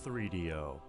3DO.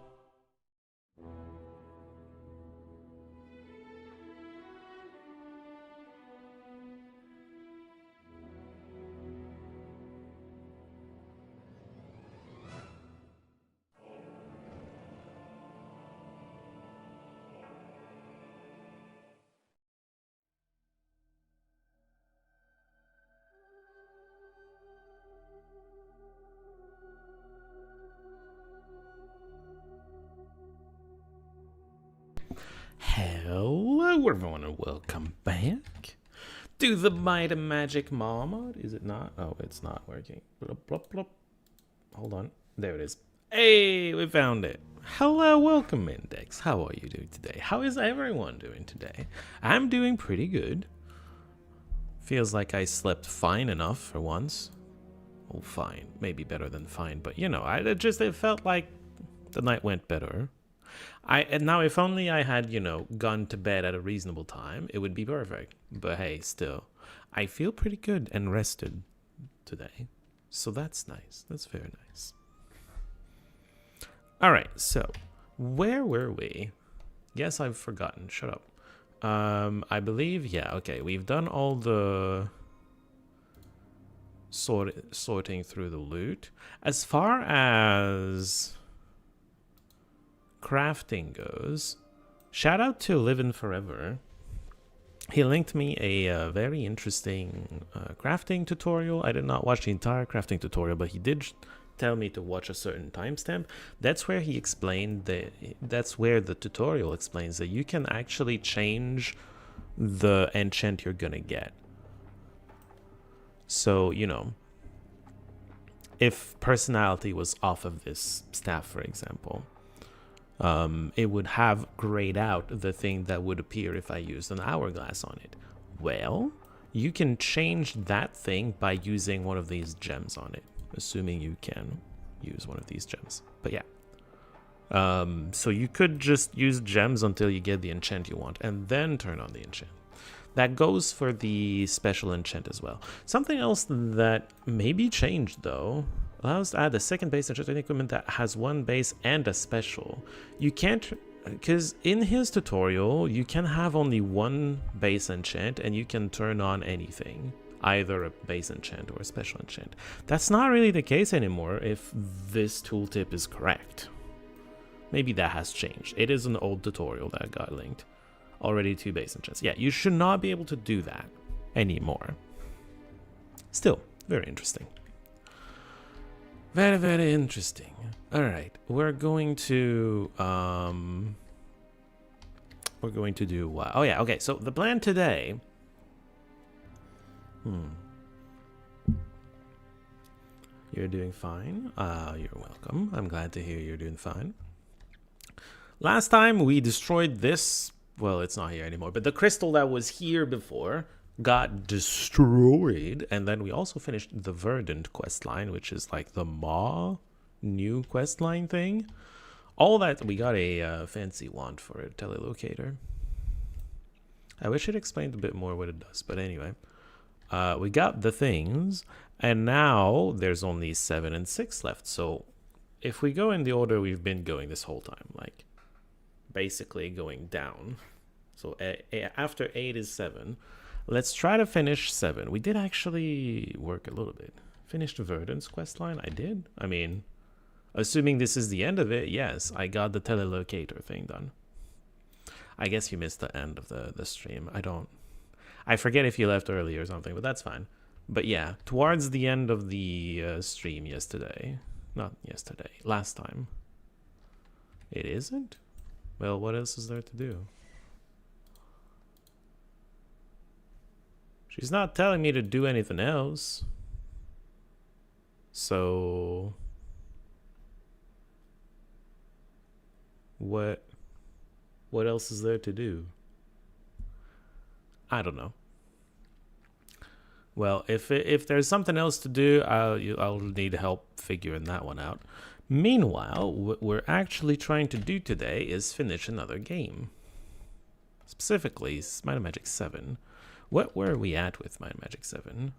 Hello everyone and welcome back to the Magic MAW mod. Is it not? Oh, it's not working. Blop, blop, blop. Hold on. There it is. Hey, we found it. Hello, welcome Index. How are you doing today? How is everyone doing today? I'm doing pretty good. Feels like I slept fine enough for once. Oh, fine. Maybe better than fine, but you know, it felt like the night went better. And now if only I had, you know, gone to bed at a reasonable time, it would be perfect. But hey, still, I feel pretty good and rested today. So that's nice. That's very nice. All right, so where were we? Yes, I've forgotten. Shut up. I believe, yeah, okay. We've done all the sorting through the loot. As far as crafting goes, shout out to Livin' Forever. He linked me a very interesting crafting tutorial. I did not watch the entire crafting tutorial, but he did tell me to watch a certain timestamp. That's where he explained that's where the tutorial explains that you can actually change the enchant you're gonna get. So, you know, if personality was off of this staff, for example, it would have grayed out the thing that would appear if I used an hourglass on it. Well, you can change that thing by using one of these gems on it, assuming you can use one of these gems. But yeah, so you could just use gems until you get the enchant you want and then turn on the enchant. That goes for the special enchant as well. Something else that maybe changed though, allows to add a second base enchanting equipment that has one base and a special. You can't, because in his tutorial, you can have only one base enchant and you can turn on anything, either a base enchant or a special enchant. That's not really the case anymore if this tooltip is correct. Maybe that has changed. It is an old tutorial that got linked. Already 2 base enchants. Yeah, you should not be able to do that anymore. Still, very interesting. Very, very interesting. All right, we're going to do what? Oh yeah, okay. So the plan today. You're doing fine. You're welcome. I'm glad to hear you're doing fine. Last time we destroyed this. Well, it's not here anymore, but the crystal that was here before got destroyed, and then we also finished the Verdant questline, which is like the MAW new questline thing. All that, we got a fancy wand for a telelocator. I wish it explained a bit more what it does, but anyway, we got the things, and now there's only 7 and 6 left. So if we go in the order we've been going this whole time, like basically going down, so after 8 is 7. Let's try to finish 7. We did actually work a little bit. Finished Verdant's questline? I did. I mean, assuming this is the end of it, yes, I got the telelocator thing done. I guess you missed the end of the stream. I forget if you left early or something, but that's fine. But yeah, towards the end of the stream yesterday. Not yesterday, last time. It isn't? Well, what else is there to do? She's not telling me to do anything else. So what else is there to do? I don't know. Well, if there's something else to do, I'll need help figuring that one out. Meanwhile, what we're actually trying to do today is finish another game. Specifically, Might and Magic 7. What were we at with Might and Magic 7?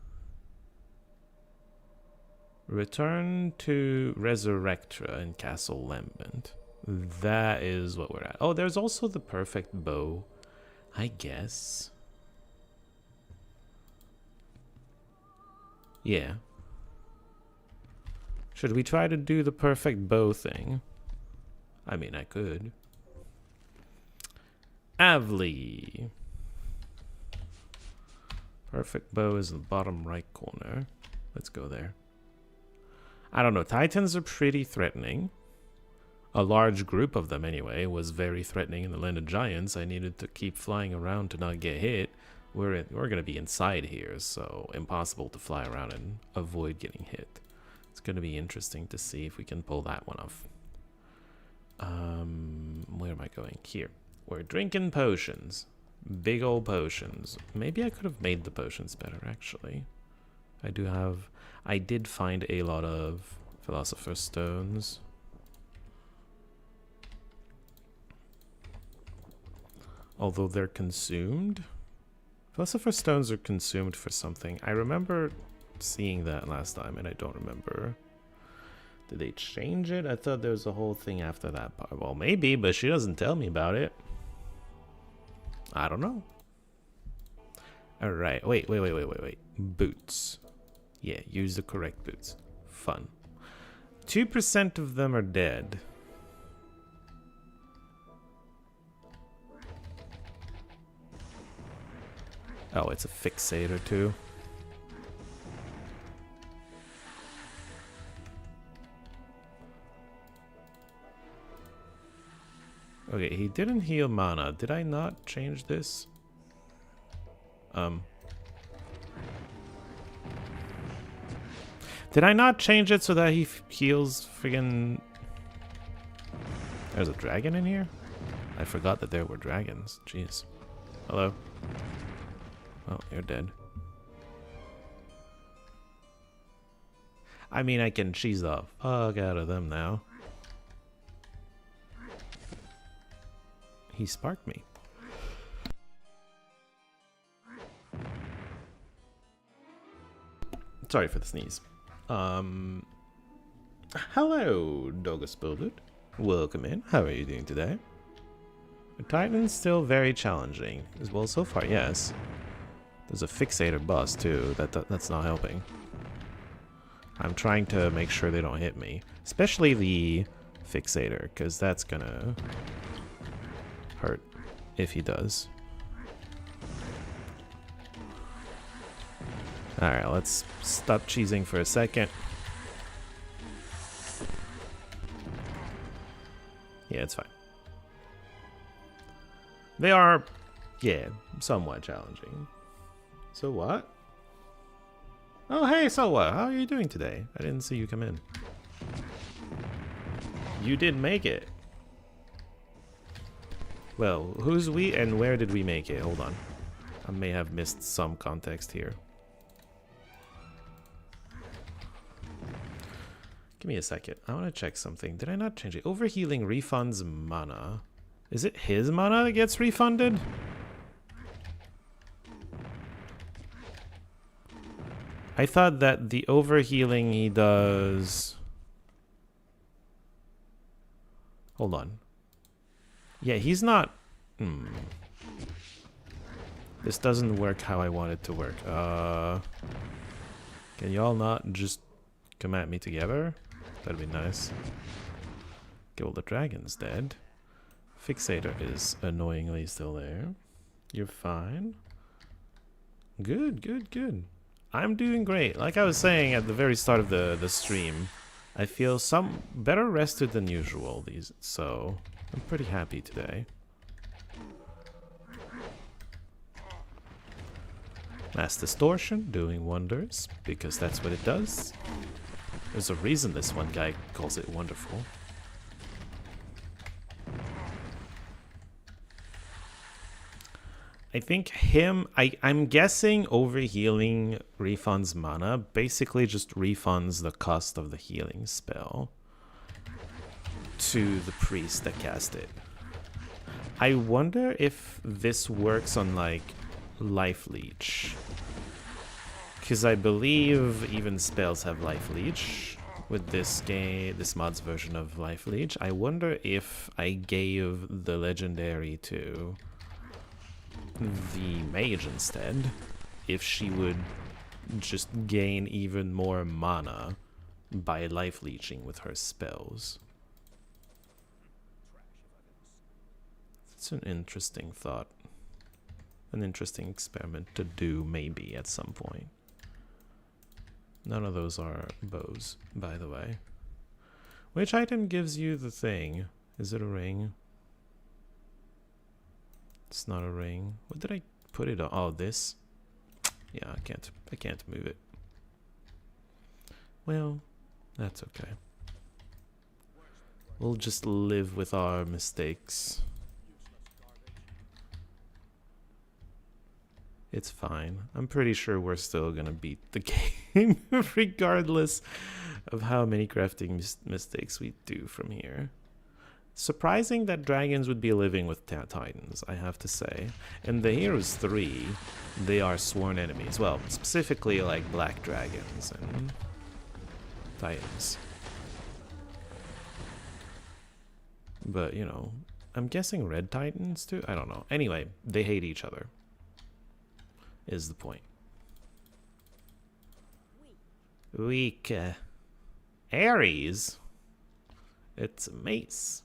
Return to Resurrectra in Castle Lambent. That is what we're at. Oh, there's also the perfect bow, I guess. Yeah. Should we try to do the perfect bow thing? I mean, I could. Avli. Perfect bow is in the bottom right corner. Let's go there. I don't know. Titans are pretty threatening. A large group of them, anyway, was very threatening in the Land of Giants. I needed to keep flying around to not get hit. We're going to be inside here, so impossible to fly around and avoid getting hit. It's going to be interesting to see if we can pull that one off. Where am I going? Here. We're drinking potions. Big old potions. Maybe I could have made the potions better, actually. I did find a lot of Philosopher's Stones. Although they're consumed. Philosopher's Stones are consumed for something. I remember seeing that last time, and I don't remember. Did they change it? I thought there was a whole thing after that part. Well, maybe, but she doesn't tell me about it. I don't know. Alright, wait. Boots. Yeah, use the correct boots. Fun. 2% of them are dead. Oh, it's a fixator too. Okay, he didn't heal mana. Did I not change this? Did I not change it so that he heals friggin... There's a dragon in here? I forgot that there were dragons. Jeez. Hello. Oh, you're dead. I mean, I can cheese the fuck out of them now. He sparked me. Sorry for the sneeze. Hello, Dogaspilded. Welcome in. How are you doing today? The Titan's still very challenging. Well, so far, yes. There's a fixator boss, too. That's not helping. I'm trying to make sure they don't hit me. Especially the fixator, because that's gonna hurt if he does. Alright, let's stop cheesing for a second. Yeah, it's fine. They are, yeah, somewhat challenging. So what? Oh, hey, so what? How are you doing today? I didn't see you come in. You did make it. Well, who's we and where did we make it? Hold on. I may have missed some context here. Give me a second. I want to check something. Did I not change it? Overhealing refunds mana. Is it his mana that gets refunded? I thought that the overhealing he does... Hold on. Yeah, he's not... This doesn't work how I want it to work. Can y'all not just come at me together? That'd be nice. Okay, well, the dragon's dead. Fixator is annoyingly still there. You're fine. Good, good, good. I'm doing great. Like I was saying at the very start of the stream, I feel some better rested than usual, so I'm pretty happy today. Mass Distortion, doing wonders, because that's what it does. There's a reason this one guy calls it wonderful. I think I'm guessing overhealing refunds mana basically just refunds the cost of the healing spell to the priest that cast it. I wonder if this works on like life leech, Because I believe even spells have life leech with this game, this mod's version of life leech. I wonder if I gave the legendary to the mage instead, if she would just gain even more mana by life leeching with her spells. It's an interesting thought. An interesting experiment to do maybe at some point. None of those are bows, by the way. Which item gives you the thing? Is it a ring? It's not a ring. What did I put it on? Oh, this? Yeah, I can't move it. Well, that's okay. We'll just live with our mistakes. It's fine. I'm pretty sure we're still gonna beat the game regardless of how many crafting mistakes we do from here. Surprising that dragons would be living with titans, I have to say. In the Heroes 3, they are sworn enemies. Well, specifically like black dragons and titans. But, you know, I'm guessing red titans too? I don't know. Anyway, they hate each other, is the point. Weak. Ares? It's a mace.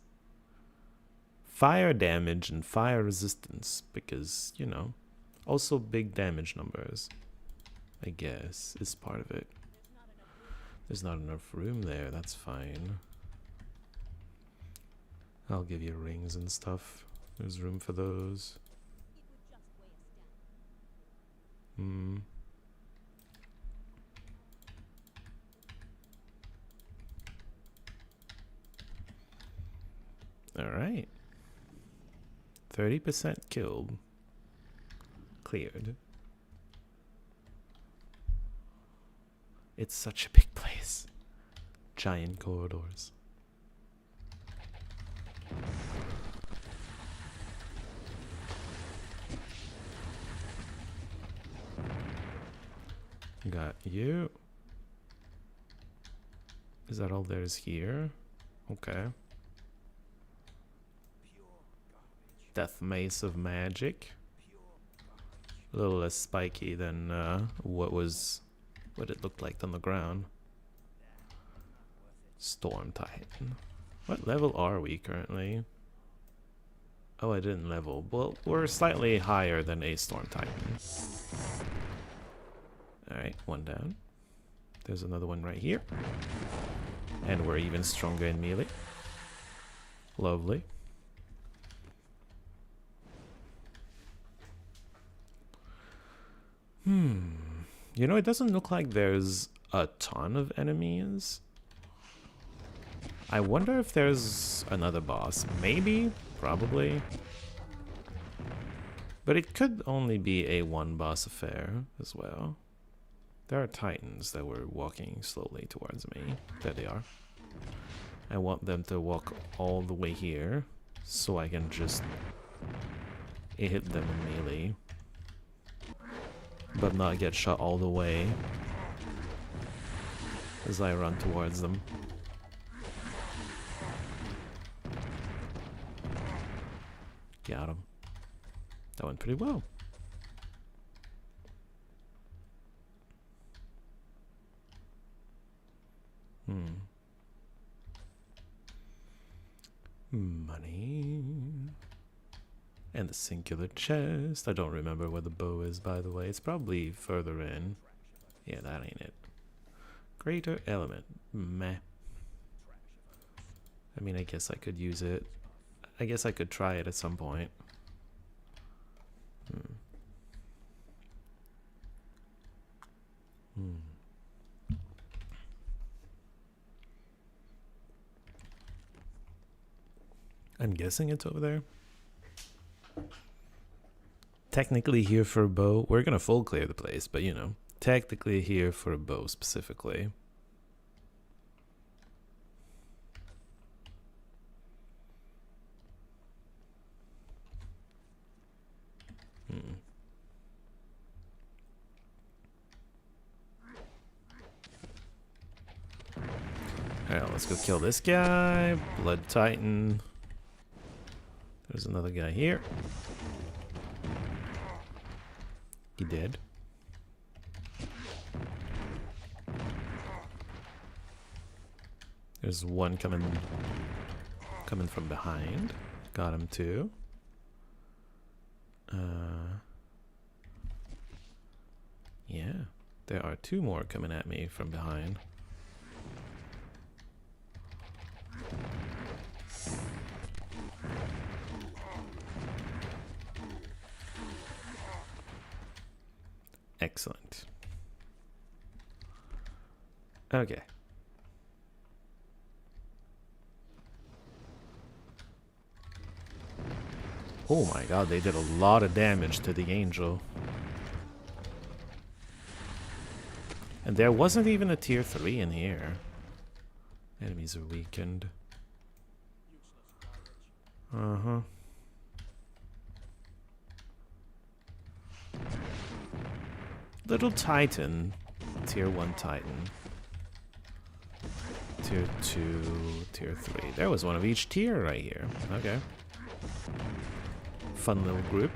Fire damage and fire resistance, because, you know, also big damage numbers, I guess, is part of it. There's not enough room there, that's fine. I'll give you rings and stuff. There's room for those. Alright. 30% killed. Cleared. It's such a big place. Giant corridors. Got you. Is that all there is here? Okay. Death Mace of Magic. A little less spiky than what it looked like on the ground. Storm Titan. What level are we currently? Oh, I didn't level. Well, we're slightly higher than a Storm Titan. Alright, one down. There's another one right here. And we're even stronger in melee. Lovely. You know, it doesn't look like there's a ton of enemies. I wonder if there's another boss. Maybe, probably. But it could only be a one boss affair as well. There are titans that were walking slowly towards me. There they are. I want them to walk all the way here so I can just hit them in melee. But not get shot all the way as I run towards them. Got him. That went pretty well. Money. And the singular chest. I don't remember where the bow is, by the way. It's probably further in. Yeah, that ain't it. Greater element. Meh. I mean, I guess I could use it. I guess I could try it at some point. I'm guessing it's over there. Technically here for a bow. We're gonna full clear the place, but you know, technically here for a bow specifically. Alright, let's go kill this guy. Blood Titan. There's another guy here. He dead. There's one coming from behind. Got him too. Yeah, there are two more coming at me from behind. Excellent. Okay. Oh my god, they did a lot of damage to the angel. And there wasn't even a tier 3 in here. Enemies are weakened. Uh-huh. Little Titan. Tier 1 Titan. Tier 2, Tier 3. There was one of each tier right here. Okay. Fun little group.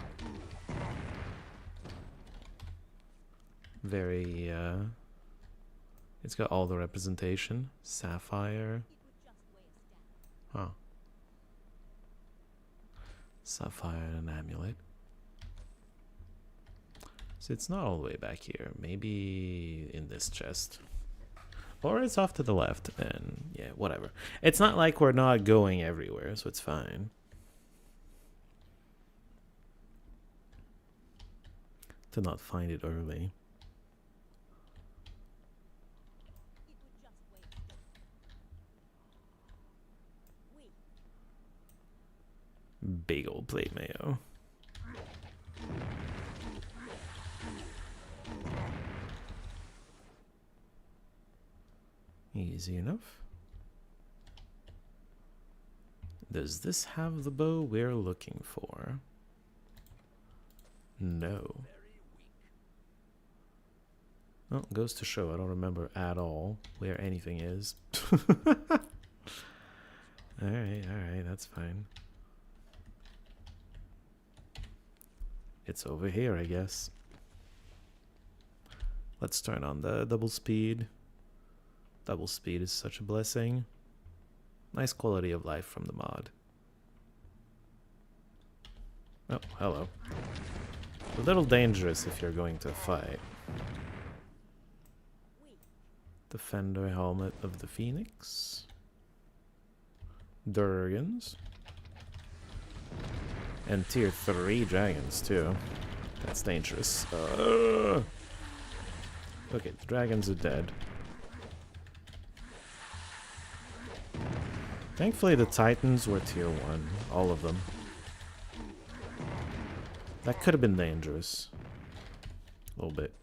Very, it's got all the representation. Sapphire. Huh. Sapphire and an amulet. So it's not all the way back here. Maybe in this chest. Or it's off to the left. And yeah, whatever. It's not like we're not going everywhere, so it's fine. To not find it early. Big old plate mayo. Easy enough. Does this have the bow we're looking for? No. Oh, goes to show I don't remember at all where anything is. Alright, that's fine. It's over here, I guess. Let's turn on the double speed. Double speed is such a blessing. Nice quality of life from the mod. Oh, hello. A little dangerous if you're going to fight. Defender helmet of the Phoenix. Durgans. And tier 3 dragons too. That's dangerous. Okay, the dragons are dead. Thankfully the titans were tier 1. All of them. That could have been dangerous. A little bit.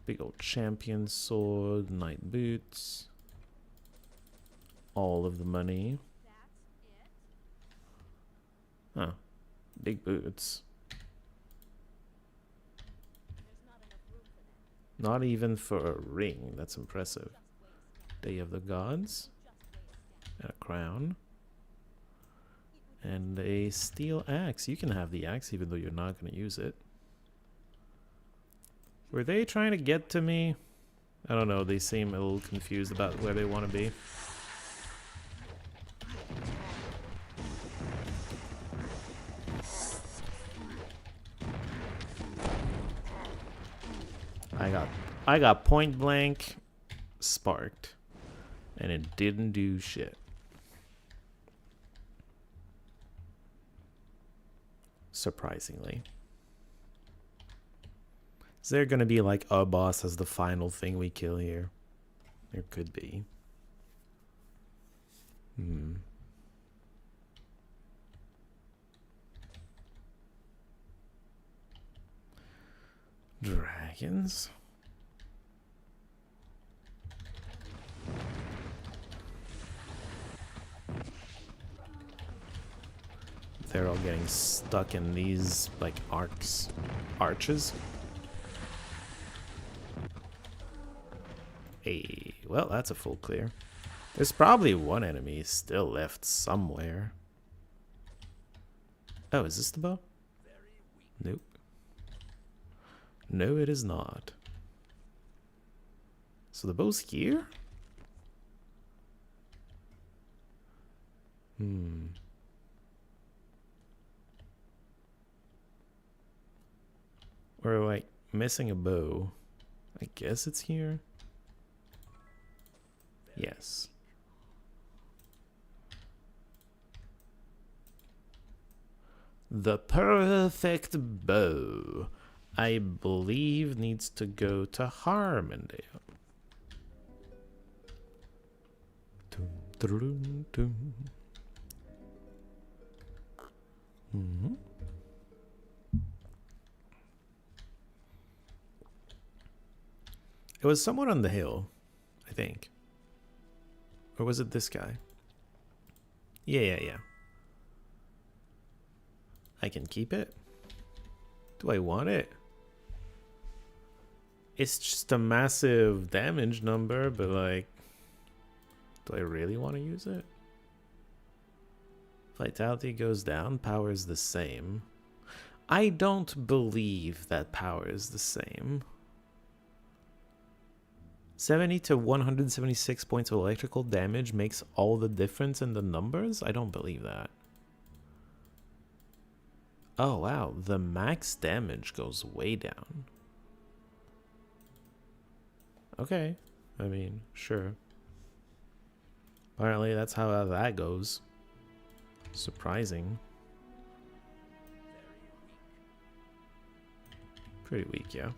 Big old champion sword, knight boots. All of the money. Huh. Big boots. Not even for a ring. That's impressive. Day of the Gods. And a crown. And a steel axe. You can have the axe even though you're not going to use it. Were they trying to get to me? I don't know. They seem a little confused about where they want to be. I got point blank sparked, and it didn't do shit. Surprisingly. Is there gonna be like a boss as the final thing we kill here? There could be. Dragons. They're all getting stuck in these like arches. Hey, well, that's a full clear. There's probably one enemy still left somewhere. Oh, is this the bow? Nope. No, it is not. So the bow's here? We're like missing a bow. I guess it's here. Yes. The perfect bow, I believe, needs to go to Harmondale. It was someone on the hill, I think. Or was it this guy? Yeah. I can keep it. Do I want it? It's just a massive damage number, but like, do I really want to use it? Vitality goes down, power is the same. I don't believe that power is the same. 70 to 176 points of electrical damage makes all the difference in the numbers? I don't believe that. Oh wow, the max damage goes way down. Okay, I mean, sure. Apparently that's how that goes. Surprising. Pretty weak, yeah.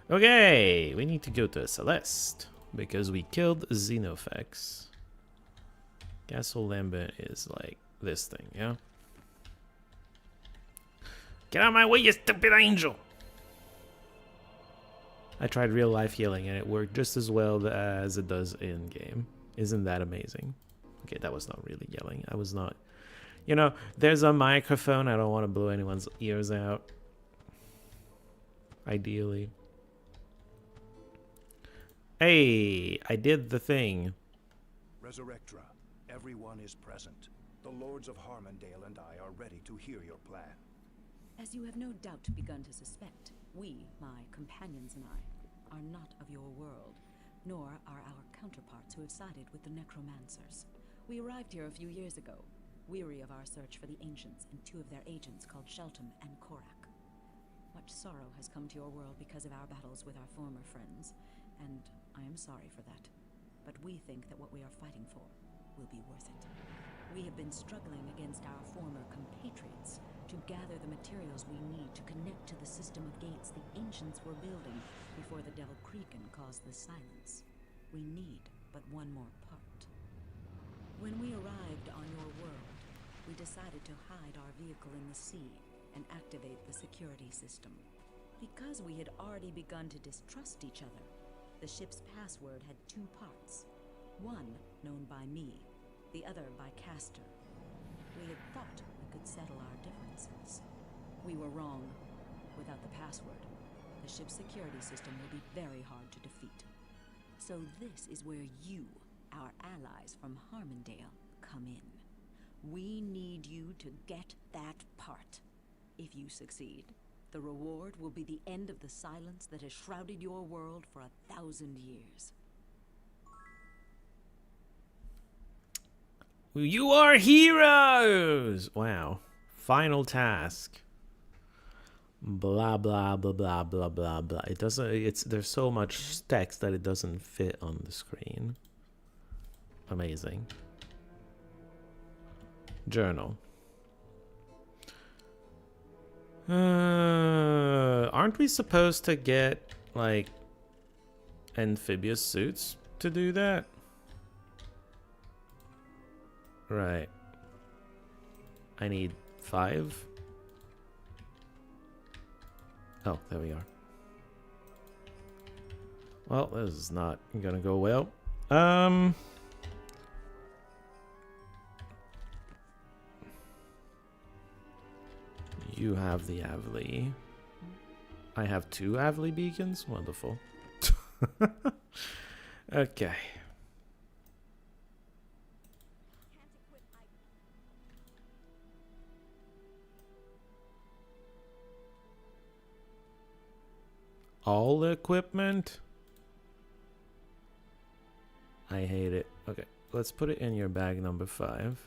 Okay, we need to go to Celeste because we killed Xenofex. Castle Lambent is like this thing, yeah? Get out of my way, you stupid angel! I tried real life healing and it worked just as well as it does in game. Isn't that amazing? Okay, that was not really yelling. I was not... You know, there's a microphone. I don't want to blow anyone's ears out. Ideally. Hey, I did the thing. Resurrectra, everyone is present. The Lords of Harmondale and I are ready to hear your plan. As you have no doubt begun to suspect, we, my companions and I, are not of your world, nor are our counterparts who have sided with the necromancers. We arrived here a few years ago, weary of our search for the Ancients and two of their agents called Shelton and Korak. Much sorrow has come to your world because of our battles with our former friends, and I am sorry for that. But we think that what we are fighting for will be worth it. We have been struggling against our former compatriots to gather the materials we need to connect to the system of gates the Ancients were building before the Devil Creakin caused the silence. We need but one more part. When we arrived on your world, we decided to hide our vehicle in the sea and activate the security system. Because we had already begun to distrust each other, the ship's password had two parts. One known by me, the other by Castor. We had thought we could settle our differences. We were wrong. Without the password, the ship's security system will be very hard to defeat. So this is where you, our allies from Harmondale, come in. We need you to get that part. If you succeed, the reward will be the end of the silence that has shrouded your world for 1,000 years. You are heroes! Wow. Final task. Blah, blah, blah, blah, blah, blah, blah. It doesn't, there's so much text that it doesn't fit on the screen. Amazing. Journal. Aren't we supposed to get, like, amphibious suits to do that? Right. I need 5. Oh, there we are. Well, this is not gonna go well. You have the Avli. I have 2 Avli beacons? Wonderful. Okay. All the equipment? I hate it. Okay, let's put it in your bag number 5.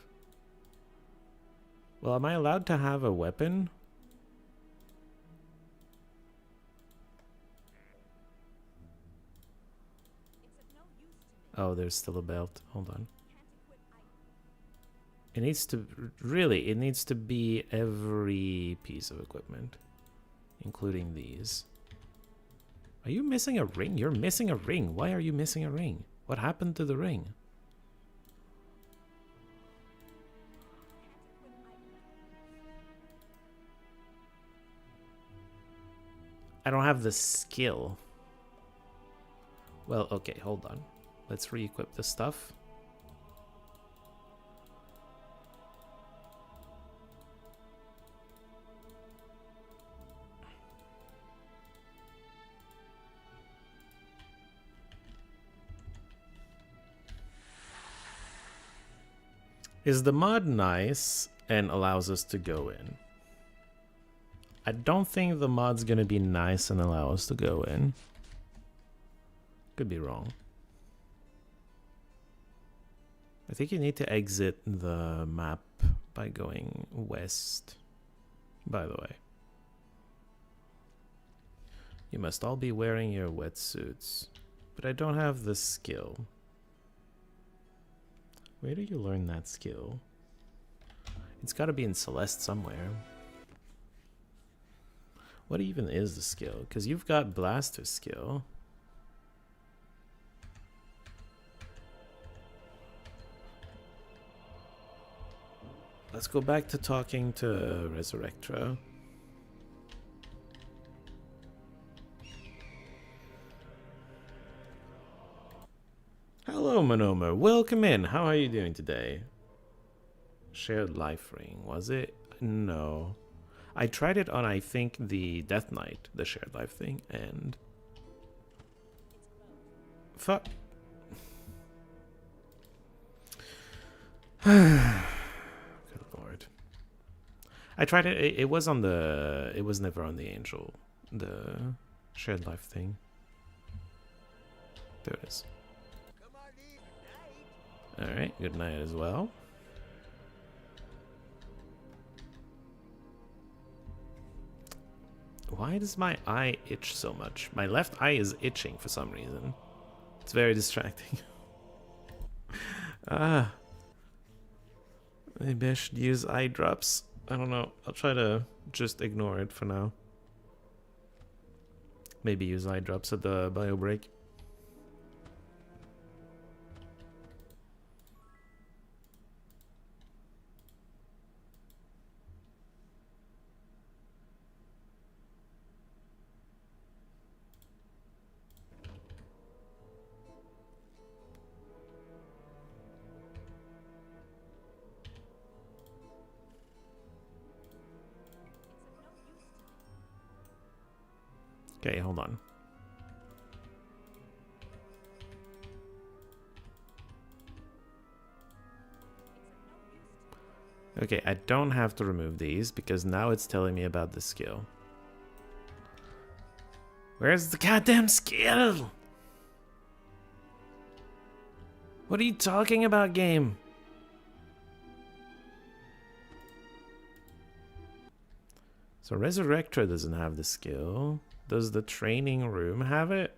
Well, am I allowed to have a weapon? Oh, there's still a belt. Hold on. It needs to... Really, it needs to be every piece of equipment. Including these. Are you missing a ring? You're missing a ring. Why are you missing a ring? What happened to the ring? I don't have the skill. Well, okay, hold on. Let's re-equip the stuff. Is the mod nice and allows us to go in? I don't think the mod's gonna be nice and allow us to go in. Could be wrong. I think you need to exit the map by going west, by the way. You must all be wearing your wetsuits, but I don't have the skill. Where do you learn that skill? It's gotta be in Celeste somewhere. What even is the skill? Because you've got blaster skill. Let's go back to talking to Resurrectra. Hello, Monoma. Welcome in. How are you doing today? Shared life ring, was it? No. I tried it on, I think, the Death Knight, the shared life thing, and... Fuck. Good lord. I tried it, it was on the... It was never on the Angel, the shared life thing. There it is. Alright, good night as well. Why does my eye itch so much? My left eye is itching for some reason. It's very distracting. Maybe I should use eye drops. I don't know. I'll try to just ignore it for now. Maybe use eye drops at the bio break. Okay, hold on. Okay, I don't have to remove these because now it's telling me about the skill. Where's the goddamn skill? What are you talking about, game? So Resurrectra doesn't have the skill. Does the training room have it?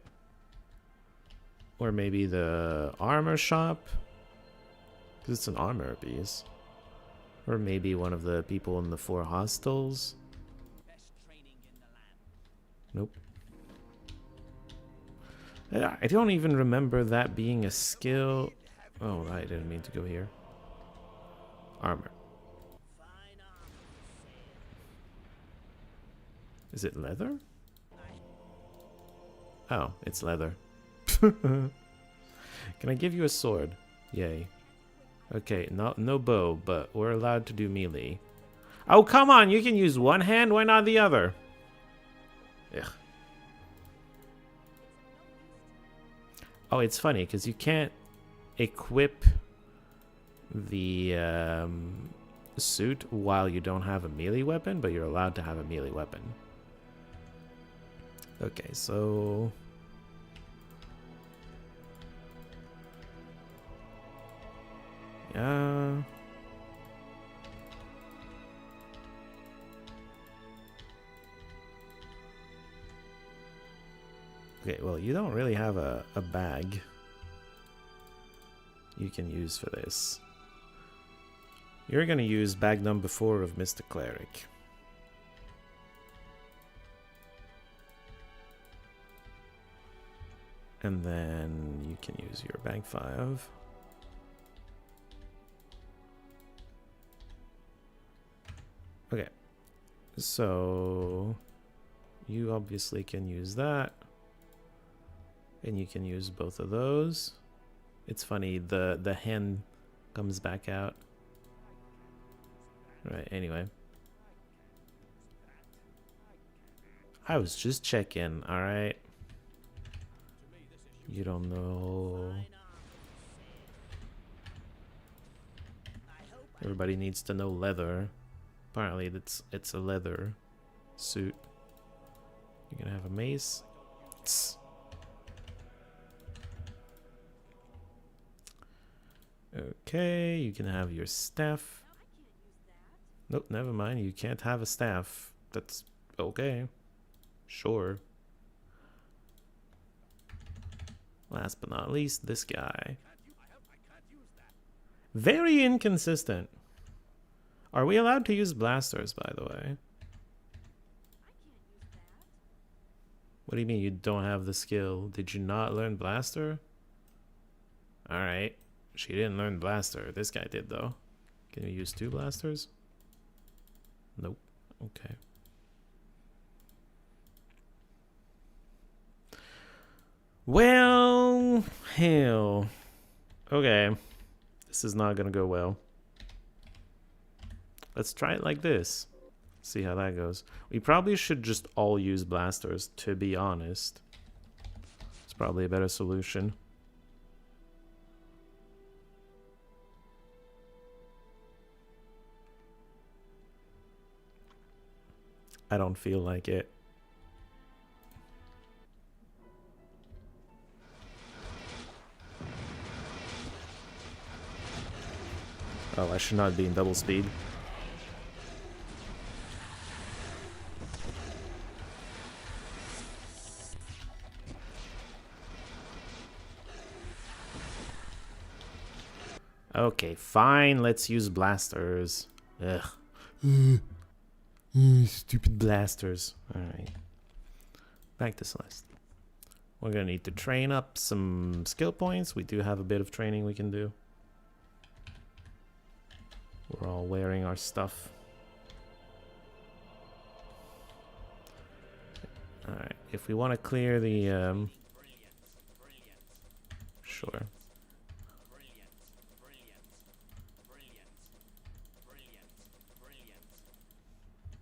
Or maybe the armor shop? Because it's an armor piece. Or maybe one of the people in the 4 hostels? Nope. I don't even remember that being a skill. Oh, I didn't mean to go here. Armor. Is it leather? Oh, it's leather. Can I give you a sword? Yay. Okay, no bow, but we're allowed to do melee. Oh, come on! You can use one hand, why not the other? Ugh. Oh, it's funny because you can't equip the suit while you don't have a melee weapon, but you're allowed to have a melee weapon. Okay, so yeah. Okay, well, you don't really have a bag you can use for this. You're gonna use bag number 4 of Mr. Cleric. And then you can use your bag 5. Okay, so you obviously can use that. And you can use both of those. It's funny, the hen comes back out. Right, anyway. I was just checking, alright? You don't know. Everybody needs to know leather. Apparently it's a leather suit. You're gonna have a mace. Tss. Okay, you can have your staff. Nope, never mind. You can't have a staff. That's okay. Sure. Last but not least, this guy. Very inconsistent. Are we allowed to use blasters, by the way? What do you mean you don't have the skill? Did you not learn blaster? Alright. She didn't learn blaster. This guy did, though. Can you use 2 blasters? Nope. Okay. Well, hell. Okay. This is not gonna go well. Let's try it like this. See how that goes. We probably should just all use blasters, to be honest. It's probably a better solution. I don't feel like it. Oh, I should not be in double speed. Okay, fine, let's use blasters. Ugh. Stupid blasters. Alright. Back to Celeste. We're gonna need to train up some skill points. We do have a bit of training we can do. We're all wearing our stuff. Alright, if we want to clear the... Sure.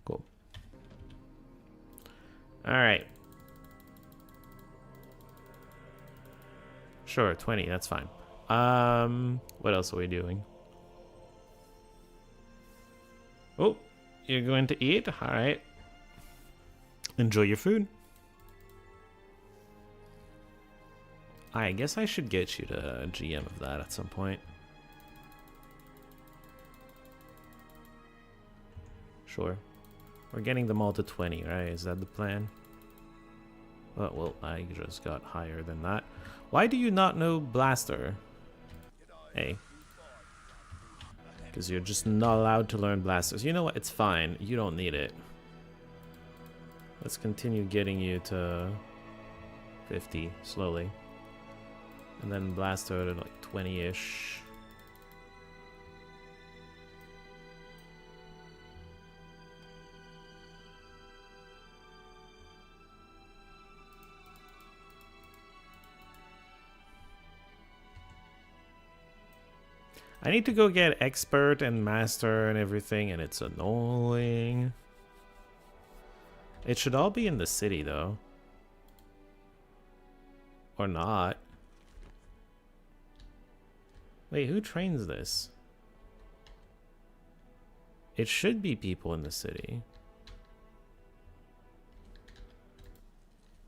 Cool. Alright. Sure, 20, that's fine. What else are we doing? Oh, you're going to eat? Alright. Enjoy your food. I guess I should get you to GM of that at some point. Sure. We're getting them all to 20, right? Is that the plan? Oh, well, I just got higher than that. Why do you not know Blaster? Hey. Because you're just not allowed to learn blasters. You know what? It's fine. You don't need it. Let's continue getting you to 50 slowly. And then blaster to like 20-ish. I need to go get expert and master and everything, and it's annoying. It should all be in the city, though. Or not. Wait, who trains this? It should be people in the city.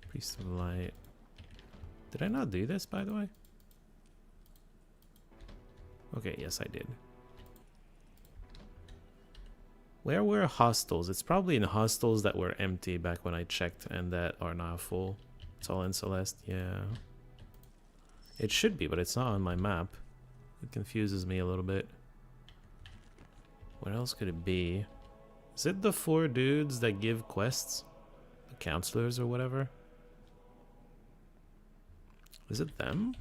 Priest of Light. Did I not do this, by the way? Okay, yes, I did. Where were hostels? It's probably in hostels that were empty back when I checked and that are now full. It's all in Celeste, yeah. It should be, but it's not on my map. It confuses me a little bit. What else could it be? Is it the 4 dudes that give quests? The counselors or whatever? Is it them?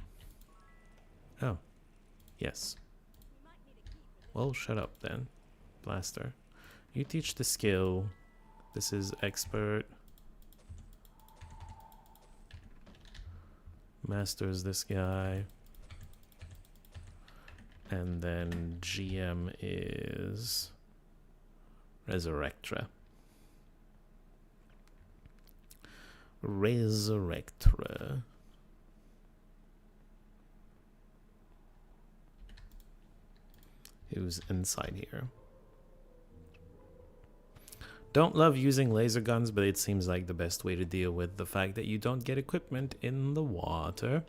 Oh. Yes. Well, shut up then. Blaster. You teach the skill. This is expert. Masters this guy. And then GM is Resurrectra. Resurrectra. Who's inside here? Don't love using laser guns, but it seems like the best way to deal with the fact that you don't get equipment in the water.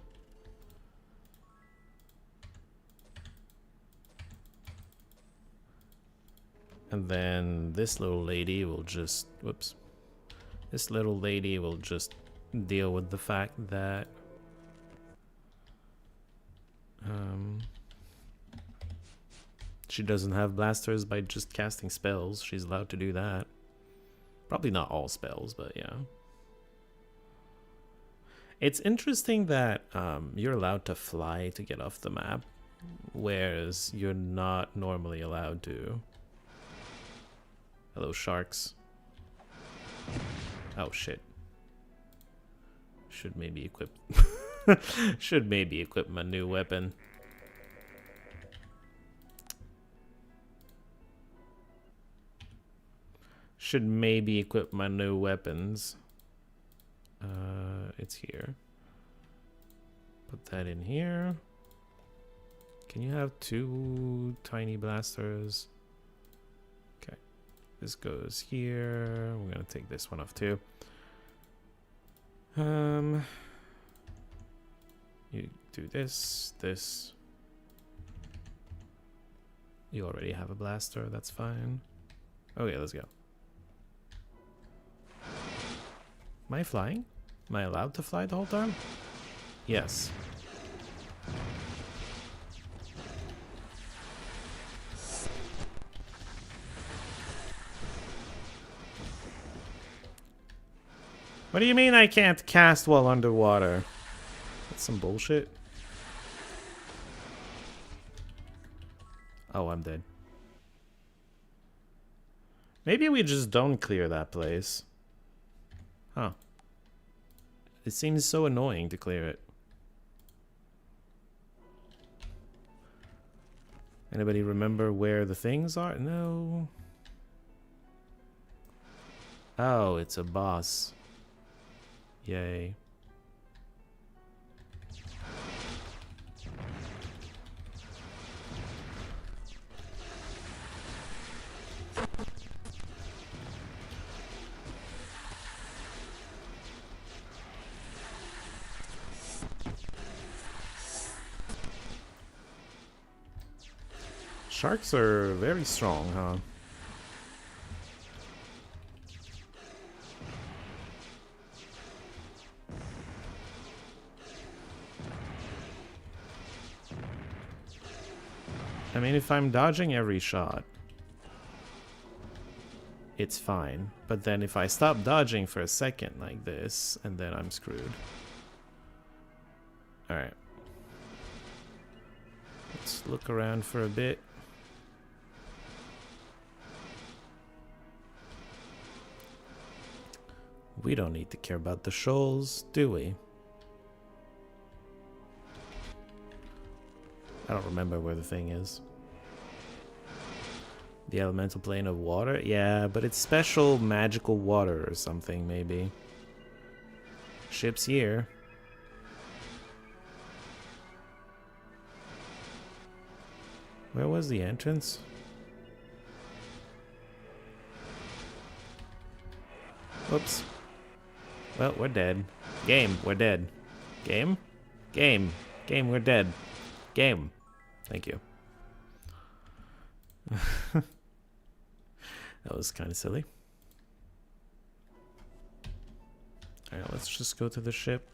And then this little lady will just, whoops. This little lady will just deal with the fact that she doesn't have blasters by just casting spells. She's allowed to do that. Probably not all spells, but yeah. It's interesting that you're allowed to fly to get off the map, whereas you're not normally allowed to. Hello, sharks. Oh, shit. Should maybe equip... Should maybe equip my new weapon. Should maybe equip my new weapons. It's here. Put that in here. Can you have 2 tiny blasters? Okay. This goes here. We're gonna take this one off too. You do this, this. You already have a blaster, that's fine. Okay, let's go. Am I flying? Am I allowed to fly the whole time? Yes. What do you mean I can't cast while underwater? That's some bullshit. Oh, I'm dead. Maybe we just don't clear that place. Huh. It seems so annoying to clear it. Anybody remember where the things are? No. Oh, it's a boss. Yay. Sharks are very strong, huh? I mean, if I'm dodging every shot, it's fine. But then if I stop dodging for a second like this, and then I'm screwed. Alright. Let's look around for a bit. We don't need to care about the shoals, do we? I don't remember where the thing is. The elemental plane of water? Yeah, but it's special magical water or something, maybe. Ship's here. Where was the entrance? Whoops. Well, we're dead. Game, we're dead. Game? Game. Game, we're dead. Game. Thank you. That was kind of silly. Alright, let's just go to the ship.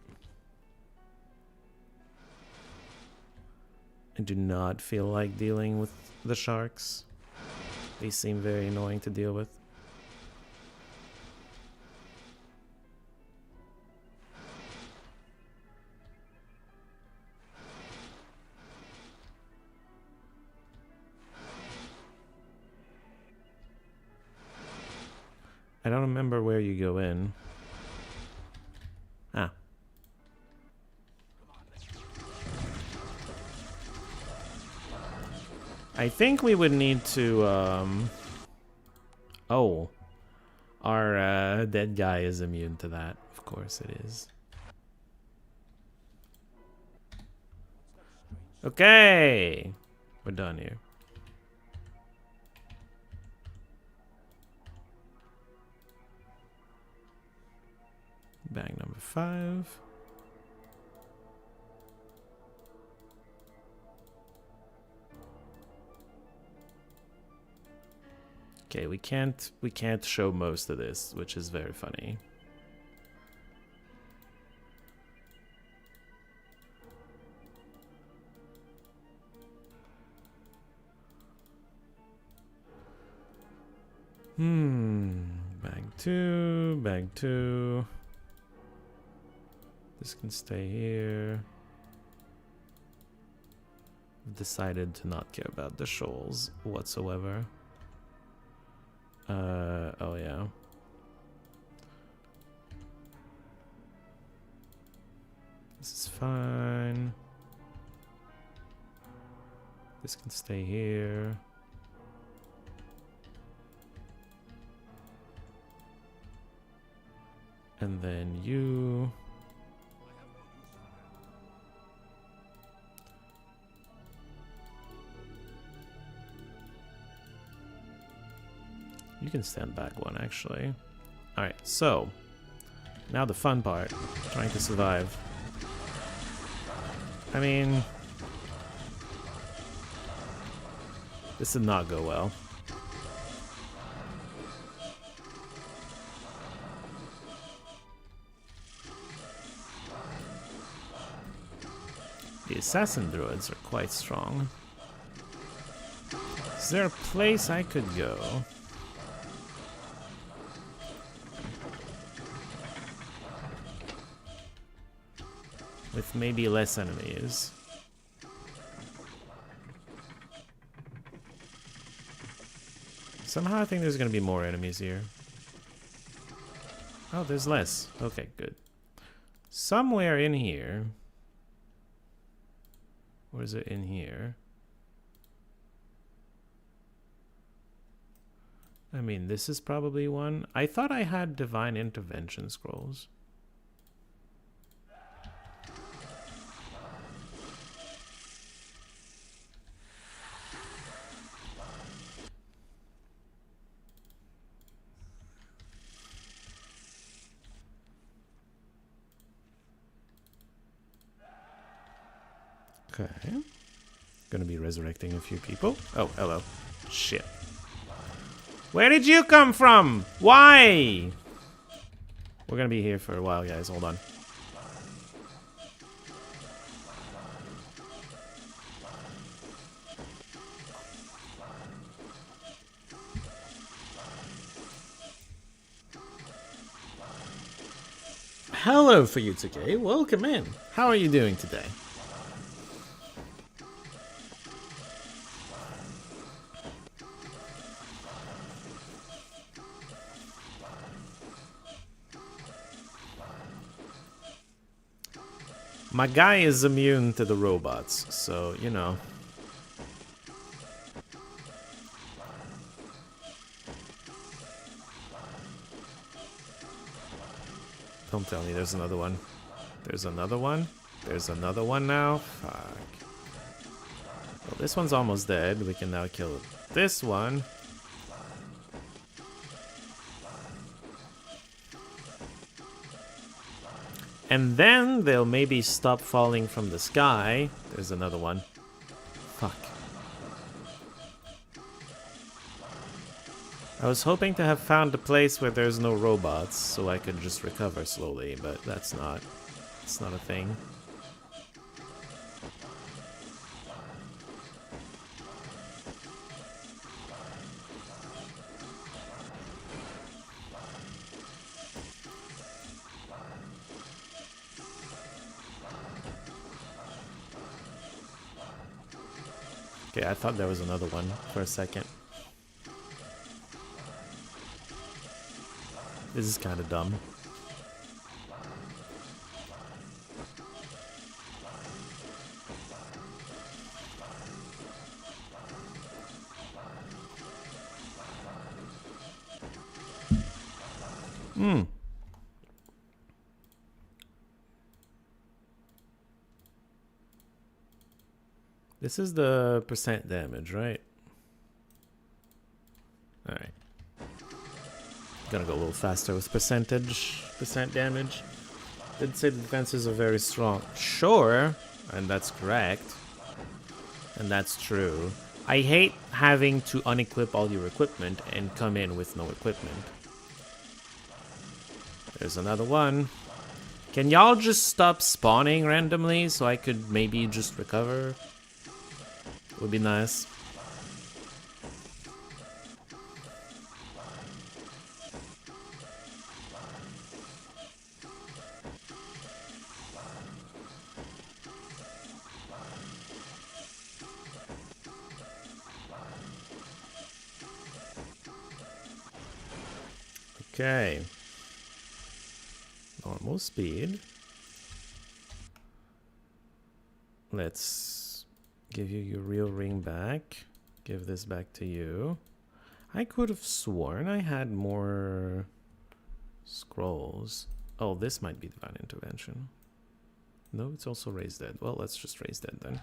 I do not feel like dealing with the sharks. They seem very annoying to deal with. I don't remember where you go in. Ah. I think we would need to, Oh. Our, dead guy is immune to that. Of course it is. Okay! We're done here. Bag number 5. Okay, we can't show most of this, which is very funny. Bag 2, bag 2. This can stay here. I've decided to not care about the shoals whatsoever. Oh yeah. This is fine. This can stay here. And then you... You can stand back one, actually. Alright, so... Now the fun part. Trying to survive. I mean... This did not go well. The assassin druids are quite strong. Is there a place I could go? With maybe less enemies. Somehow I think there's gonna be more enemies here. Oh, there's less. Okay, good. Somewhere in here. Or is it in here? I mean, this is probably one. I thought I had divine intervention scrolls. Okay. Gonna be resurrecting a few people. Oh, hello. Shit. Where did you come from? Why? We're gonna be here for a while, guys. Hold on. Hello, Fuyutsuke. Welcome in. How are you doing today? My guy is immune to the robots, so, you know. Don't tell me there's another one. There's another one? There's another one now? Fuck. Well, this one's almost dead. We can now kill this one. And then they'll maybe stop falling from the sky. There's another one. Fuck. I was hoping to have found a place where there's no robots, so I could just recover slowly, but it's not a thing. Okay, I thought there was another one for a second. This is kind of dumb. This is the percent damage, right? Alright. Gonna go a little faster with percent damage. Did say the defenses are very strong. Sure, and that's correct. And that's true. I hate having to unequip all your equipment and come in with no equipment. There's another one. Can y'all just stop spawning randomly so I could maybe just recover? Would be nice. Okay. Normal speed. Let's give you your real ring back. Give this back to you. I could have sworn I had more scrolls. Oh, this might be divine intervention. No, it's also raise dead. Well, let's just raise dead then.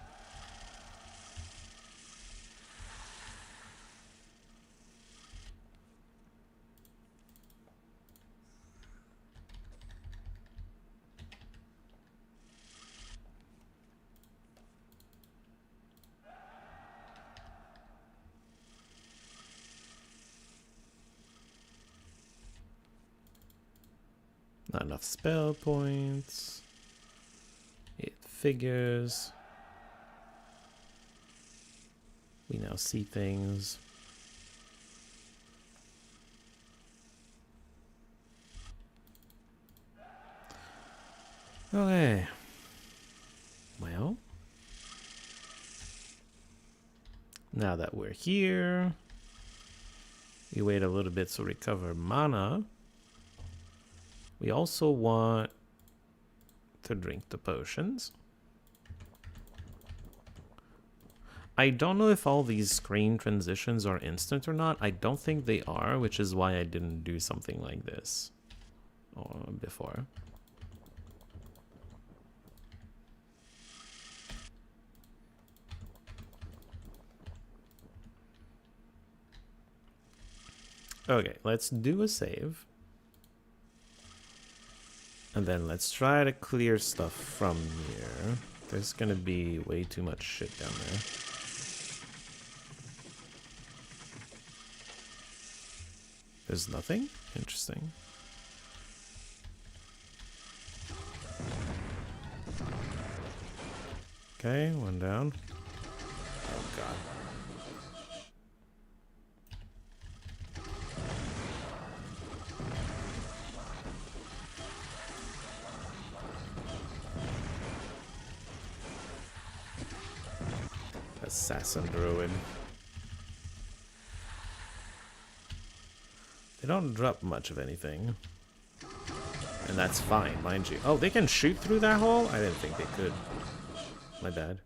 Not enough spell points. 8 figures. We now see things. Okay. Well. Now that we're here, we wait a little bit to recover mana. We also want to drink the potions. I don't know if all these screen transitions are instant or not. I don't think they are, which is why I didn't do something like this before. Okay, let's do a save. And then let's try to clear stuff from here. There's gonna be way too much shit down there. There's nothing? Interesting. Okay, one down. Oh god. Assassin Druid. They don't drop much of anything. And that's fine, mind you. Oh, they can shoot through that hole? I didn't think they could. My bad.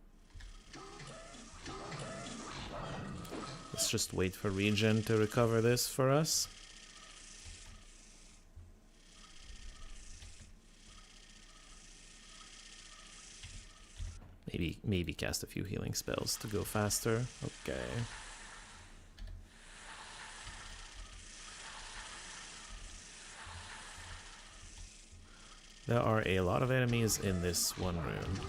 Let's just wait for regen to recover this for us. Maybe cast a few healing spells to go faster. Okay. There are a lot of enemies in this one room.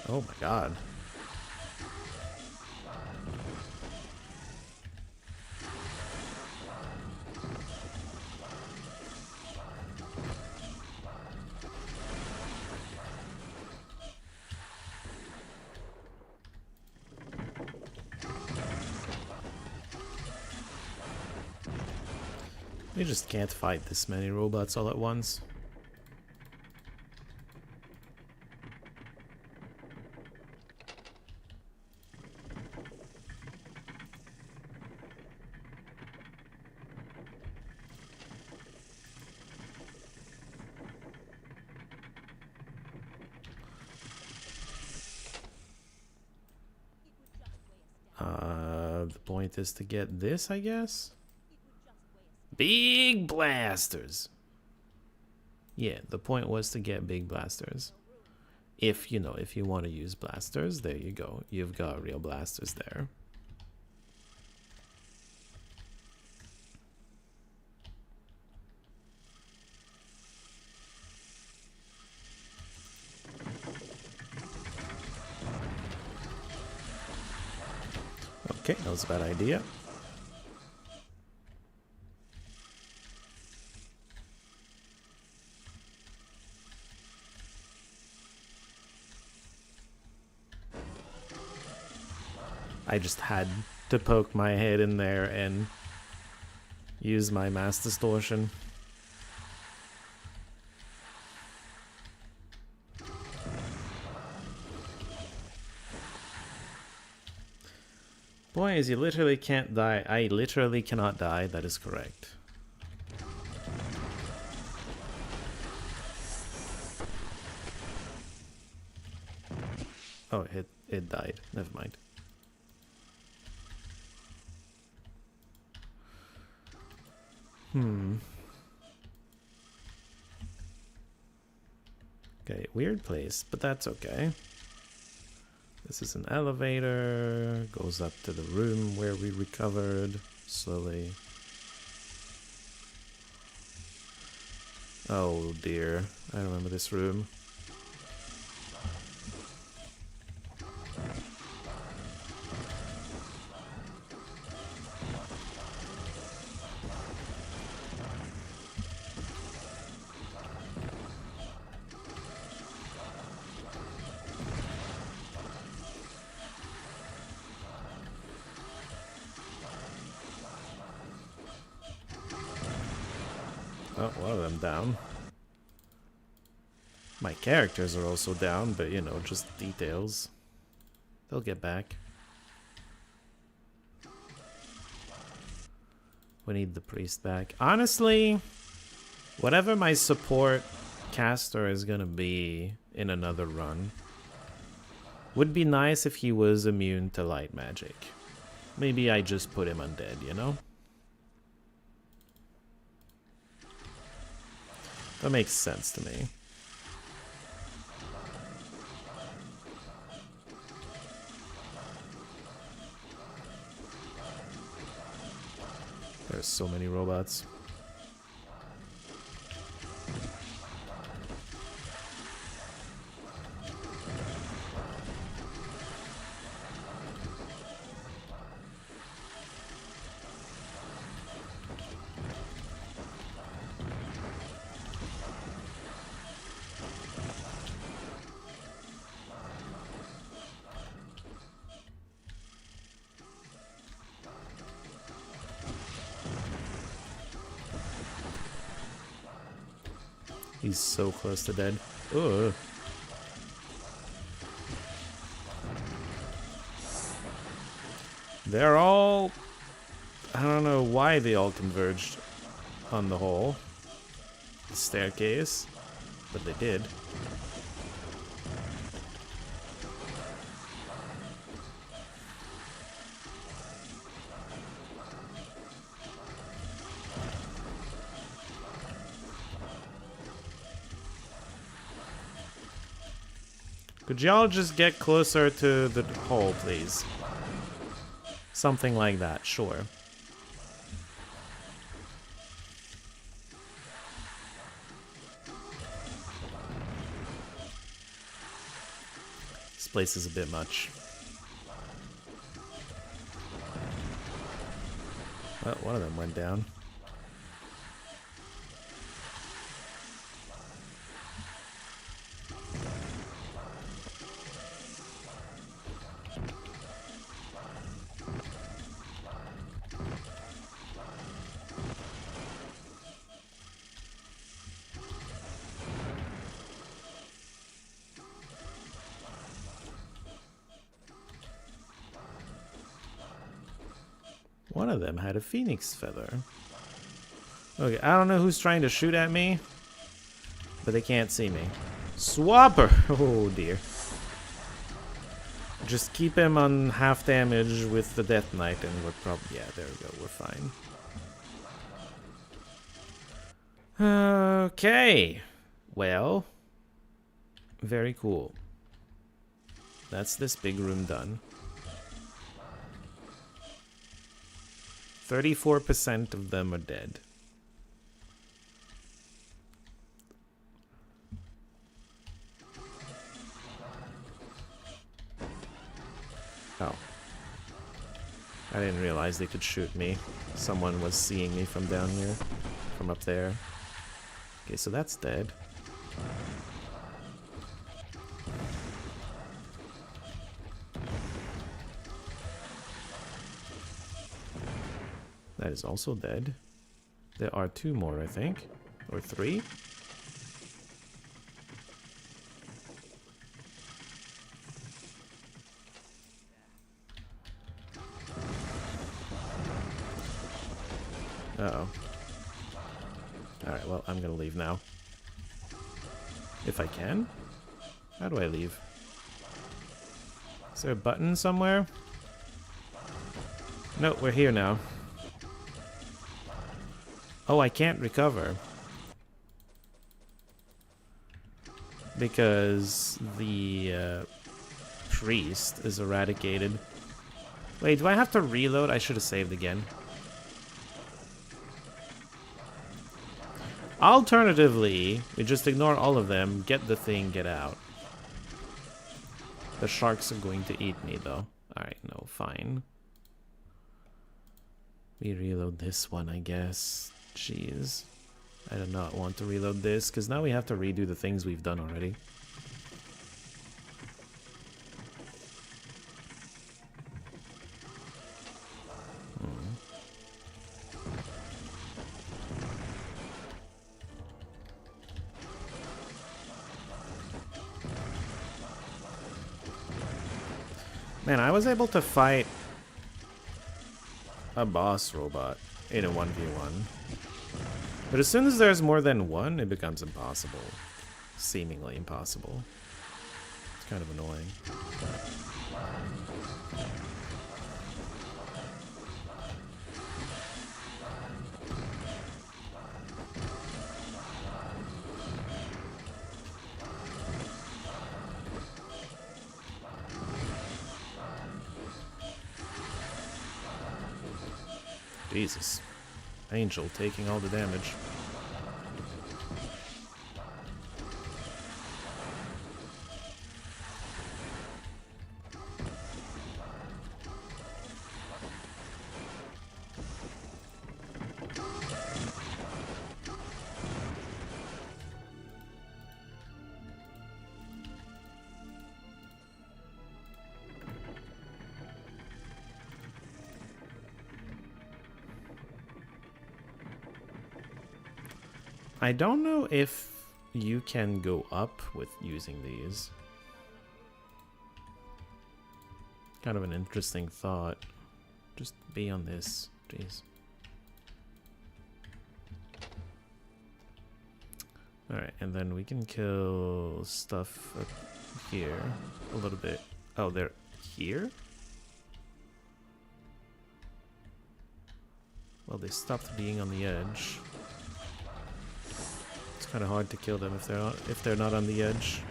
Oh my god. You just can't fight this many robots all at once. The point is to get this, I guess? Big blasters! Yeah, the point was to get big blasters. If, you know, if you want to use blasters, there you go. You've got real blasters there. Okay, that was a bad idea. I just had to poke my head in there and use my mass distortion. Point is, you literally can't die. I literally cannot die. That is correct. Oh, it died. Never mind. Okay, weird place, but that's okay. This is an elevator, goes up to the room where we recovered slowly. Oh dear, I remember this room. Oh, one of them down. My characters are also down, but you know, just details. They'll get back. We need the priest back. Honestly, whatever my support caster is gonna be in another run, would be nice if he was immune to light magic. Maybe I just put him undead, you know? That makes sense to me. There's so many robots. He's so close to dead. Ugh. They're all... I don't know why they all converged on the hole. The staircase. But they did. Could y'all just get closer to the hole, please? Something like that, sure. This place is a bit much. Well, one of them went down. One of them had a phoenix feather. Okay, I don't know who's trying to shoot at me, but they can't see me. Swapper! Oh dear. Just keep him on half damage with the Death Knight and we're probably... Yeah, there we go, we're fine. Okay. Well. Very cool. That's this big room done. 34% of them are dead. Oh. I didn't realize they could shoot me. Someone was seeing me from down here. From up there. Okay, so that's dead. That is also dead. There are 2 more, I think. Or 3? Uh-oh. Alright, well, I'm gonna leave now. If I can? How do I leave? Is there a button somewhere? No, we're here now. Oh, I can't recover. Because the priest is eradicated. Wait, do I have to reload? I should have saved again. Alternatively, we just ignore all of them, get the thing, get out. The sharks are going to eat me, though. Alright, no, fine. We reload this one, I guess. Jeez. I do not want to reload this, because now we have to redo the things we've done already. Man, I was able to fight a boss robot in a 1v1. But as soon as there's more than one, it becomes impossible. Seemingly impossible. It's kind of annoying. Jesus. Angel taking all the damage. I don't know if you can go up with using these. Kind of an interesting thought. Just be on this, jeez. Alright, and then we can kill stuff up here a little bit. Oh, they're here? Well, they stopped being on the edge. It's kind of hard to kill them if they're not on the edge.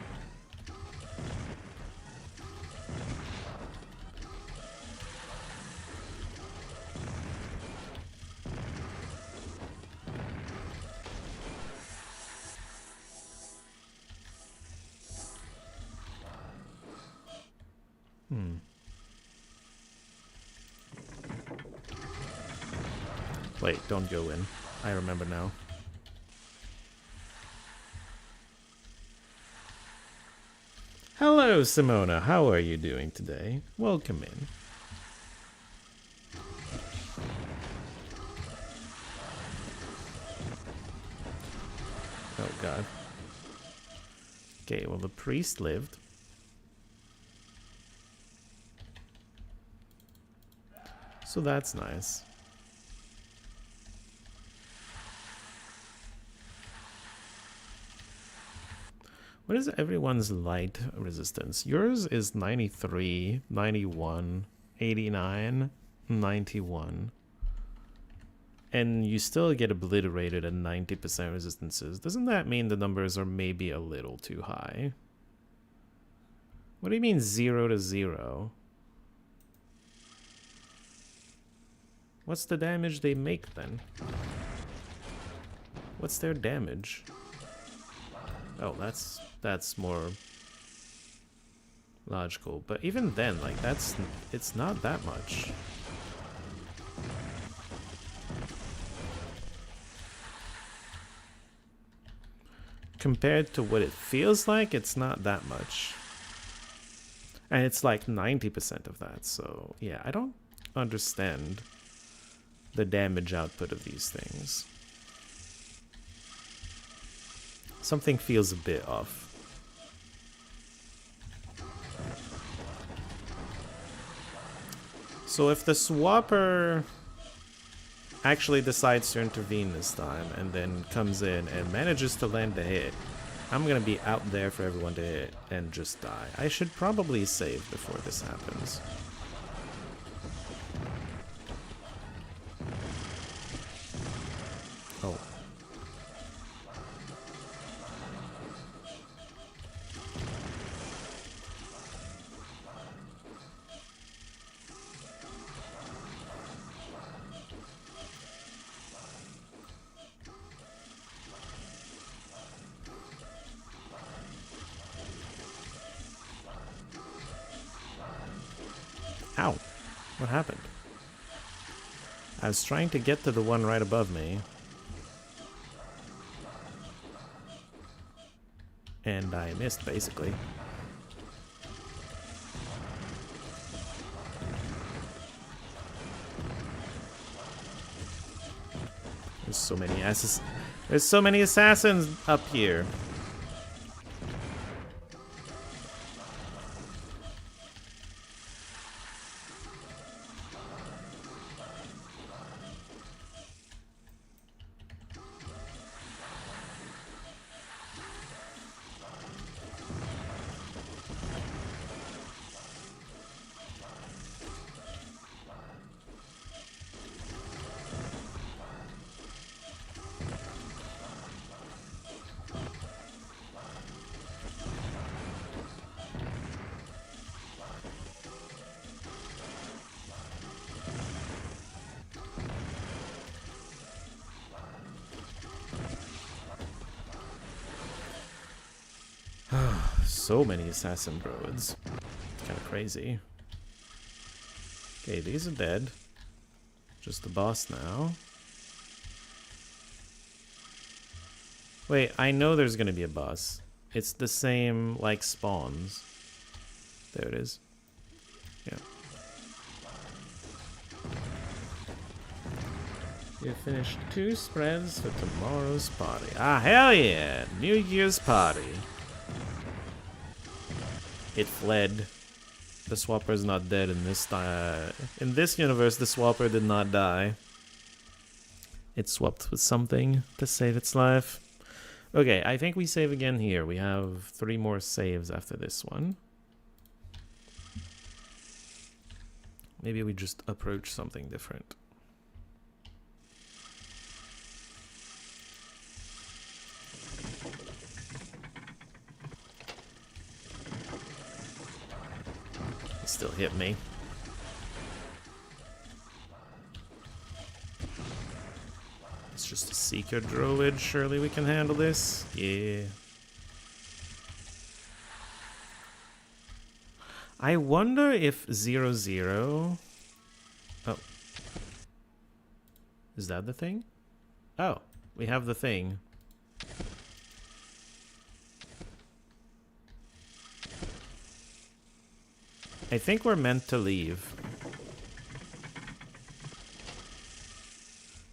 Wait, don't go in. I remember now. Hello, Simona. How are you doing today? Welcome in. Oh, God. Okay, well, the priest lived. So that's nice. What is everyone's light resistance? Yours is 93, 91, 89, 91. And you still get obliterated at 90% resistances. Doesn't that mean the numbers are maybe a little too high? What do you mean 0 to 0? What's the damage they make then? What's their damage? Oh, that's more logical. But even then, like, it's not that much. Compared to what it feels like, it's not that much. And it's like 90% of that, so yeah, I don't understand the damage output of these things. Something feels a bit off. So if the swapper actually decides to intervene this time and then comes in and manages to land a hit, I'm gonna be out there for everyone to hit and just die. I should probably save before this happens. Oh. Ow. What happened? I was trying to get to the one right above me. And I missed, basically. There's so many assassins up here. So many assassin droids. It's kind of crazy. Okay, these are dead. Just the boss now. Wait, I know there's gonna be a boss. It's the same, like, spawns. There it is. Yeah. You finished 2 spreads for tomorrow's party. Ah, hell yeah! New Year's party. It fled. The swapper is not dead in this universe. The swapper did not die. It swapped with something to save its life. Okay, I think we save again here. We have 3 more saves after this one. Maybe we just approach something different. It still hit me. It's just a Seeker Druid. Surely we can handle this. Yeah. I wonder if 0/0... Oh. Is that the thing? Oh, we have the thing. I think we're meant to leave.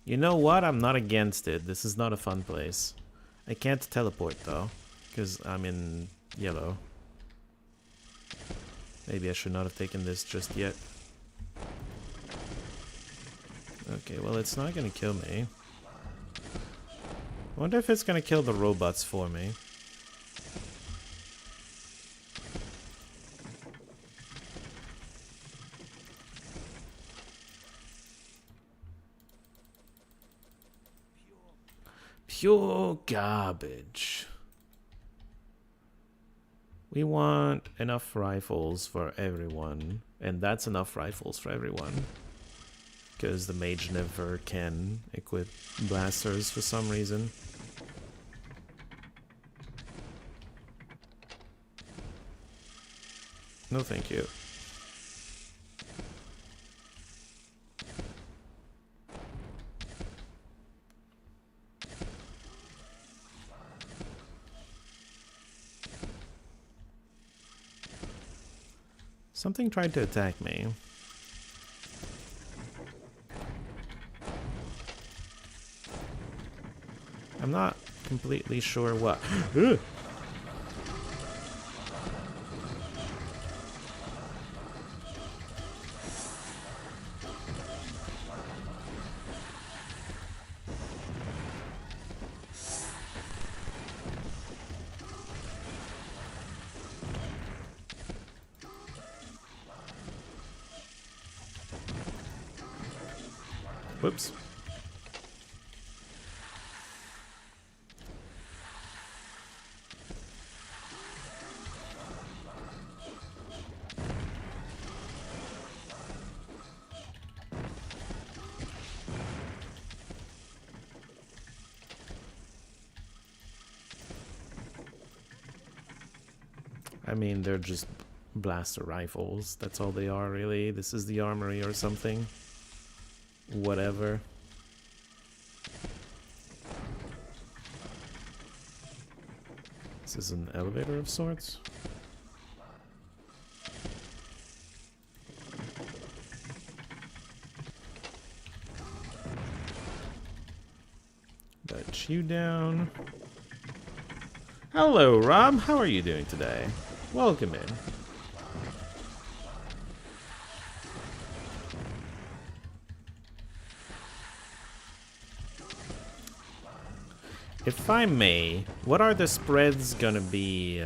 You know what? I'm not against it. This is not a fun place. I can't teleport though, because I'm in yellow. Maybe I should not have taken this just yet. Okay, well, it's not gonna kill me. I wonder if it's gonna kill the robots for me. Pure garbage. We want enough rifles for everyone, and that's enough rifles for everyone. Because the mage never can equip blasters for some reason. No thank you. Something tried to attack me. I'm not completely sure what. Whoops. I mean, they're just blaster rifles. That's all they are, really. This is the armory or something. Whatever. This is an elevator of sorts. Got you down. Hello, Rob. How are you doing today? Welcome in. If I may, what are the spreads gonna be?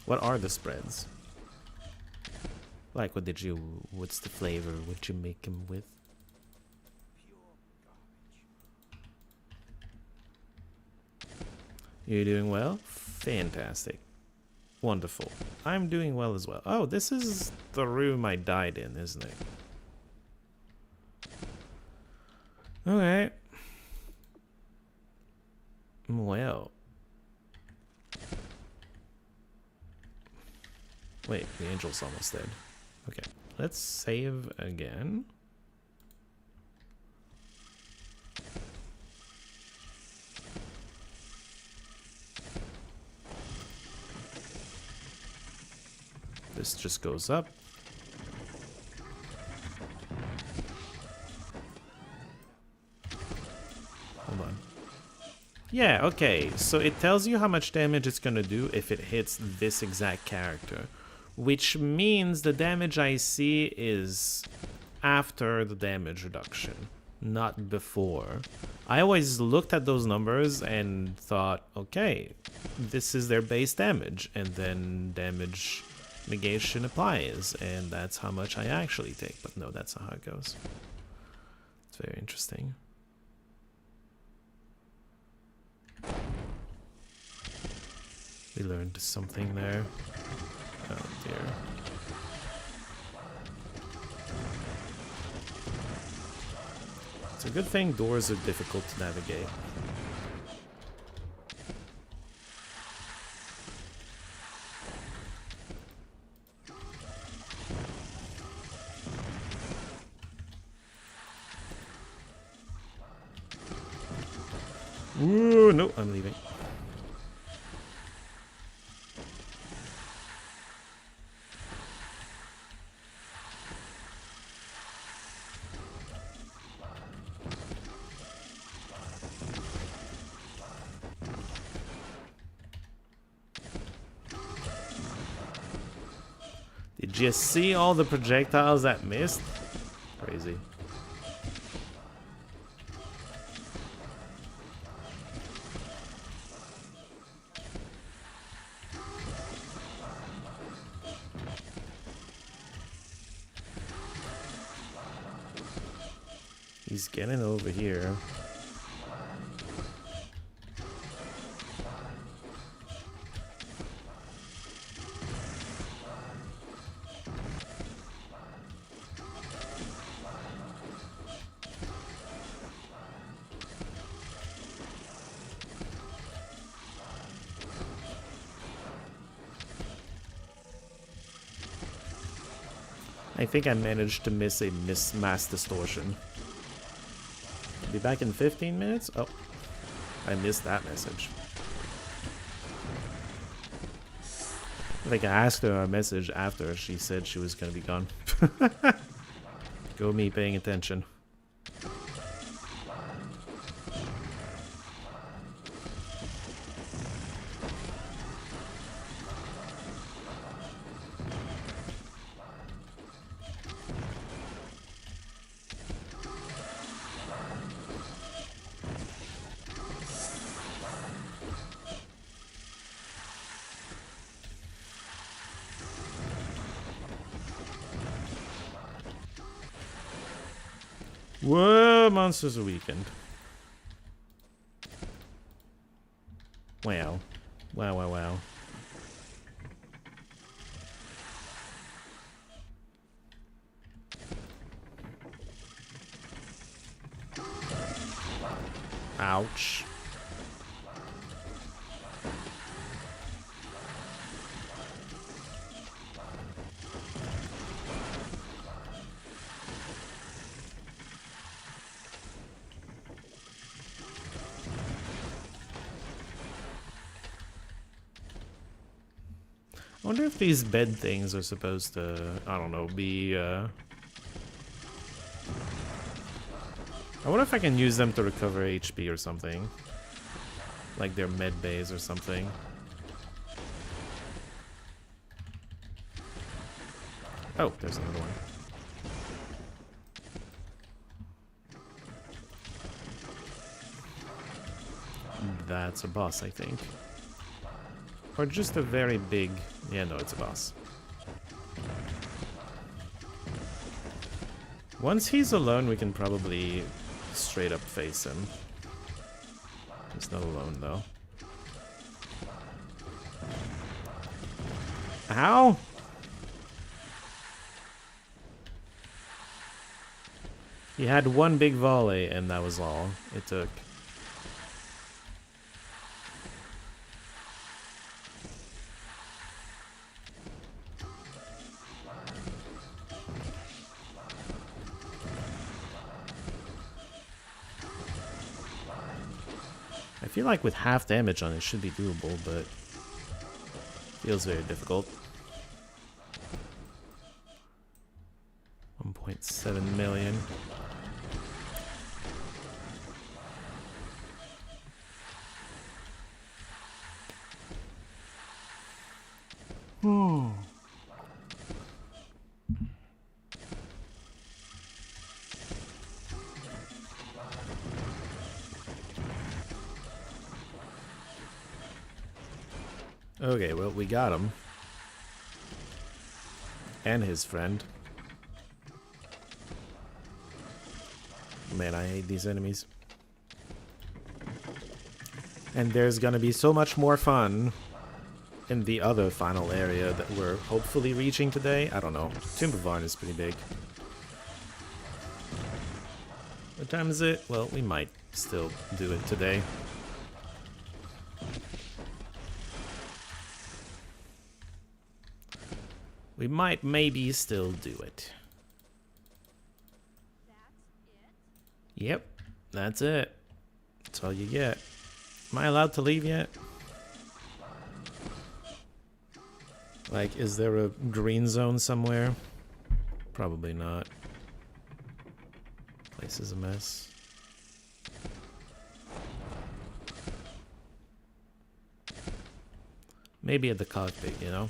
What are the spreads? Like, what's the flavor? What you make them with? You're doing well? Fantastic. Wonderful. I'm doing well as well. Oh, this is the room I died in, isn't it? Okay. Well. Wait, the angel's almost dead. Okay, let's save again. This just goes up. Hold on. Yeah, okay, so it tells you how much damage it's gonna do if it hits this exact character. Which means the damage I see is after the damage reduction, not before. I always looked at those numbers and thought, okay, this is their base damage, and then damage negation applies, and that's how much I actually take. But no, that's not how it goes. It's very interesting. We learned something there. Oh dear. It's a good thing doors are difficult to navigate. Ooh, no, I'm leaving. Did you see all the projectiles that missed? Crazy. He's getting over here. I think I managed to miss a mass distortion. Be back in 15 minutes? Oh, I missed that message. I think I asked her a message after she said she was gonna be gone. Go me paying attention. Whoa, monsters are weakened. Wow. Wow, wow, wow. Ouch. I wonder if these bed things are supposed to, I don't know, be, I wonder if I can use them to recover HP or something. Like their med bays or something. Oh, there's another one. That's a boss, I think. Or just a very big... Yeah, no, it's a boss. Once he's alone, we can probably straight up face him. He's not alone, though. Ow! He had one big volley, and that was all it took. I feel like with half damage on it should be doable, but feels very difficult. 1.7 million. Hmm. Okay, well, we got him. And his friend. Man, I hate these enemies. And there's gonna be so much more fun in the other final area that we're hopefully reaching today. I don't know. Tomb of Varn is pretty big. What time is it? Well, we might still do it today. We might maybe still do it. Yep, that's it. That's all you get. Am I allowed to leave yet? Like, is there a green zone somewhere? Probably not. Place is a mess. Maybe at the cockpit, you know?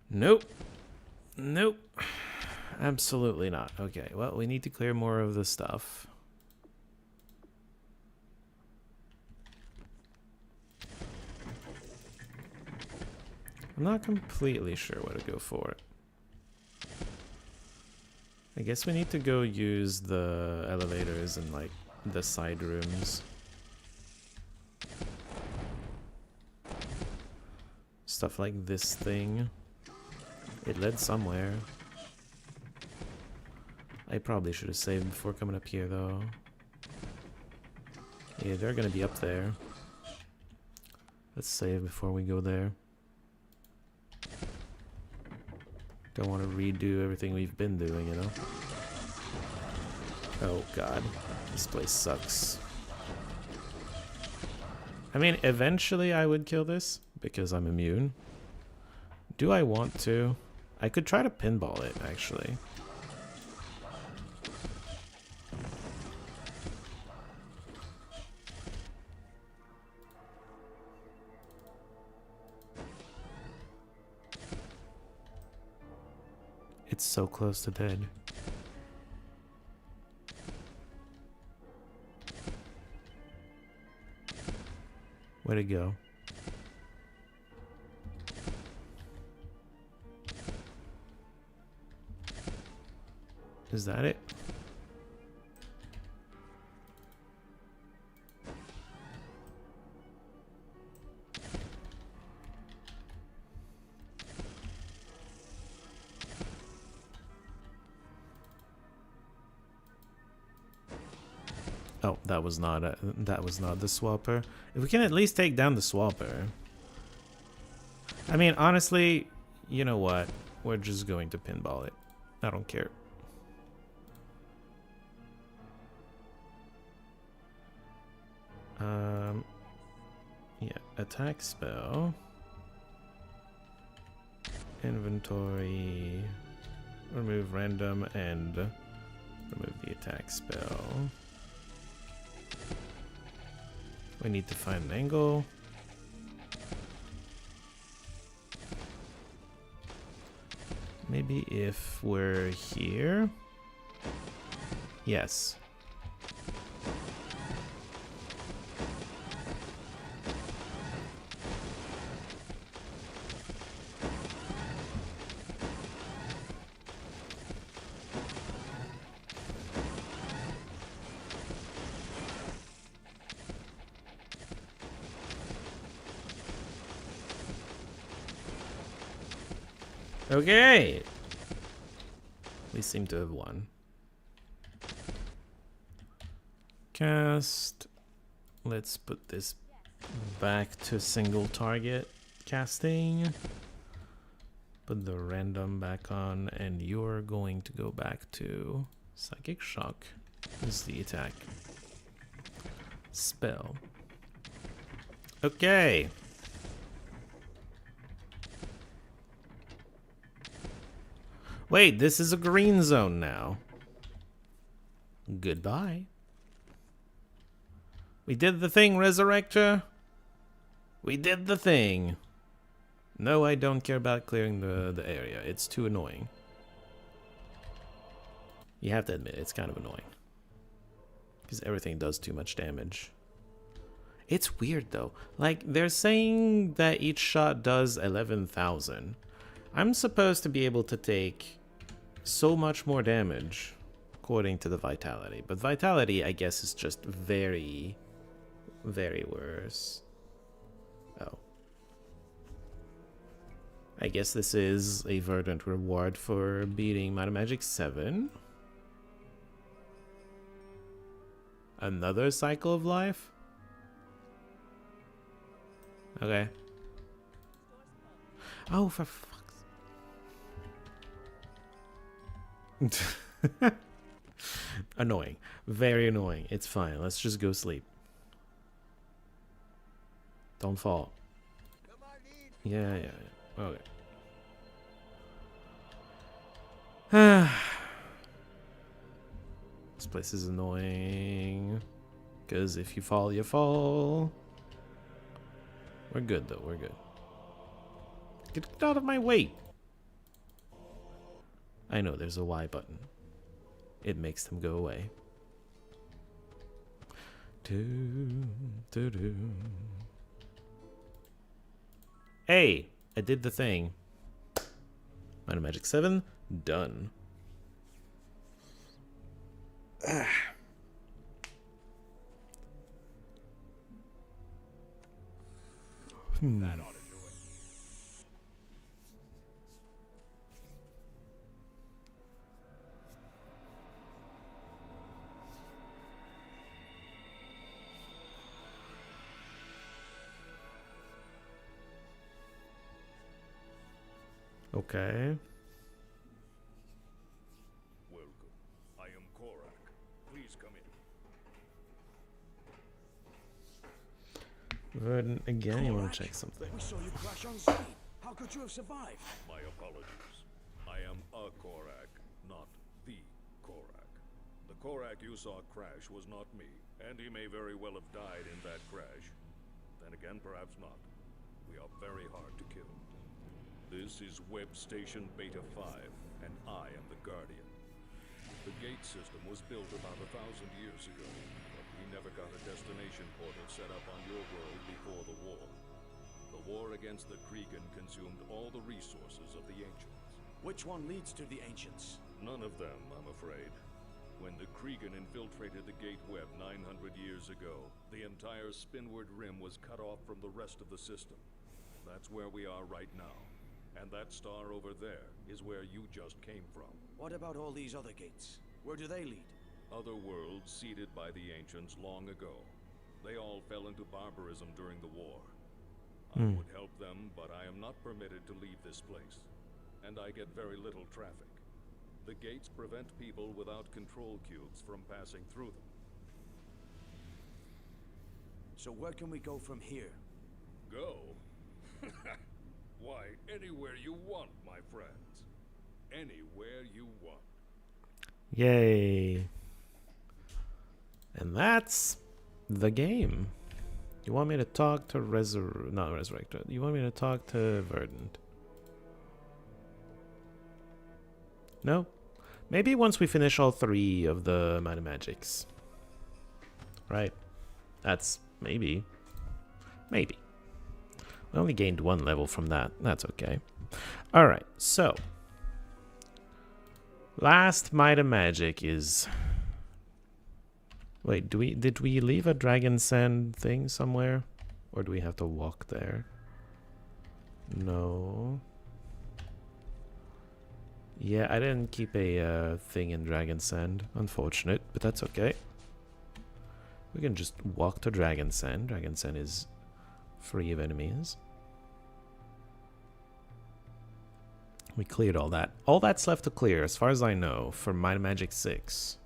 Nope. Nope. Absolutely not. Okay, well, we need to clear more of the stuff. I'm not completely sure what to go for. I guess we need to go use the elevators and, like, the side rooms. Stuff like this thing. It led somewhere. I probably should have saved before coming up here, though. Yeah, they're gonna be up there. Let's save before we go there. Don't want to redo everything we've been doing, you know? Oh, God. This place sucks. I mean, eventually I would kill this, because I'm immune. Do I want to? I could try to pinball it, actually. It's so close to dead. Where'd it go? Is that it? Oh, that was not the swapper. If we can at least take down the swapper. I mean, honestly, you know what? We're just going to pinball it. I don't care. Yeah, attack spell. Inventory. Remove random and remove the attack spell. We need to find an angle. Maybe if we're here. Yes. Okay. We seem to have won. Cast. Let's put this back to single target casting. Put the random back on, and you're going to go back to Psychic Shock. Is the attack spell. Okay. Wait, this is a green zone now. Goodbye. We did the thing, Resurrector. We did the thing. No, I don't care about clearing the area. It's too annoying. You have to admit, it's kind of annoying. Because everything does too much damage. It's weird though. Like, they're saying that each shot does 11,000. I'm supposed to be able to take so much more damage according to the vitality. But vitality, I guess, is just very, very worse. Oh. I guess this is a verdant reward for beating Magic 7. Another cycle of life? Okay. Oh, for fuck's... Annoying. Very annoying. It's fine. Let's just go sleep. Don't fall. Yeah. Okay. This place is annoying. Because if you fall, you fall. We're good, though. We're good. Get out of my way! I know, there's a Y button. It makes them go away. Hey! I did the thing. Magic 7, done. That ought to do it. Okay. Welcome. I am Korak. Please come in. Verdant again, you want to check something. We saw you crash on scene. How could you have survived? My apologies. I am a Korak, not the Korak. The Korak you saw crash was not me, and he may very well have died in that crash. Then again, perhaps not. We are very hard to kill. This is Web Station Beta 5, and I am the Guardian. The gate system was built about 1,000 years ago, but we never got a destination portal set up on your world before the war. The war against the Kregan consumed all the resources of the Ancients. Which one leads to the Ancients? None of them, I'm afraid. When the Kregan infiltrated the Gate Web 900 years ago, the entire Spinward Rim was cut off from the rest of the system. That's where we are right now. And that star over there is where you just came from. What about all these other gates? Where do they lead? Other worlds seeded by the Ancients long ago. They all fell into barbarism during the war. I would help them, but I am not permitted to leave this place. And I get very little traffic. The gates prevent people without control cubes from passing through them. So where can we go from here? Go? Why, anywhere you want, my friends. Anywhere you want. Yay. And that's the game. You want me to talk to not Resurrector. You want me to talk to Verdant? No? Maybe once we finish all 3 of the Magics. Right? That's maybe. Maybe. I only gained 1 level from that. That's okay. Alright, so. Last Magic is... Wait, did we leave a Dragon Sand thing somewhere? Or do we have to walk there? No. Yeah, I didn't keep a thing in Dragon Sand. Unfortunate, but that's okay. We can just walk to Dragon Sand. Dragon Sand is free of enemies. We cleared all that. All that's left to clear, as far as I know, for Magic 6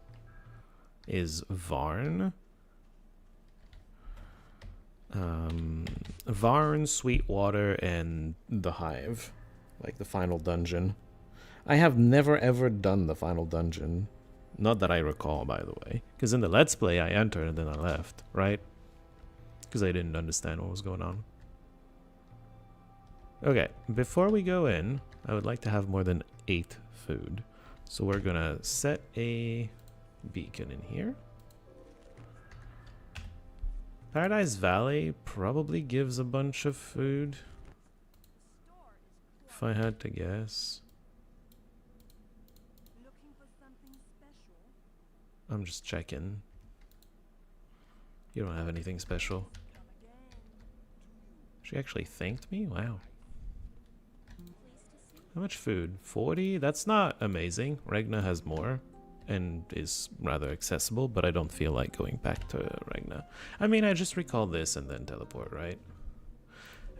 is Varn. Varn, Sweetwater, and the Hive. Like the final dungeon. I have never ever done the final dungeon. Not that I recall, by the way. Because in the Let's Play, I entered and then I left, right? Because I didn't understand what was going on. Okay, before we go in, I would like to have more than 8 food. So we're gonna set a beacon in here. Paradise Valley probably gives a bunch of food, if I had to guess. I'm just checking. You don't have anything special. She actually thanked me? Wow. How much food? 40? That's not amazing. Regna has more and is rather accessible, but I don't feel like going back to Regna. I mean, I just recall this and then teleport, right?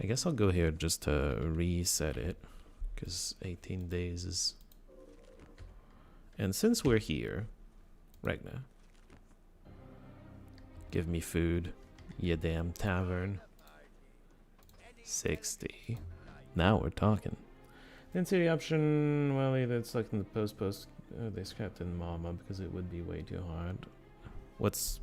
I guess I'll go here just to reset it, because 18 days is... And since we're here, Regna, give me food, you damn tavern. 60. Now we're talking. Didn't see the option, well, either it's like in the post, they scrapped in Mama because it would be way too hard. What's...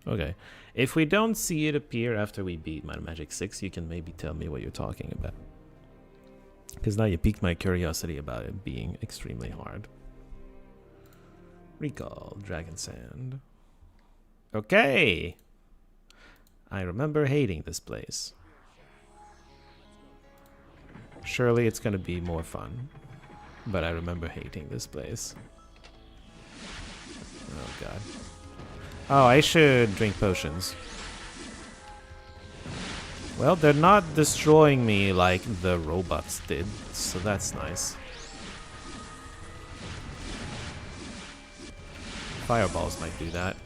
Okay. If we don't see it appear after we beat my Magic 6, you can maybe tell me what you're talking about. Because now you piqued my curiosity about it being extremely hard. Recall, Dragon Sand. Okay! I remember hating this place. Surely it's gonna be more fun. But I remember hating this place. Oh god. Oh, I should drink potions. Well, they're not destroying me like the robots did, so that's nice. Fireballs might do that.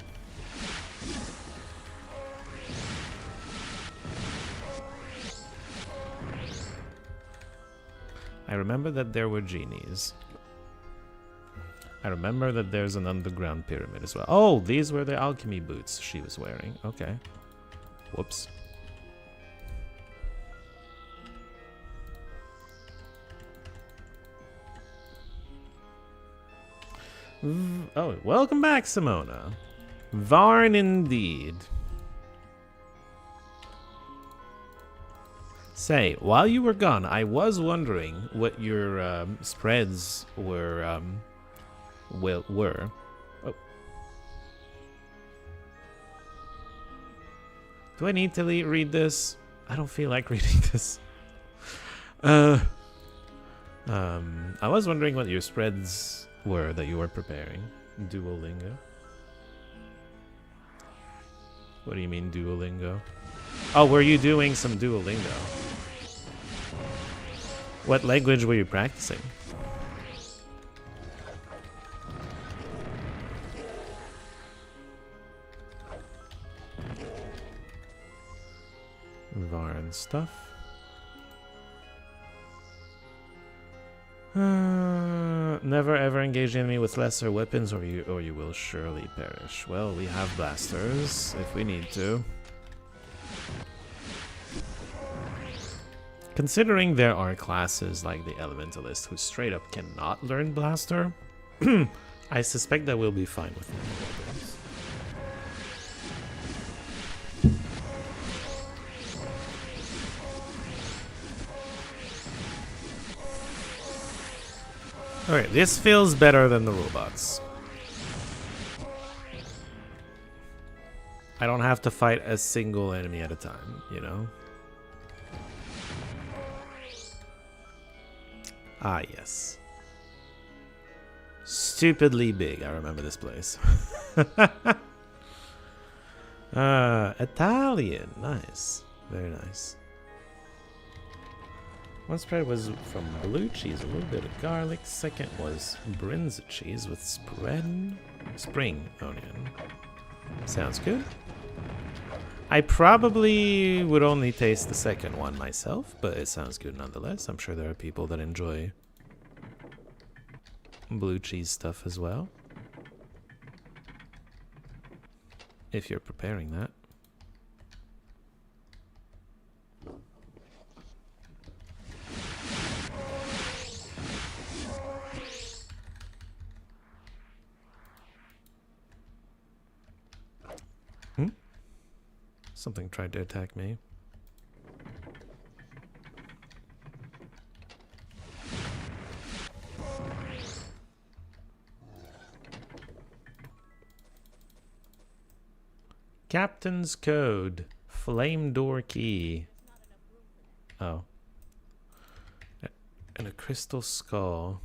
I remember that there were genies. I remember that there's an underground pyramid as well. Oh, these were the alchemy boots she was wearing. Okay. Whoops. Oh, welcome back, Simona. Varn indeed. Say, while you were gone, I was wondering what your spreads were. Were. Oh. Do I need to read this? I don't feel like reading this. I was wondering what your spreads were that you were preparing. Duolingo. What do you mean Duolingo? Oh, were you doing some Duolingo? What language were you practicing? Varn stuff. Never ever engage the enemy with lesser weapons, or you will surely perish. Well, we have blasters if we need to. Considering there are classes like the Elementalist who straight up cannot learn Blaster, I suspect that we'll be fine with weapons. Alright, this feels better than the robots. I don't have to fight a single enemy at a time, you know? Ah, yes. Stupidly big. I remember this place. Italian. Nice. Very nice. One spread was from blue cheese, a little bit of garlic. Second was brinza cheese with spring onion. Sounds good. I probably would only taste the second one myself, but it sounds good nonetheless. I'm sure there are people that enjoy blue cheese stuff as well. If you're preparing that. Something tried to attack me. Captain's code. Flame door key. Oh. And a crystal skull.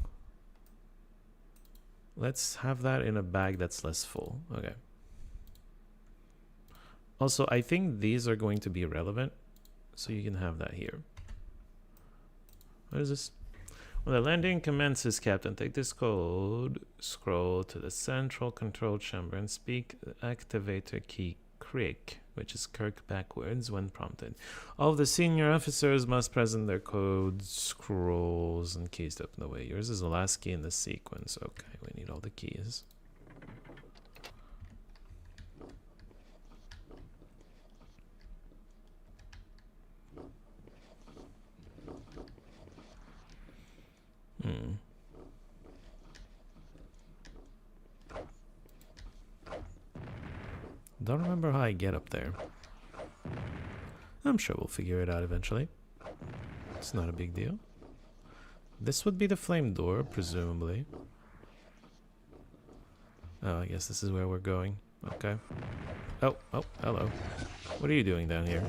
Let's have that in a bag that's less full. Okay. Also, I think these are going to be relevant. So you can have that here. What is this? When the landing commences, Captain, take this code, scroll to the central control chamber and speak the activator key Crick, which is Kirk backwards when prompted. All of the senior officers must present their codes, scrolls, and keys to open the way. Yours is the last key in the sequence. Okay, we need all the keys. Don't remember how I get up there. I'm sure we'll figure it out eventually. It's not a big deal. This would be the flame door, presumably. Oh, I guess this is where we're going. Okay. Oh, hello. What are you doing down here?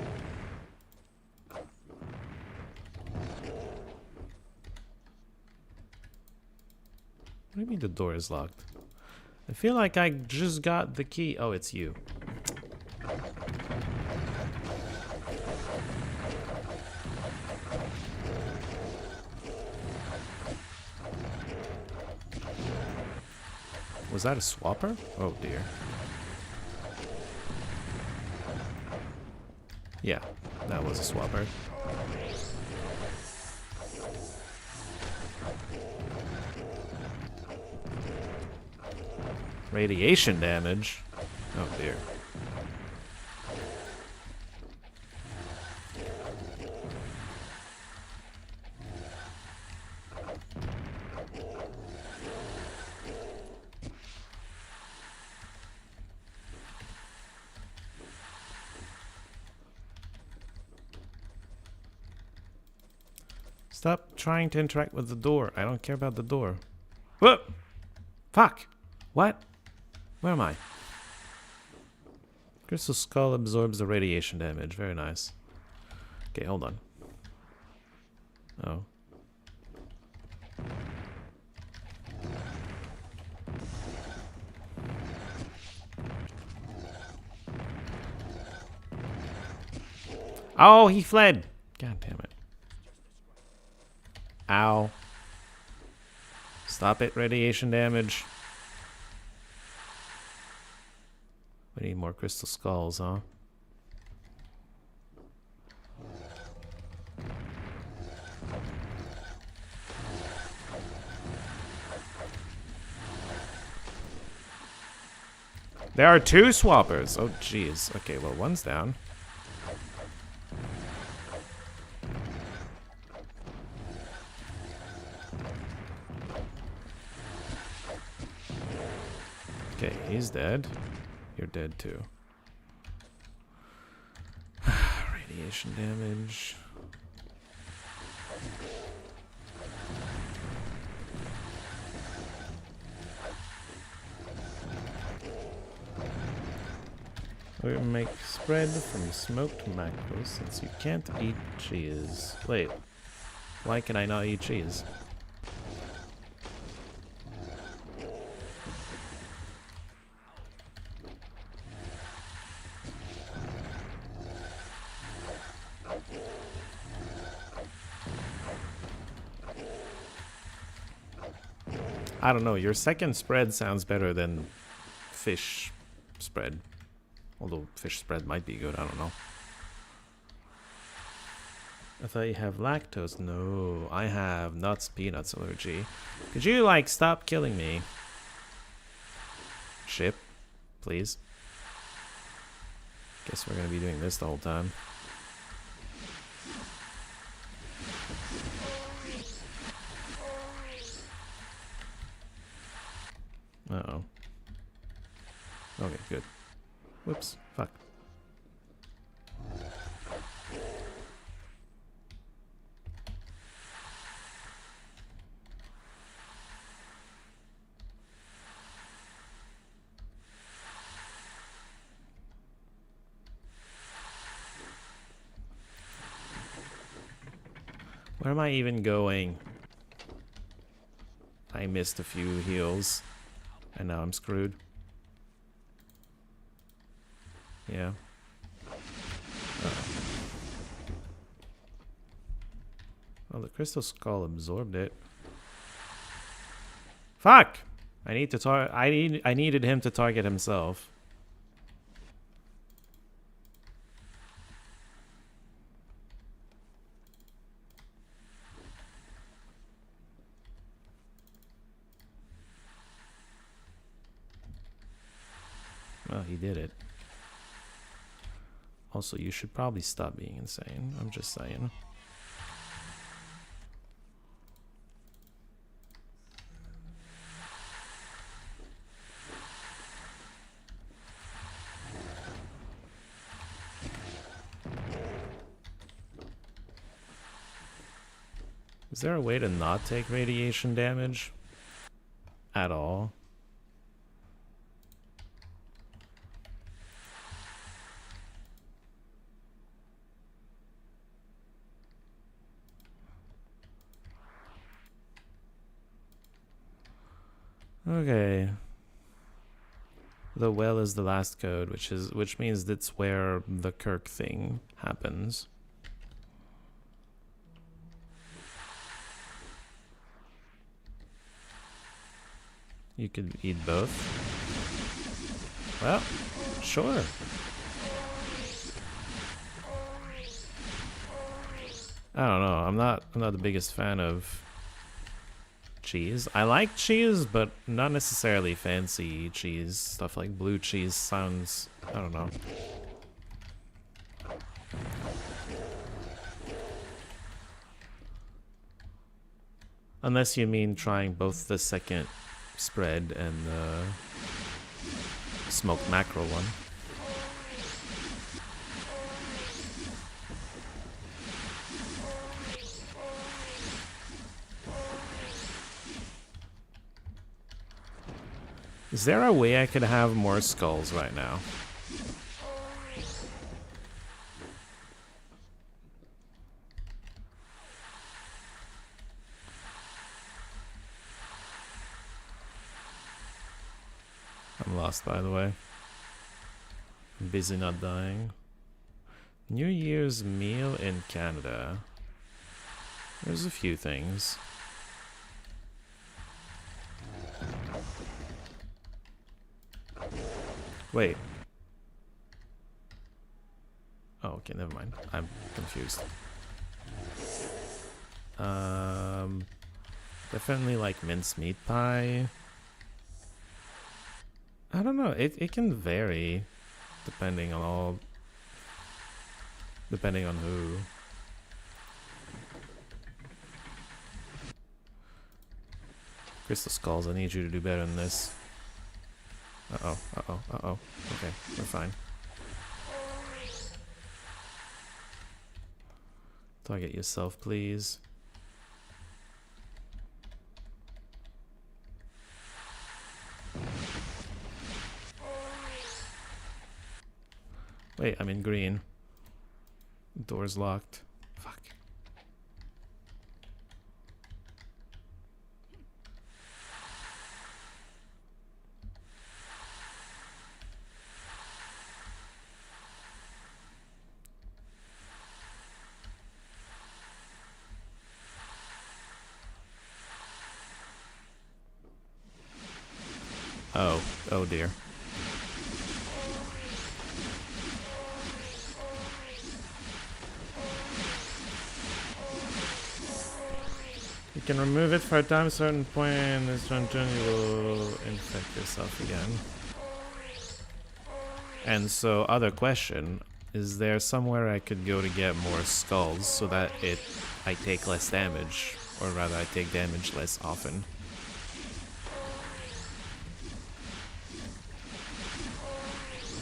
What do you mean the door is locked? I feel like I just got the key. Oh, it's you. Was that a swapper? Oh dear. Yeah, that was a swapper. Radiation damage? Oh dear. Stop trying to interact with the door. I don't care about the door. Whoop! Fuck! What? Where am I? Crystal skull absorbs the radiation damage. Very nice. Okay, hold on. Oh. Oh, he fled! God damn it. Ow. Stop it, radiation damage. We need more crystal skulls, huh? There are two swappers. Oh, jeez. Okay, well, one's down. Okay, he's dead. You're dead too. Radiation damage. We make spread from smoked mackerel since you can't eat cheese. Wait, why can I not eat cheese? I don't know, your second spread sounds better than fish spread. Although fish spread might be good, I don't know. I thought you have lactose. No, I have nuts, peanuts allergy. Could you, like, stop killing me? Ship, please. Guess we're gonna be doing this the whole time. Uh-oh. Okay, good. Whoops. Fuck. Where am I even going? I missed a few heals. And now I'm screwed. Yeah. Well, the crystal skull absorbed it. Fuck! I needed him to target himself. Well, he did it. Also, you should probably stop being insane. I'm just saying. Is there a way to not take radiation damage? At all? Okay. The well is the last code, which means that's where the Kirk thing happens. You could eat both. Well, sure. I don't know. I'm not the biggest fan of cheese. I like cheese, but not necessarily fancy cheese. Stuff like blue cheese sounds, I don't know. Unless you mean trying both the second spread and the smoked mackerel one. Is there a way I could have more skulls right now? I'm lost, by the way. I'm busy not dying. New Year's meal in Canada. There's a few things. Wait. Oh, okay, never mind. I'm confused. Definitely like mincemeat pie. I don't know. It can vary depending on who. Crystal Skulls, I need you to do better than this. Uh-oh, uh-oh, uh-oh. Okay, we're fine. Target yourself, please. Wait, I'm in green. Door's locked. Fuck. Oh, oh dear. You can remove it for a time, certain point in this dungeon you will infect yourself again. And so, other question, is there somewhere I could go to get more skulls so that I take less damage, or rather I take damage less often?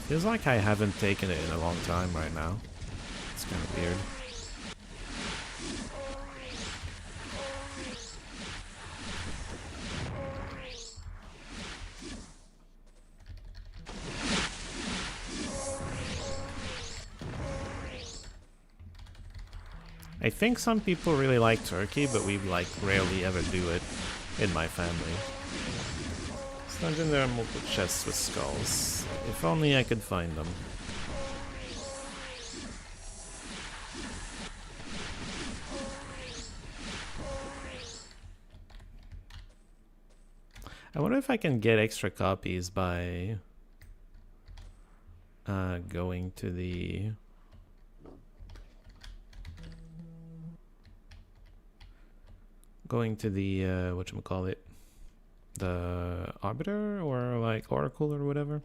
Feels like I haven't taken it in a long time right now. It's kind of weird. I think some people really like turkey, but we like rarely ever do it in my family. This dungeon, there are multiple chests with skulls. If only I could find them. I wonder if I can get extra copies by going to the whatchamacallit, the Arbiter or like Oracle or whatever.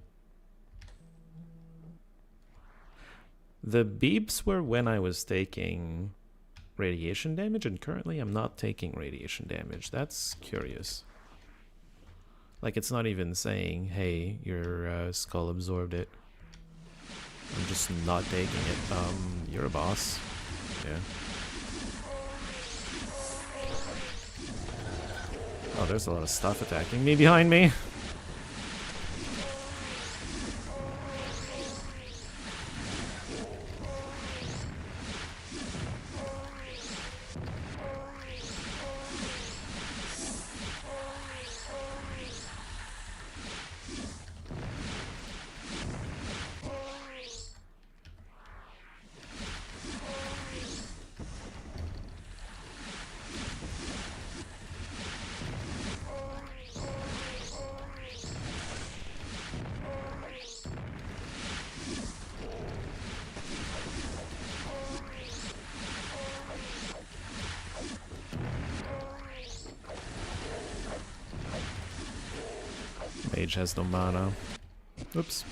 The beeps were when I was taking radiation damage, and currently I'm not taking radiation damage. That's curious. Like, it's not even saying, hey, your skull absorbed it. I'm just not taking it. You're a boss. Yeah. Oh, there's a lot of stuff attacking me behind me. Mage has no mana. Oops.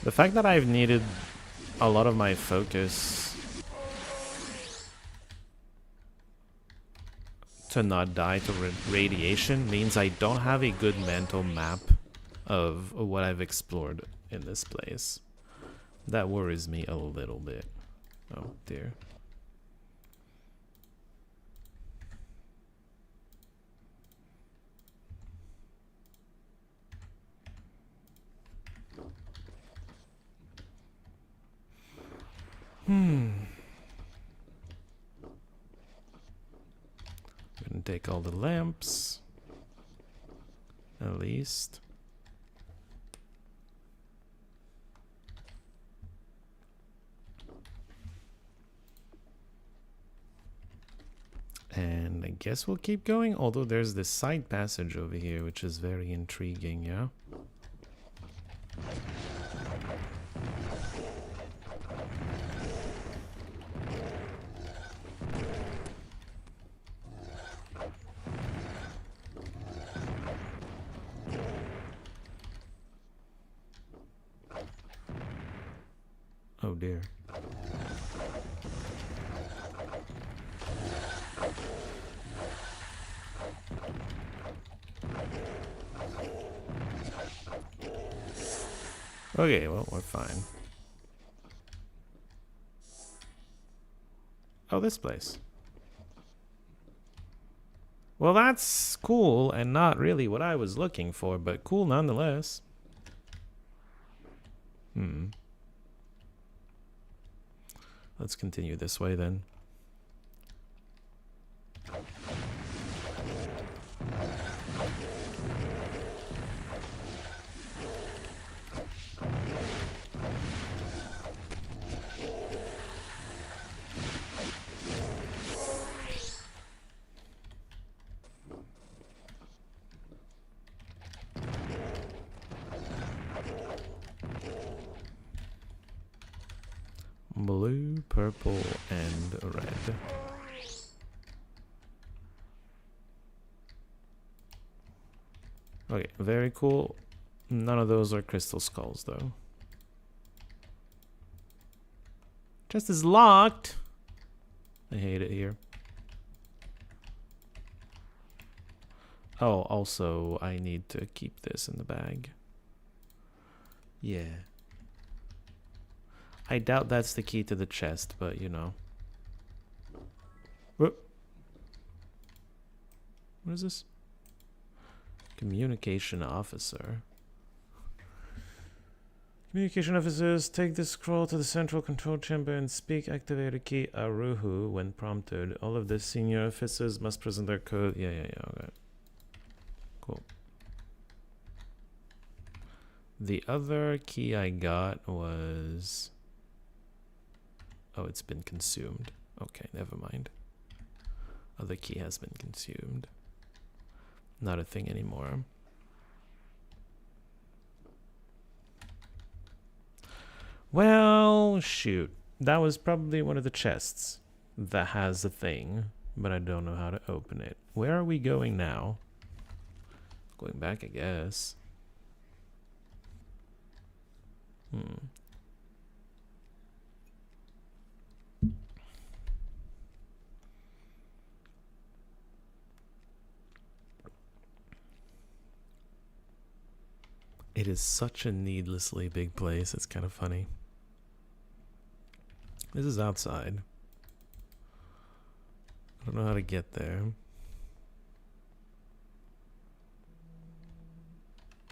The fact that I've needed a lot of my focus to not die to radiation means I don't have a good mental map of what I've explored in this place. That worries me a little bit. Oh dear. Gonna take all the lamps. At least. And I guess we'll keep going, although there's this side passage over here, which is very intriguing, yeah? Oh dear. Okay, well, we're fine. Oh, this place. Well, that's cool and not really what I was looking for, but cool nonetheless. Let's continue this way then. Blue, purple, and red. Okay, very cool. None of those are crystal skulls, though. Chest is locked. I hate it here. Oh, also, I need to keep this in the bag. Yeah. I doubt that's the key to the chest, but you know. Whoop. What is this? Communication officer. Communication officers, take this scroll to the central control chamber and speak activator key Aruhu when prompted. All of the senior officers must present their code. Yeah, okay. Cool. The other key I got was... Oh, it's been consumed. Okay, never mind. Other key has been consumed. Not a thing anymore. Well, shoot. That was probably one of the chests that has a thing, but I don't know how to open it. Where are we going now? Going back, I guess. It is such a needlessly big place. It's kind of funny. This is outside. I don't know how to get there.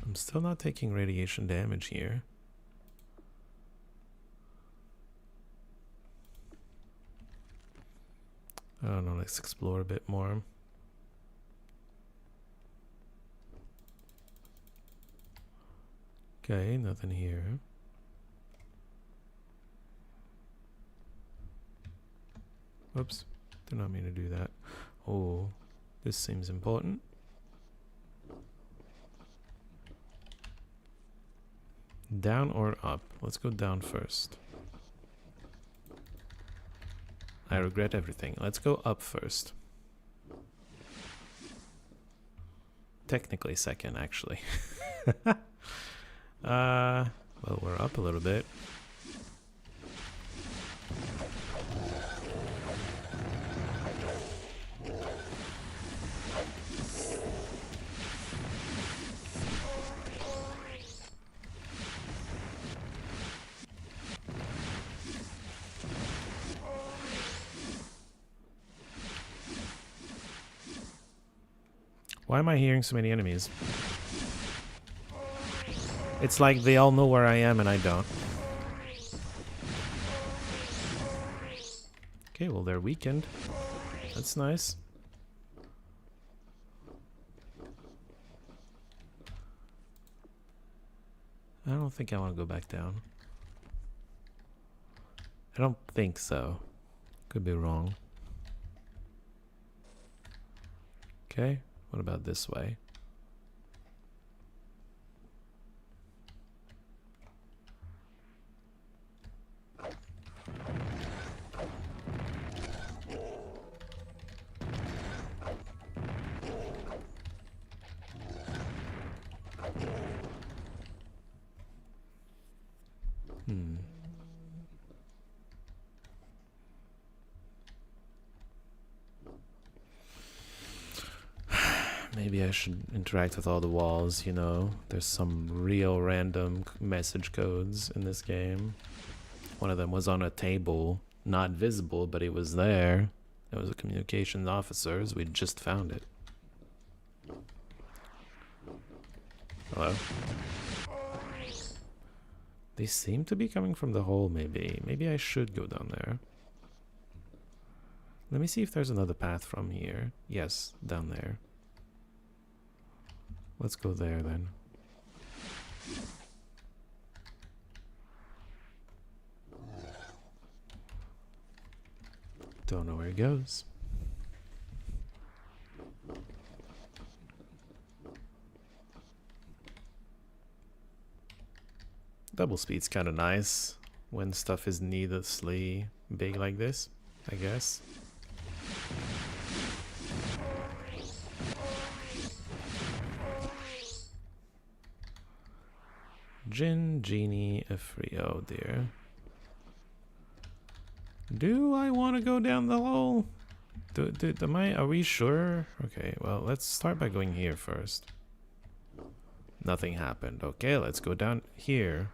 I'm still not taking radiation damage here. I don't know, let's explore a bit more. Okay, nothing here. Whoops, did not mean to do that. Oh, this seems important. Down or up? Let's go down first. I regret everything. Let's go up first. Technically second, actually. Well, we're up a little bit. Why am I hearing so many enemies? It's like they all know where I am and I don't. Okay, well they're weakened. That's nice. I don't think I want to go back down. I don't think so. Could be wrong. Okay, what about this way? Maybe I should interact with all the walls, you know? There's some real random message codes in this game. One of them was on a table, not visible, but it was there. It was a communications officer's. We just found it. Hello? They seem to be coming from the hole, maybe. Maybe I should go down there. Let me see if there's another path from here. Yes, down there. Let's go there then. Don't know where it goes. Double speed's kind of nice when stuff is needlessly big like this, I guess. Jin, Genie, Ifri. Oh dear. Do I want to go down the hole? Are we sure? Okay, well, let's start by going here first. Nothing happened. Okay, let's go down here.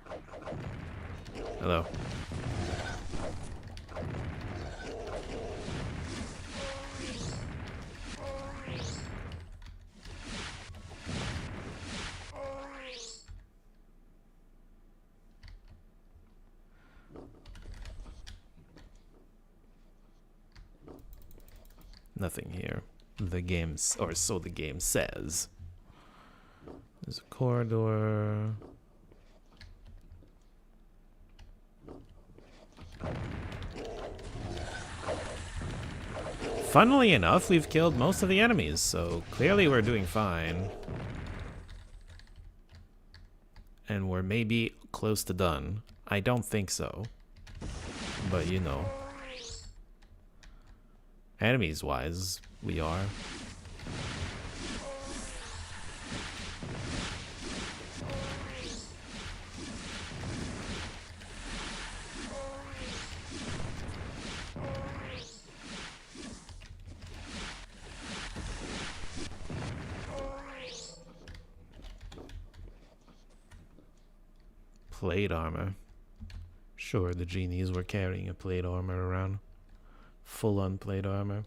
Hello. Nothing here. The game's, or so the game says. There's a corridor. Funnily enough, we've killed most of the enemies, so clearly we're doing fine. And we're maybe close to done. I don't think so. But you know. Enemies-wise, we are. Plate armor. Sure, the genies were carrying a plate armor around. Full-on plate armor.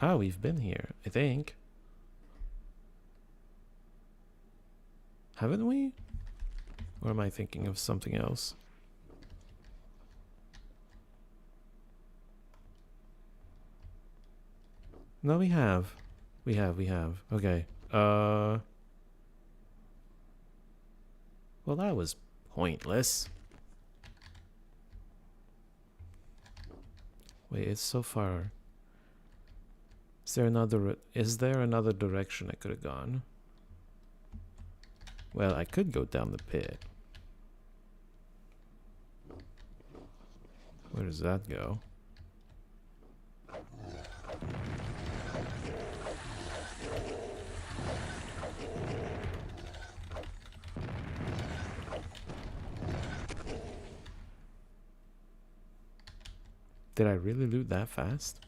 Ah, we've been here, I think. Haven't we? Or am I thinking of something else? No, we have. We have. Okay. Well, that was pointless. Wait, it's so far. Is there another direction I could have gone? Well, I could go down the pit. Where does that go? Did I really loot that fast?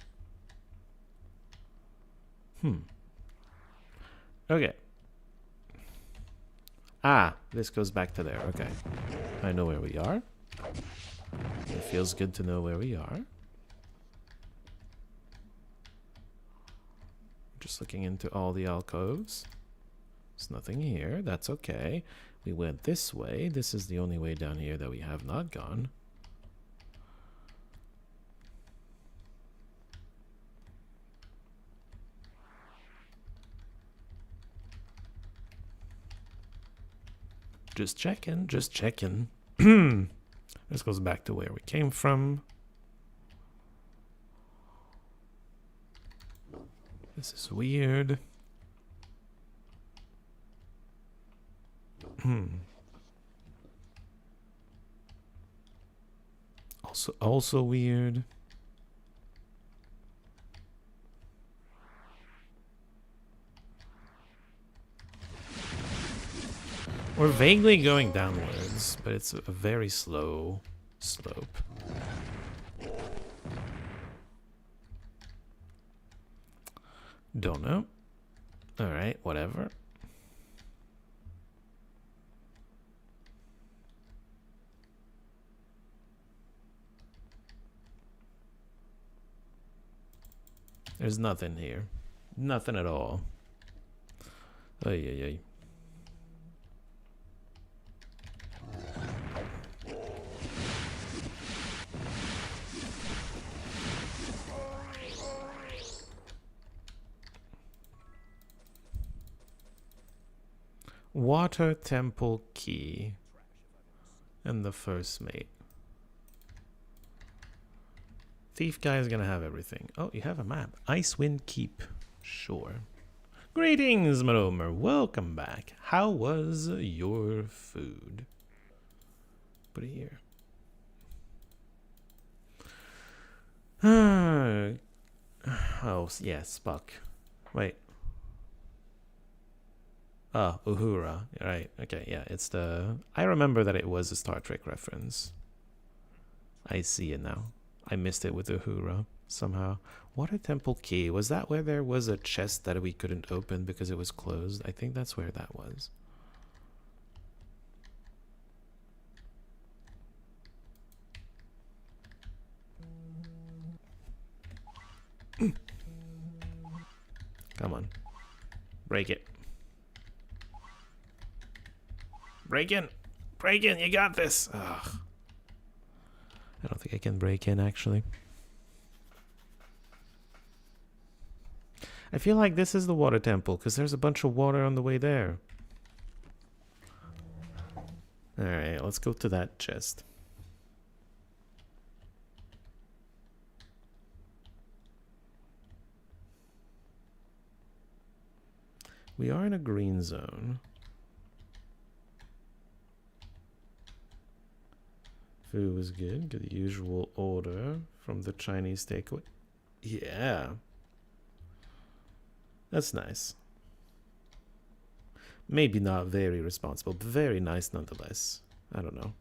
Okay. Ah, this goes back to there. Okay. I know where we are. It feels good to know where we are. Just looking into all the alcoves. There's nothing here. That's okay. We went this way. This is the only way down here that we have not gone. Just checking, just checking. This goes back to where we came from. This is weird. Also weird. We're vaguely going downwards, but it's a very slow slope. Don't know. Alright, whatever. There's nothing here. Nothing at all. Ay, ay, ay. Water Temple Key. And the first mate. Thief guy is gonna have everything. Oh, you have a map. Icewind Keep. Sure. Greetings, Maromer. Welcome back. How was your food? Put it here. Oh, yeah, Spock. Wait. Ah, Uhura. Right. Okay, yeah, it's the... I remember that it was a Star Trek reference. I see it now. I missed it with Uhura somehow. Water Temple Key. Was that where there was a chest that we couldn't open because it was closed? I think that's where that was. Come on. Break it. Break in. Break in, you got this. Ugh. I don't think I can break in, actually. I feel like this is the water temple, because there's a bunch of water on the way there. Alright, let's go to that chest. We are in a green zone. Food was good. Get the usual order from the Chinese takeaway. Yeah. That's nice. Maybe not very responsible, but very nice nonetheless. I don't know.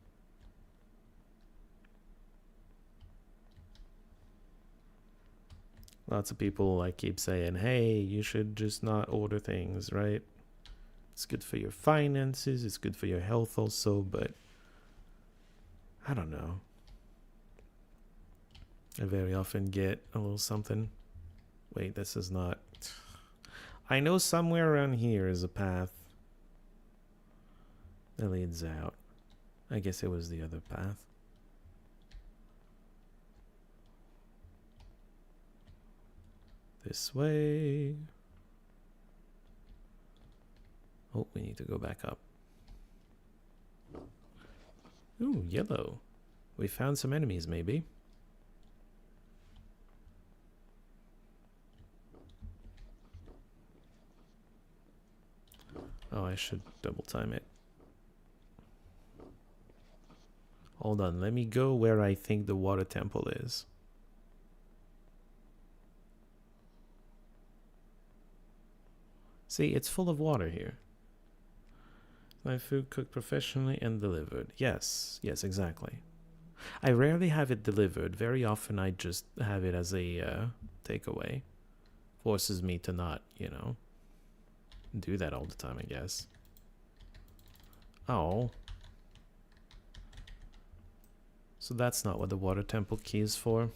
Lots of people like keep saying, hey, you should just not order things, right? It's good for your finances, it's good for your health also, but I don't know. I very often get a little something. Wait, this is not... I know somewhere around here is a path that leads out. I guess it was the other path. This way. Oh, we need to go back up. Ooh, yellow. We found some enemies, maybe. Oh, I should double time it. Hold on, let me go where I think the water temple is. See, it's full of water here. My food cooked professionally and delivered. Yes, yes, exactly. I rarely have it delivered. Very often I just have it as a takeaway. Forces me to not, you know, do that all the time, I guess. Oh. So that's not what the water temple key is for.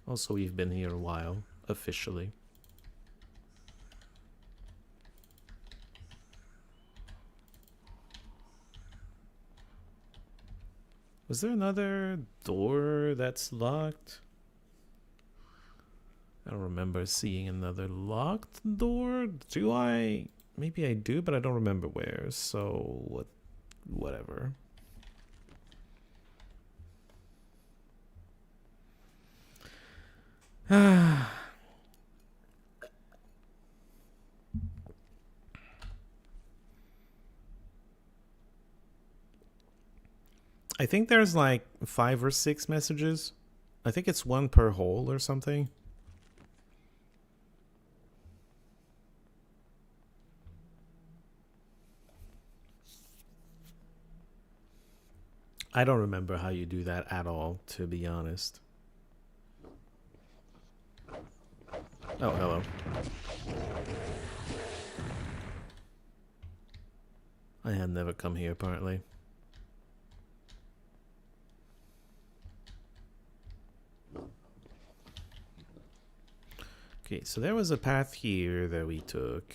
Also, we've been here a while, officially. Was there another door that's locked? I don't remember seeing another locked door. Do I? Maybe I do, but I don't remember where. So, whatever. I think there's like 5 or 6 messages. I think it's 1 per hole or something. I don't remember how you do that at all, to be honest. Oh, hello. I had never come here, apparently. Okay, so there was a path here that we took.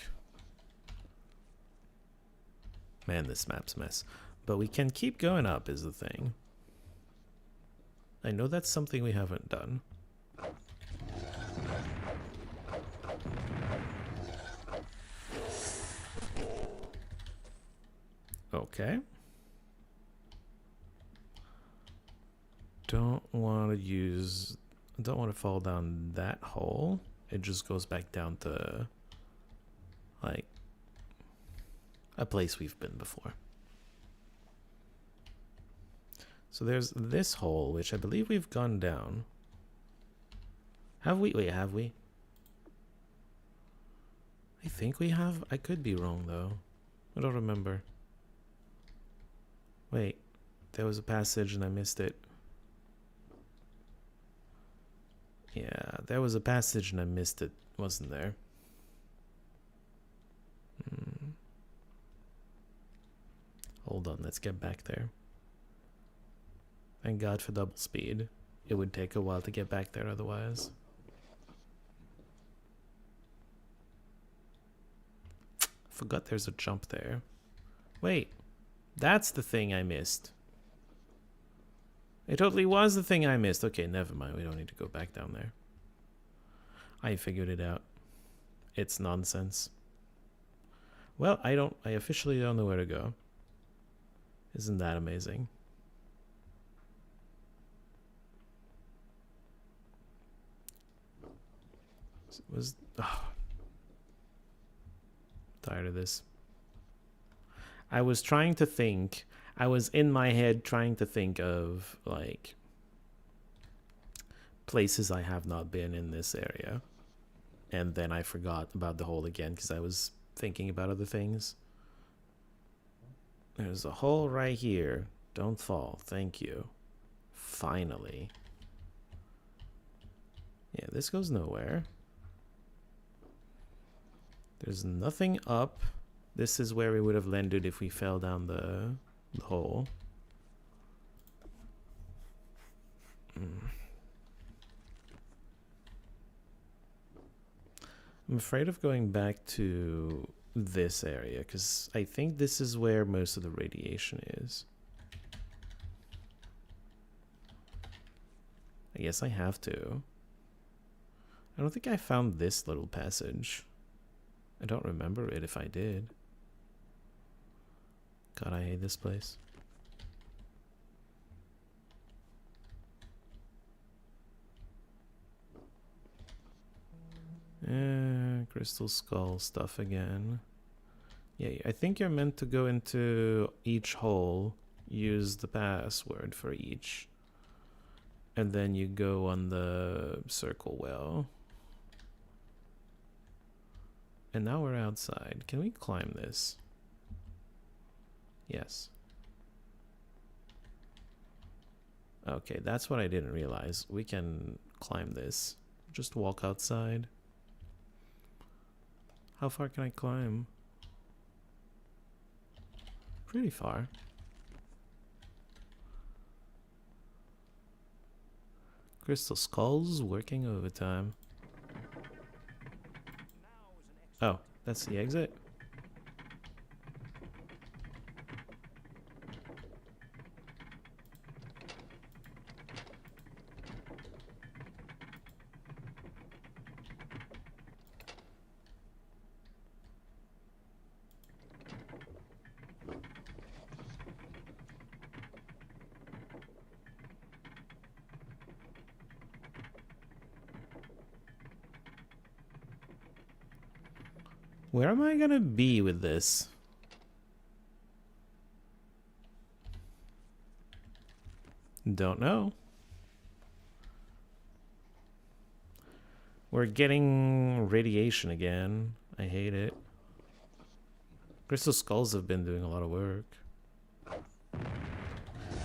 Man, this map's a mess. But we can keep going up is the thing. I know that's something we haven't done. Okay. Don't want to fall down that hole. It just goes back down to, like, a place we've been before. So there's this hole, which I believe we've gone down. Have we? Wait, have we? I think we have. I could be wrong, though. I don't remember. Wait, there was a passage and I missed it. Yeah, there was a passage and I missed it, wasn't there? Hold on, let's get back there. Thank God for double speed. It would take a while to get back there otherwise. Forgot there's a jump there. Wait, that's the thing I missed. It totally was the thing I missed. Okay, never mind. We don't need to go back down there. I figured it out. It's nonsense. Well, I officially don't know where to go. Isn't that amazing? Tired of this. I was trying to think. I was in my head trying to think of like places I have not been in this area. And then I forgot about the hole again because I was thinking about other things. There's a hole right here. Don't fall. Thank you. Finally. Yeah, this goes nowhere. There's nothing up. This is where we would have landed if we fell down the hole. I'm afraid of going back to this area because I think this is where most of the radiation is. I guess I have to. I don't think I found this little passage. I don't remember it if I did. God, I hate this place. Crystal skull stuff again. Yeah, I think you're meant to go into each hole, use the password for each, and then you go on the circle well. And now we're outside. Can we climb this? Yes. Okay, that's what I didn't realize. We can climb this. Just walk outside. How far can I climb? Pretty far. Crystal skulls working overtime. Oh, that's the exit. Where am I gonna be with this? Don't know. We're getting radiation again. I hate it. Crystal skulls have been doing a lot of work.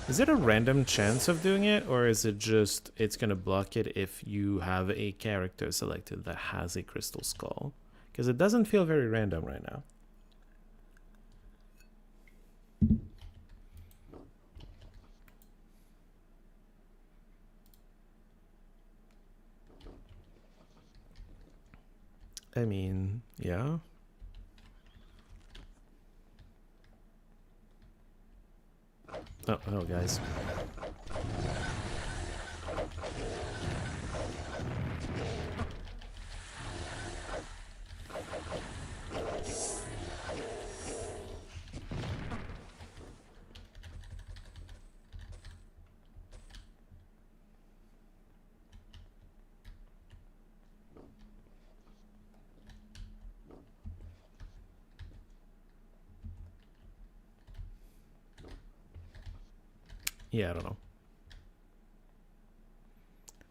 Is it a random chance of doing it, or is it just it's gonna block it if you have a character selected that has a crystal skull? Because it doesn't feel very random right now. I mean, yeah. Oh, hello, guys. Yeah, I don't know.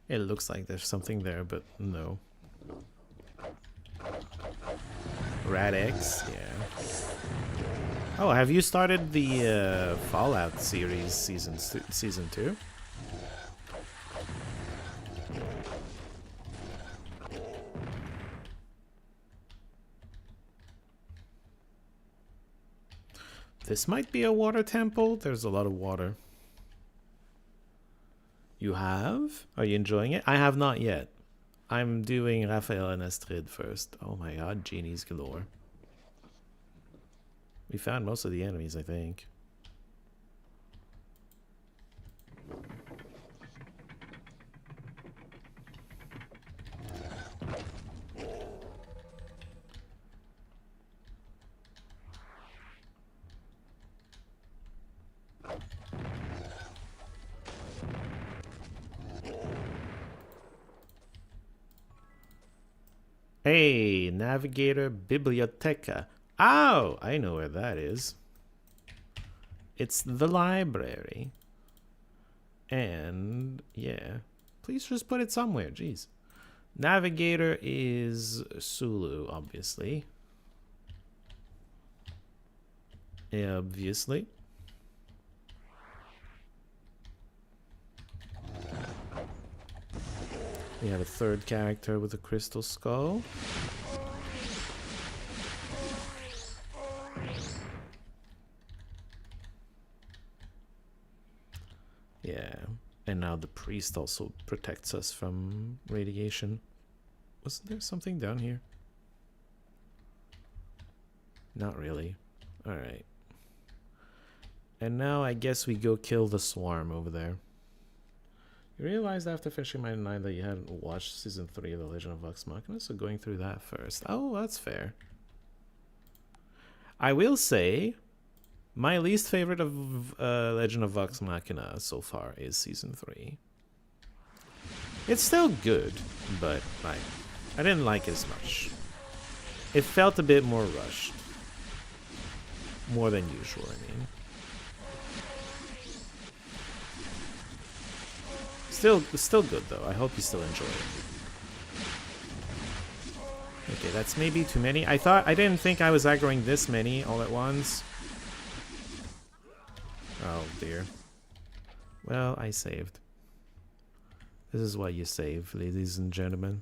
It looks like there's something there, but no. Radix, yeah. Oh, have you started the Fallout series season 2? This might be a water temple. There's a lot of water. You have? Are you enjoying it? I have not yet. I'm doing Raphael and Astrid first. Oh my god, genies galore. We found most of the enemies, I think. Hey, Navigator Biblioteca. Oh, I know where that is. It's the library. And, yeah. Please just put it somewhere, jeez. Navigator is Sulu, obviously. Obviously. We have a third character with a crystal skull. Yeah, and now the priest also protects us from radiation. Wasn't there something down here? Not really. Alright. And now I guess we go kill the swarm over there. You realized after finishing my 9 that you hadn't watched Season 3 of The Legend of Vox Machina, so going through that first. Oh, that's fair. I will say, my least favorite of Legend of Vox Machina so far is Season 3. It's still good, but I didn't like it as much. It felt a bit more rushed. More than usual, I mean. Still good though. I hope you still enjoy it. Okay, that's maybe too many. I didn't think I was aggroing this many all at once. Oh dear. Well, I saved. This is why you save, ladies and gentlemen.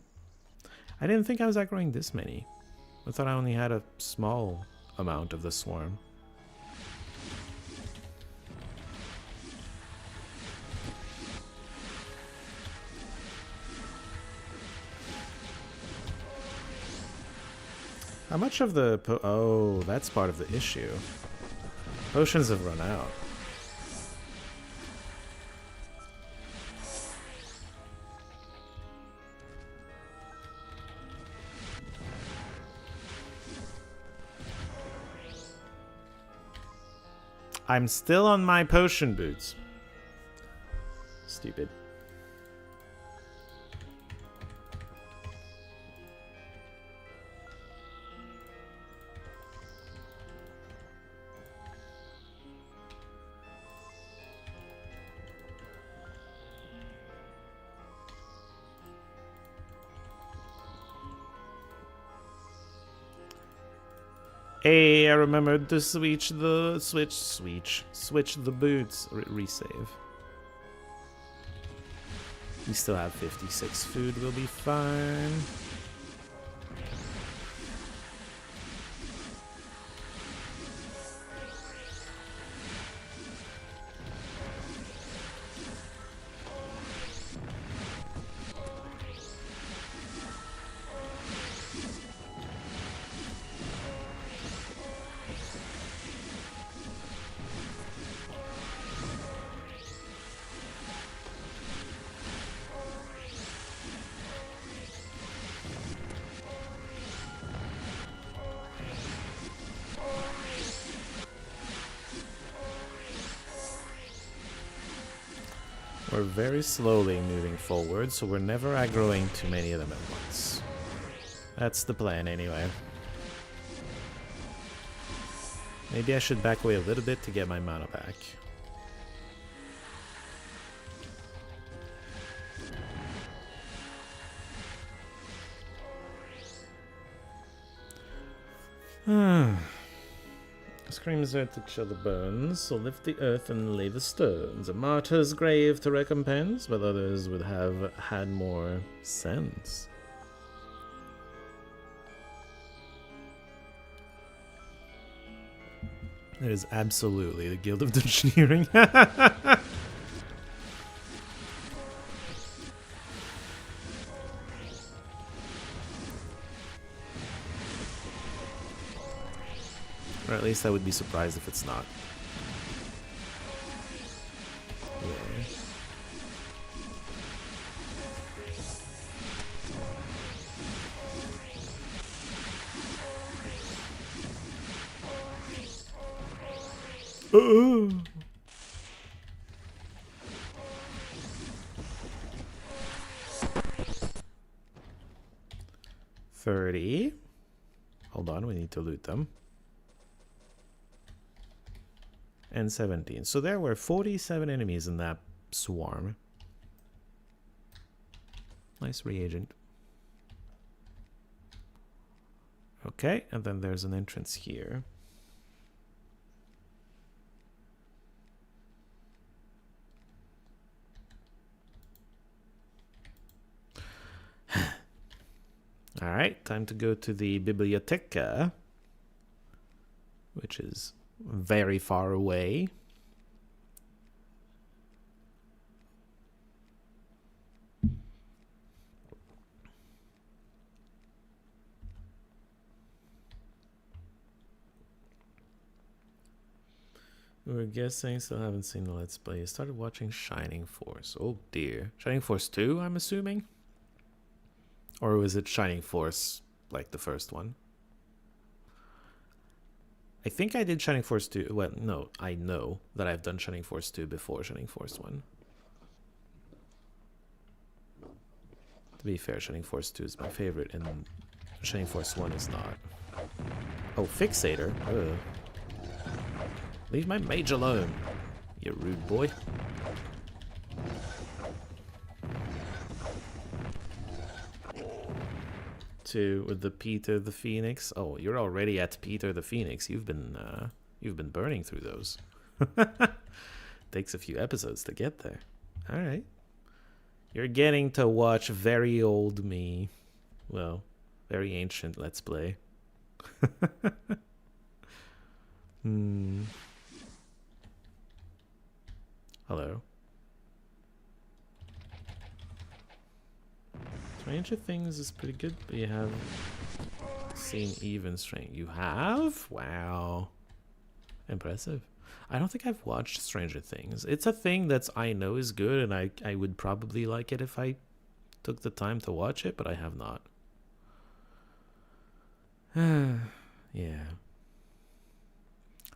I didn't think I was aggroing this many. I thought I only had a small amount of the swarm. How much of the oh, that's part of the issue. Potions have run out. I'm still on my potion boots. Stupid. Hey, I remembered to switch the boots. Resave. We still have 56 food. We'll be fine. We're very slowly moving forward, so we're never aggroing too many of them at once. That's the plan anyway. Maybe I should back away a little bit to get my mana back. Screams out to chill the bones, so lift the earth and lay the stones. A martyr's grave to recompense, but others would have had more sense. That is absolutely the Guild of Dungeoneering. Or at least I would be surprised if it's not. Yeah. Uh-oh. 30. Hold on, we need to loot them. And 17. So there were 47 enemies in that swarm. Nice reagent. Okay, and then there's an entrance here. All right, time to go to the biblioteca, which is very far away. We're guessing, still haven't seen the Let's Play. Started watching Shining Force. Oh dear. Shining Force 2, I'm assuming? Or was it Shining Force, like the first one? I think I did Shining Force 2. Well, no, I know that I've done Shining Force 2 before Shining Force 1. To be fair, Shining Force 2 is my favorite, and Shining Force 1 is not. Oh, Fixator? Ugh. Leave my mage alone, you rude boy. With the Peter the Phoenix. Oh, you're already at Peter the Phoenix. You've been burning through those. Takes a few episodes to get there. All right. You're getting to watch very old me. Well, very ancient Let's Play. Hello. Stranger Things is pretty good, but you have seen even Stranger. You have? Wow. Impressive. I don't think I've watched Stranger Things. It's a thing that's I know is good, and I would probably like it if I took the time to watch it, but I have not. Yeah.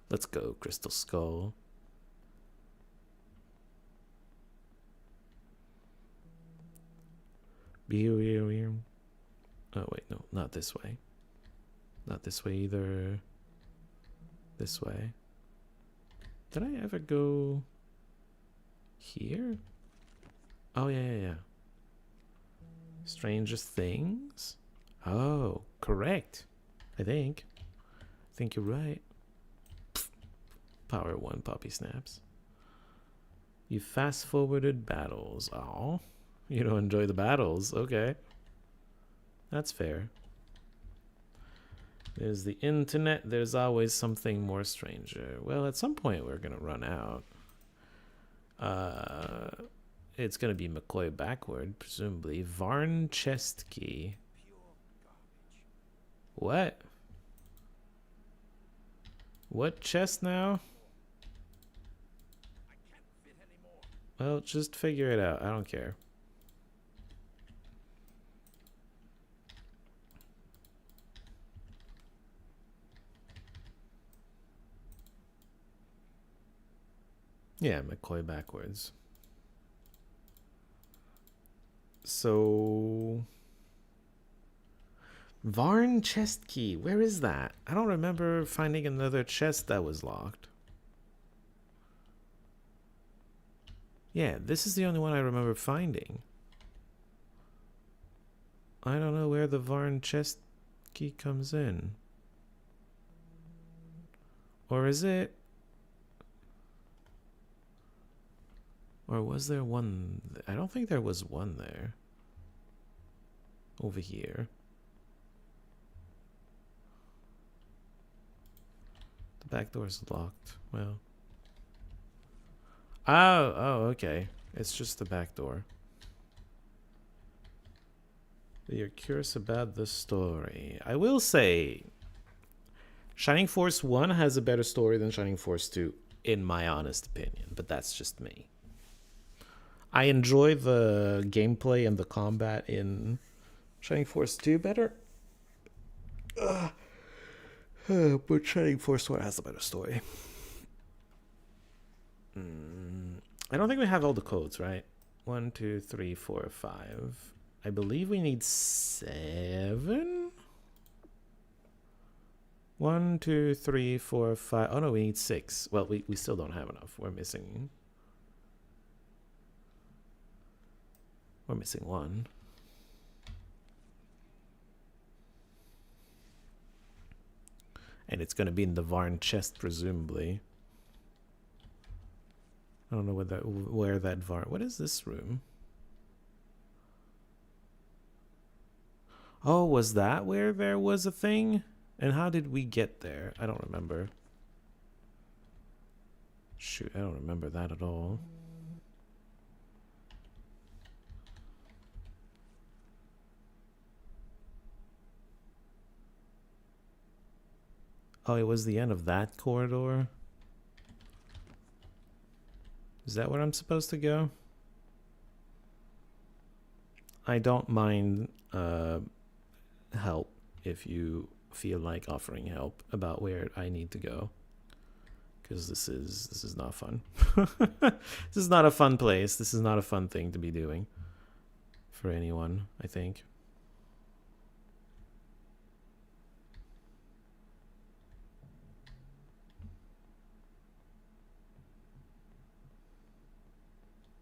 Let's go, Crystal Skull. Oh wait, no, not this way. Not this way either. This way. Did I ever go here? Oh yeah. Stranger Things? Oh, correct. I think you're right. Power 1 Poppy Snaps. You fast forwarded battles. Oh. You don't enjoy the battles. Okay. That's fair. There's the internet. There's always something more stranger. Well, at some point we're going to run out. It's going to be McCoy backward, presumably. Varn chest key. What? What chest now? Well, just figure it out. I don't care. Yeah, McCoy backwards. So... Varn chest key. Where is that? I don't remember finding another chest that was locked. Yeah, this is the only one I remember finding. I don't know where the Varn chest key comes in. Or is it... Or was there one? I don't think there was one there. Over here. The back door's locked. Well. Oh, okay. It's just the back door. You're curious about the story. I will say, Shining Force 1 has a better story than Shining Force 2, in my honest opinion, but that's just me. I enjoy the gameplay and the combat in Shining Force 2 better. But Shining Force 1 has a better story. I don't think we have all the codes, right? 1, 2, 3, 4, 5. I believe we need 7. 1, 2, 3, 4, 5. Oh no, we need 6. Well, we still don't have enough. We're missing 1. And it's going to be in the Varn chest, presumably. I don't know where that Varn... What is this room? Oh, was that where there was a thing? And how did we get there? I don't remember. Shoot, I don't remember that at all. Oh, it was the end of that corridor? Is that where I'm supposed to go? I don't mind help if you feel like offering help about where I need to go. Because this is not fun. This is not a fun place. This is not a fun thing to be doing for anyone, I think.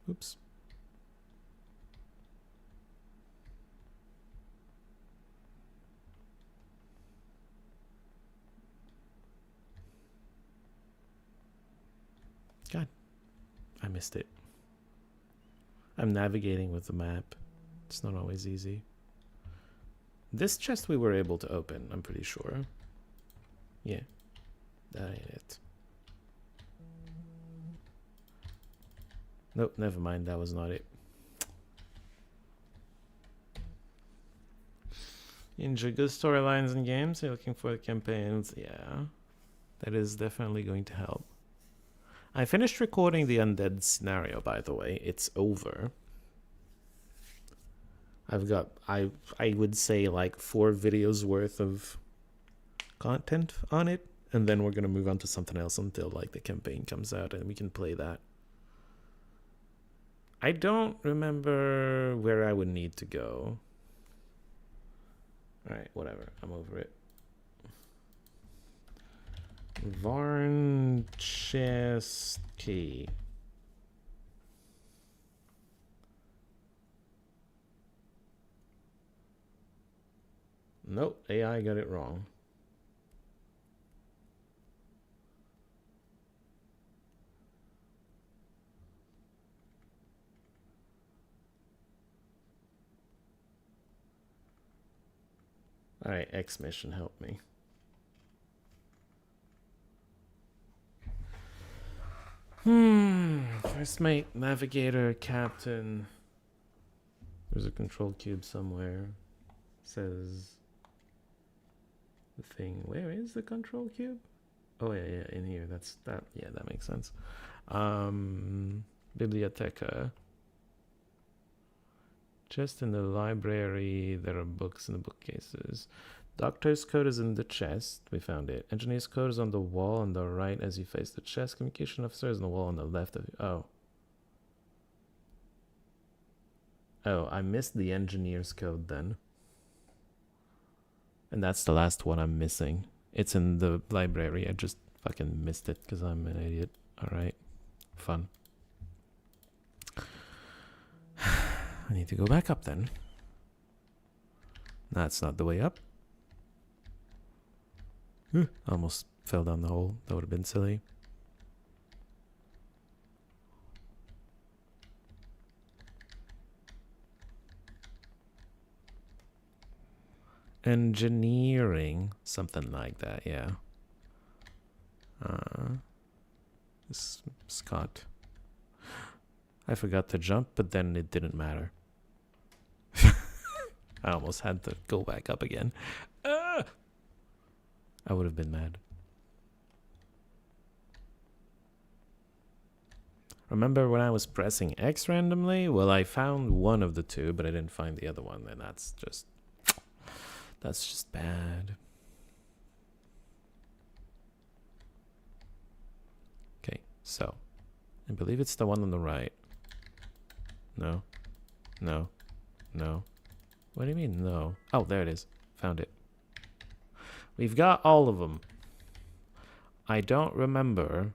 Oops. God, I missed it. I'm navigating with the map. It's not always easy. This chest we were able to open, I'm pretty sure. Yeah, that ain't it. Nope, never mind, that was not it. You enjoy good storylines and games? You're looking for the campaigns? Yeah, that is definitely going to help. I finished recording the undead scenario, by the way. It's over. I've got, I would say like 4 videos worth of content on it. And then we're going to move on to something else until like the campaign comes out and we can play that. I don't remember where I would need to go. Alright, whatever. I'm over it. Varn chest key. Nope, AI got it wrong. Alright, X mission, help me. First mate, navigator, captain. There's a control cube somewhere. Says the thing. Where is the control cube? Oh yeah, in here. That's that. Yeah, that makes sense. Biblioteca. Just in the library, there are books in the bookcases. Doctor's code is in the chest. We found it. Engineer's code is on the wall on the right as you face the chest. Communication officer is on the wall on the left of you. Oh. Oh, I missed the engineer's code then. And that's the last one I'm missing. It's in the library. I just fucking missed it because I'm an idiot. Alright. Fun. I need to go back up then. That's not the way up. Almost fell down the hole. That would have been silly. Engineering. Something like that, yeah. Scott. I forgot to jump, but then it didn't matter. I almost had to go back up again. I would have been mad. Remember when I was pressing X randomly? Well, I found one of the two, but I didn't find the other one, and that's just bad. Okay, so I believe it's the one on the right. No. No. No. What do you mean, no? Oh, there it is. Found it. We've got all of them. I don't remember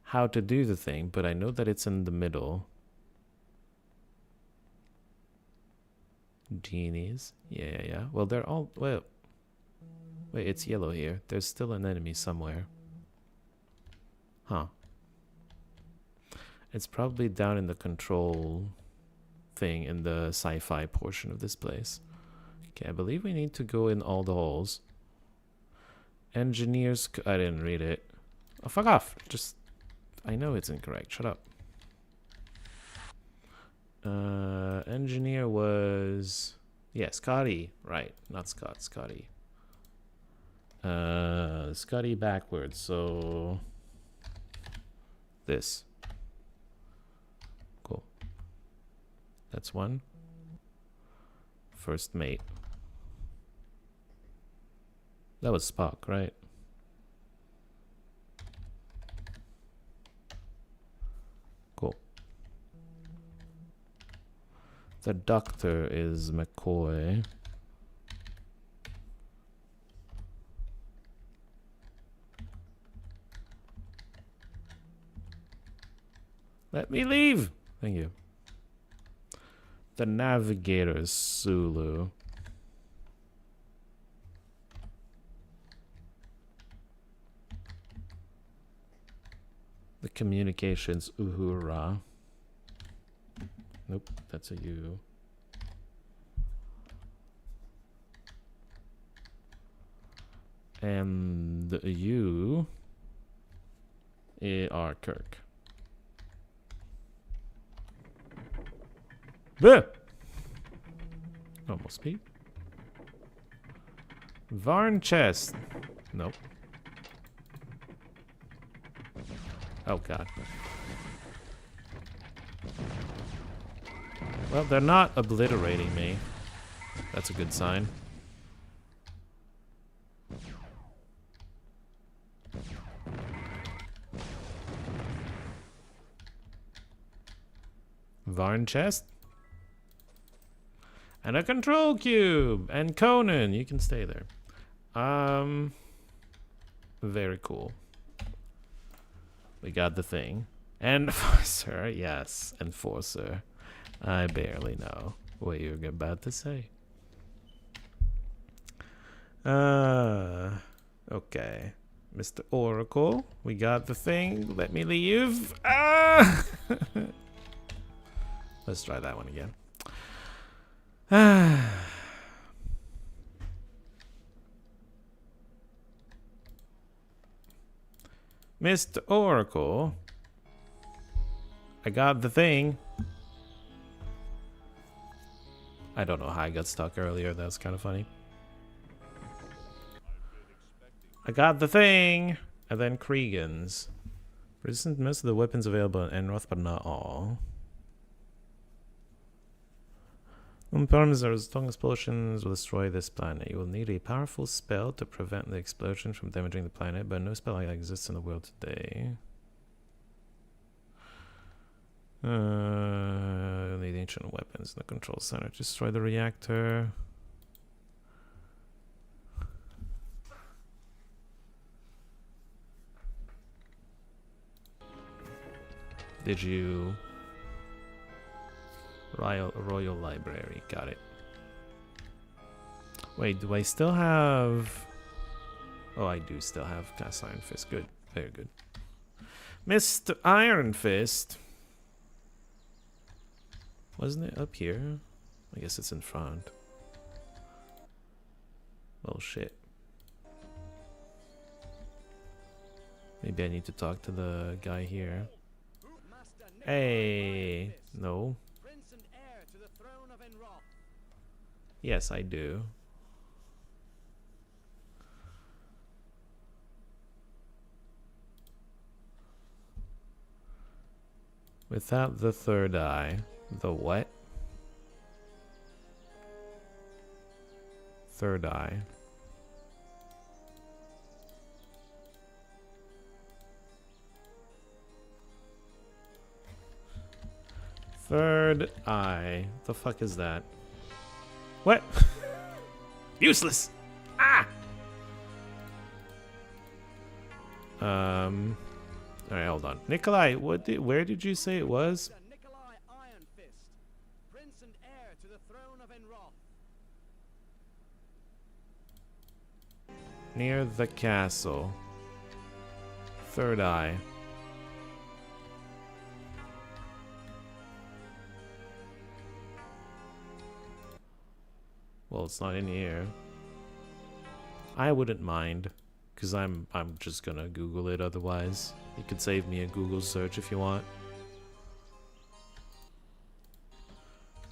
how to do the thing, but I know that it's in the middle. Genies. Yeah. Well, they're all... Well, wait, it's yellow here. There's still an enemy somewhere. Huh. It's probably down in the control thing in the sci-fi portion of this place. Okay, I believe we need to go in all the holes. Engineers... I didn't read it. Oh, fuck off. Just... I know it's incorrect. Shut up. Engineer was... Yeah, Scotty. Right. Not Scott. Scotty. Scotty backwards. So... This. Cool. That's one. First mate. That was Spock, right? Cool. The doctor is McCoy. Let me leave! Thank you. The navigator is Sulu. The communications Uhura. Nope, that's a U. And the U are Kirk. Bleh! Almost beat. Varn chest. Nope. Oh god. Well, they're not obliterating me. That's a good sign. Varn chest. And a control cube. And Conan, you can stay there. Very cool. We got the thing. Enforcer, yes, Enforcer. I barely know what you're about to say. Okay. Mr. Oracle, we got the thing. Let me leave. Let's try that one again. Mr. Oracle, I got the thing. I don't know how I got stuck earlier. That was kind of funny. I got the thing. And then Cregan's. Resistant most of the weapons available in Enroth, but not all. When problems or strong explosions will destroy this planet. You will need a powerful spell to prevent the explosion from damaging the planet, but no spell like that exists in the world today. You'll need ancient weapons in the control center to destroy the reactor. Did you... Royal Library, got it. Wait, do I still have... Oh, I do still have Cast Iron Fist. Good, very good. Mr. Iron Fist. Wasn't it up here? I guess it's in front. Well, shit. Maybe I need to talk to the guy here. Hey, no. Yes, I do. Without the third eye. The what? Third eye. Third eye. The fuck is that? What? Useless! Ah! Alright, hold on. Nikolai, where did you say it was? Nikolai Iron Fist, prince and heir to the throne of Enroth. Near the castle. Third eye. Well, it's not in here. I wouldn't mind, because I'm just gonna Google it otherwise. You could save me a Google search if you want.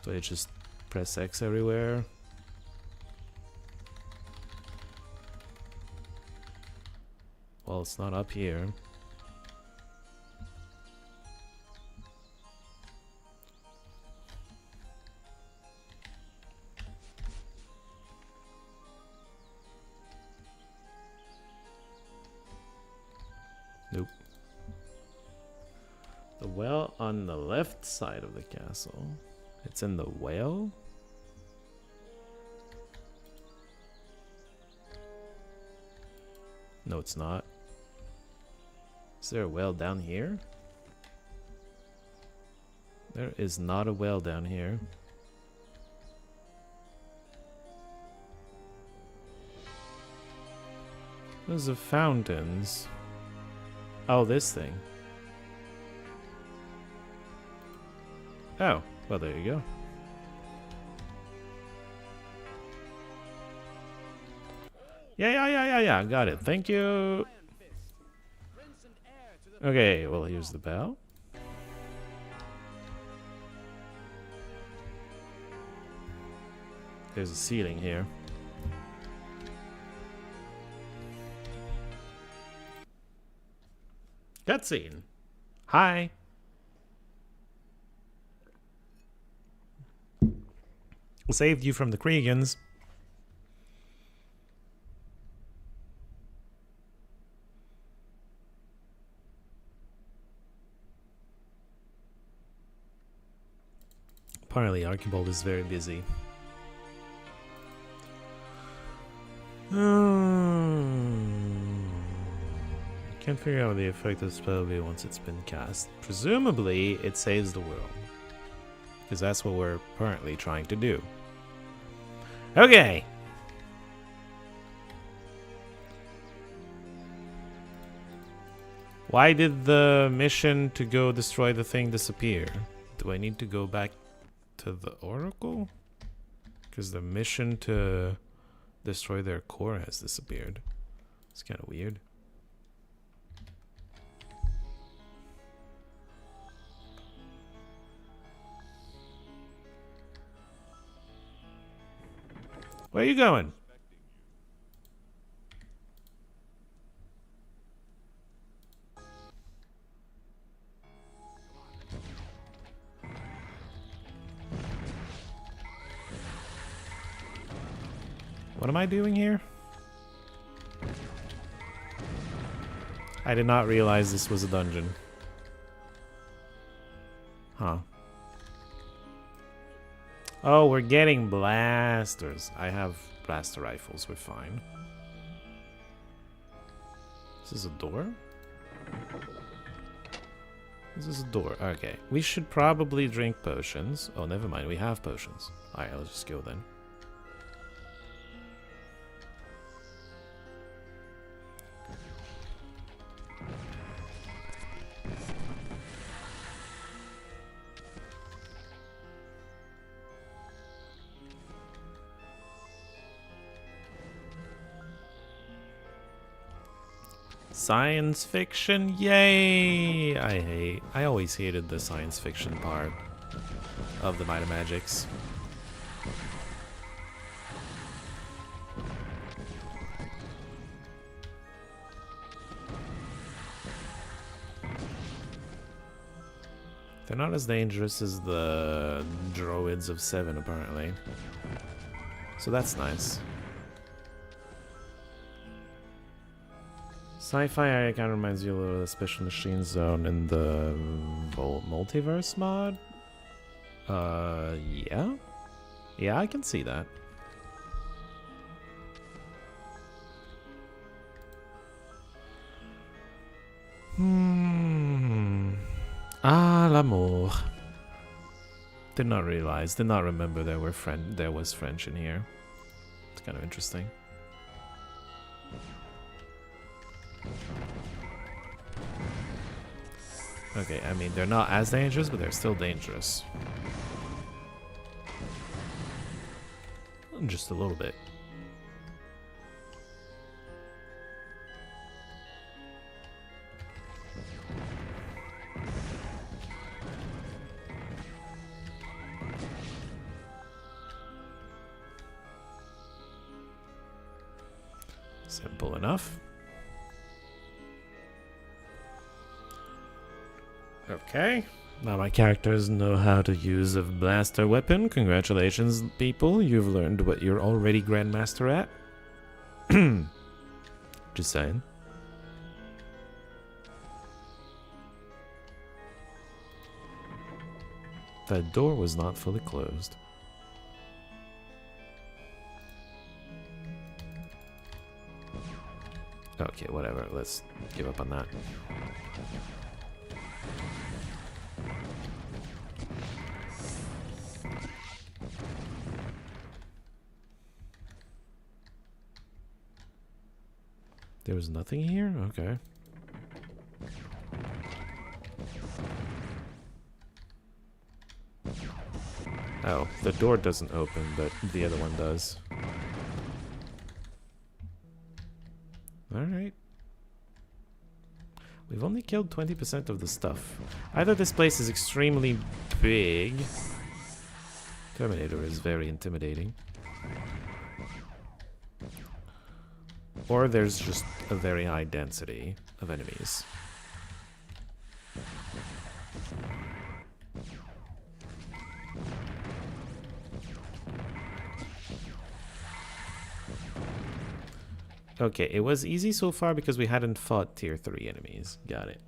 Do I just press X everywhere? Well, it's not up here. Nope. The well on the left side of the castle. It's in the well? No, it's not. Is there a well down here? There is not a well down here. Those are fountains. Oh, this thing. Oh, well, there you go. Yeah, got it. Thank you. Okay, well, here's the bell. There's a ceiling here. Cutscene. Hi. Saved you from the Kriegans. Apparently Archibald is very busy. Can't figure out the effect of the spell will be once it's been cast. Presumably, it saves the world. Because that's what we're currently trying to do. Okay! Why did the mission to go destroy the thing disappear? Do I need to go back to the Oracle? Because the mission to destroy their core has disappeared. It's kind of weird. Where are you going? What am I doing here? I did not realize this was a dungeon. Huh. Oh, we're getting blasters. I have blaster rifles. We're fine. This is a door? This is a door. Okay. We should probably drink potions. Oh, never mind. We have potions. Alright, let's just go then. Science fiction, yay! I always hated the science fiction part of the Might of Magics. They're not as dangerous as the droids of 7, apparently. So that's nice. Sci-fi kind of reminds you a little of the Special Machine Zone in the Multiverse mod. Yeah? Yeah, I can see that. Ah, l'amour. Did not realize, did not remember there was French in here. It's kind of interesting. Okay, I mean, they're not as dangerous, but they're still dangerous. Just a little bit. Simple enough. Okay. Now my characters know how to use a blaster weapon. Congratulations, people. You've learned what you're already Grandmaster at. Just saying. That door was not fully closed. Okay, whatever. Let's give up on that. There was nothing here? Okay. Oh, the door doesn't open, but the other one does. Alright. We've only killed 20% of the stuff. Either this place is extremely big. Terminator is very intimidating. Or there's just a very high density of enemies. Okay, it was easy so far because we hadn't fought tier 3 enemies. Got it.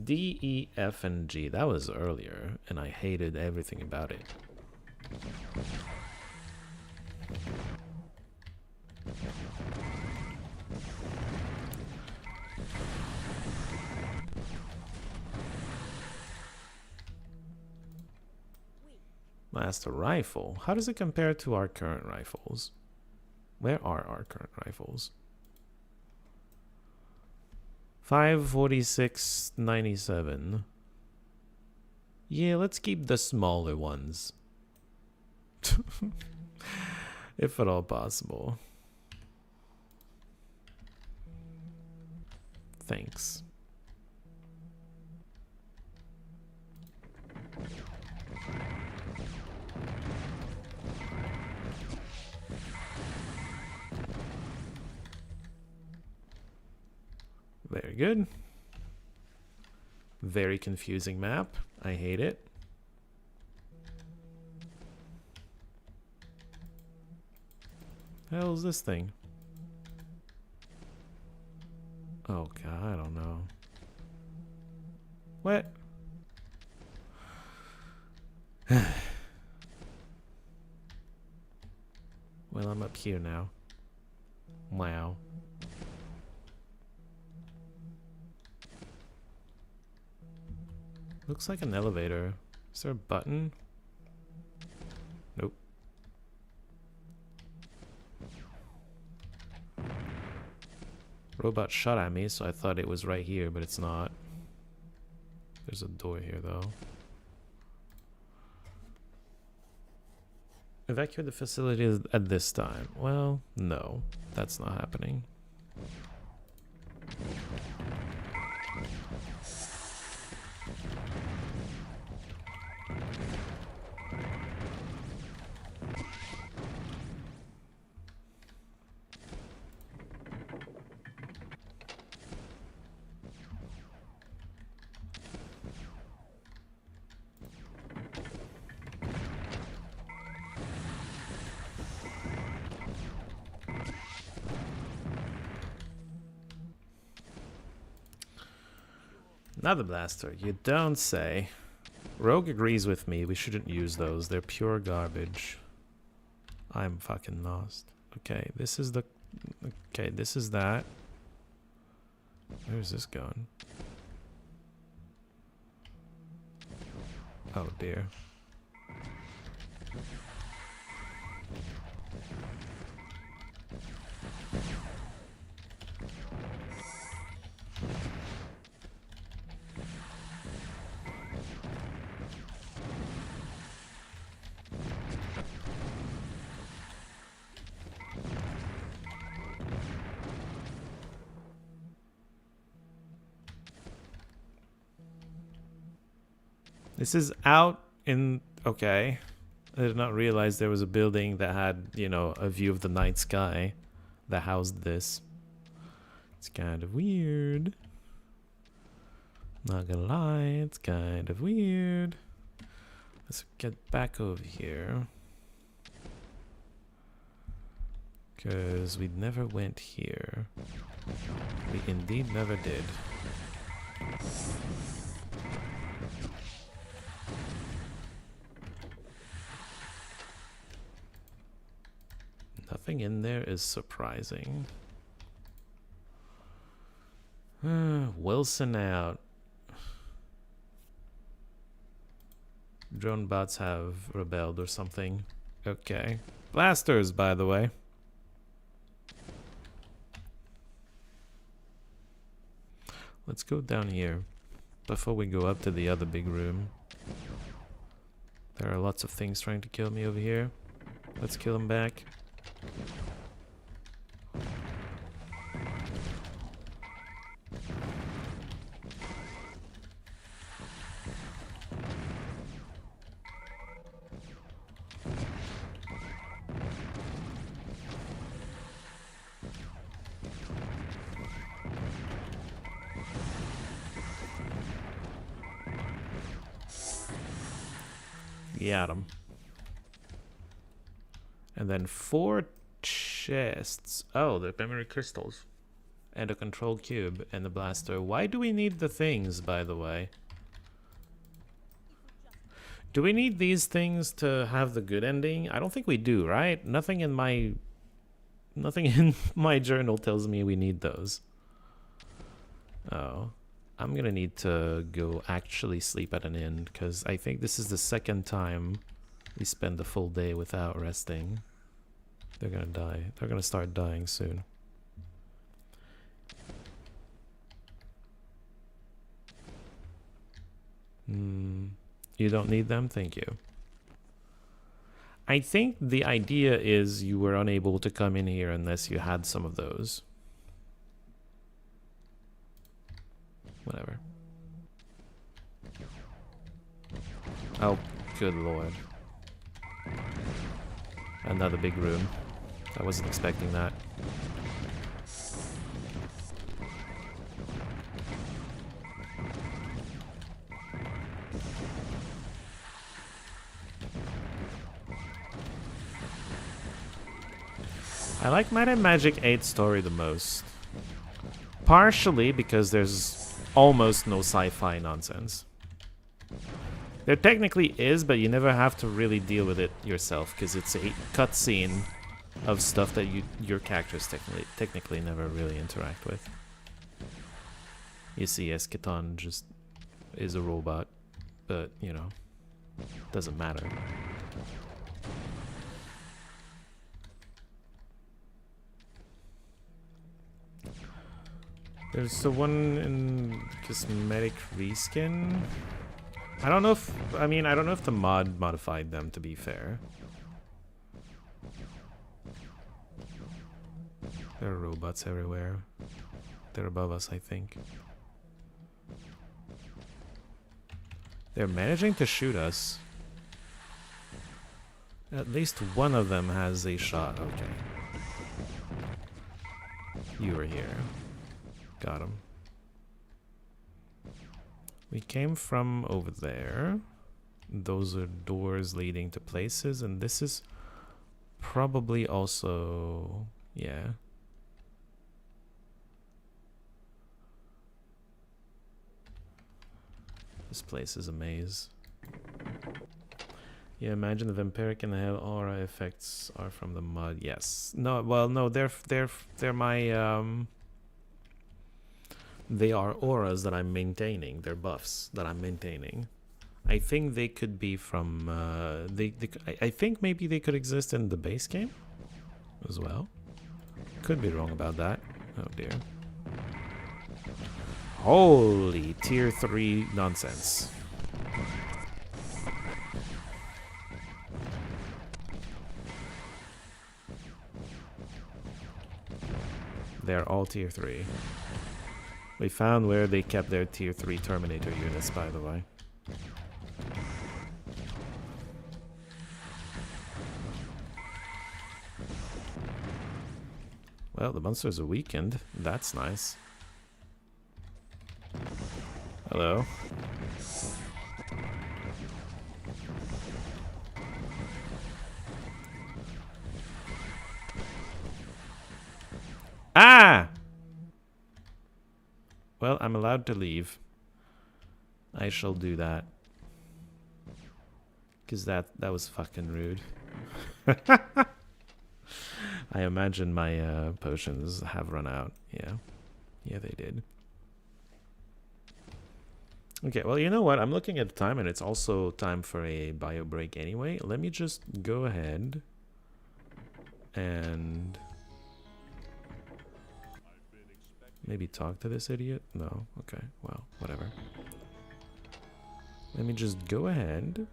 D, E, F, and G. That was earlier, and I hated everything about it. Master rifle. How does it compare to our current rifles? Where are our current rifles? 546.97. Yeah, let's keep the smaller ones. If at all possible. Thanks. Very good. Very confusing map. I hate it. Hell's this thing? Oh god, I don't know. What? Well, I'm up here now. Wow. Looks like an elevator. Is there a button? Nope. Robot shot at me, so I thought it was right here, but it's not. There's a door here, though. Evacuate the facility at this time. Well, no. That's not happening. Another blaster. You don't say. Rogue agrees with me. We shouldn't use those. They're pure garbage. I'm fucking lost. Okay, this is the... Okay, this is that. Where's this going? Oh dear. This is out in... Okay. I did not realize there was a building that had, you know, a view of the night sky that housed this. It's kind of weird. Not gonna lie, it's kind of weird. Let's get back over here. Because we never went here. We indeed never did. Nothing in there is surprising. Wilson out. Drone bots have rebelled or something. Okay. Blasters, by the way. Let's go down here before we go up to the other big room. There are lots of things trying to kill me over here. Let's kill them back. Got him. And then 4 chests. Oh, the memory crystals. And a control cube and a blaster. Why do we need the things, by the way? Do we need these things to have the good ending? I don't think we do, right? Nothing in my journal tells me we need those. Oh. I'm gonna need to go actually sleep at an inn, because I think this is the second time we spend the full day without resting. They're gonna die. They're gonna start dying soon. You don't need them? Thank you. I think the idea is you were unable to come in here unless you had some of those. Whatever. Oh, good lord. Another big room. I wasn't expecting that. I like Might and Magic 8 story the most. Partially because there's almost no sci-fi nonsense. There technically is, but you never have to really deal with it yourself because it's a cutscene of stuff that your characters technically never really interact with. You see, Eschaton just is a robot, but you know, doesn't matter. There's the one in cosmetic reskin. I don't know if I don't know if the mod modified them, to be fair. There are robots everywhere. They're above us, I think. They're managing to shoot us. At least one of them has a shot. Okay. You were here. Got him. We came from over there. Those are doors leading to places, and this is probably also... yeah. This place is a maze. Yeah, imagine the vampiric and the hell aura effects are from the mud. Yes. No, well, no, they're my they are auras that I'm maintaining. They're buffs that I'm maintaining. I think they could be from I think maybe they could exist in the base game as well. Could be wrong about that. Oh dear. Holy tier 3 nonsense. They're all tier 3. We found where they kept their tier 3 Terminator units, by the way. Well, the monsters are weakened. That's nice. Hello. Ah! Well, I'm allowed to leave. I shall do that. Because that was fucking rude. I imagine my potions have run out. Yeah. Yeah, they did. Okay, well, you know what? I'm looking at the time, and it's also time for a bio break anyway. Let me just go ahead and maybe talk to this idiot? No? Okay, well, whatever. Let me just go ahead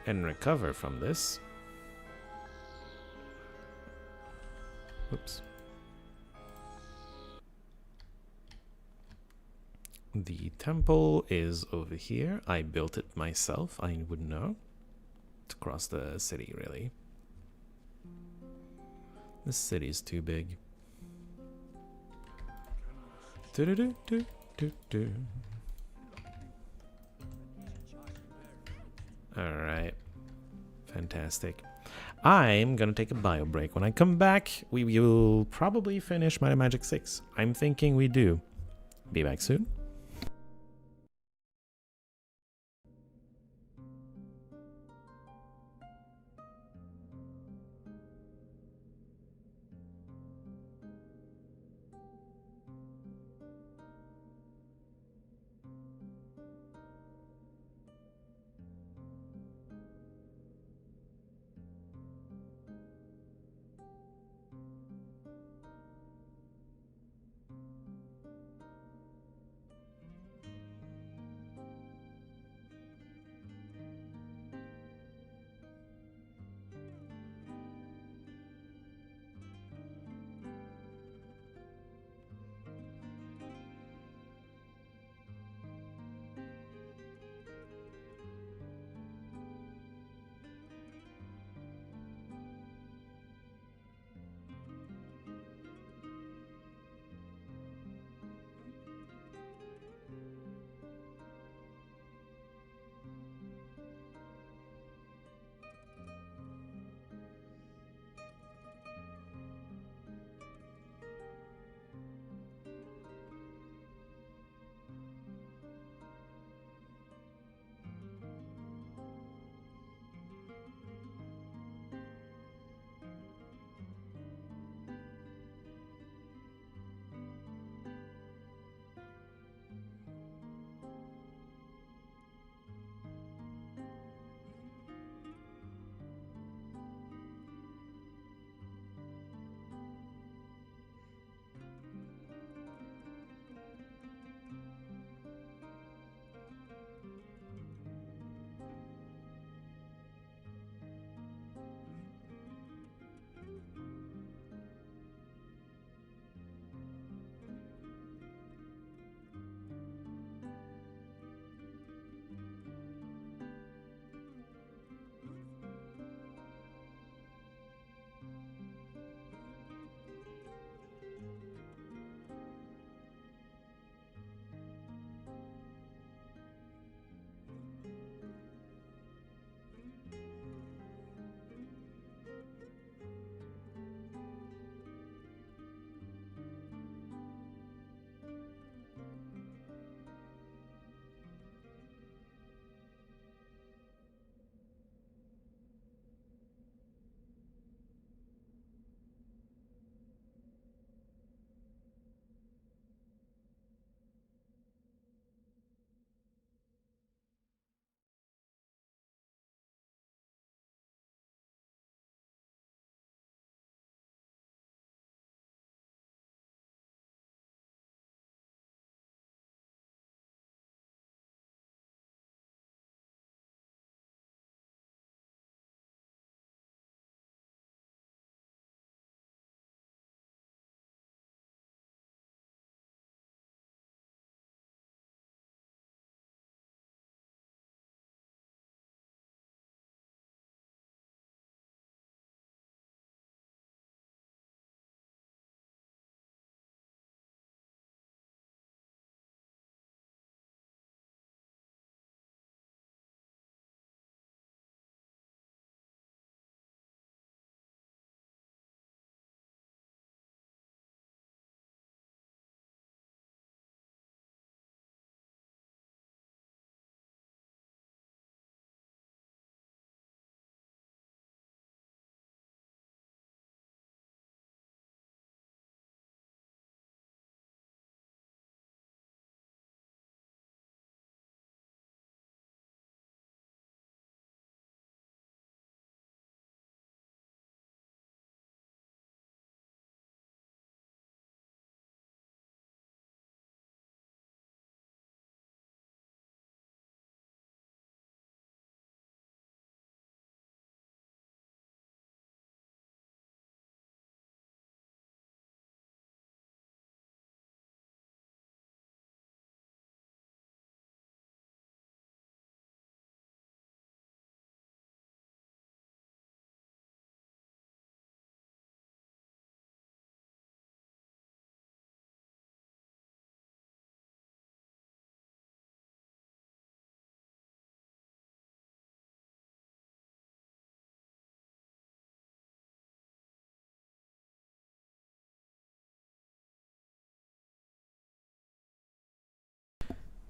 and recover from this. Whoops. The temple is over here. I built it myself. I wouldn't know. It's across the city, really. This city is too big. Alright. Fantastic. I'm gonna take a bio break. When I come back, we will probably finish Might and Magic 6. I'm thinking we do. Be back soon.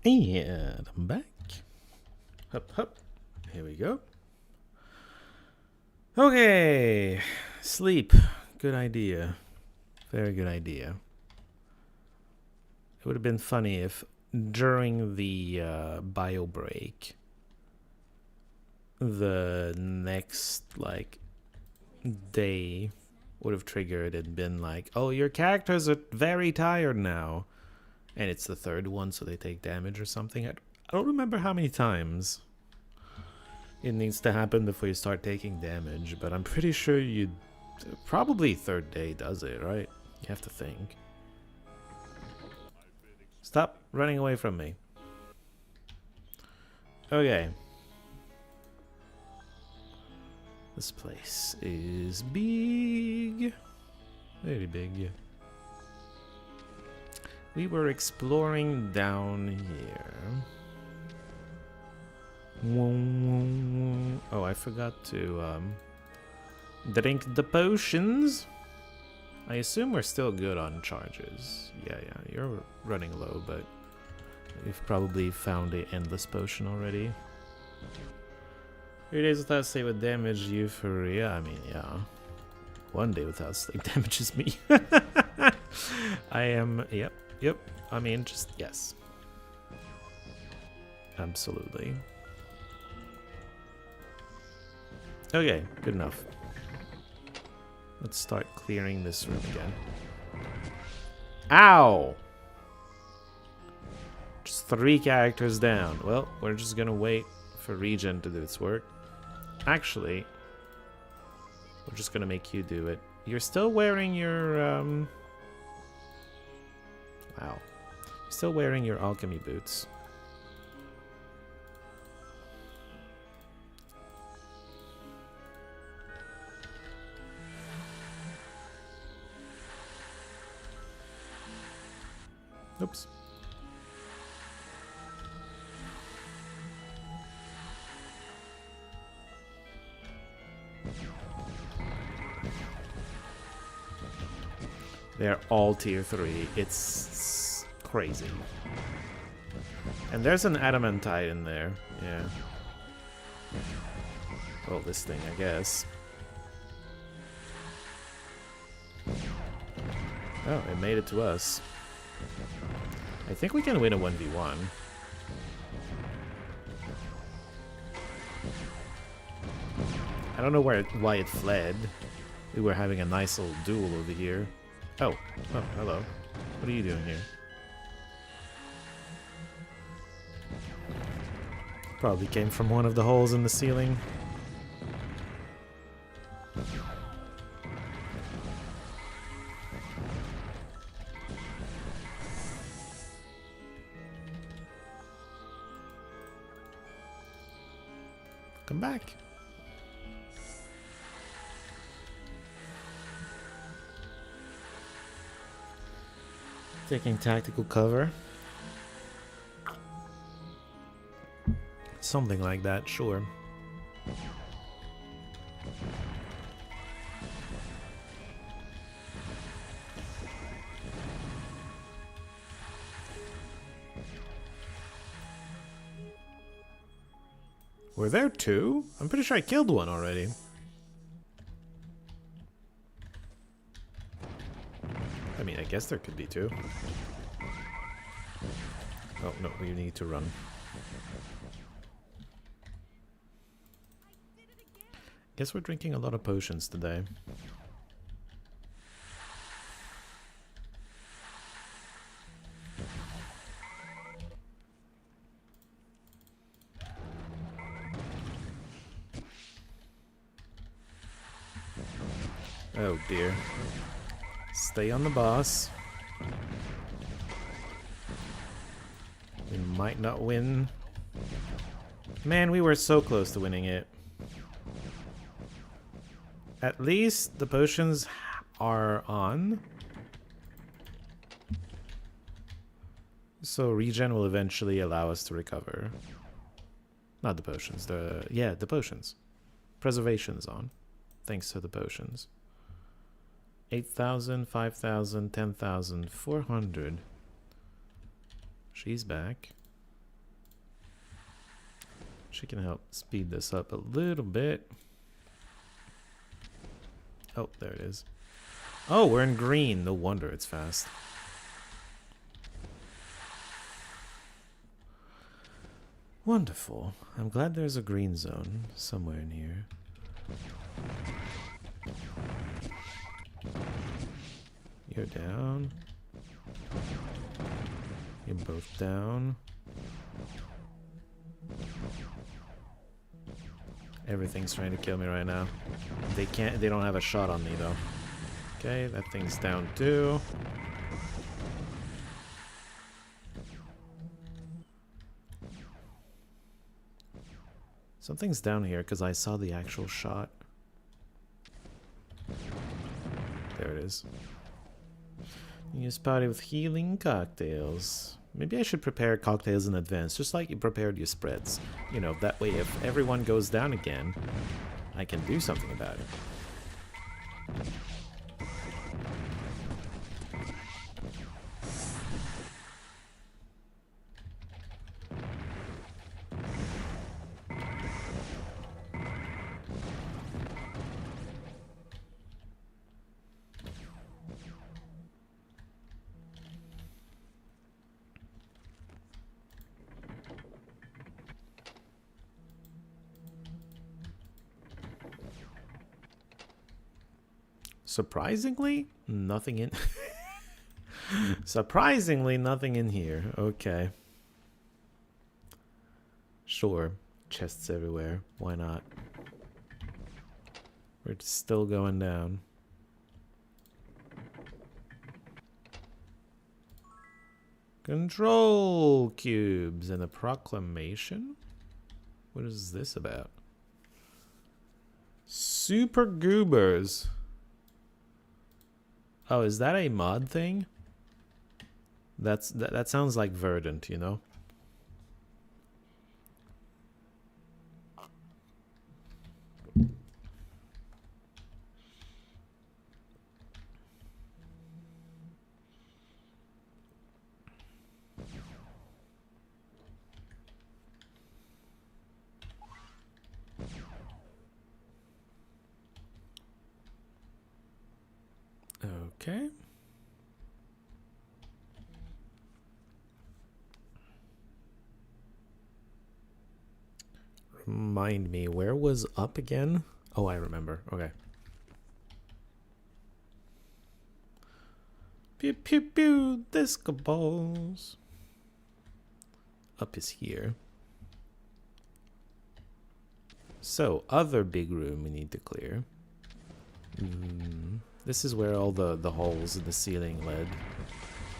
And I'm back. Hup, hup. Here we go. Okay. Sleep. Good idea. Very good idea. It would have been funny if during the bio break, the next, like, day would have triggered and been like, oh, your characters are very tired now. And it's the third one, so they take damage or something. I don't remember how many times it needs to happen before you start taking damage, but I'm pretty sure you probably third day does it, right? You have to think. Stop running away from me. Okay. This place is big. Very big. We were exploring down here. Oh, I forgot to drink the potions. I assume we're still good on charges. Yeah, you're running low, but you've probably found the endless potion already. 3 days without sleep would damage you for real. I mean, yeah. 1 day without sleep damages me. I am, yep. I mean, just, yes. Absolutely. Okay, good enough. Let's start clearing this room again. Ow! Just 3 characters down. Well, we're just gonna wait for regen to do its work. Actually, we're just gonna make you do it. You're still wearing your, wow. You're still wearing your alchemy boots. Oops. They're all tier 3. It's crazy. And there's an adamantite in there. Yeah. Well, this thing, I guess. Oh, it made it to us. I think we can win a 1v1. I don't know why it fled. We were having a nice little duel over here. Oh, hello. What are you doing here? Probably came from one of the holes in the ceiling. Come back. Taking tactical cover. Something like that, sure. Were there 2? I'm pretty sure I killed one already. I mean, I guess there could be 2. Oh, no, we need to run. Guess we're drinking a lot of potions today. Oh dear. Stay on the boss. We might not win. Man, we were so close to winning it. At least the potions are on. So regen will eventually allow us to recover. Not the potions, the potions. Preservation's on. Thanks to the potions. 8,000, 5,000, 10,000, 400. She's back. She can help speed this up a little bit. Oh, there it is. Oh, we're in green. No wonder it's fast. Wonderful. I'm glad there's a green zone somewhere in here. You're down. You're both down. Everything's trying to kill me right now. They don't have a shot on me though. Okay, that thing's down too. Something's down here because I saw the actual shot. There it is. Use party with healing cocktails. Maybe I should prepare cocktails in advance, just like you prepared your spreads. You know, that way if everyone goes down again, I can do something about it. Surprisingly, nothing in... Surprisingly, nothing in here. Okay. Sure. Chests everywhere. Why not? We're still going down. Control cubes and a proclamation? What is this about? Super goobers. Oh, is that a mod thing? That sounds like Verdant, you know? Okay. Remind me, where was up again? Oh, I remember. Okay. Pew pew pew, disco balls. Up is here. So, other big room we need to clear. This is where all the holes in the ceiling led.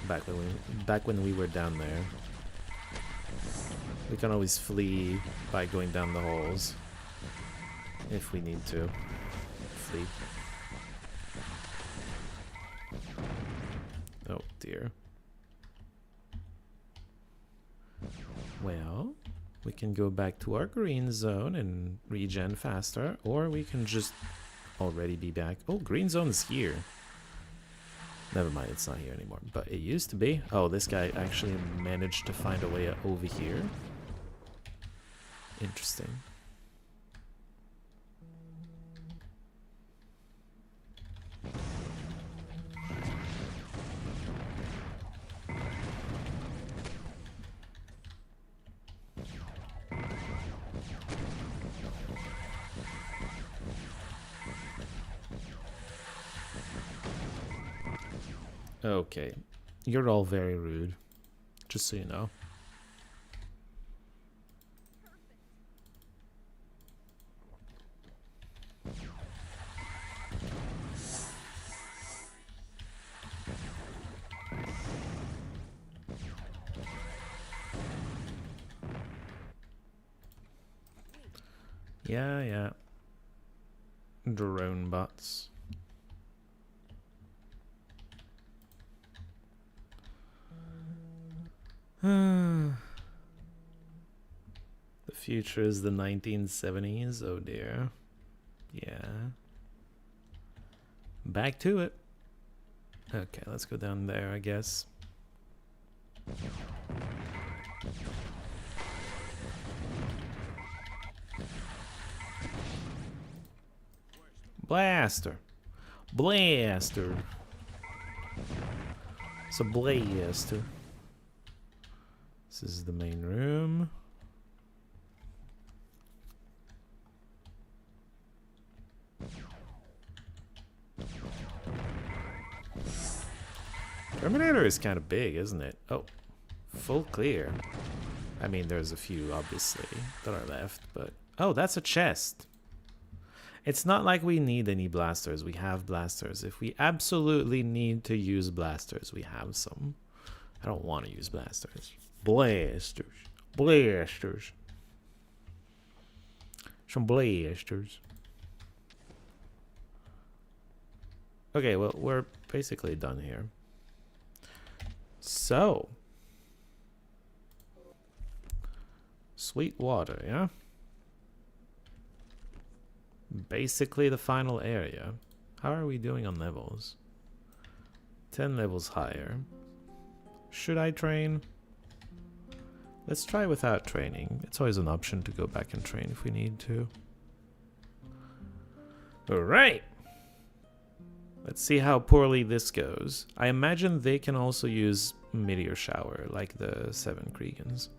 Back when we were down there. We can always flee by going down the holes. If we need to. Flee. Oh dear. Well, we can go back to our green zone and regen faster, or we can just already be back. Oh, green zone is here. Never mind, it's not here anymore. But it used to be. Oh, this guy actually managed to find a way over here. Interesting. Okay, you're all very rude, just so you know. Yeah. Drone bots. The future is the 1970s. Oh dear. Yeah. Back to it. Okay, let's go down there, I guess. Blaster. Blaster. It's a blaster. This is the main room. Terminator is kind of big, isn't it? Oh, full clear. I mean, there's a few, obviously, that are left, but... Oh, that's a chest. It's not like we need any blasters. We have blasters. If we absolutely need to use blasters, we have some. I don't want to use blasters. Blasters. Blasters. Some blasters. Okay, well, we're basically done here. So. Sweet water, yeah? Basically the final area. How are we doing on levels? 10 levels higher. Should I train? Let's try without training. It's always an option to go back and train if we need to. Alright! Let's see how poorly this goes. I imagine they can also use Meteor Shower, like the 7 Kriegans.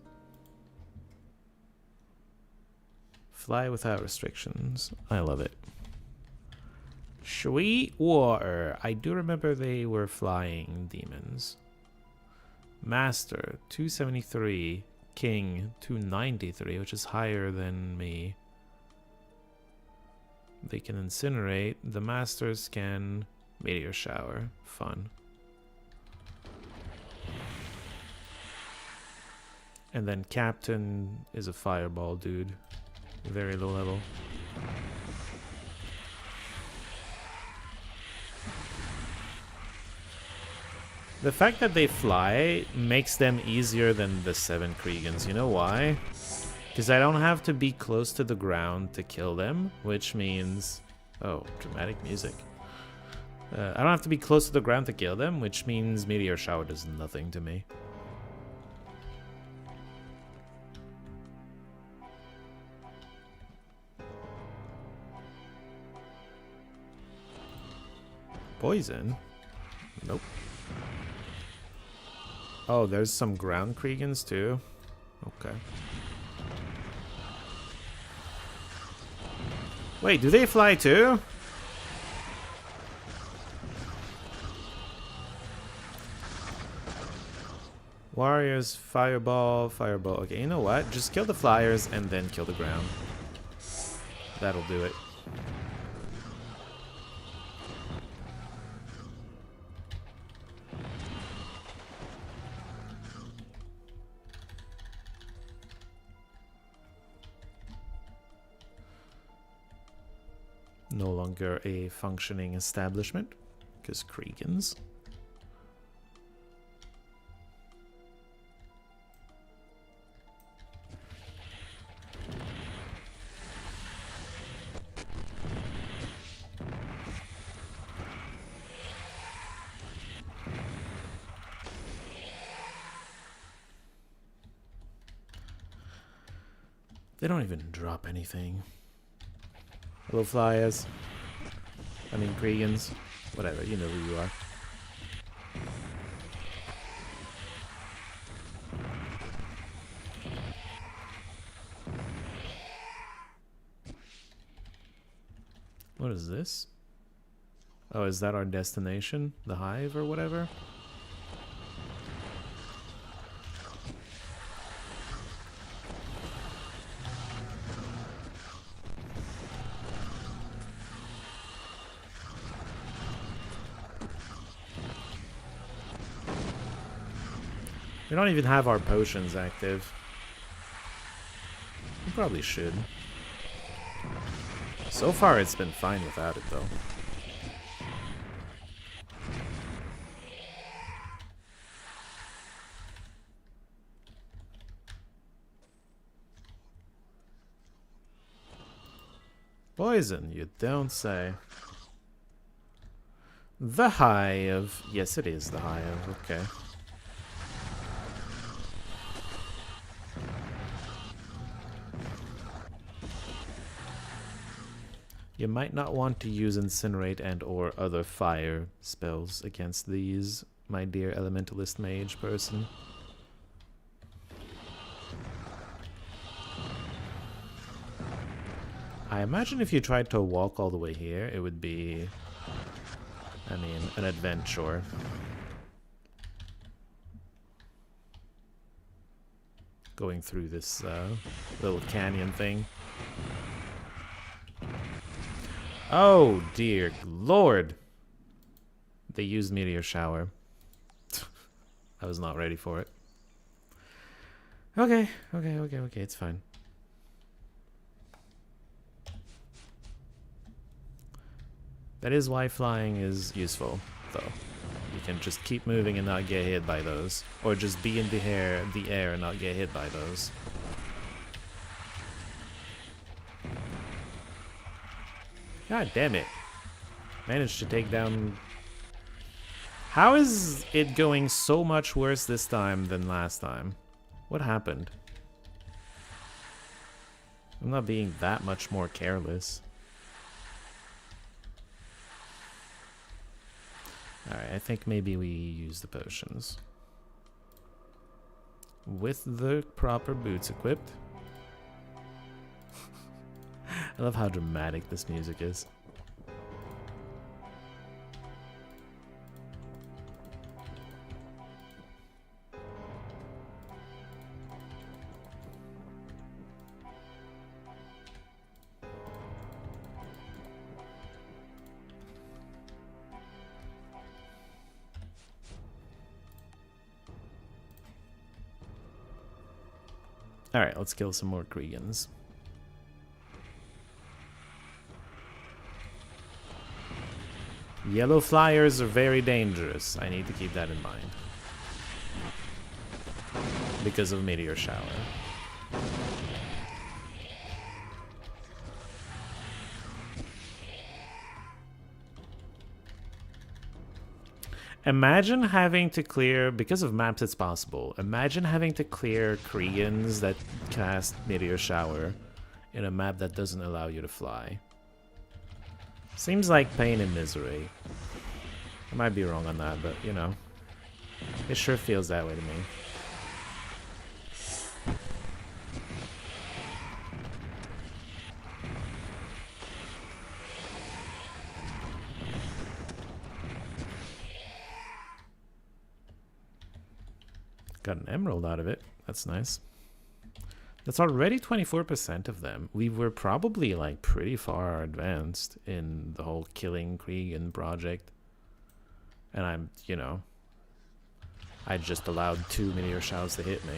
Fly without restrictions. I love it. Sweet water. I do remember they were flying demons. Master, 273. King, 293, which is higher than me. They can incinerate. The masters can meteor shower. Fun. And then captain is a fireball dude. Very low level. The fact that they fly makes them easier than the 7 Kriegans. You know why? Because I don't have to be close to the ground to kill them, which means... Oh, dramatic music. I don't have to be close to the ground to kill them, which means Meteor Shower does nothing to me. Poison? Nope. Oh, there's some ground Kriegans too? Okay. Wait, do they fly too? Warriors, fireball, fireball. Okay, you know what? Just kill the flyers and then kill the ground. That'll do it. No longer a functioning establishment, because Kriegans. They don't even drop anything. Hello, flyers. I mean, Kriegans. Whatever, you know who you are. What is this? Oh, is that our destination? The hive or whatever? We don't even have our potions active. We probably should. So far it's been fine without it though. Poison, you don't say. The hive. Yes, it is the hive. Okay. You might not want to use Incinerate and or other fire spells against these, my dear Elementalist Mage person. I imagine if you tried to walk all the way here, it would be, I mean, an adventure. Going through this little canyon thing. Oh dear lord! They used Meteor Shower. I was not ready for it. Okay, it's fine. That is why flying is useful, though. You can just keep moving and not get hit by those. Or just be in the air and not get hit by those. God damn it. Managed to take down... How is it going so much worse this time than last time? What happened? I'm not being that much more careless. Alright, I think maybe we use the potions. With the proper boots equipped. I love how dramatic this music is. Alright, let's kill some more Kriegans. Yellow flyers are very dangerous. I need to keep that in mind. Because of Meteor Shower. Imagine having to clear, because of maps it's possible, imagine having to clear Kriegans that cast Meteor Shower in a map that doesn't allow you to fly. Seems like pain and misery. I might be wrong on that, but you know, it sure feels that way to me. Got an emerald out of it. That's nice. That's already 24% of them. We were probably like pretty far advanced in the whole killing Kriegan project. And I'm, you know, I just allowed 2 meteor showers to hit me.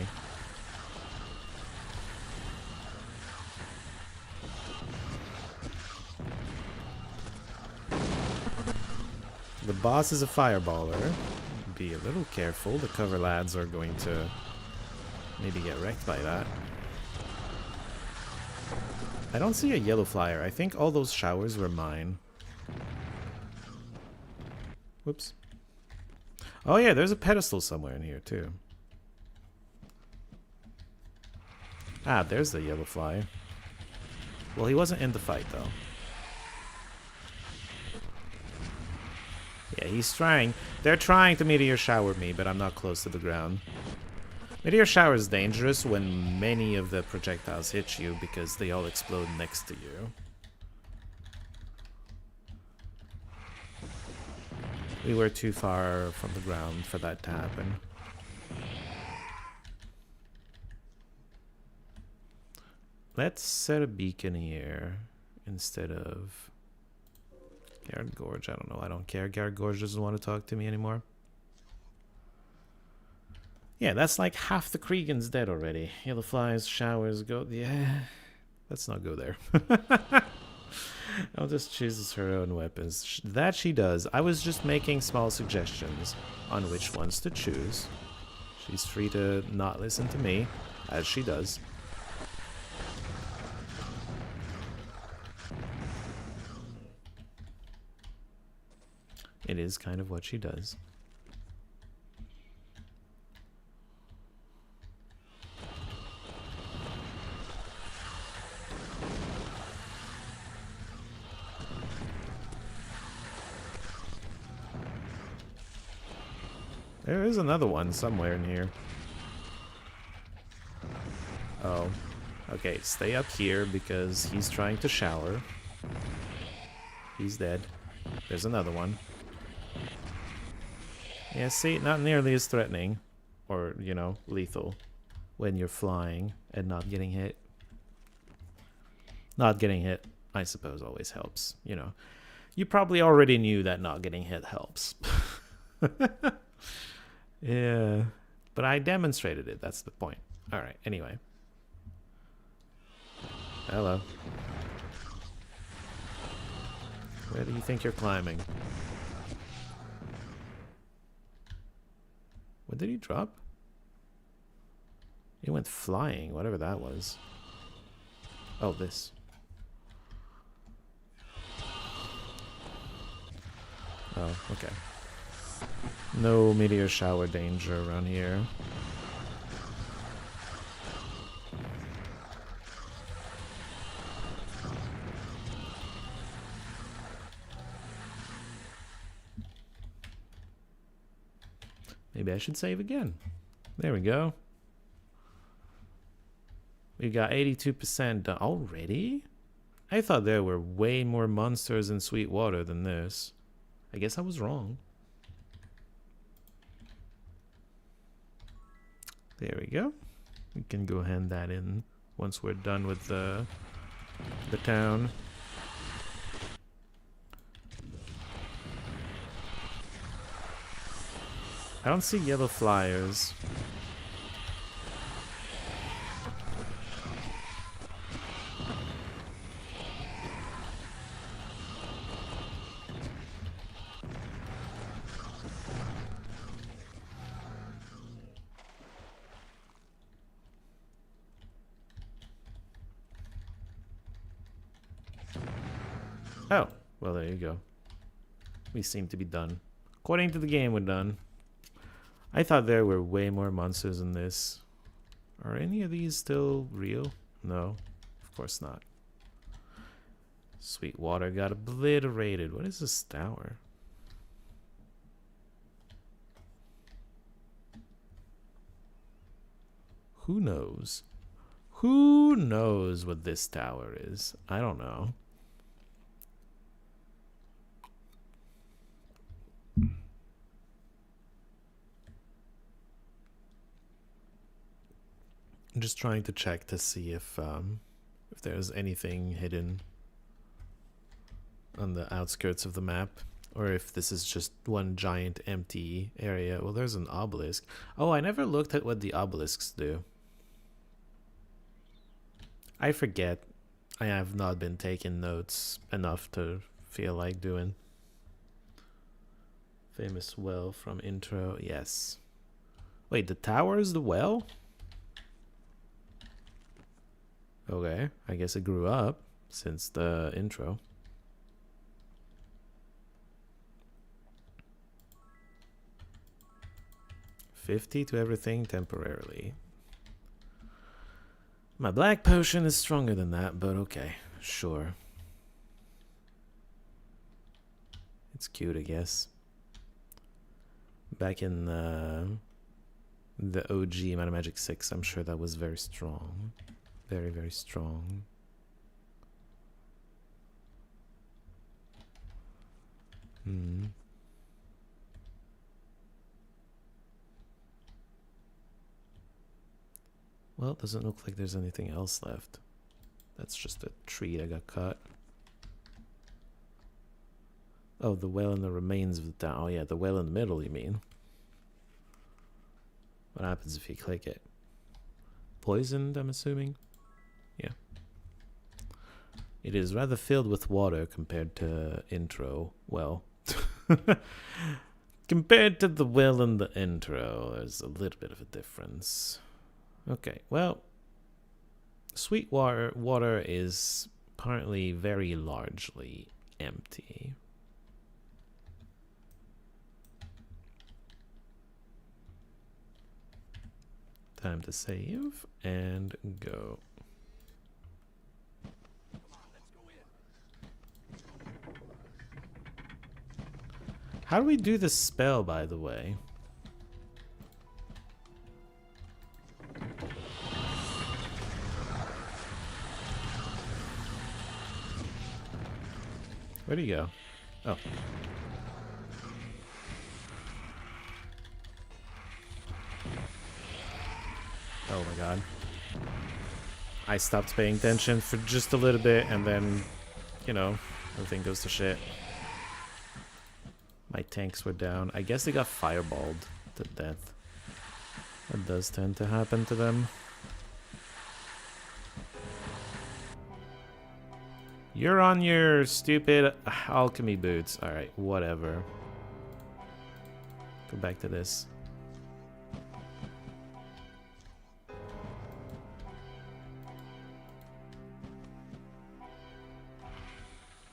The boss is a fireballer. Be a little careful. The cover lads are going to maybe get wrecked by that. I don't see a yellow flyer. I think all those showers were mine. Whoops. Oh yeah, there's a pedestal somewhere in here too. Ah, there's the yellow flyer. Well, he wasn't in the fight though. Yeah, he's trying. They're trying to meteor shower me, but I'm not close to the ground. Meteor shower is dangerous when many of the projectiles hit you because they all explode next to you. We were too far from the ground for that to happen. Let's set a beacon here instead of Garrett Gorge. I don't know. I don't care. Garrett Gorge doesn't want to talk to me anymore. Yeah, that's like half the Kriegans dead already. Yellow flies, showers, go. Yeah, let's not go there. I'll just choose her own weapons. That she does. I was just making small suggestions on which ones to choose. She's free to not listen to me, as she does. It is kind of what she does. There is another one somewhere in here. Oh. Okay, stay up here because he's trying to shower. He's dead. There's another one. Yeah, see, not nearly as threatening. Or, you know, lethal. When you're flying and not getting hit. Not getting hit, I suppose, always helps. You know, you probably already knew that not getting hit helps. Yeah, but I demonstrated it. That's the point. All right, anyway. Hello. Where do you think you're climbing? What did he drop? He went flying, whatever that was. Oh, this. Oh, okay. No meteor shower danger around here. Maybe I should save again. There we go. We got 82% done already? I thought there were way more monsters in Sweetwater than this. I guess I was wrong. There we go. We can go hand that in once we're done with the town. I don't see yellow flyers. Oh, well, there you go. We seem to be done. According to the game, we're done. I thought there were way more monsters in this. Are any of these still real? No, of course not. Sweetwater got obliterated. What is this tower? Who knows? Who knows what this tower is? I don't know. I'm just trying to check to see if there's anything hidden on the outskirts of the map, or if this is just one giant empty area. Well, there's an obelisk. Oh, I never looked at what the obelisks do. I forget. I have not been taking notes enough to feel like doing. Famous well from intro. Yes. Wait, the tower is the well? Okay, I guess it grew up since the intro. $50 to everything temporarily. My black potion is stronger than that, but okay, sure. It's cute, I guess. Back in the OG Magic 6, I'm sure that was very strong. Very, very strong. Well, it doesn't look like there's anything else left. That's just a tree that got cut. Oh, the well and the remains of the town. Oh yeah, the well in the middle, you mean? What happens if you click it? Poisoned, I'm assuming? Yeah. It is rather filled with water compared to intro. Well, compared to the well in the intro, there's a little bit of a difference. Okay, well, Sweetwater is apparently very largely empty. Time to save and go. How do we do the spell, by the way? Where'd he go? Oh. Oh my god. I stopped paying attention for just a little bit and then, you know, everything goes to shit. My tanks were down. I guess they got fireballed to death. That does tend to happen to them. You're on your stupid alchemy boots. Alright, whatever. Go back to this.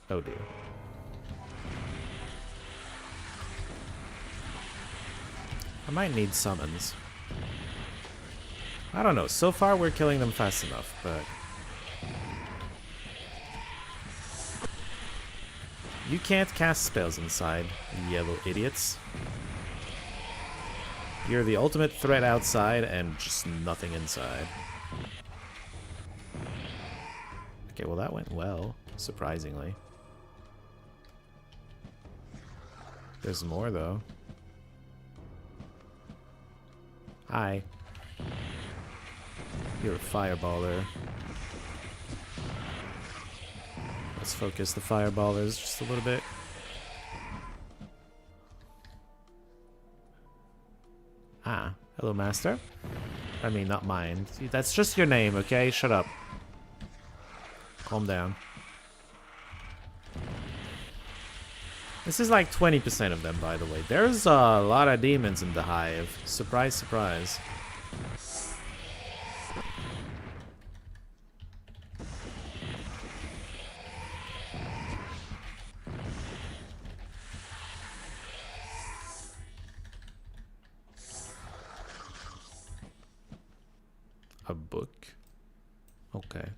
Oh dear. I might need summons. I don't know. So far we're killing them fast enough, but... You can't cast spells inside, you yellow idiots. You're the ultimate threat outside and just nothing inside. Okay, well that went well, surprisingly. There's more though. Hi. You're a fireballer. Let's focus the fireballers just a little bit. Ah, hello, master. I mean, not mine. That's just your name, okay? Shut up. Calm down. This is like 20% of them, by the way. There's a lot of demons in the hive. Surprise, surprise. A book? Okay.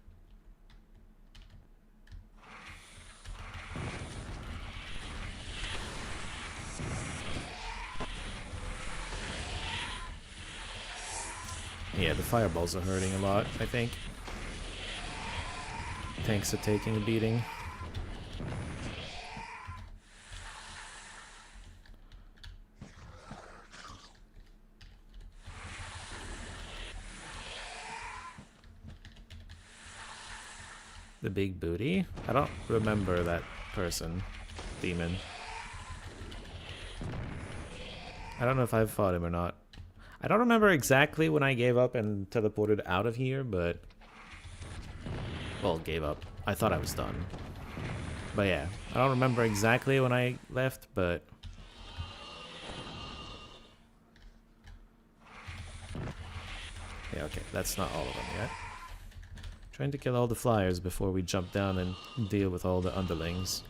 Yeah, the fireballs are hurting a lot, I think. Tanks are taking a beating. The big booty? I don't remember that person. Demon. I don't know if I've fought him or not. I don't remember exactly when I gave up and teleported out of here, but... Well, gave up. I thought I was done. But yeah, I don't remember exactly when I left, but... Yeah, okay, that's not all of them yet. Trying to kill all the flyers before we jump down and deal with all the underlings.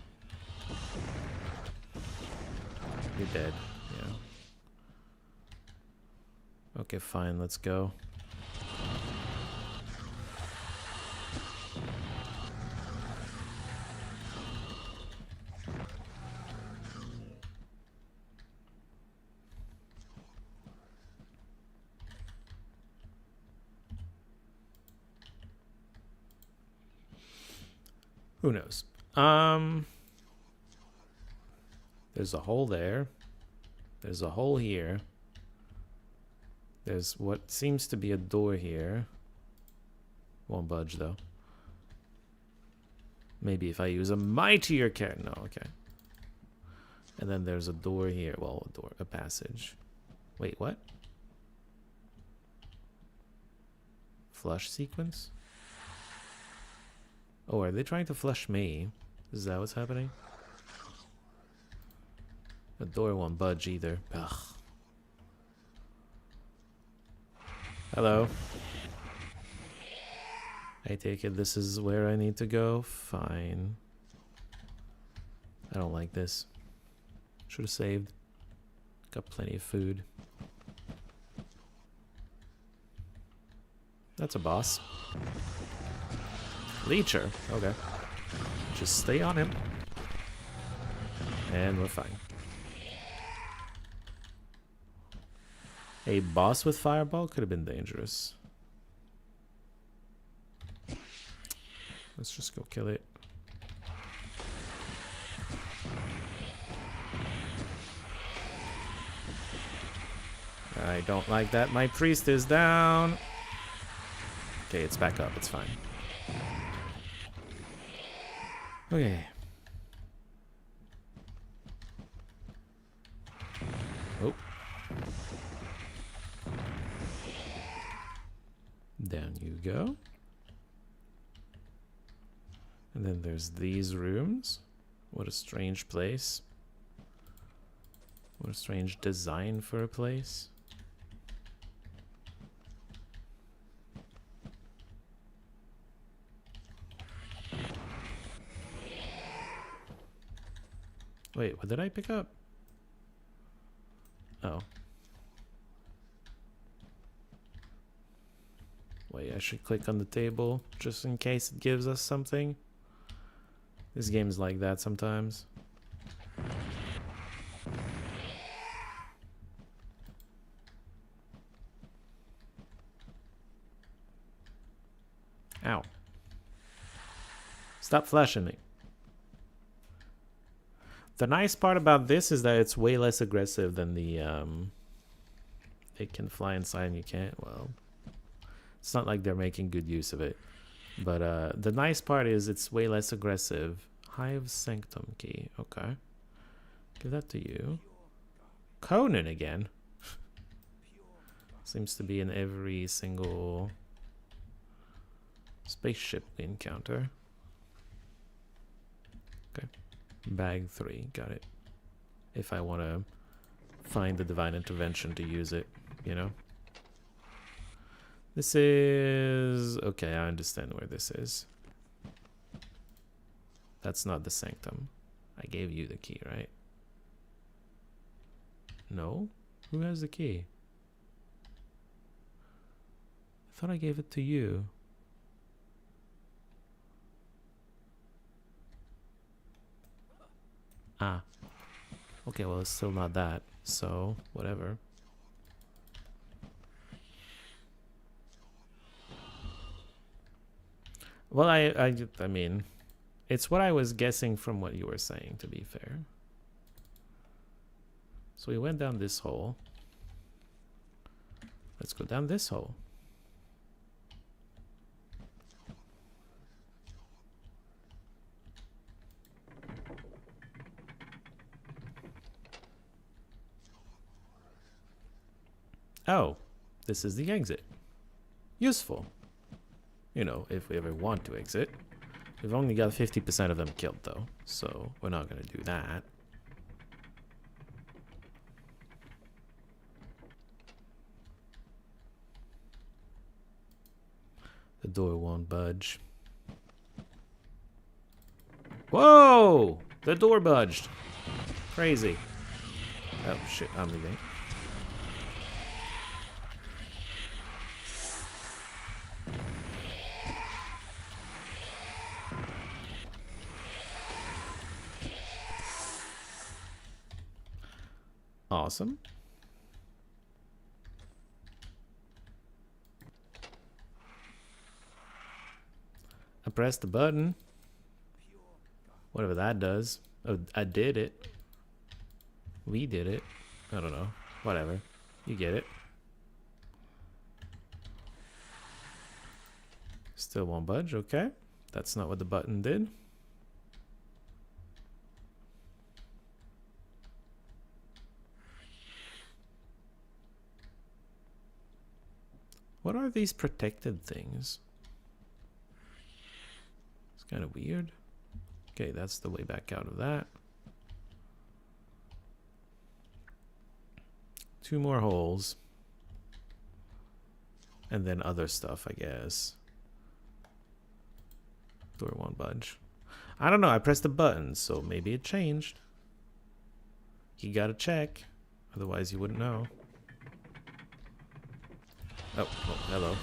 You're dead, yeah. Okay, fine, let's go. Who knows? There's a hole there. There's a hole here. There's what seems to be a door here. Won't budge though. Maybe if I use a mightier cat. No, okay. And then there's a door here. Well, a door, a passage. Wait, what? Flush sequence? Oh, are they trying to flush me? Is that what's happening? The door won't budge either. Ugh. Hello. I take it this is where I need to go. Fine. I don't like this. Should have saved. Got plenty of food. That's a boss. Leecher. Okay. Just stay on him. And we're fine. A boss with fireball could have been dangerous. Let's just go kill it. I don't like that. My priest is down. Okay, it's back up. It's fine. Okay. Oh. Down you go. And then there's these rooms. What a strange place. What a strange design for a place. Wait, what did I pick up? Oh. Wait, I should click on the table just in case it gives us something. This game's like that sometimes. Ow. Stop flashing me. The nice part about this is that it's way less aggressive than the it can fly inside and you can't. Well, it's not like they're making good use of it. But the nice part is it's way less aggressive. Hive Sanctum key. Okay. Give that to you. Conan again. Seems to be in every single spaceship we encounter. Okay. Bag 3. Got it. If I want to find the divine intervention to use it, you know? This is... Okay, I understand where this is. That's not the sanctum. I gave you the key, right? No? Who has the key? I thought I gave it to you. Ah. Okay, well, it's still not that. So, whatever. Well, I mean, it's what I was guessing from what you were saying, to be fair. So we went down this hole. Let's go down this hole. Oh, this is the exit. Useful. You know, if we ever want to exit. We've only got 50% of them killed, though, so we're not going to do that. The door won't budge. Whoa! The door budged. Crazy. Oh, shit, I'm leaving. Awesome. I pressed the button. Whatever that does. Oh, I did it. We did it. I don't know. Whatever. You get it. Still won't budge. Okay. That's not what the button did. What are these protected things? It's kind of weird. Okay, that's the way back out of that. 2 more holes. And then other stuff, I guess. Door won't budge. I don't know, I pressed the button, so maybe it changed. You gotta check. Otherwise you wouldn't know. Oh, hello.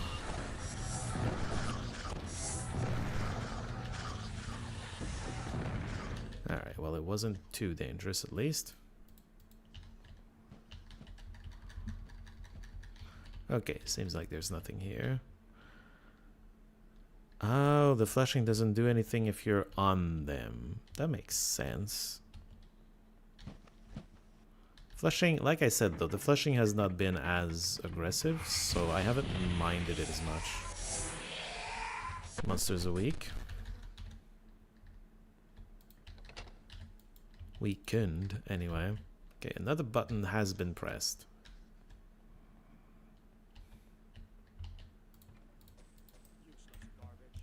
Alright, well, it wasn't too dangerous, at least. Okay, seems like there's nothing here. Oh, the flashing doesn't do anything if you're on them. That makes sense. Flushing, like I said though, the flushing has not been as aggressive, so I haven't minded it as much. Monsters a week. Weakened, anyway. Okay, another button has been pressed.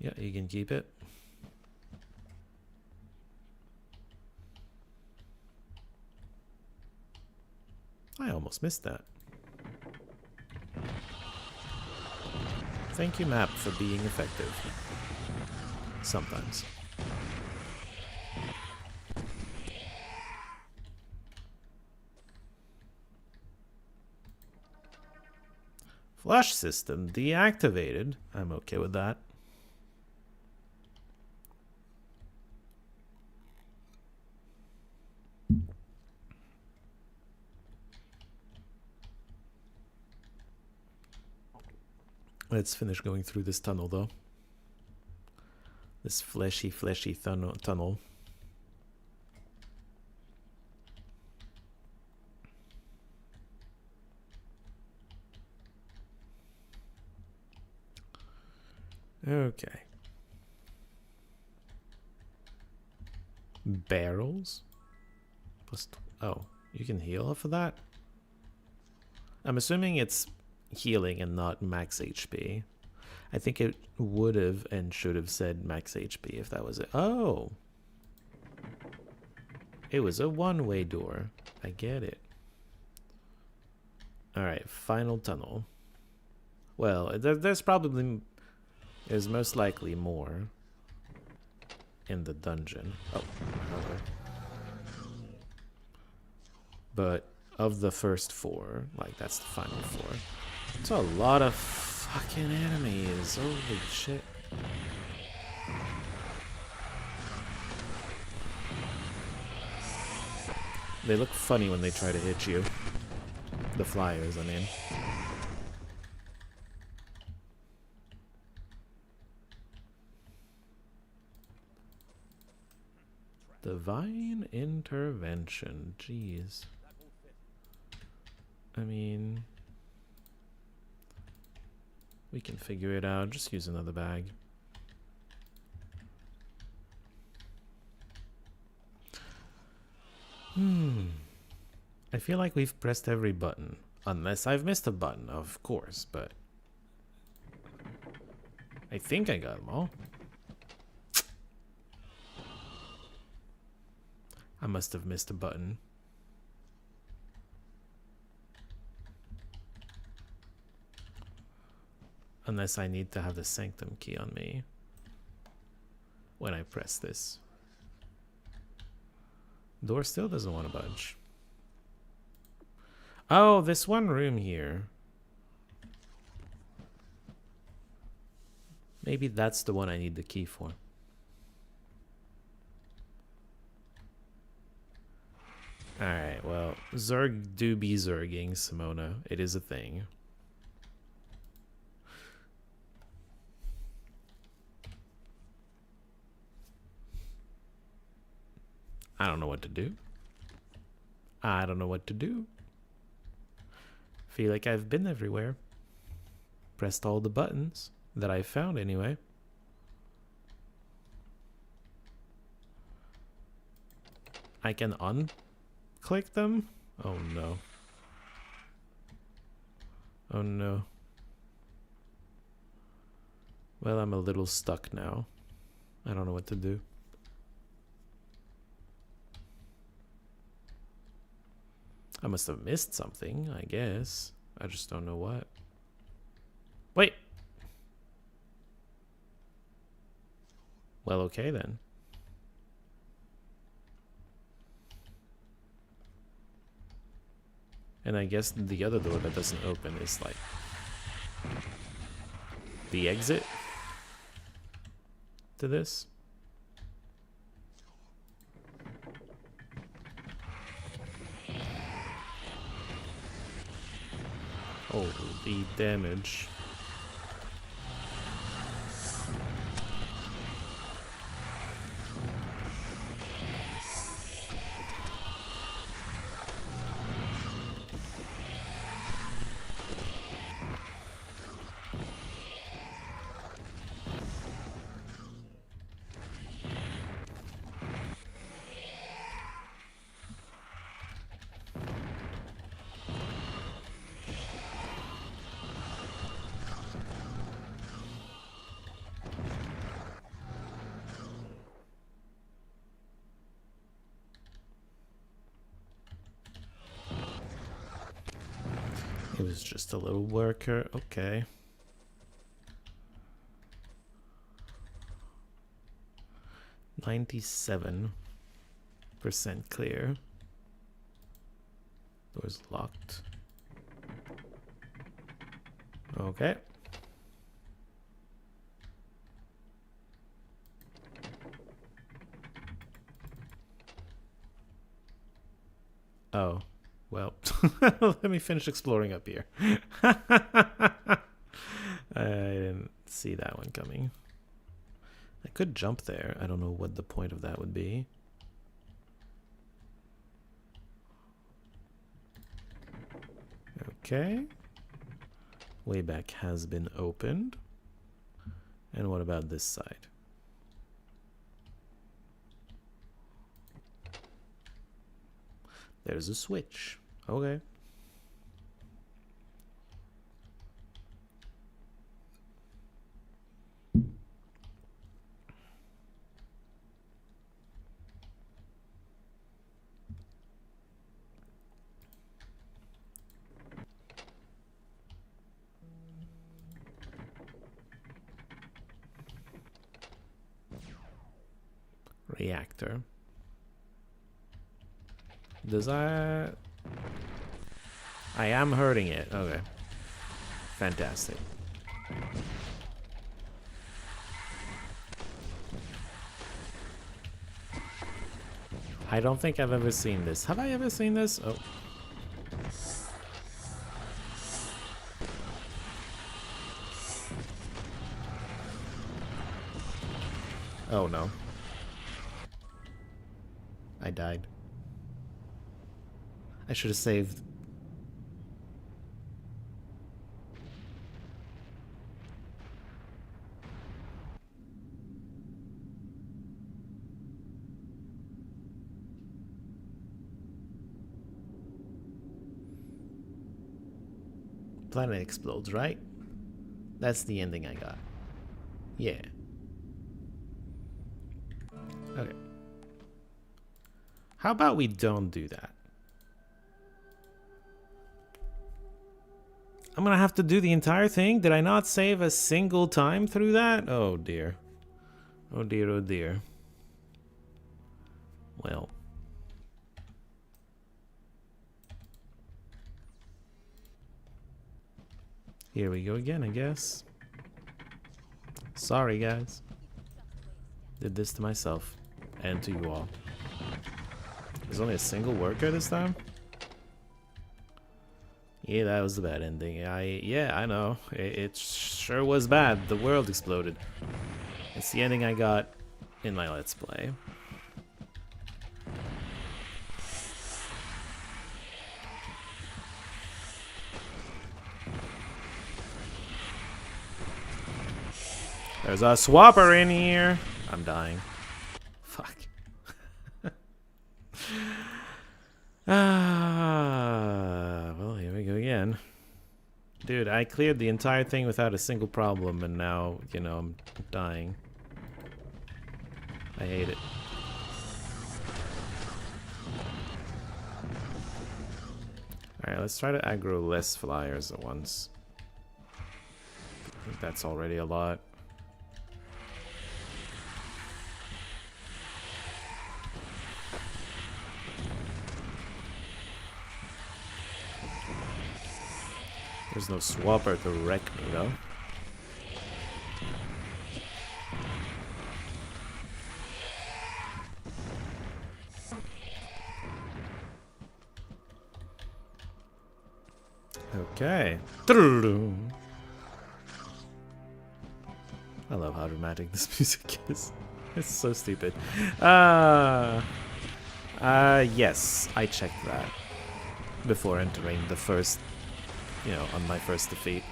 Yeah, you can keep it. I almost missed that. Thank you, map, for being effective. Sometimes. Flush system deactivated. I'm okay with that. Let's finish going through this tunnel, though. This fleshy tunnel. Okay. Barrels? Oh, you can heal off of that? I'm assuming it's healing and not max HP. I think it would have and should have said max HP if that was it. Oh! It was a one-way door. I get it. Alright, final tunnel. Well, there's most likely more in the dungeon. Oh, okay. But of the first four, like that's the final four. It's a lot of fucking enemies. Holy shit. They look funny when they try to hit you. The flyers, I mean. Divine intervention. Jeez. I mean, we can figure it out. Just use another bag. I feel like we've pressed every button. Unless I've missed a button, of course, but I think I got them all. I must have missed a button. Unless I need to have the Sanctum key on me when I press this. Door still doesn't want to budge. Oh, this one room here. Maybe that's the one I need the key for. Alright, well, Zerg do be Zerging, Simona. It is a thing. I don't know what to do. I don't know what to do. Feel like I've been everywhere. Pressed all the buttons that I found anyway. I can unclick them? Oh no. Oh no. Well, I'm a little stuck now. I don't know what to do. I must have missed something, I guess. I just don't know what. Wait! Well, okay then. And I guess the other door that doesn't open is like the exit to this. Holy damage. It was just a little worker. Okay. $97% clear. Door's locked. Okay. Oh, well, let me finish exploring up here. I didn't see that one coming. I could jump there. I don't know what the point of that would be. Okay. Wayback has been opened. And what about this side? There's a switch. Okay. Reactor. Does I am hurting it. Okay. Fantastic. I don't think I've ever seen this. Have I ever seen this? Oh. Oh no. I died. I should have saved. Planet explodes, right? That's the ending I got. Yeah. Okay. How about we don't do that? I'm gonna have to do the entire thing? Did I not save a single time through that? Oh dear. Oh dear, oh dear. Well. Here we go again, I guess. Sorry, guys. Did this to myself. And to you all. There's only a single worker this time? Yeah, that was the bad ending. Yeah, I know. It sure was bad. The world exploded. It's the ending I got in my Let's Play. There's a swapper in here. I'm dying. Fuck. Well, here we go again. Dude, I cleared the entire thing without a single problem, and now, you know, I'm dying. I hate it. Alright, let's try to aggro less flyers at once. I think that's already a lot. There's no swapper to wreck me, though. Okay. I love how dramatic this music is. It's so stupid. Yes, I checked that before entering the first, you know, on my first defeat.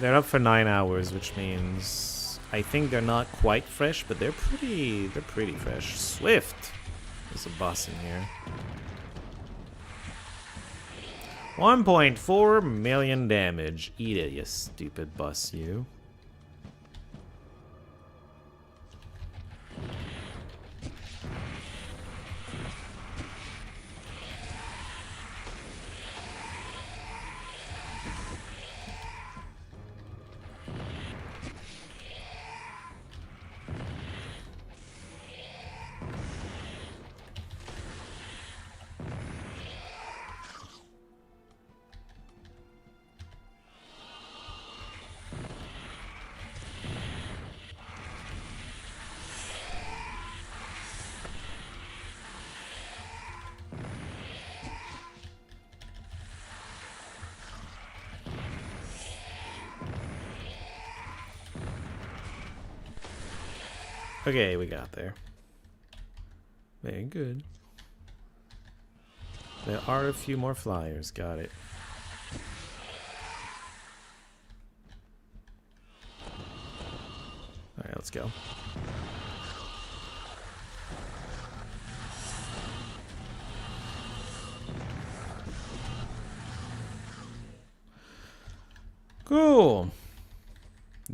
They're up for 9 hours, which means I think they're not quite fresh, but they're pretty fresh. Swift. There's a boss in here. 1.4 million damage. Eat it, you stupid boss, you. Okay, we got there. Very good. There are a few more flyers. Got it. Alright, let's go. Cool.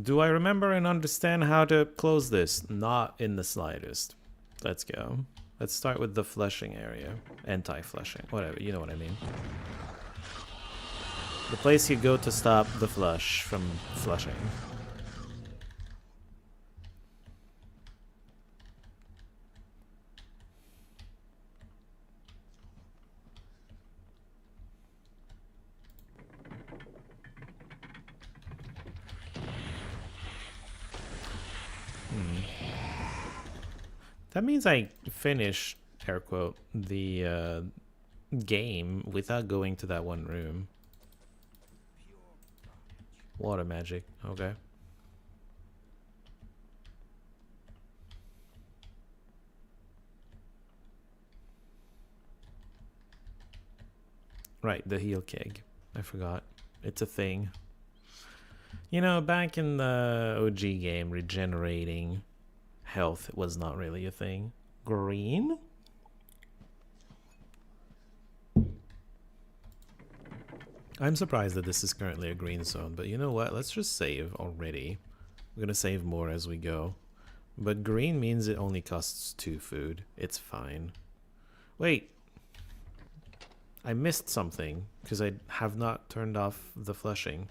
Do I remember and understand how to close this? Not in the slightest. Let's go. Let's start with the flushing area. Anti-flushing. Whatever, you know what I mean. The place you go to stop the flush from flushing. That means I finish, air quote, the game without going to that one room. Water magic, okay. Right, the heal keg. I forgot. It's a thing. You know, back in the OG game, regenerating health was not really a thing. Green? I'm surprised that this is currently a green zone, but you know what? Let's just save already. We're gonna save more as we go. But green means it only costs 2 food. It's fine. Wait. I missed something because I have not turned off the flushing.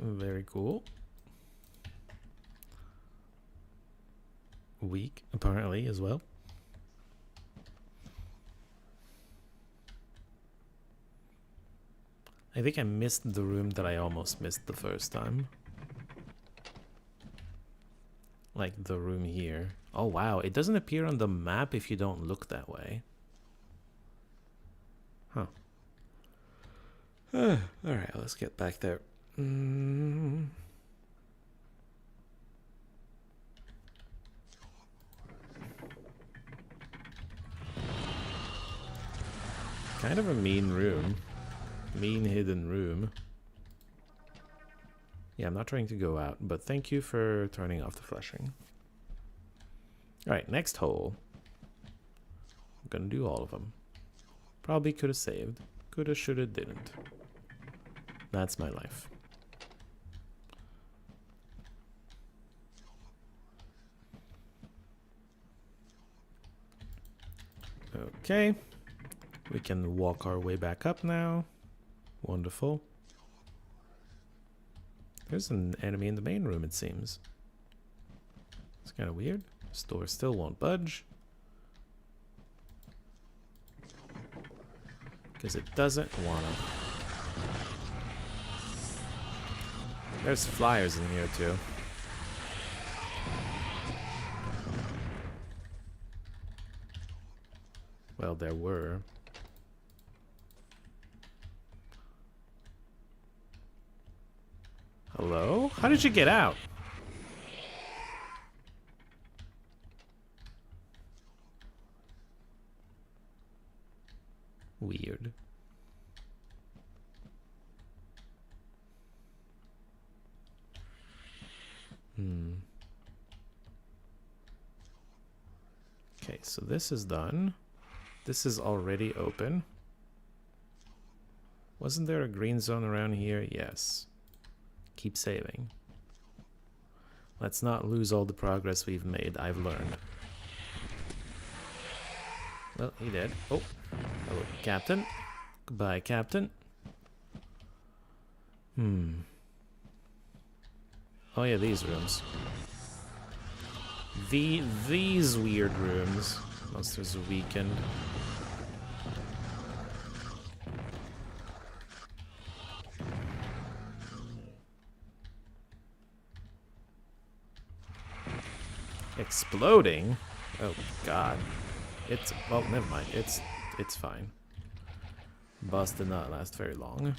Very cool. Weak, apparently, as well. I think I missed the room that I almost missed the first time. Like the room here. Oh wow, it doesn't appear on the map if you don't look that way. Huh. Alright, let's get back there. Kind of a mean room. Mean hidden room. Yeah, I'm not trying to go out, but thank you for turning off the flashing. Alright, next hole. I'm gonna do all of them. Probably could have saved. Coulda, shoulda, didn't. That's my life. Okay. We can walk our way back up now. Wonderful. There's an enemy in the main room, it seems. It's kind of weird. This door still won't budge. Because it doesn't wanna. There's flyers in here too. Well, there were. Hello? How did you get out? Weird. Okay, so this is done. This is already open. Wasn't there a green zone around here? Yes. Keep saving. Let's not lose all the progress we've made. I've learned. Well, he did. Oh. Hello, Captain. Goodbye, Captain. Oh yeah, these rooms. These weird rooms. Monsters are weakened. Exploding? Oh god. It's, well, never mind. It's fine. Boss did not last very long.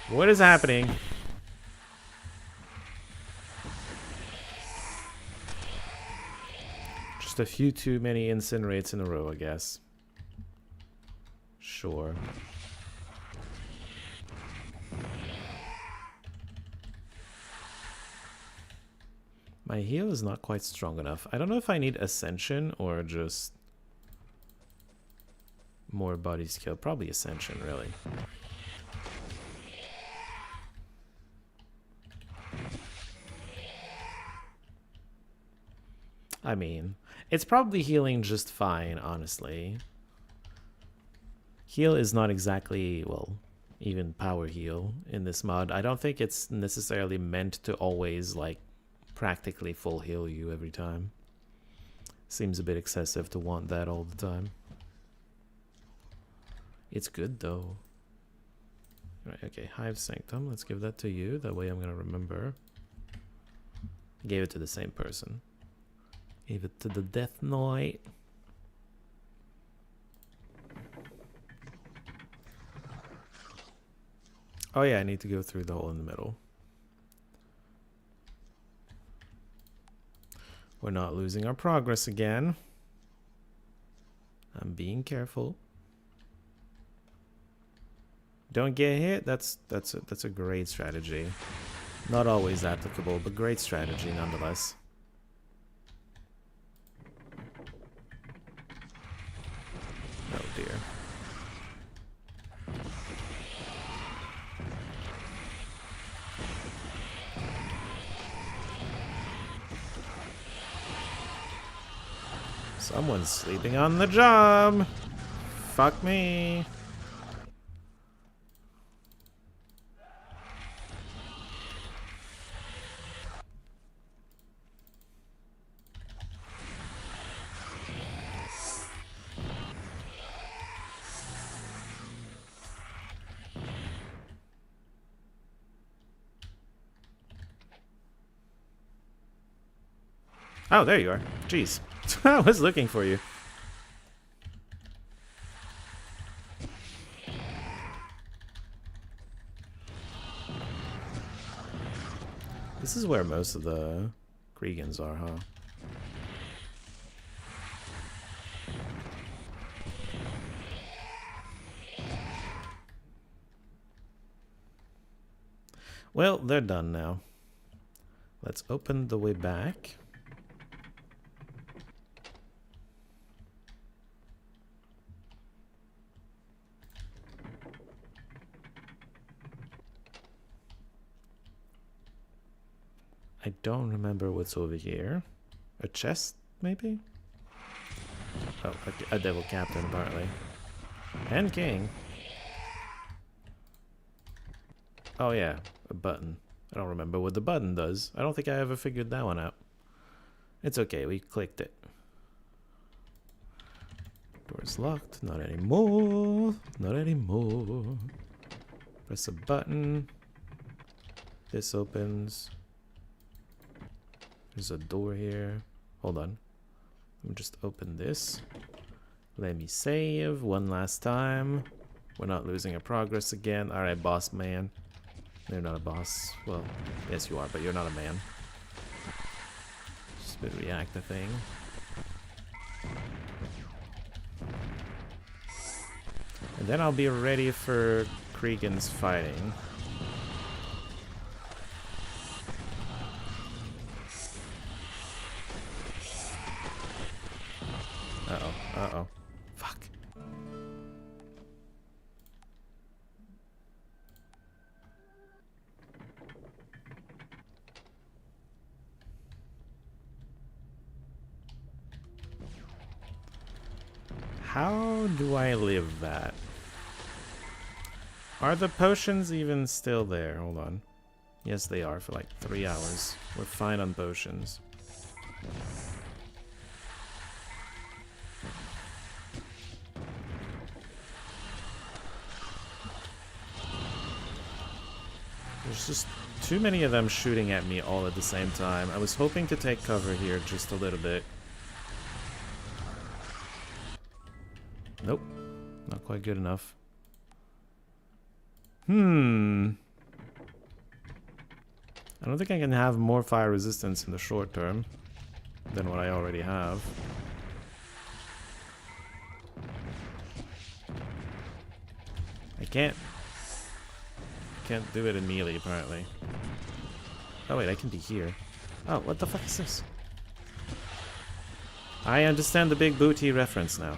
What is happening? Just a few too many incinerates in a row, I guess. Sure. My heal is not quite strong enough. I don't know if I need Ascension or just more body skill. Probably Ascension, really. I mean, it's probably healing just fine, honestly. Heal is not exactly, well, even power heal in this mod. I don't think it's necessarily meant to always, like, practically full heal you every time. Seems a bit excessive to want that all the time. It's good though. Right, okay, Hive Sanctum, let's give that to you, that way I'm gonna remember. Gave it to the same person. Gave it to the Death Knight. Oh yeah, I need to go through the hole in the middle. We're not losing our progress again. I'm being careful. Don't get hit. That's a great strategy. Not always applicable, but great strategy nonetheless. Oh dear. Someone's sleeping on the job. Fuck me. Oh, there you are. Jeez. I was looking for you. This is where most of the Kriegans are, huh? Well, they're done now. Let's open the way back. I don't remember what's over here. A chest, maybe? Oh, a devil captain, apparently. And king. Oh yeah, a button. I don't remember what the button does. I don't think I ever figured that one out. It's okay, we clicked it. Door's locked. Not anymore. Not anymore. Press a button. This opens. There's a door here. Hold on. Let me just open this. Let me save one last time. We're not losing our progress again. Alright, boss man. You're not a boss. Well, yes you are, but you're not a man. Just a bit react the thing. And then I'll be ready for Kriegans fighting. Uh-oh, uh-oh. Fuck. How do I live that? Are the potions even still there? Hold on. Yes, they are for like 3 hours. We're fine on potions. There's just too many of them shooting at me all at the same time. I was hoping to take cover here just a little bit. Nope. Not quite good enough. I don't think I can have more fire resistance in the short term than what I already have. I can't do it in melee, apparently. Oh wait, I can be here. Oh, what the fuck is this? I understand the big booty reference now.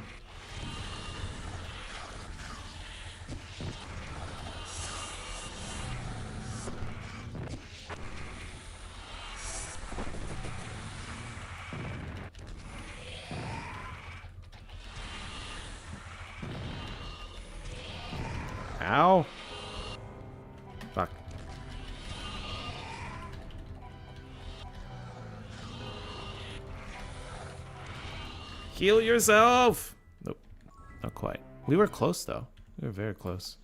Ow! Fuck. Heal yourself! Nope. Not quite. We were close, though. We were very close.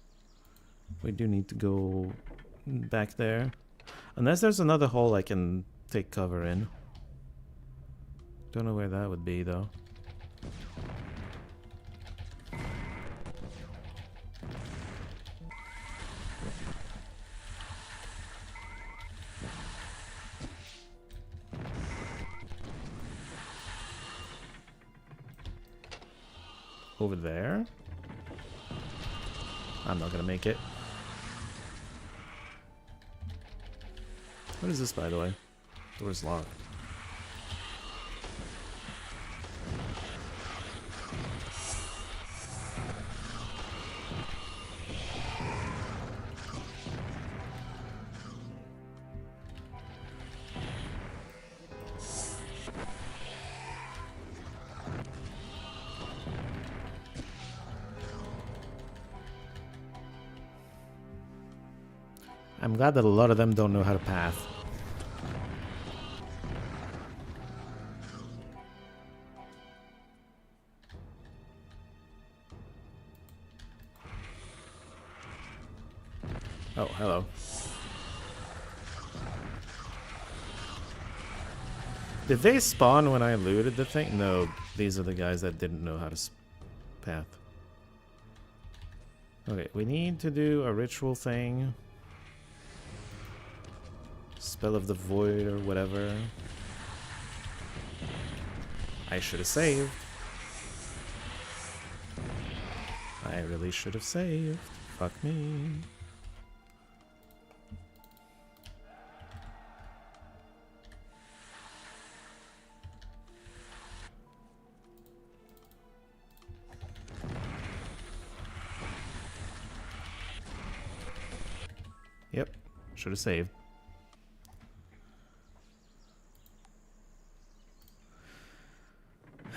We do need to go back there. Unless there's another hole I can take cover in. Don't know where that would be, though. Over there? I'm not gonna make it. What is this, by the way? Door's locked. I'm glad that a lot of them don't know how to path. Oh, hello. Did they spawn when I looted the thing? No, these are the guys that didn't know how to path. Okay, we need to do a ritual thing. Spell of the Void or whatever. I should have saved. I really should have saved. Fuck me. Yep, should have saved.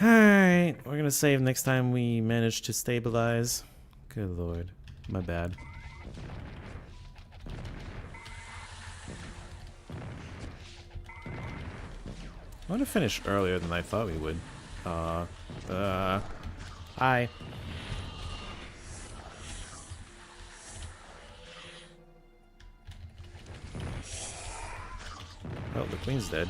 Alright, we're gonna save next time we manage to stabilize. Good lord, my bad. I want to finish earlier than I thought we would. Hi. Oh, the queen's dead.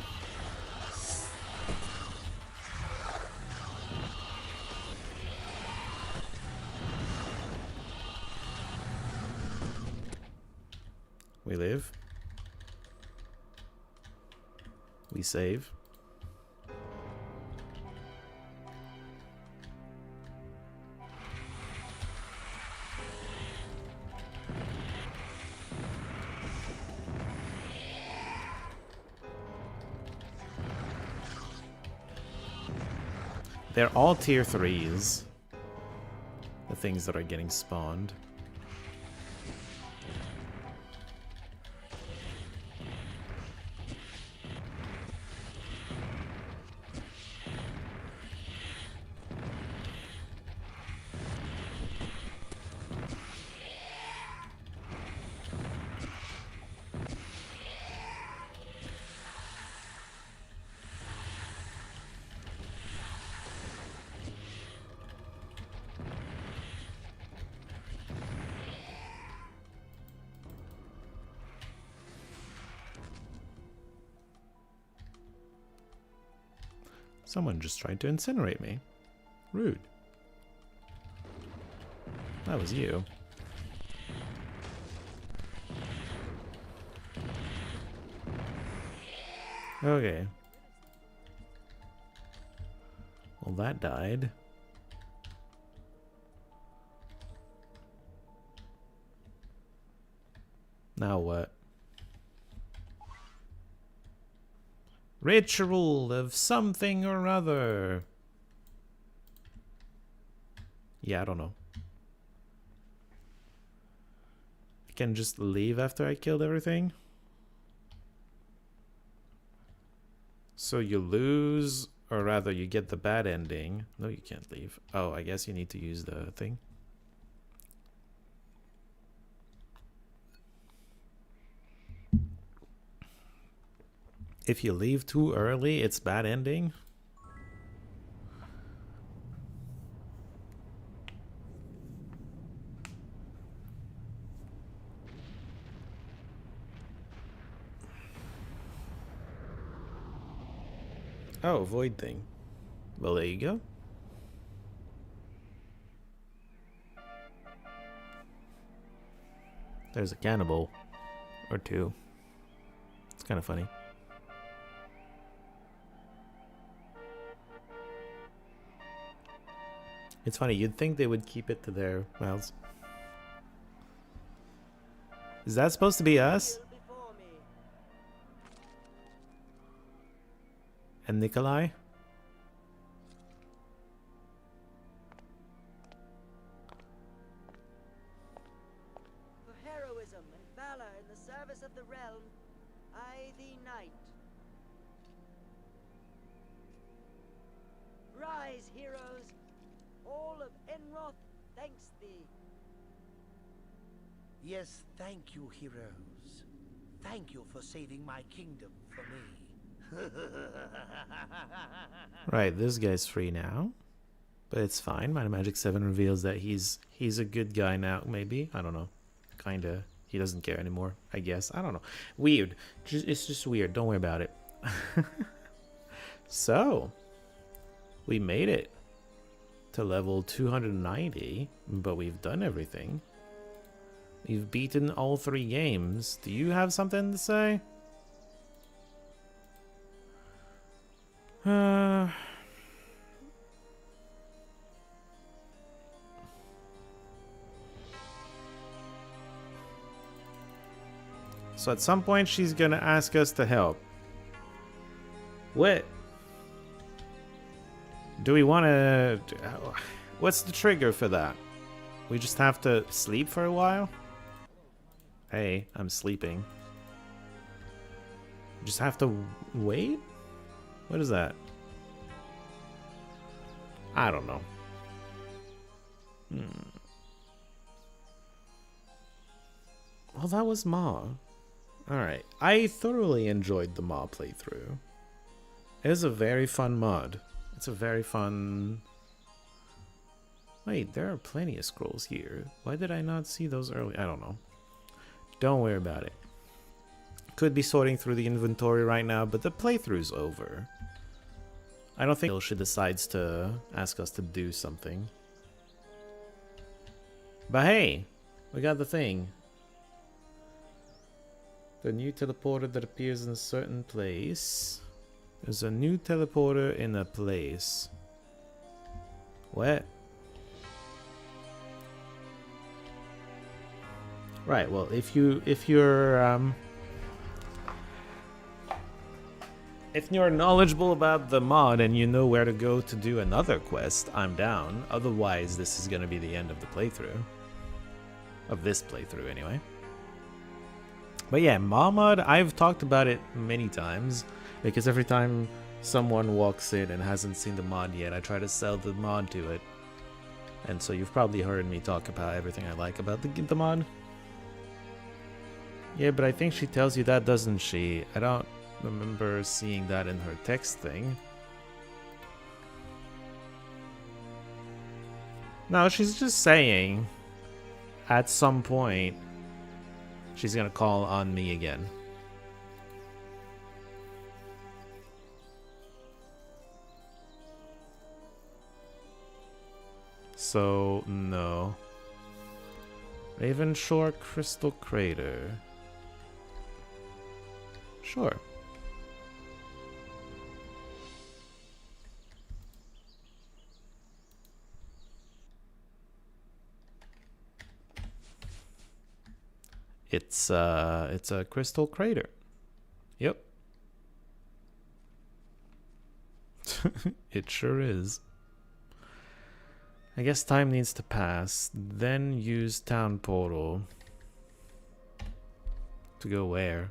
We live. We save. They're all tier 3s. The things that are getting spawned. Someone just tried to incinerate me. Rude. That was you. Okay. Well, that died. Now what? Ritual of something or other. Yeah, I don't know. I can just leave after I killed everything. So you lose, or rather you get the bad ending. No, you can't leave. Oh, I guess you need to use the thing. If you leave too early, it's bad ending. Oh, void thing. Well, there you go. There's a cannibal. Or two. It's kind of funny. It's funny, you'd think they would keep it to their mouths. Is that supposed to be us? And Nikolai? For heroism and valor in the service of the realm, I thee knight. Rise, heroes! All of Enroth thanks thee. Yes, thank you, heroes. Thank you for saving my kingdom for me. Right, this guy's free now. But it's fine. My Magic 7 reveals that he's a good guy now, maybe. I don't know. Kinda. He doesn't care anymore, I guess. I don't know. Weird. It's just weird. Don't worry about it. So, we made it to level 290, but we've done everything. We've beaten all 3 games. Do you have something to say? So at some point she's gonna ask us to help. What? Do we want to... What's the trigger for that? We just have to sleep for a while? Hey, I'm sleeping. Just have to wait? What is that? I don't know. Well, that was MAW. Alright. I thoroughly enjoyed the MAW playthrough. It is a very fun mod. It's a very fun... Wait, there are plenty of scrolls here. Why did I not see those early? I don't know. Don't worry about it. Could be sorting through the inventory right now, but the playthrough's over. I don't think until she decides to ask us to do something. But hey, we got the thing. The new teleporter that appears in a certain place. There's a new teleporter in a place. What? Right, well, if you're knowledgeable about the mod and you know where to go to do another quest, I'm down. Otherwise, this is gonna be the end of the playthrough. Of this playthrough, anyway. But yeah, MAW mod, I've talked about it many times, because every time someone walks in and hasn't seen the mod yet, I try to sell the mod to it. And so you've probably heard me talk about everything I like about the mod. Yeah, but I think she tells you that, doesn't she? I don't remember seeing that in her text thing. No, she's just saying at some point she's gonna call on me again. So, no. Ravenshore Crystal Crater. Sure. It's a crystal crater. Yep. It sure is. I guess time needs to pass. Then use town portal. To go where?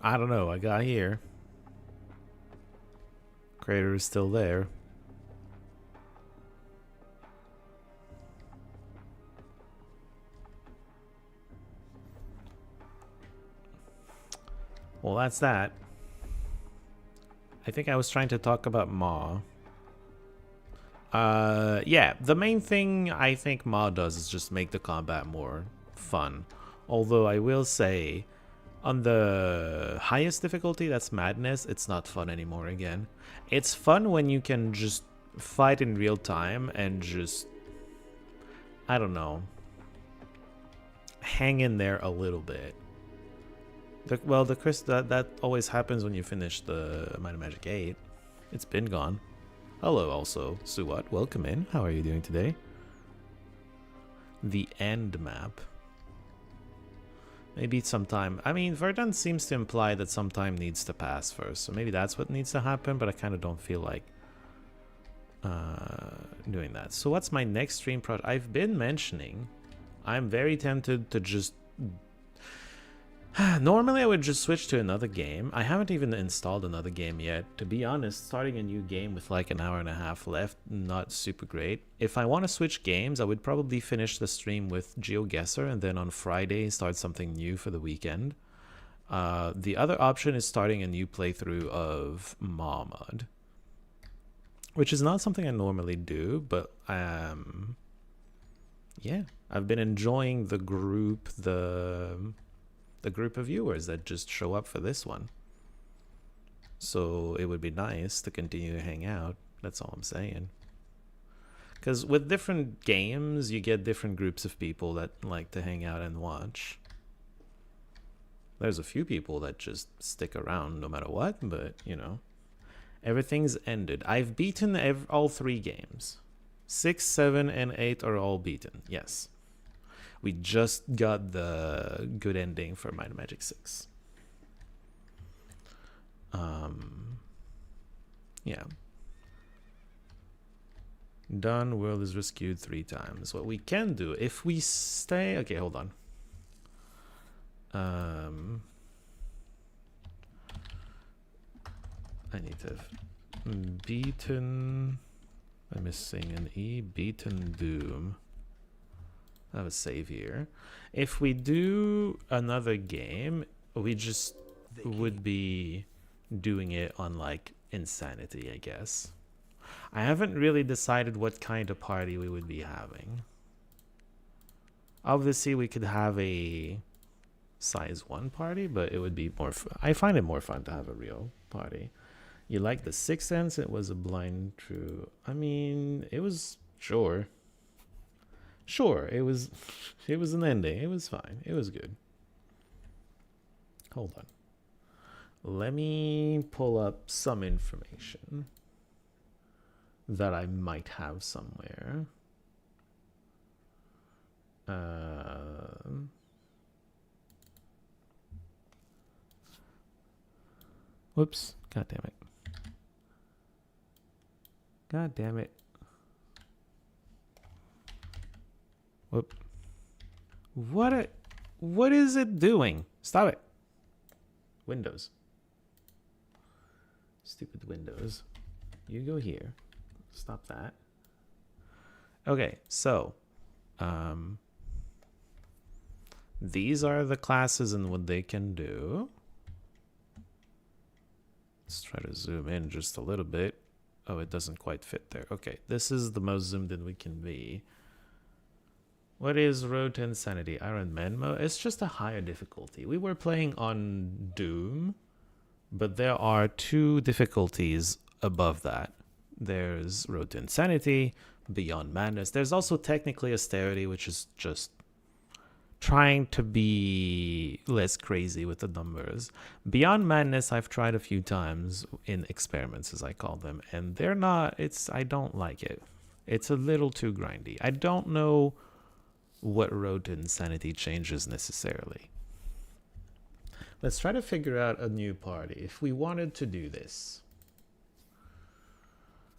I don't know. I got here. Crater is still there. Well, that's that. I think I was trying to talk about MAW. Yeah, the main thing I think MAW does is just make the combat more fun. Although I will say, on the highest difficulty, that's Madness, it's not fun anymore again. It's fun when you can just fight in real time and just, I don't know, hang in there a little bit. That always happens when you finish the Might and Magic 8. It's been gone. Hello also, Suwat, welcome in. How are you doing today? The end map. Maybe sometime. I mean, Verdun seems to imply that some time needs to pass first, so maybe that's what needs to happen, but I kind of don't feel like doing that. So what's my next stream project? I've been mentioning I'm very tempted to just... Normally I would just switch to another game. I haven't even installed another game yet. To be honest, starting a new game with like an hour and a half left, not super great. If I want to switch games, I would probably finish the stream with GeoGuessr and then on Friday start something new for the weekend. The other option is starting a new playthrough of MAW mod, which is not something I normally do, but yeah, I've been enjoying the group, the group of viewers that just show up for this one. So it would be nice to continue to hang out. That's all I'm saying. Because with different games, you get different groups of people that like to hang out and watch. There's a few people that just stick around no matter what, but you know, everything's ended. I've beaten all 3 games. 6, 7, and 8 are all beaten. Yes. We just got the good ending for Might and Magic 6. Yeah. Done. World is rescued 3 times. What we can do, if we stay... Okay, hold on. I need to have beaten... I'm missing an E. Beaten Doom. I have a save here. If we do another game, we just would be doing it on like Insanity, I guess. I haven't really decided what kind of party we would be having. Obviously, we could have a size 1 party, but it would be more I find it more fun to have a real party. You like the Sixth Sense? It was a blind true. I mean, it was sure, it was an ending. It was fine. It was good. Hold on. Let me pull up some information that I might have somewhere. Whoops. God damn it. God damn it. Whoop. What is it doing? Stop it. Windows. Stupid Windows. You go here. Stop that. Okay, so these are the classes and what they can do. Let's try to zoom in just a little bit. Oh, it doesn't quite fit there. Okay, this is the most zoomed in we can be. What is Road to Insanity? Iron Man mode? It's just a higher difficulty. We were playing on Doom, but there are 2 difficulties above that. There's Road to Insanity, Beyond Madness. There's also technically Austerity, which is just trying to be less crazy with the numbers. Beyond Madness I've tried a few times in experiments, as I call them, and they're not, I don't like it. It's a little too grindy. I don't know what Road to Insanity changes necessarily. Let's try to figure out a new party if we wanted to do this.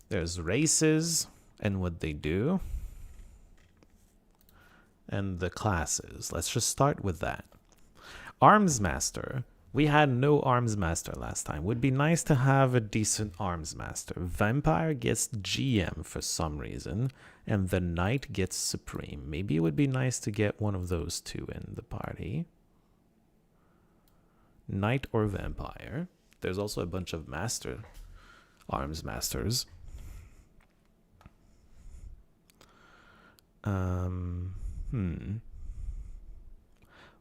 There's races and what they do, and the classes. Let's just start with that. Arms Master. We had no Arms Master last time. Would be nice to have a decent Arms Master. Vampire gets GM for some reason, and the Knight gets Supreme. Maybe it would be nice to get one of those 2 in the party. Knight or Vampire. There's also a bunch of Arms Masters.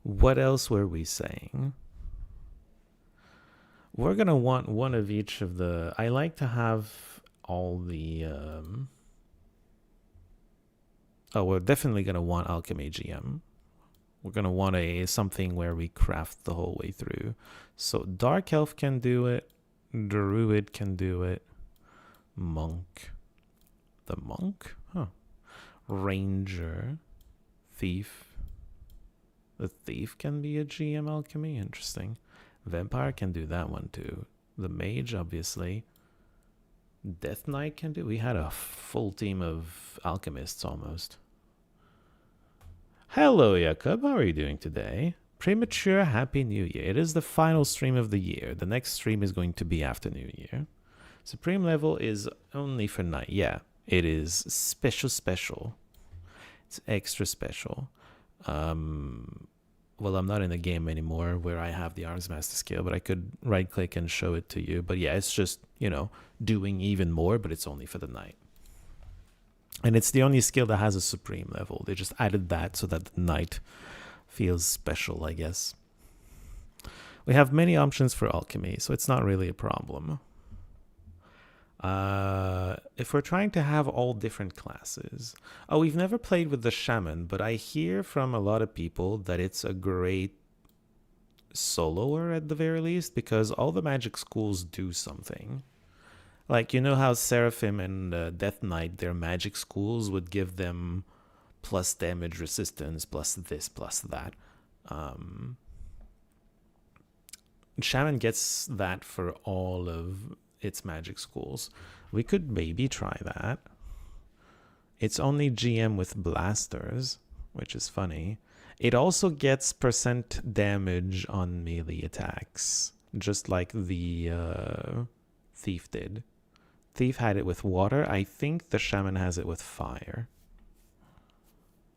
What else were we saying? We're gonna want one of each of the... I like to have all the... Oh, we're definitely gonna want Alchemy GM. We're gonna want something where we craft the whole way through. So Dark Elf can do it. Druid can do it. Monk. The Monk? Huh. Ranger. Thief. The Thief can be a GM Alchemy. Interesting. Vampire can do that one too. The Mage, obviously. Death Knight can do... We had a full team of Alchemists almost. Hello, Jakob. How are you doing today? Premature Happy New Year. It is the final stream of the year. The next stream is going to be after New Year. Supreme level is only for night. Yeah, it is special. It's extra special. Well, I'm not in the game anymore where I have the Arms Master skill, but I could right click and show it to you. But yeah, it's just, you know, doing even more, but it's only for the night. And it's the only skill that has a Supreme level. They just added that so that the Knight feels special, I guess. We have many options for Alchemy, so it's not really a problem. If we're trying to have all different classes... Oh, we've never played with the Shaman, but I hear from a lot of people that it's a great soloer at the very least, because all the magic schools do something. Like, you know how Seraphim and Death Knight, their magic schools would give them plus damage resistance, plus this, plus that. Shaman gets that for all of its magic schools. We could maybe try that. It's only GM with blasters, which is funny. It also gets % damage on melee attacks, just like the Thief did. Thief had it with water. I think the Shaman has it with fire,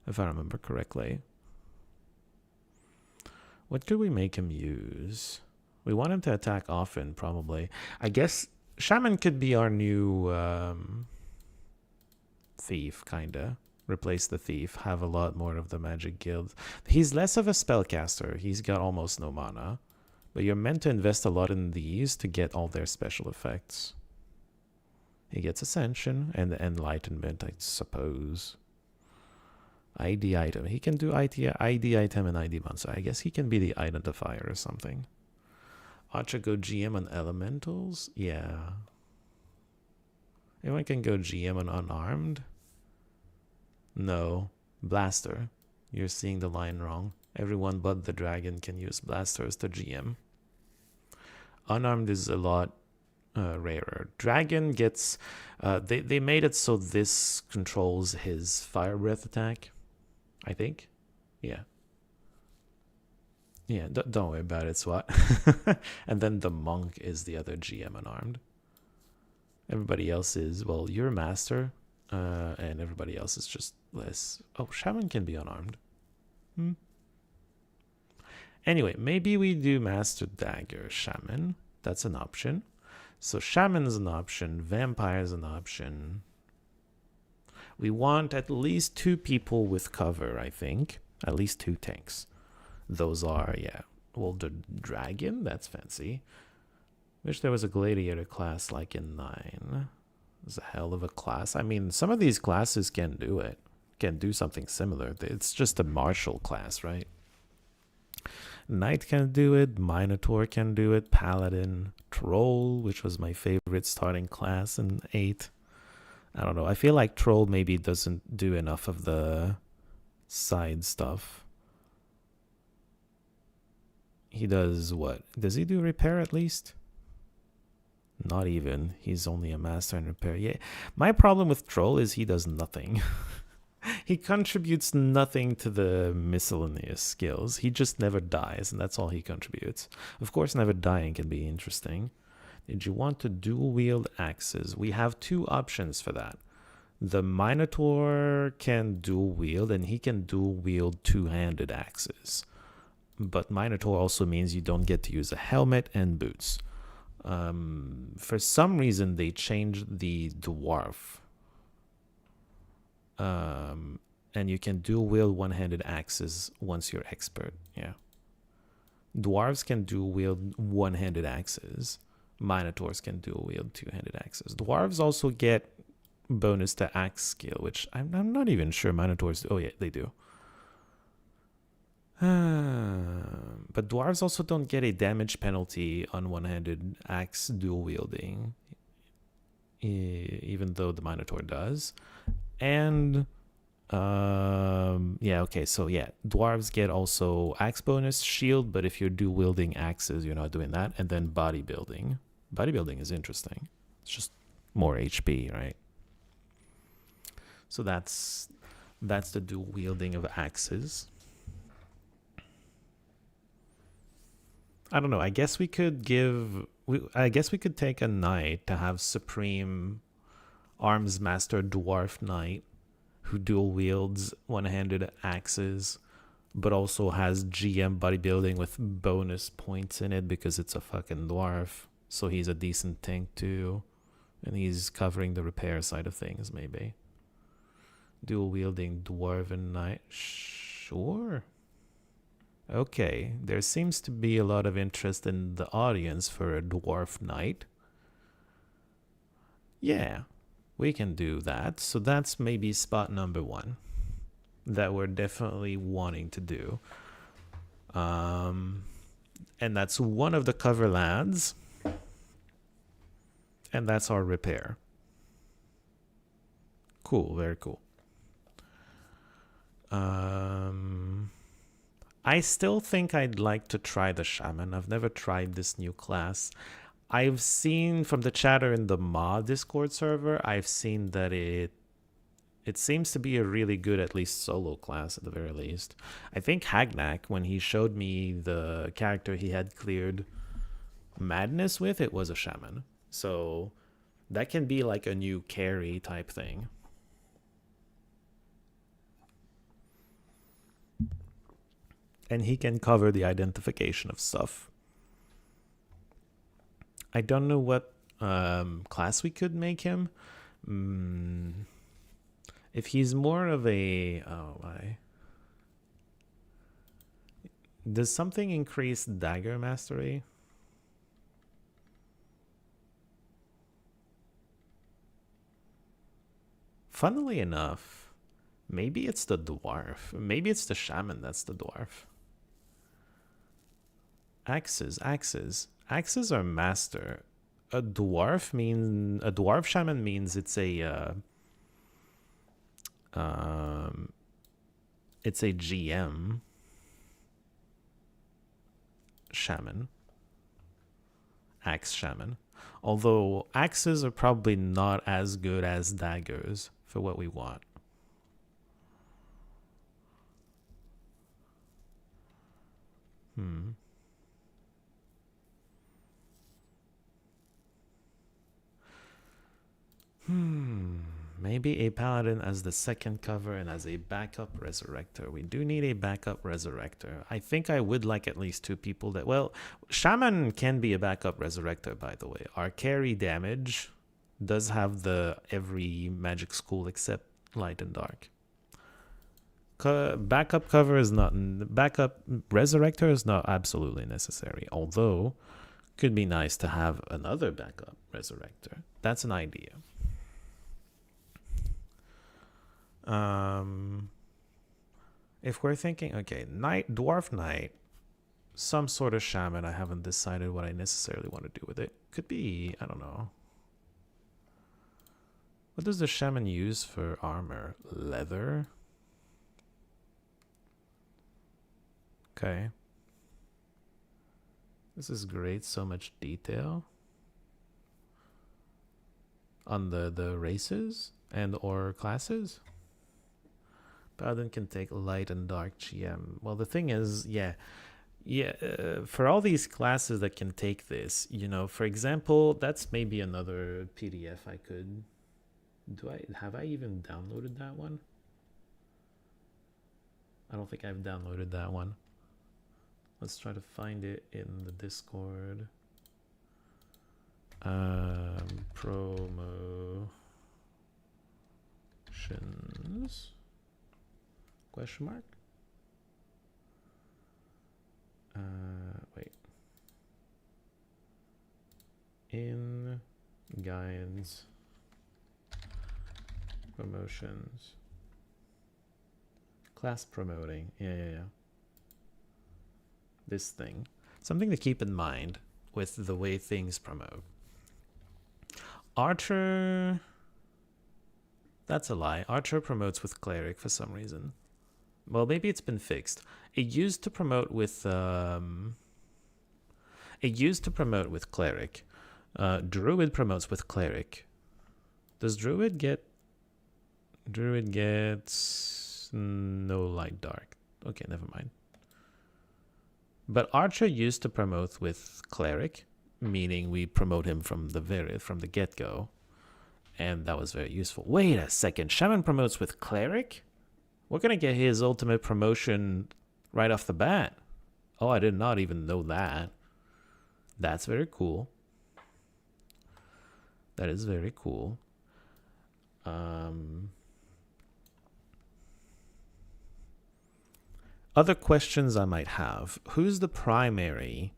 if I remember correctly. What could we make him use? We want him to attack often, probably. I guess Shaman could be our new Thief, kinda. Replace the Thief, have a lot more of the magic guild. He's less of a spellcaster. He's got almost no mana. But you're meant to invest a lot in these to get all their special effects. He gets Ascension and Enlightenment, I suppose. ID item. He can do ID item and ID monster. I guess he can be the identifier or something. Archer go GM on elementals? Yeah. Anyone can go GM on unarmed? No. Blaster. You're seeing the line wrong. Everyone but the dragon can use blasters to GM. Unarmed is a lot rarer. Dragon gets... they made it so this controls his fire breath attack. I think. Yeah. Yeah, don't worry about it, SWAT. And then the monk is the other GM unarmed. Everybody else is, well, you're a master. And everybody else is just less. Oh, shaman can be unarmed. Anyway, maybe we do master dagger shaman. That's an option. So shaman's an option. Vampire's an option. We want at least 2 people with cover, I think. At least 2 tanks. Those are, yeah. Well, the dragon, that's fancy. Wish there was a gladiator class like in 9. It's a hell of a class. I mean, some of these classes can do it. Can do something similar. It's just a martial class, right? Knight can do it. Minotaur can do it. Paladin. Troll, which was my favorite starting class in 8. I don't know. I feel like Troll maybe doesn't do enough of the side stuff. He does what? Does he do repair at least? Not even. He's only a master in repair. Yeah. My problem with Troll is he does nothing. He contributes nothing to the miscellaneous skills. He just never dies, and that's all he contributes. Of course, never dying can be interesting. Did you want to dual wield axes? We have 2 options for that. The Minotaur can dual wield, and he can dual wield 2-handed axes. But Minotaur also means you don't get to use a helmet and boots. For some reason, they changed the dwarf. And you can dual wield 1-handed axes once you're expert. Yeah. Dwarves can dual wield 1-handed axes. Minotaurs can dual wield 2-handed axes. Dwarves also get bonus to axe skill, which I'm not even sure Minotaurs do. Oh yeah, they do. But dwarves also don't get a damage penalty on 1-handed axe dual wielding, even though the Minotaur does. And yeah, okay, so yeah, dwarves get also axe bonus, shield, but if you're dual wielding axes, you're not doing that. And then bodybuilding. Bodybuilding is interesting. It's just more HP, right? So that's the dual wielding of axes. I don't know. I guess we could take a knight to have supreme arms master dwarf knight who dual wields 1-handed axes, but also has GM bodybuilding with bonus points in it because it's a fucking dwarf. So he's a decent tank too, and he's covering the repair side of things. Maybe dual wielding dwarven knight. Sure. Okay, there seems to be a lot of interest in the audience for a dwarf knight. Yeah, we can do that. So that's maybe spot number 1 that we're definitely wanting to do. And that's one of the cover lads. And that's our repair. Cool, very cool. I still think I'd like to try the shaman. I've never tried this new class. I've seen from the chatter in the MAW Discord server, I've seen that it seems to be a really good, at least solo class at the very least. I think Hagnak, when he showed me the character he had cleared madness with, it was a shaman. So that can be like a new carry type thing. And he can cover the identification of stuff. I don't know what class we could make him. If he's more of a... Oh, my. Does something increase dagger mastery? Funnily enough, maybe it's the dwarf. Maybe it's the shaman that's the dwarf. Axes. Axes are master. A dwarf shaman means it's a GM shaman. Axe shaman. Although axes are probably not as good as daggers for what we want. Maybe a paladin as the second cover and as a backup resurrector. We do need a backup resurrector. I think I would like at least 2 people that... Well, shaman can be a backup resurrector, by the way. Our carry damage does have the every magic school except light and dark. Backup cover is not... Backup resurrector is not absolutely necessary. Although, could be nice to have another backup resurrector. That's an idea. If we're thinking, okay, dwarf knight, some sort of shaman, I haven't decided what I necessarily want to do with it. Could be, I don't know. What does the shaman use for armor? Leather? Okay. This is great, so much detail. On the races and or classes? Paladin can take light and dark GM. Well, the thing is, for all these classes that can take this, you know, for example, that's maybe another PDF I could... Have I even downloaded that one? I don't think I've downloaded that one. Let's try to find it in the Discord. Promotions... Question mark? Wait. In guides, promotions, class promoting. Yeah. This thing. Something to keep in mind with the way things promote. Archer. That's a lie. Archer promotes with cleric for some reason. Well, maybe it's been fixed. It used to promote with cleric. Druid promotes with cleric. Does Druid get... Druid gets no light dark. Okay, never mind. But Archer used to promote with cleric, meaning we promote him from the get-go. And that was very useful. Wait a second. Shaman promotes with cleric? We're going to get his ultimate promotion right off the bat. Oh, I did not even know that. That's very cool. That is very cool. Other questions I might have. Who's the primary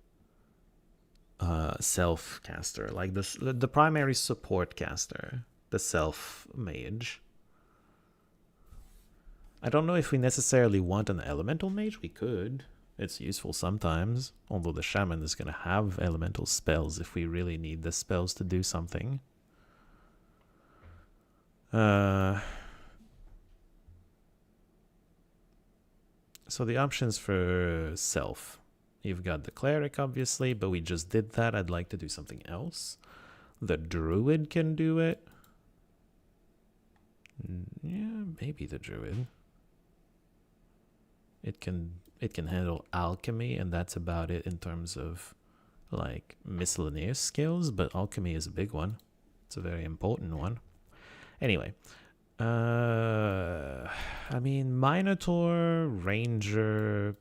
self caster? Like the primary support caster? The self mage? I don't know if we necessarily want an elemental mage. We could. It's useful sometimes. Although the shaman is going to have elemental spells if we really need the spells to do something. So the options for self. You've got the cleric, obviously, but we just did that. I'd like to do something else. The druid can do it. Yeah, maybe the druid. It can handle alchemy, and that's about it in terms of like miscellaneous skills, but alchemy is a big one. It's a very important one. Anyway, I mean, Minotaur, Ranger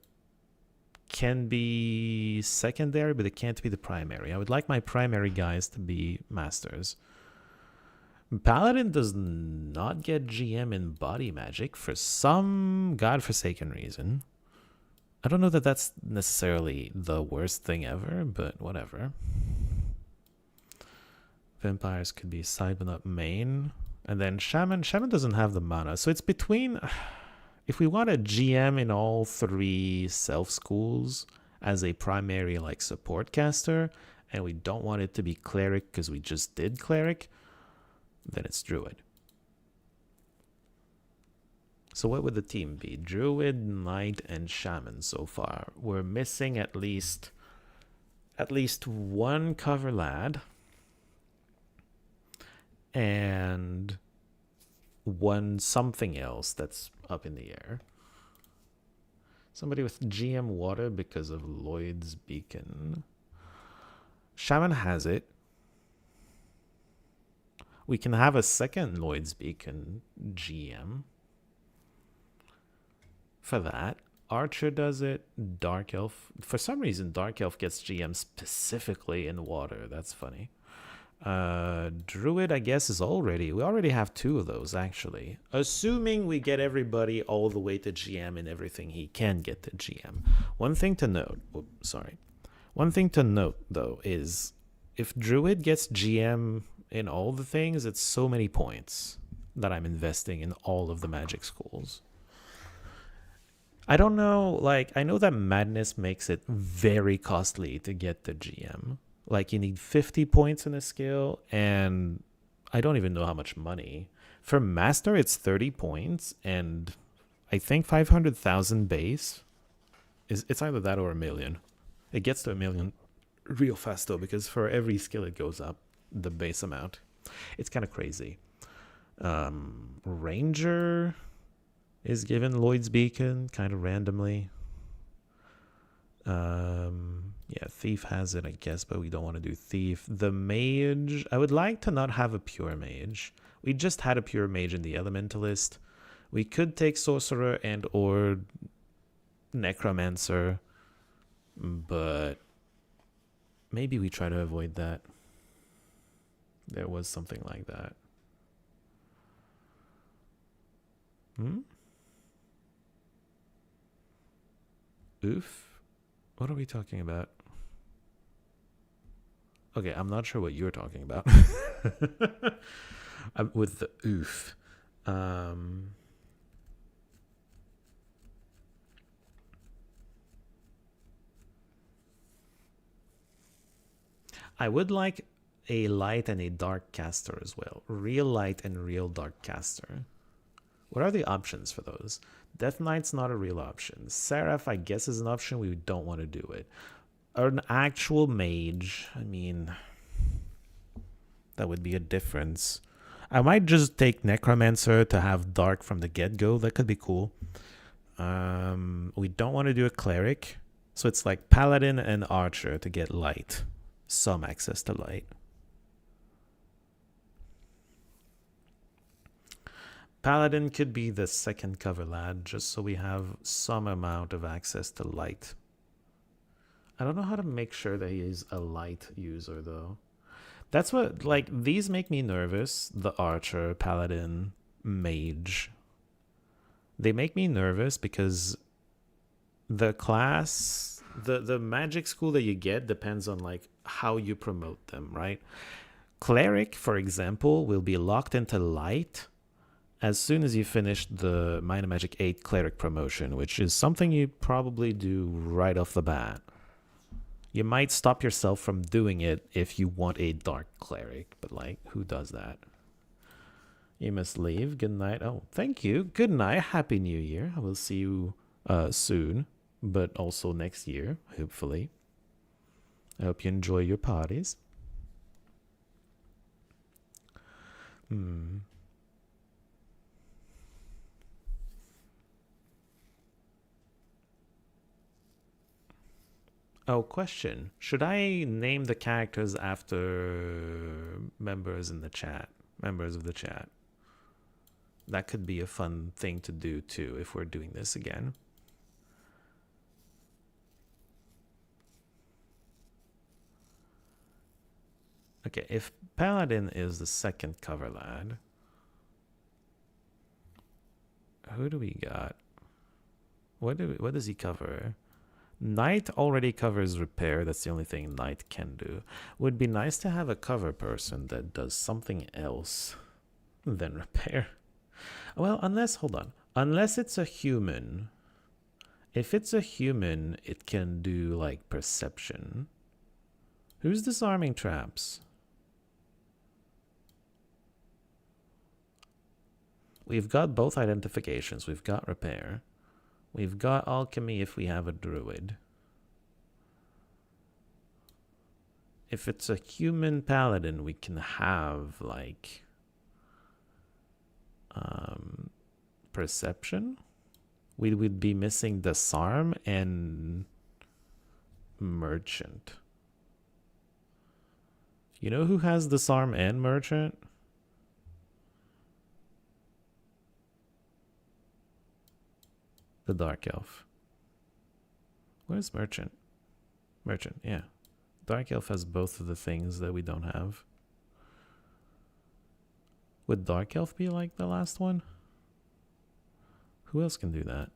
can be secondary, but it can't be the primary. I would like my primary guys to be masters. Paladin does not get GM in body magic for some godforsaken reason. I don't know that that's necessarily the worst thing ever, but whatever. Vampires could be side but not main. And then Shaman doesn't have the mana. So it's between... If we want a GM in all 3 self schools as a primary like support caster, and we don't want it to be cleric because we just did cleric, then it's druid. So what would the team be? Druid, knight, and shaman so far. We're missing at least one cover lad and one something else that's up in the air. Somebody with GM water because of Lloyd's Beacon. Shaman has it. We can have a second Lloyd's Beacon GM. For that, Archer does it. Dark Elf. For some reason, Dark Elf gets GM specifically in water. That's funny. Druid, I guess, is already... We already have 2 of those, actually. Assuming we get everybody all the way to GM and everything he can get to GM. One thing to note... One thing to note, though, is if Druid gets GM in all the things, it's so many points that I'm investing in all of the magic schools. I don't know, like, I know that Madness makes it very costly to get the GM. Like, you need 50 points in a skill, and I don't even know how much money. For Master, it's 30 points, and I think 500,000 base. It's either that or 1 million. It gets to 1 million real fast, though, because for every skill it goes up, the base amount. It's kind of crazy. Ranger is given Lloyd's Beacon, kind of randomly. Yeah, Thief has it, I guess, but we don't want to do Thief. The Mage, I would like to not have a Pure Mage. We just had a Pure Mage in the Elementalist. We could take Sorcerer and or Necromancer, but maybe we try to avoid that. There was something like that. Oof. What are we talking about? Okay, I'm not sure what you're talking about. With the oof. I would like a light and a dark caster as well. Real light and real dark caster. What are the options for those? Death Knight's not a real option. Seraph, I guess, is an option. We don't want to do it. An actual mage, I mean, that would be a difference. I might just take Necromancer to have dark from the get-go. That could be cool. We don't want to do a cleric. So it's like Paladin and Archer to get light. Some access to light. Paladin could be the second cover lad, just so we have some amount of access to light. I don't know how to make sure that he is a light user, though. That's what, like, these make me nervous. The Archer, Paladin, Mage. They make me nervous because the class, the magic school that you get depends on, like, how you promote them, right? Cleric, for example, will be locked into light as soon as you finish the Minor Magic 8 Cleric promotion, which is something you probably do right off the bat. You might stop yourself from doing it if you want a Dark Cleric, but like, who does that? You must leave. Good night. Oh, thank you. Good night. Happy New Year. I will see you soon, but also next year, hopefully. I hope you enjoy your parties. Oh, question. Should I name the characters after members in the chat? Members of the chat. That could be a fun thing to do too if we're doing this again. Okay, if Paladin is the second cover lad, who do we got? What does he cover? Knight already covers repair. That's the only thing Knight can do. Would be nice to have a cover person that does something else than repair. Well, hold on. Unless it's a human. If it's a human, it can do like perception. Who's disarming traps? We've got both identifications. We've got repair. We've got alchemy if we have a druid. If it's a human paladin, we can have like perception. We would be missing disarm and merchant. You know who has disarm and merchant? The Dark Elf. Where's Merchant? Merchant, yeah. Dark Elf has both of the things that we don't have. Would Dark Elf be like the last one? Who else can do that?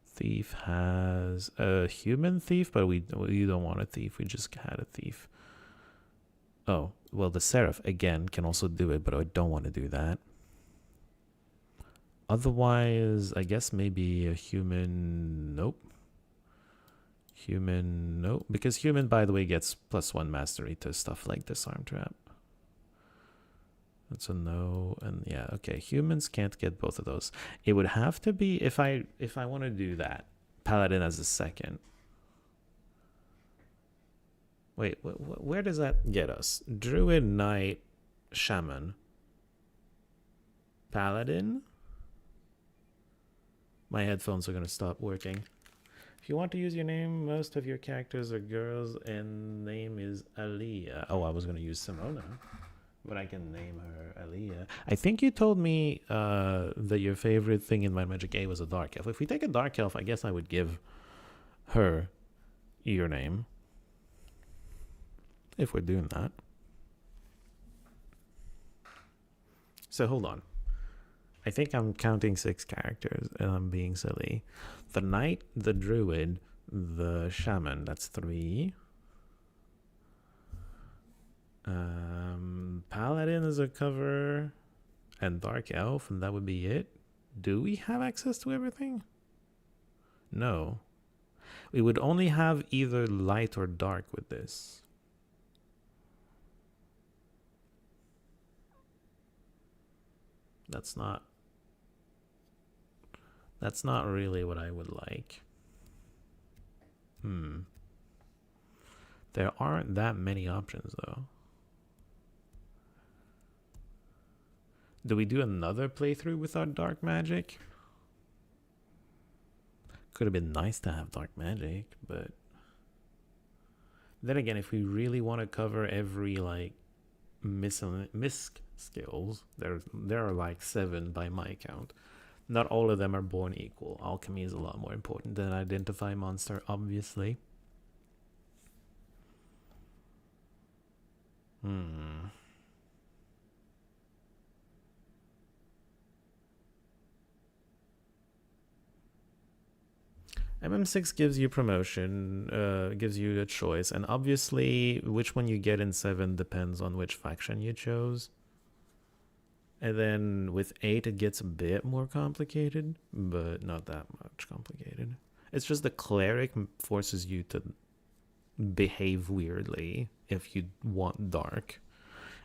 Thief has a human thief, but we don't want a thief. We just had a thief. Oh, well, the Seraph, again, can also do it, but I don't want to do that. Otherwise, I guess maybe a human... Nope. Human... Nope. Because human, by the way, gets +1 mastery to stuff like Disarm Trap. That's a no. And yeah, okay. Humans can't get both of those. It would have to be, if I want to do that, Paladin as a second. Wait, where does that get us? Druid, Knight, Shaman, Paladin? My headphones are going to stop working. If you want to use your name, most of your characters are girls, and name is Aliyah. Oh, I was going to use Simona, but I can name her Aliyah. I think you told me that your favorite thing in my Magic A was a Dark Elf. If we take a Dark Elf, I guess I would give her your name. If we're doing that. So hold on. I think I'm counting 6 characters and I'm being silly. The Knight, the Druid, the Shaman, that's 3. Paladin is a cover, and Dark Elf, and that would be it. Do we have access to everything? No. We would only have either light or dark with this. That's not really what I would like. There aren't that many options though. Do we do another playthrough without dark magic? Could have been nice to have dark magic, but then again, if we really want to cover every like misc skills, there are like 7 by my count. Not all of them are born equal. Alchemy is a lot more important than identify monster, obviously. MM6 gives you promotion, gives you a choice, and obviously which one you get in 7 depends on which faction you chose. And then with 8 it gets a bit more complicated, but not that much complicated. It's just the cleric forces you to behave weirdly if you want dark,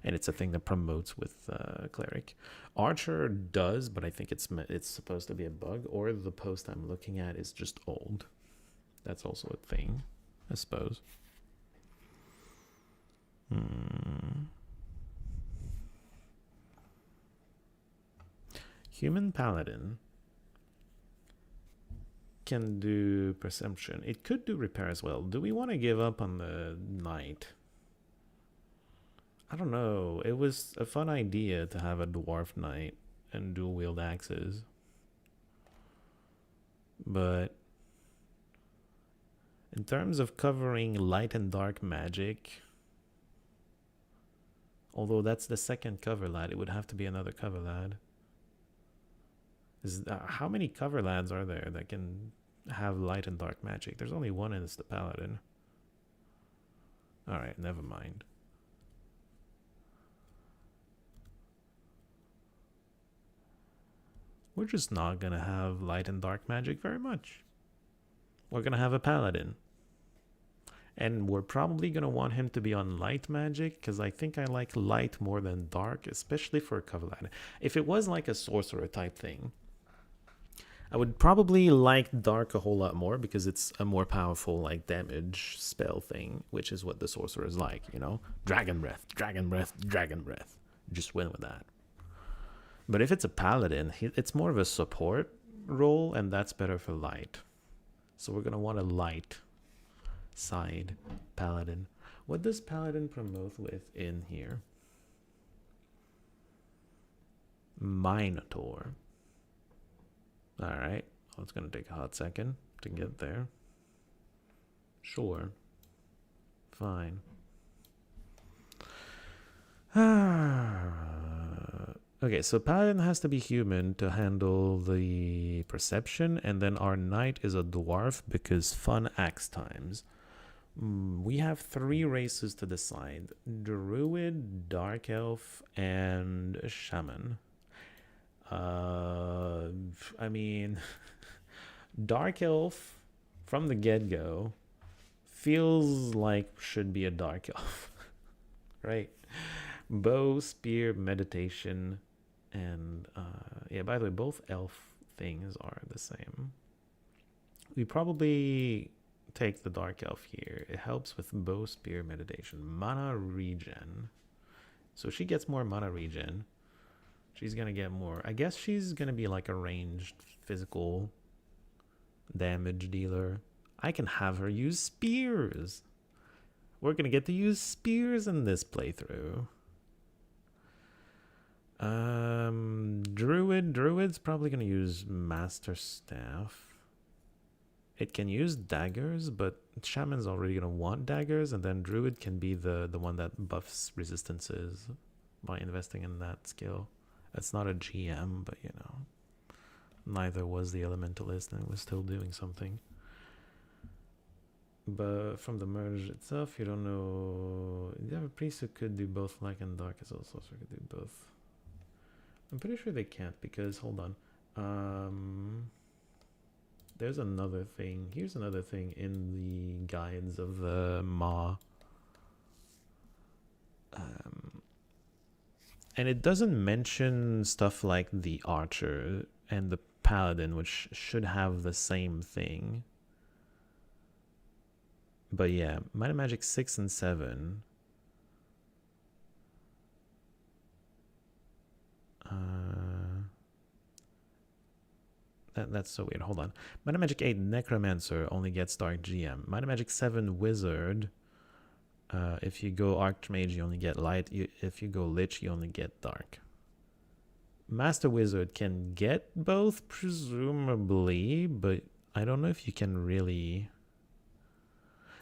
and it's a thing that promotes with cleric. Archer does, but I think it's supposed to be a bug, or the post I'm looking at is just old. That's also a thing, I suppose. Human Paladin can do perception. It could do repair as well. Do we want to give up on the Knight? I don't know. It was a fun idea to have a Dwarf Knight and dual wield axes. But in terms of covering light and dark magic, although that's the second cover lad, it would have to be another cover lad. How many cover lads are there that can have light and dark magic? There's only one, and it's the Paladin. Alright, never mind. We're just not gonna have light and dark magic very much. We're gonna have a Paladin. And we're probably gonna want him to be on light magic, because I think I like light more than dark, especially for a cover lad. If it was like a sorcerer type thing, I would probably like dark a whole lot more, because it's a more powerful like damage spell thing, which is what the sorcerer is like, you know? Dragon breath, dragon breath, dragon breath. Just win with that. But if it's a paladin, it's more of a support role, and that's better for light. So we're gonna want a light side paladin. What does paladin promote with in here? Minotaur. Alright. Well, it's gonna take a hot second to get there. Sure. Fine. Okay, so Paladin has to be human to handle the perception, and then our knight is a dwarf because fun axe times. We have 3 races to decide: Druid, Dark Elf, and Shaman. I mean, Dark Elf from the get-go feels like should be a Dark Elf, right? Bow, spear, meditation, and yeah, by the way, both elf things are the same. We probably take the Dark Elf here. It helps with bow, spear, meditation. Mana regen. So she gets more mana regen. She's gonna get more. I guess she's gonna be like a ranged physical damage dealer. I can have her use spears. We're gonna get to use spears in this playthrough. Druid's probably gonna use Master Staff. It can use daggers, but Shaman's already gonna want daggers, and then Druid can be the one that buffs resistances by investing in that skill. It's not a GM, but you know, neither was the Elementalist, and it was still doing something. But from the merge itself, you don't know. You have a priest who could do both light and dark as also, so could do both. I'm pretty sure they can't because, hold on. There's another thing. Here's another thing in the guides of the MAW. And it doesn't mention stuff like the Archer and the Paladin, which should have the same thing. But yeah, Might and Magic 6 and 7. That's so weird. Hold on. Might and Magic 8 Necromancer only gets Dark GM. Might and Magic 7 Wizard. If you go Archmage, you only get Light. If you go Lich, you only get Dark. Master Wizard can get both, presumably, but I don't know if you can really...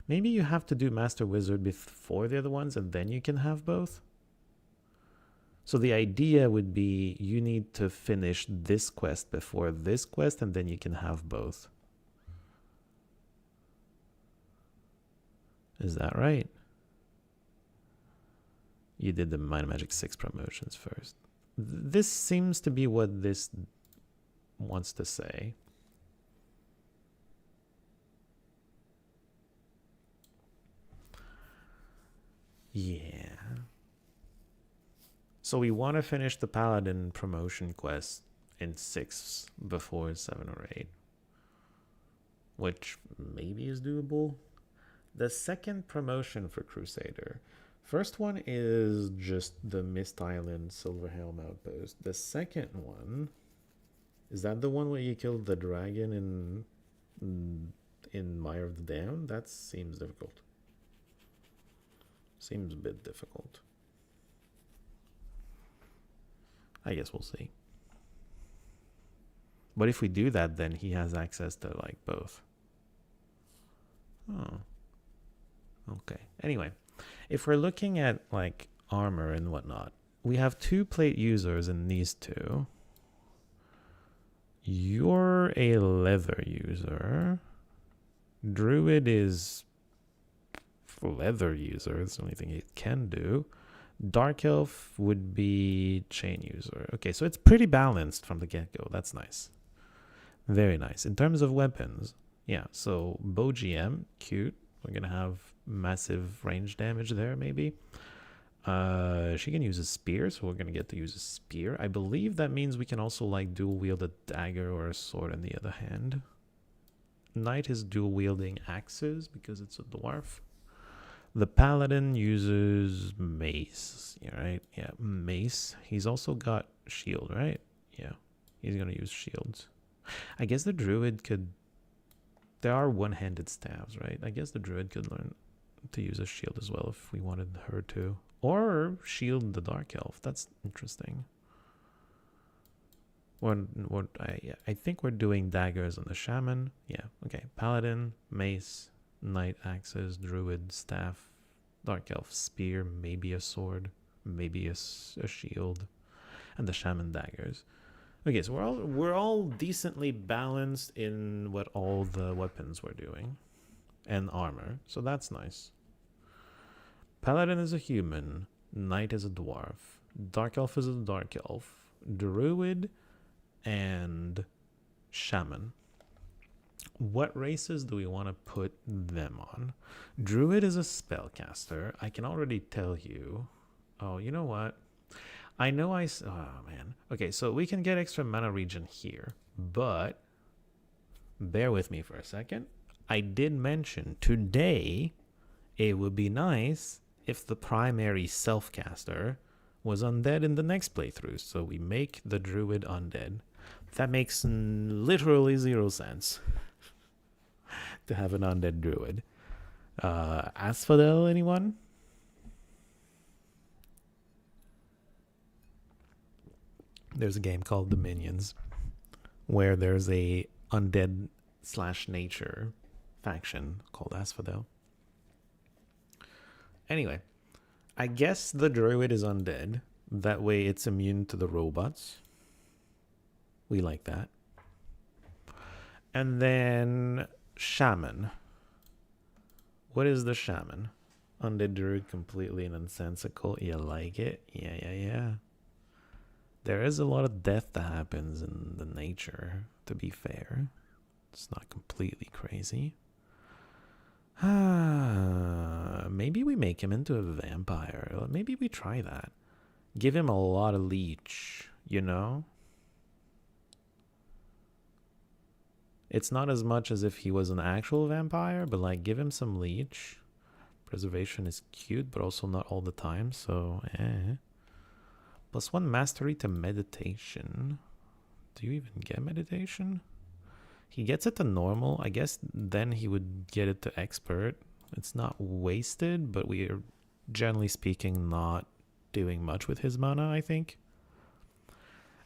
Maybe you have to do Master Wizard before the other ones, and then you can have both. So the idea would be you need to finish this quest before this quest, and then you can have both. Is that right? You did the Might and Magic 6 promotions first. This seems to be what this wants to say. Yeah. So we want to finish the Paladin promotion quest in 6 before 7 or 8. Which maybe is doable. The second promotion for Crusader. First one is just the Mist Island Silverhelm Outpost. The second one, is that the one where you killed the dragon in Mire of the Damned? That seems difficult. Seems a bit difficult. I guess we'll see. But if we do that, then he has access to like both. Oh. Okay. Anyway, if we're looking at like armor and whatnot, we have 2 plate users in these 2. You're a leather user. Druid is leather user. That's the only thing it can do. Dark Elf would be chain user. Okay, so it's pretty balanced from the get-go. That's nice. Very nice. In terms of weapons, yeah, so bow GM, cute. We're going to have massive range damage there, maybe. She can use a spear, so we're going to get to use a spear. I believe that means we can also, like, dual-wield a dagger or a sword in the other hand. Knight is dual-wielding axes because it's a dwarf. The Paladin uses mace, right? Yeah, mace. He's also got shield, right? Yeah, he's going to use shields. I guess the Druid could... There are one-handed staves, right? I guess the Druid could learn to use a shield as well if we wanted her to. Or shield the Dark Elf. That's interesting. I think we're doing daggers on the shaman. Yeah, okay. Paladin, mace, knight axes, druid, staff, dark elf spear, maybe a sword, maybe a shield, and the shaman daggers. Okay, so we're all decently balanced in what all the weapons we're doing, and armor. So that's nice. Paladin is a human. Knight is a dwarf. Dark elf is a dark elf. Druid and shaman. What races do we want to put them on? Druid is a spellcaster. I can already tell you. Oh, you know what? I know oh man. Okay, so we can get extra mana regen here, but bear with me for a second. I did mention today it would be nice if the primary self-caster was undead in the next playthrough, so we make the druid undead. That makes literally 0 sense to have an undead druid. Asphodel, anyone? There's a game called Dominions where there's a undead / nature faction called Asphodel. Anyway, I guess the druid is undead. That way it's immune to the robots. We like that. And then shaman. What is the shaman? Undead druid, completely nonsensical. You like it? Yeah. There is a lot of death that happens in the nature, to be fair. It's not completely crazy. Maybe we make him into a vampire. Maybe we try that. Give him a lot of leech, you know? It's not as much as if he was an actual vampire, but like give him some leech. Preservation is cute, but also not all the time, so +1 mastery to meditation. Do you even get meditation? He gets it to normal. I guess then he would get it to expert. It's not wasted, but we are generally speaking not doing much with his mana, I think.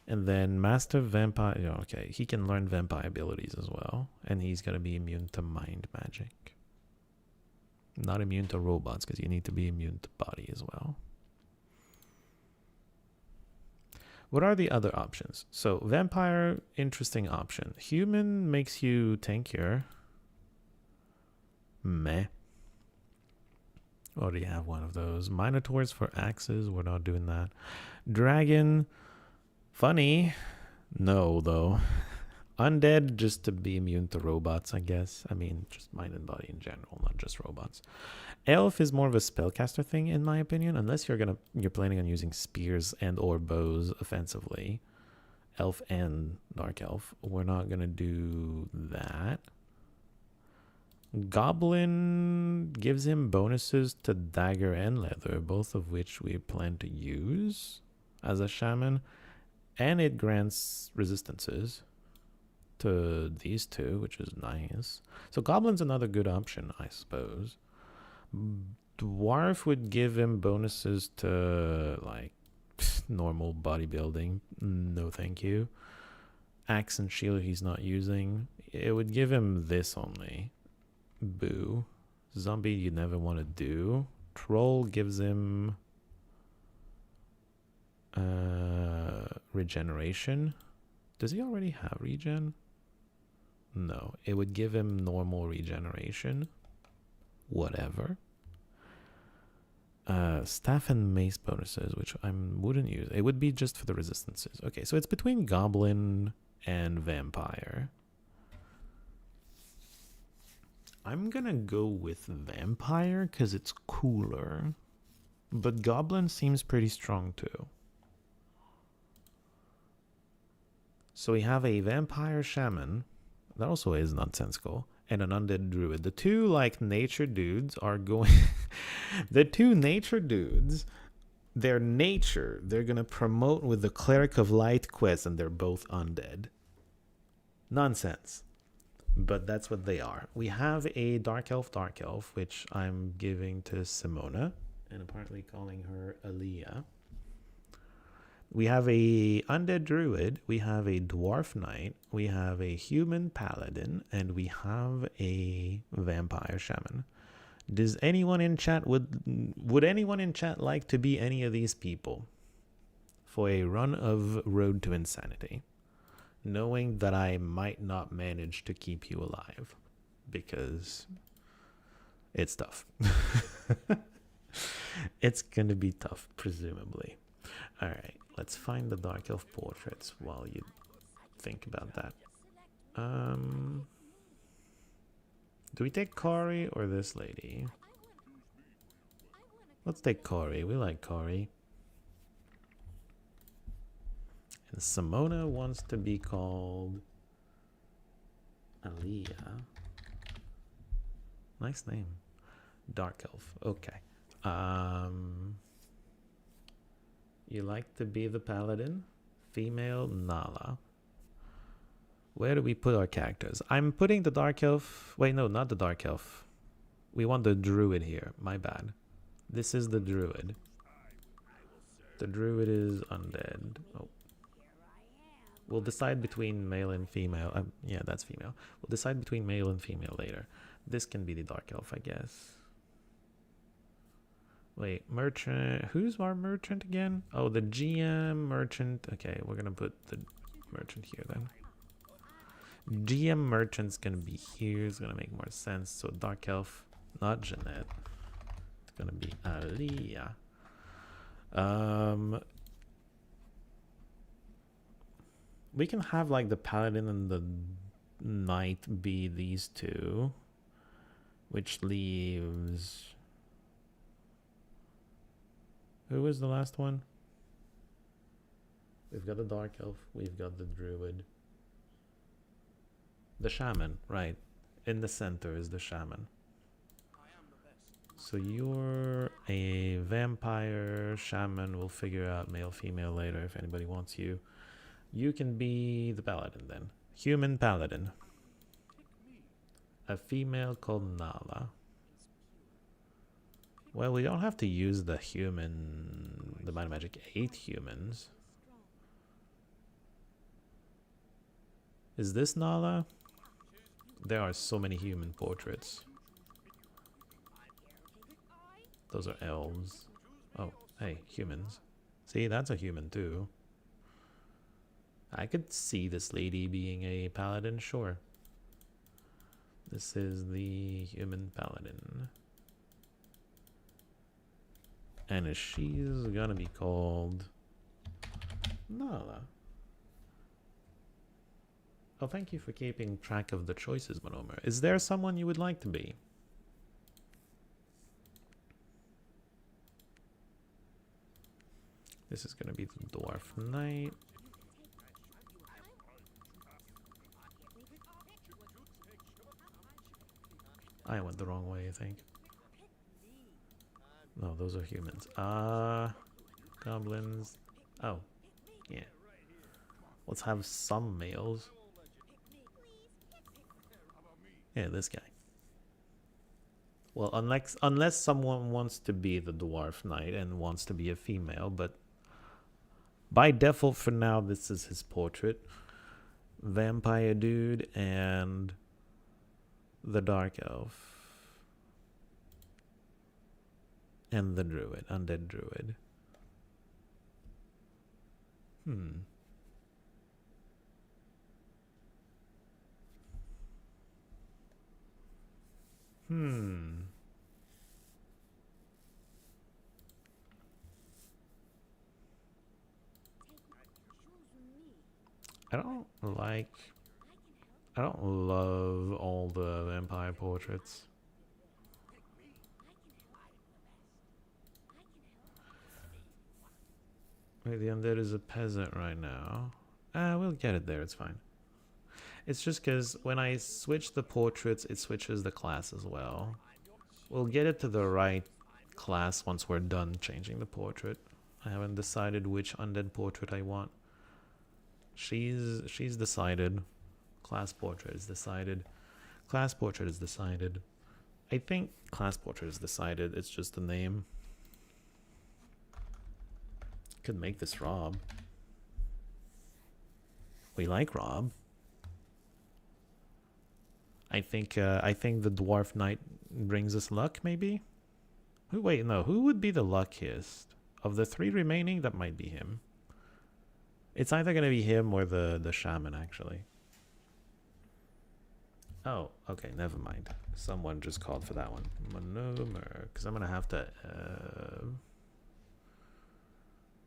And then master vampire. Okay, he can learn vampire abilities as well. And he's going to be immune to mind magic. Not immune to robots, because you need to be immune to body as well. What are the other options? So vampire, interesting option. Human makes you tankier. Meh. Already have one of those. Minotaurs for axes. We're not doing that. Dragon. Funny. No, though. Undead, just to be immune to robots, I guess. I mean, just mind and body in general, not just robots. Elf is more of a spellcaster thing, in my opinion, unless you're planning on using spears and or bows offensively. Elf and dark elf. We're not gonna do that. Goblin gives him bonuses to dagger and leather, both of which we plan to use as a shaman, and it grants resistances to these two, which is nice. So Goblin's another good option, I suppose. Dwarf would give him bonuses to like normal bodybuilding. No thank you. Axe and shield he's not using. It would give him this only. Boo. Zombie you never want to do. Troll gives him regeneration. Does he already have regen? No, it would give him normal regeneration. Whatever. Staff and mace bonuses, which I wouldn't use. It would be just for the resistances. Okay, so it's between goblin and vampire. I'm gonna go with vampire because it's cooler. But goblin seems pretty strong too. So we have a vampire shaman. That also is nonsensical. And an undead druid. The two, like, nature dudes are going... the two nature dudes, their nature, they're going to promote with the Cleric of Light quest, and they're both undead. Nonsense. But that's what they are. We have a dark elf, which I'm giving to Simona, and apparently calling her Aaliyah. We have a undead druid, we have a dwarf knight, we have a human paladin, and we have a vampire shaman. Does anyone in chat would anyone in chat like to be any of these people for a run of Road to Insanity, knowing that I might not manage to keep you alive because it's tough. It's gonna be tough, presumably. All right, let's find the Dark Elf portraits while you think about that. Do we take Kari or this lady? Let's take Kari. We like Kari. And Simona wants to be called Aliyah. Nice name. Dark Elf. Okay. You like to be the paladin? Female Nala. Where do we put our characters? I'm putting the Dark Elf. Wait, no, not the Dark Elf. We want the Druid here. My bad. This is the Druid. The Druid is undead. Oh. We'll decide between male and female. Yeah, that's female. We'll decide between male and female later. This can be the Dark Elf, I guess. Wait, merchant. Who's our merchant again? Oh, the GM merchant. Okay, we're gonna put the merchant here then. GM merchant's gonna be here. It's gonna make more sense. So Dark Elf, not Jeanette. It's gonna be Aliyah. We can have like the paladin and the knight be these two, which leaves. Who was the last one? We've got the Dark Elf. We've got the Druid. The Shaman, right. In the center is the Shaman. So you're a vampire shaman. We'll figure out male, female later if anybody wants you. You can be the paladin then. Human paladin. A female called Nala. Well, we don't have to use the human, the Mind Magic 8 humans. Is this Nala? There are so many human portraits. Those are elves. Oh, hey, humans. See, that's a human too. I could see this lady being a paladin, sure. This is the human paladin. And she's gonna be called Nala. Oh, thank you for keeping track of the choices, Monomer. Is there someone you would like to be? This is gonna be the Dwarf Knight. I went the wrong way, I think. No, those are humans. Goblins. Oh, yeah. Let's have some males. Yeah, this guy. Well, unless someone wants to be the Dwarf Knight and wants to be a female, but by default for now, this is his portrait. Vampire dude and the Dark Elf. And the Druid, undead Druid. I don't love all the vampire portraits. Wait, the undead is a peasant right now. We'll get it there, it's fine. It's just because when I switch the portraits, it switches the class as well. We'll get it to the right class once we're done changing the portrait. I haven't decided which undead portrait I want. She's decided. Class portrait is decided. Class portrait is decided. I think class portrait is decided. It's just the name. Could make this Rob. We like Rob. I think the Dwarf Knight brings us luck, maybe? Wait, no. Who would be the luckiest? Of the 3 remaining, that might be him. It's either going to be him or the shaman, actually. Oh, okay, never mind. Someone just called for that one. Maneuver, because I'm going to have to...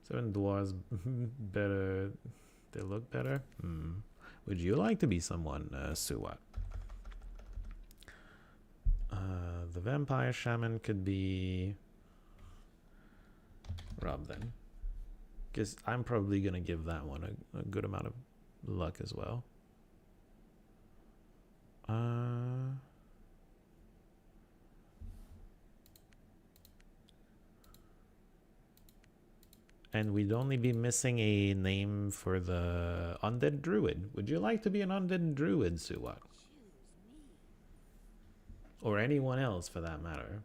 7 dwarves better... They look better? Would you like to be someone, Suwat? The vampire shaman could be... Rob, then. Because I'm probably going to give that one a good amount of luck as well. And we'd only be missing a name for the undead druid. Would you like to be an undead druid, Suwat? Or anyone else, for that matter.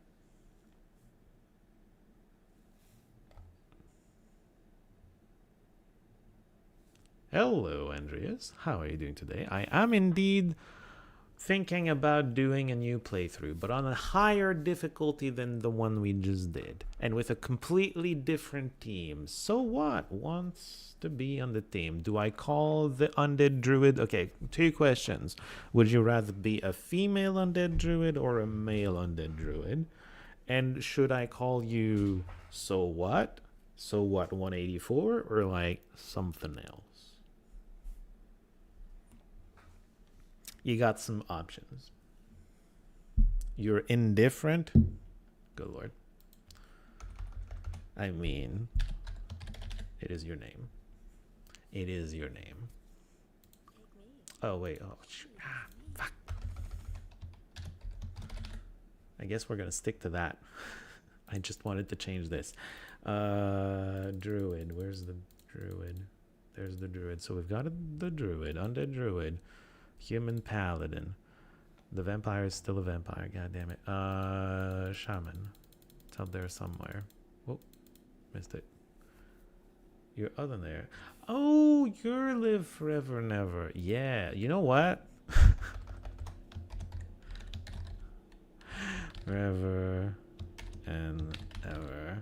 Hello, Andreas. How are you doing today? I am indeed thinking about doing a new playthrough, but on a higher difficulty than the one we just did, and with a completely different team. So what wants to be on the team? Do I call the undead druid? Okay, 2 questions. Would you rather be a female undead druid or a male undead druid? And should I call you So What? So What 184 or like something else? You got some options. You're indifferent? Good lord. I mean, it is your name. It is your name. Oh, wait. Oh, fuck. I guess we're going to stick to that. I just wanted to change this. Druid. Where's the druid? There's the druid. So we've got the druid. Undead druid. Human paladin. The vampire is still a vampire. God damn it. Shaman. It's out there somewhere. Oh, missed it. You're other there. Oh, you're live forever and ever. Yeah. You know what? Forever and ever.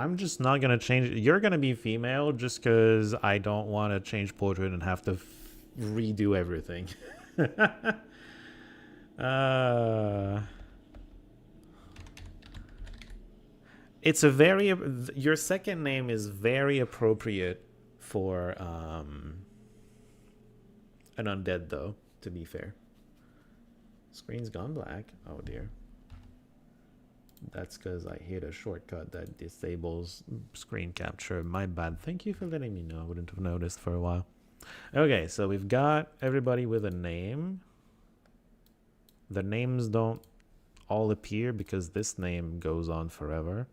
I'm just not going to change it. You're going to be female just because I don't want to change portrait and have to redo everything. It's a very... Your second name is very appropriate for an undead, though, to be fair. Screen's gone black. Oh, dear. That's because I hit a shortcut that disables screen capture. My bad. Thank you for letting me know. I wouldn't have noticed for a while. Okay, so we've got everybody with a name. The names don't all appear because this name goes on forever.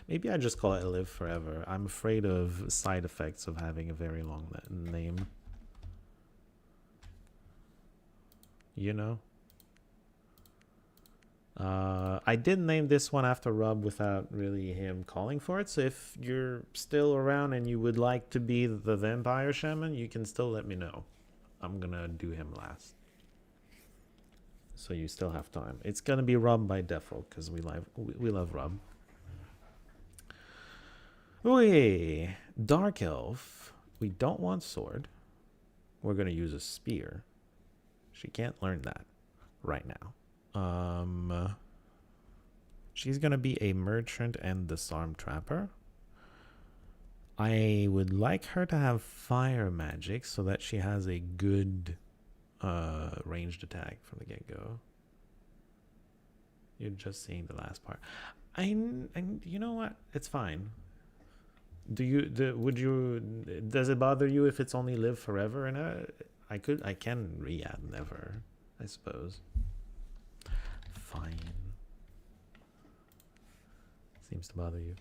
Maybe I just call it Live Forever. I'm afraid of side effects of having a very long name. You know? I did name this one after Rob without really him calling for it. So if you're still around and you would like to be the vampire shaman, you can still let me know. I'm gonna do him last. So you still have time. It's gonna be Rob by default because we love Rob. Okay, Dark Elf. We don't want sword. We're gonna use a spear. She can't learn that right now. She's gonna be a merchant and disarm trapper. I would like her to have fire magic so that she has a good ranged attack from the get-go. You're just seeing the last part. You know what? It's fine. Does it bother you if it's only live forever? And I can re-add never, I suppose. Fine. Seems to bother you.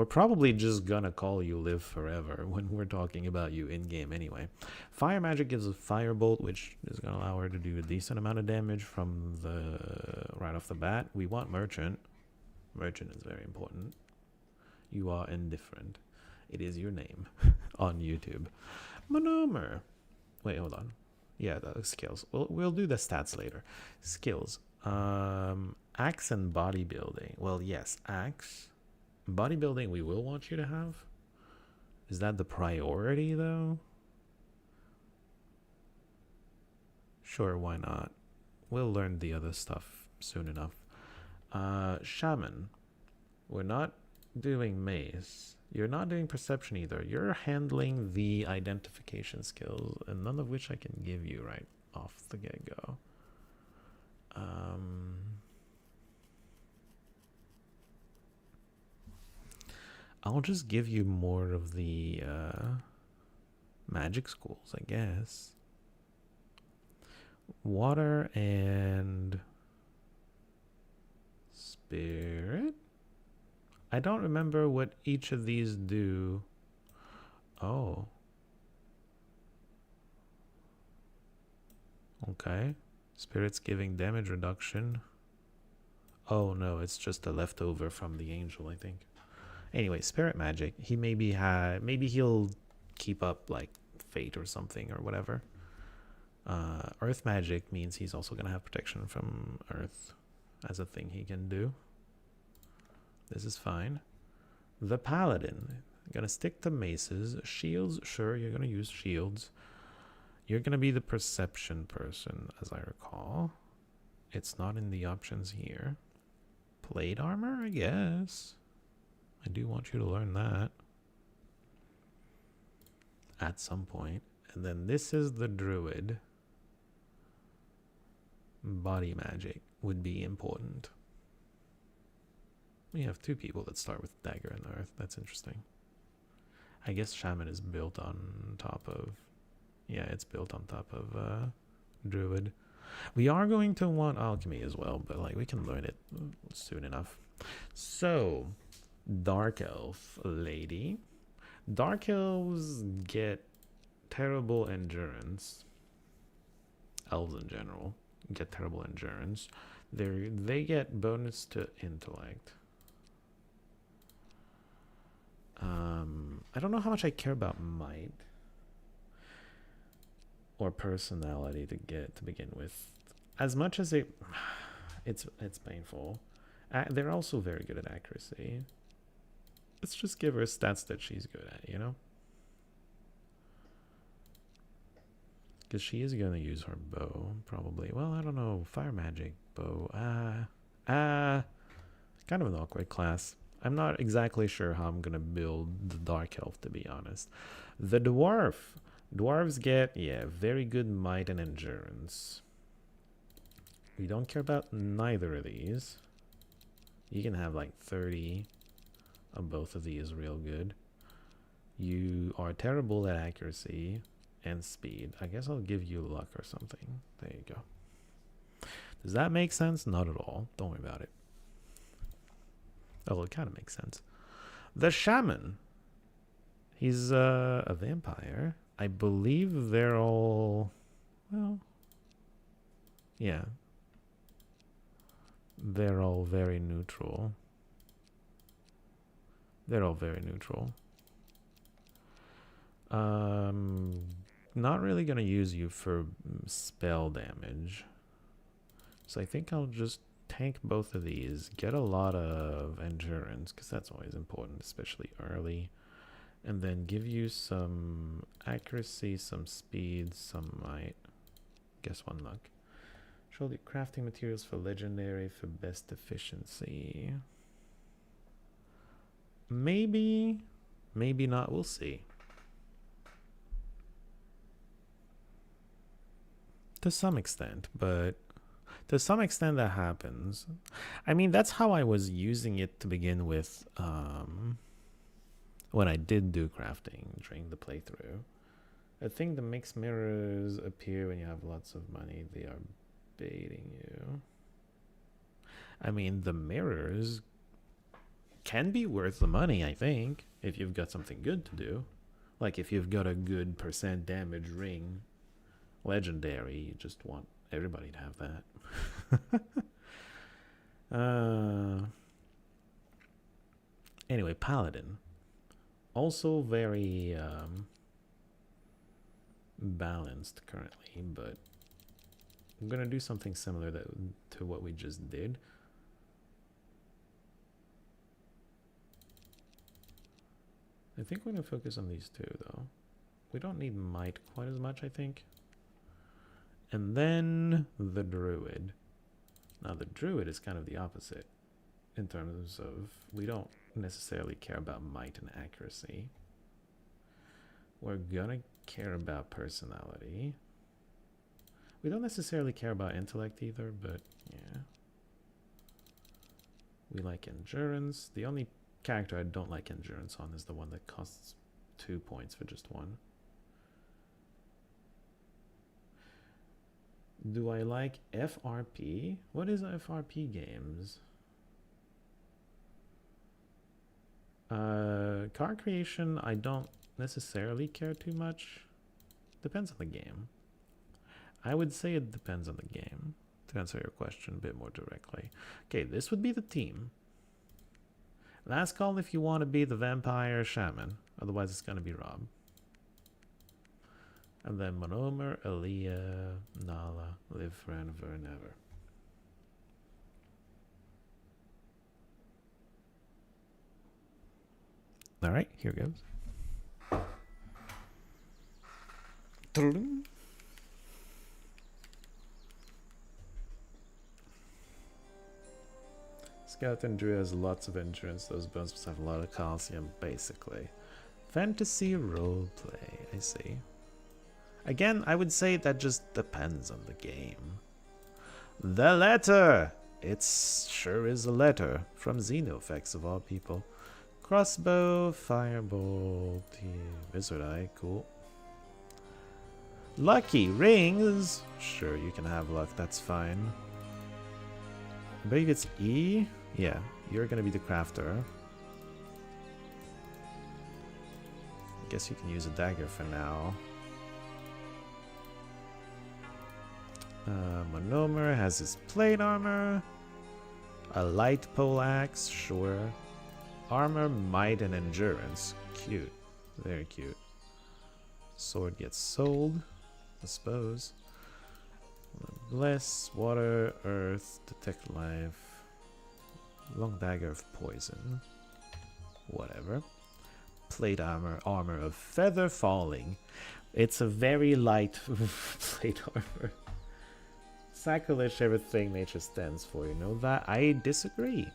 We're probably just gonna call you Live Forever when we're talking about you in-game anyway. Fire Magic gives a Firebolt, which is gonna allow her to do a decent amount of damage from the right off the bat. We want Merchant. Merchant is very important. You are indifferent. It is your name on YouTube. Monomer. Wait, hold on. Yeah, the skills. We'll do the stats later. Skills. Axe and bodybuilding. Well, yes, axe. Bodybuilding we will want you to have. Is that the priority though? Sure, why not? We'll learn the other stuff soon enough. Shaman. We're not doing mace. You're not doing perception either. You're handling the identification skills, and none of which I can give you right off the get-go. I'll just give you more of the magic schools, I guess. Water and spirit? I don't remember what each of these do. Oh. Okay. Spirit's giving damage reduction. Oh no, it's just a leftover from the angel, I think. Anyway, spirit magic. He maybe he'll keep up like fate or something or whatever. Earth magic means he's also gonna have protection from earth as a thing he can do. This is fine. The paladin. Gonna stick to maces. Shields, sure, you're gonna use shields. You're gonna be the perception person, as I recall. It's not in the options here. Plate armor, I guess. I do want you to learn that at some point. And then this is the druid. Body magic would be important. We have two people that start with dagger and earth. That's interesting. I guess shaman is built on top of... Yeah, it's built on top of druid. We are going to want alchemy as well, but like we can learn it soon enough. So... Dark elf lady. Dark elves get terrible endurance. Elves in general get terrible endurance. They get bonus to intellect. I don't know how much I care about might or personality to begin with. As much as it's painful. They're also very good at accuracy. Let's just give her stats that she's good at, you know? Because she is going to use her bow, probably. Well, I don't know. Fire magic, bow. Kind of an awkward class. I'm not exactly sure how I'm going to build the Dark Elf, to be honest. The Dwarf. Dwarves get, yeah, very good might and endurance. We don't care about neither of these. You can have like 30... both of these real good. You are terrible at accuracy and speed. I guess I'll give you luck or something. There you go. Does that make sense? Not at all. Don't worry about it. Oh, it kind of makes sense. The shaman. He's a vampire. I believe they're all... Well... Yeah. They're all very neutral. They're all very neutral. Not really gonna use you for spell damage. So I think I'll just tank both of these. Get a lot of endurance, because that's always important, especially early. And then give you some accuracy, some speed, some might. Guess one luck. Show the crafting materials for legendary for best efficiency. Maybe, maybe not. We'll see. To some extent, but to some extent that happens. I mean, that's how I was using it to begin with when I did do crafting during the playthrough. I think the mixed mirrors appear when you have lots of money. They are baiting you. I mean, the mirrors can be worth the money, I think, if you've got something good to do. Like if you've got a good % damage ring, legendary, you just want everybody to have that. Anyway, Paladin. Also very balanced currently, but I'm going to do something similar to what we just did. I think we're going to focus on these two, though. We don't need might quite as much, I think. And then the druid. Now, the druid is kind of the opposite in terms of we don't necessarily care about might and accuracy. We're going to care about personality. We don't necessarily care about intellect either, but yeah. We like endurance. The only character I don't like endurance on is the one that costs 2 points for just one. Do I like FRP? What is FRP games? Car creation, I don't necessarily care too much. Depends on the game. I would say it depends on the game, to answer your question a bit more directly. Okay, this would be the team. Last call if you want to be the vampire shaman. Otherwise, it's going to be Rob. And then Monomer, Aaliyah, Nala, live forever and ever. All right, here goes. Skeleton Druid has lots of endurance. Those bones must have a lot of calcium, basically. Fantasy roleplay, I see. Again, I would say that just depends on the game. The letter! It sure is a letter. From Xenofex of all people. Crossbow, firebolt, wizard eye, cool. Lucky rings! Sure, you can have luck, that's fine. I believe it's E? Yeah, you're gonna be the crafter. I guess you can use a dagger for now. Monomer has his plate armor. A light poleaxe, sure. Armor, might, and endurance. Cute. Very cute. Sword gets sold, I suppose. Bless, water, earth, detect life. Long dagger of poison. Whatever. Plate armor, armor of feather falling. It's a very light plate armor. Sacrilege, everything nature stands for, you know that? I disagree.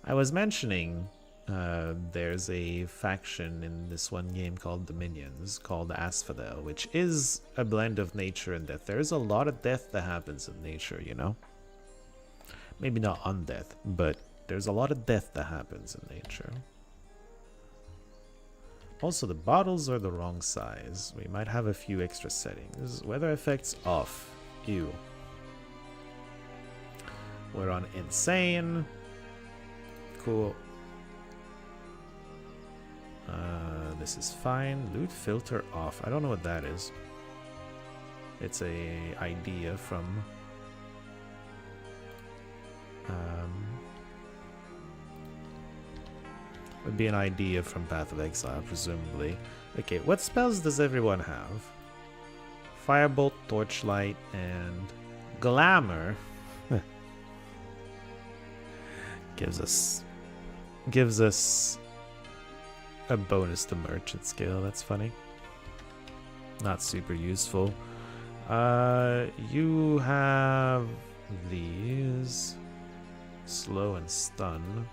I was mentioning there's a faction in this one game called Dominions, called Asphodel, which is a blend of nature and death. There's a lot of death that happens in nature, you know? Maybe not undeath, but there's a lot of death that happens in nature. Also, the bottles are the wrong size. We might have a few extra settings. Weather effects off. Ew. We're on insane. Cool. This is fine. Loot filter off. I don't know what that is. It's a idea from would be an idea from Path of Exile, presumably. Okay, what spells does everyone have? Firebolt, Torchlight, and Glamour. gives us a bonus to merchant skill. That's funny. Not super useful. You have these. Slow and stun.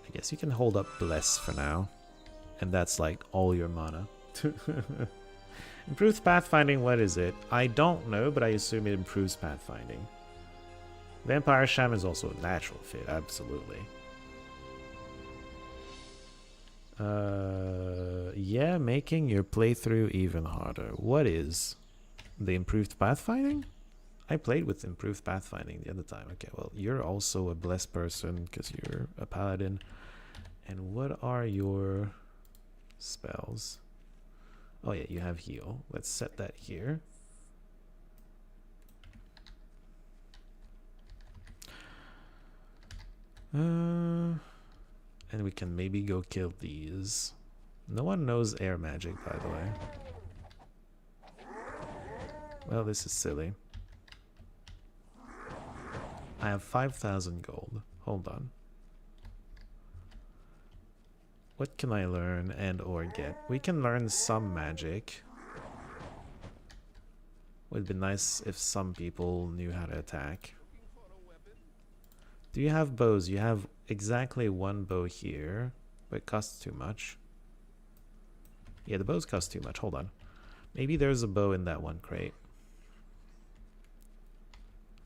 I guess you can hold up Bless for now. And that's like all your mana. Improved pathfinding, what is it? I don't know, but I assume it improves pathfinding. Vampire Shaman is also a natural fit, absolutely. Yeah, making your playthrough even harder. What is the improved pathfinding? I played with improved pathfinding the other time. Okay, well, you're also a blessed person because you're a paladin. And what are your spells? Oh yeah, you have heal. Let's set that here. And we can maybe go kill these. No one knows air magic, by the way. Well, this is silly. I have 5,000 gold. Hold on. What can I learn and or get? We can learn some magic. Would be nice if some people knew how to attack. Do you have bows? You have exactly one bow here, but it costs too much. Yeah, the bows cost too much. Hold on. Maybe there's a bow in that one crate.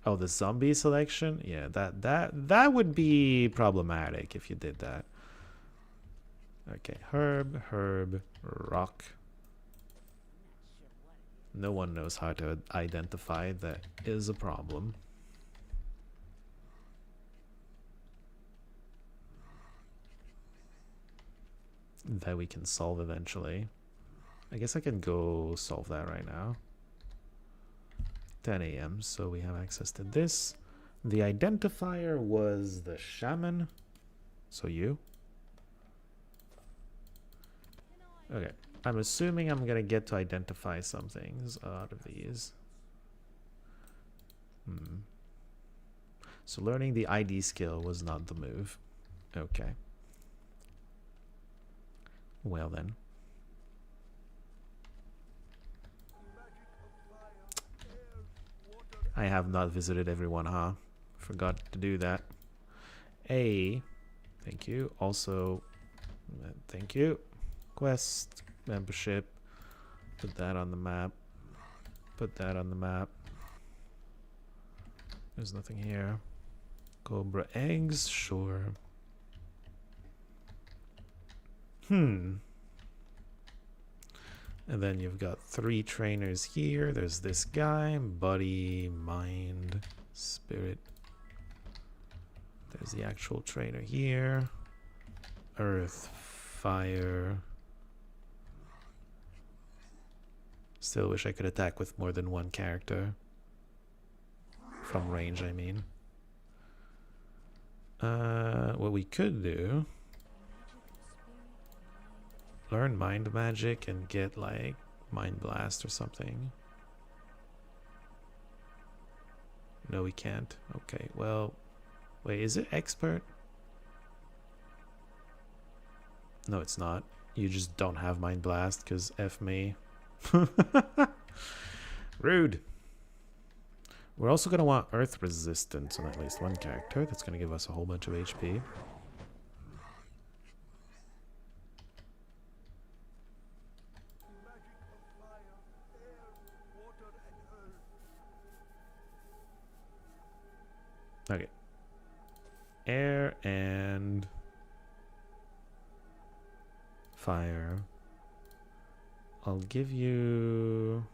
Oh, the zombie selection? Yeah, that would be problematic if you did that. Okay, herb, rock. No one knows how to identify. That is a problem. That we can solve eventually. I guess I can go solve that right now. 10 a.m. so we have access to this. The identifier was the shaman. So you. Okay. I'm assuming I'm gonna get to identify some things out of these. So learning the ID skill was not the move. Okay. Well then. I have not visited everyone, huh? Forgot to do that. Thank you. Also, thank you. Quest, membership. Put that on the map. Put that on the map. There's nothing here. Cobra eggs, sure. And then you've got 3 trainers here. There's this guy, body, mind, spirit. There's the actual trainer here. Earth, fire. Still wish I could attack with more than one character. From range, I mean. What we could do... learn mind magic and get like mind blast or something. No, we can't. Okay, well, wait, is it expert? No, it's not. You just don't have mind blast because F me. Rude. We're also going to want earth resistance on at least one character. That's going to give us a whole bunch of HP. Okay. Air and fire. I'll give you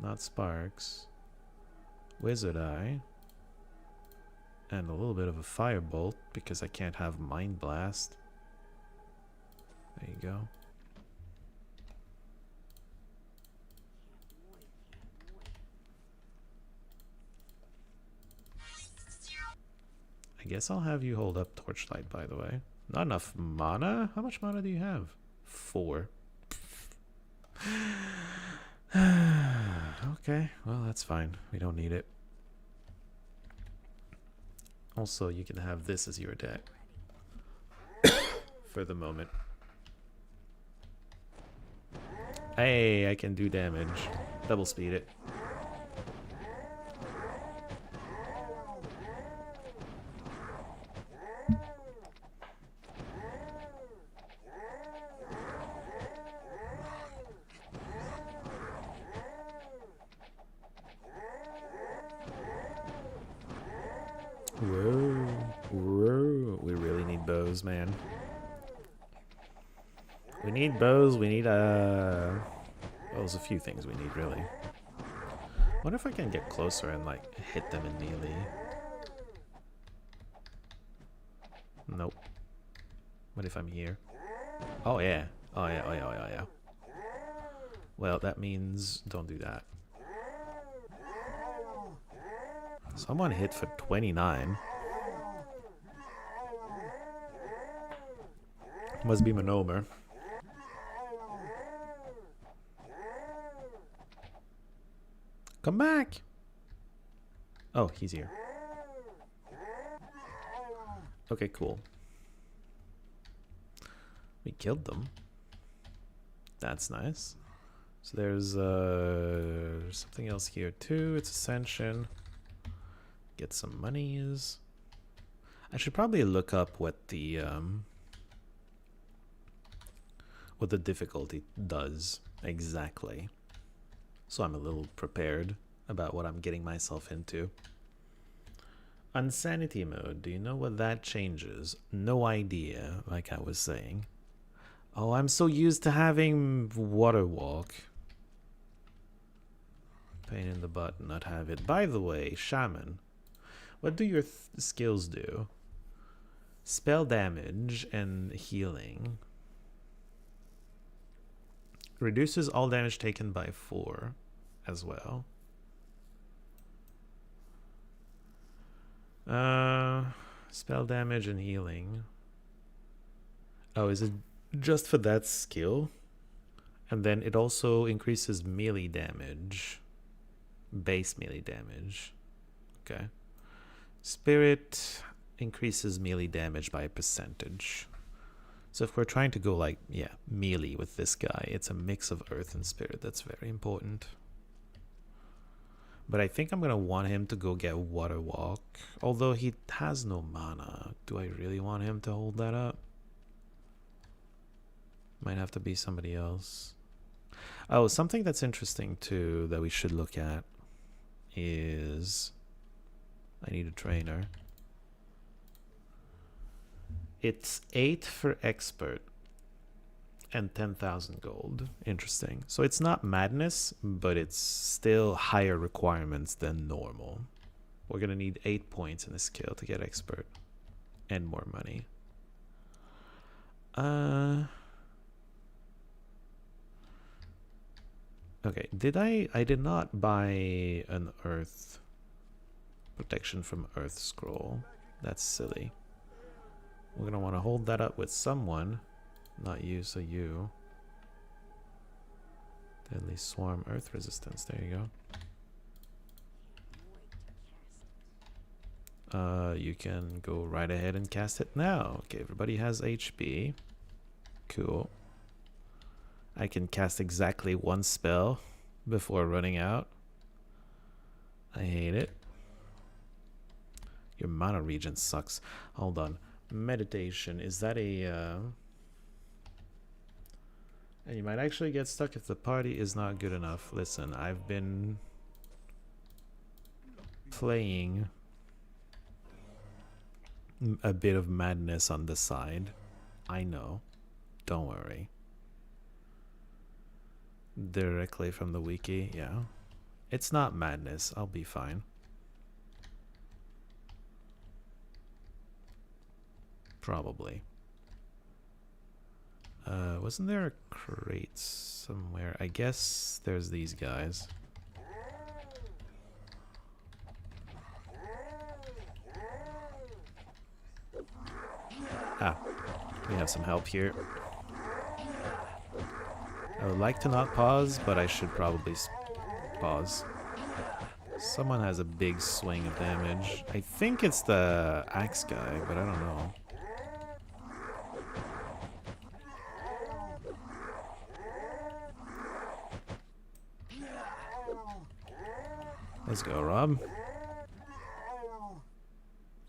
not sparks, wizard eye, and a little bit of a firebolt because I can't have mind blast. There you go. I guess I'll have you hold up torchlight, by the way. Not enough mana? How much mana do you have? 4. Okay, well, that's fine. We don't need it. Also, you can have this as your deck. For the moment. Hey, I can do damage. Double speed it. Whoa. We really need bows, man. We need bows, we need well, there's a few things we need, really. What if I can get closer and like hit them in melee? Nope. What if I'm here? Oh yeah. Oh yeah, oh yeah, oh yeah, oh yeah. Well, that means don't do that. Someone hit for 29. Must be Manomer. Come back! Oh, he's here. Okay, cool. We killed them. That's nice. So there's something else here too. It's Ascension. Get some monies. I should probably look up what the difficulty does exactly, so I'm a little prepared about what I'm getting myself into. Insanity mode. Do you know what that changes? No idea. Like I was saying. Oh, I'm so used to having water walk. Pain in the butt, not have it. By the way, Shaman, what do your skills do? Spell damage and healing. Reduces all damage taken by 4 as well. Spell damage and healing. Oh, is it just for that skill? And then it also increases melee damage. Base melee damage. Okay. Spirit increases melee damage by a percentage. So if we're trying to go like, yeah, melee with this guy, it's a mix of earth and spirit. That's very important. But I think I'm going to want him to go get water walk. Although he has no mana. Do I really want him to hold that up? Might have to be somebody else. Oh, something that's interesting too that we should look at is... I need a trainer. It's 8 for expert and 10,000 gold. Interesting. So it's not madness, but it's still higher requirements than normal. We're going to need 8 points in a skill to get expert and more money. Okay, I did not buy an earth protection from earth scroll. That's silly. We're gonna want to hold that up with someone, not you, so you. Deadly swarm, earth resistance. There you go. You can go right ahead and cast it now. Okay, everybody has HP. Cool. I can cast exactly one spell before running out. I hate it. Your mana regen sucks. Hold on. Meditation, is that a and you might actually get stuck if the party is not good enough. Listen, I've been playing a bit of madness on the side. I know, don't worry. Directly from the wiki. Yeah, it's not madness. I'll be fine. Probably. Wasn't there a crate somewhere? I guess there's these guys. Ah, we have some help here. I would like to not pause, but I should probably pause. Someone has a big swing of damage. I think it's the axe guy, but I don't know. Let's go, Rob.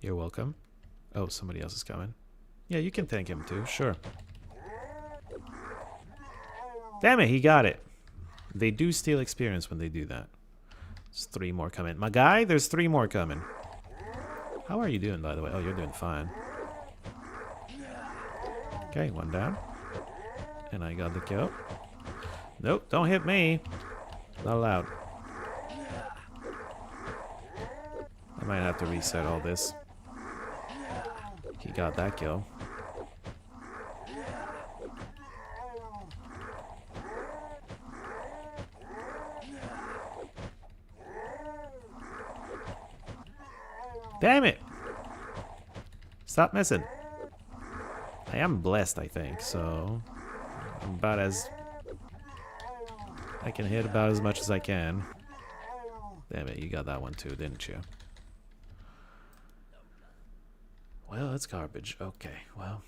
You're welcome. Oh, somebody else is coming. Yeah, you can thank him too, sure. Damn it, he got it. They do steal experience when they do that. There's 3 more coming. My guy, there's 3 more coming. How are you doing, by the way? Oh, you're doing fine. Okay, 1 down. And I got the kill. Nope, don't hit me. Not allowed. Might have to reset all this. He got that kill. Damn it! Stop missing. I am blessed, I think, so about as I can hit about as much as I can. Damn it, you got that one too, didn't you? Well, it's garbage. Okay, well.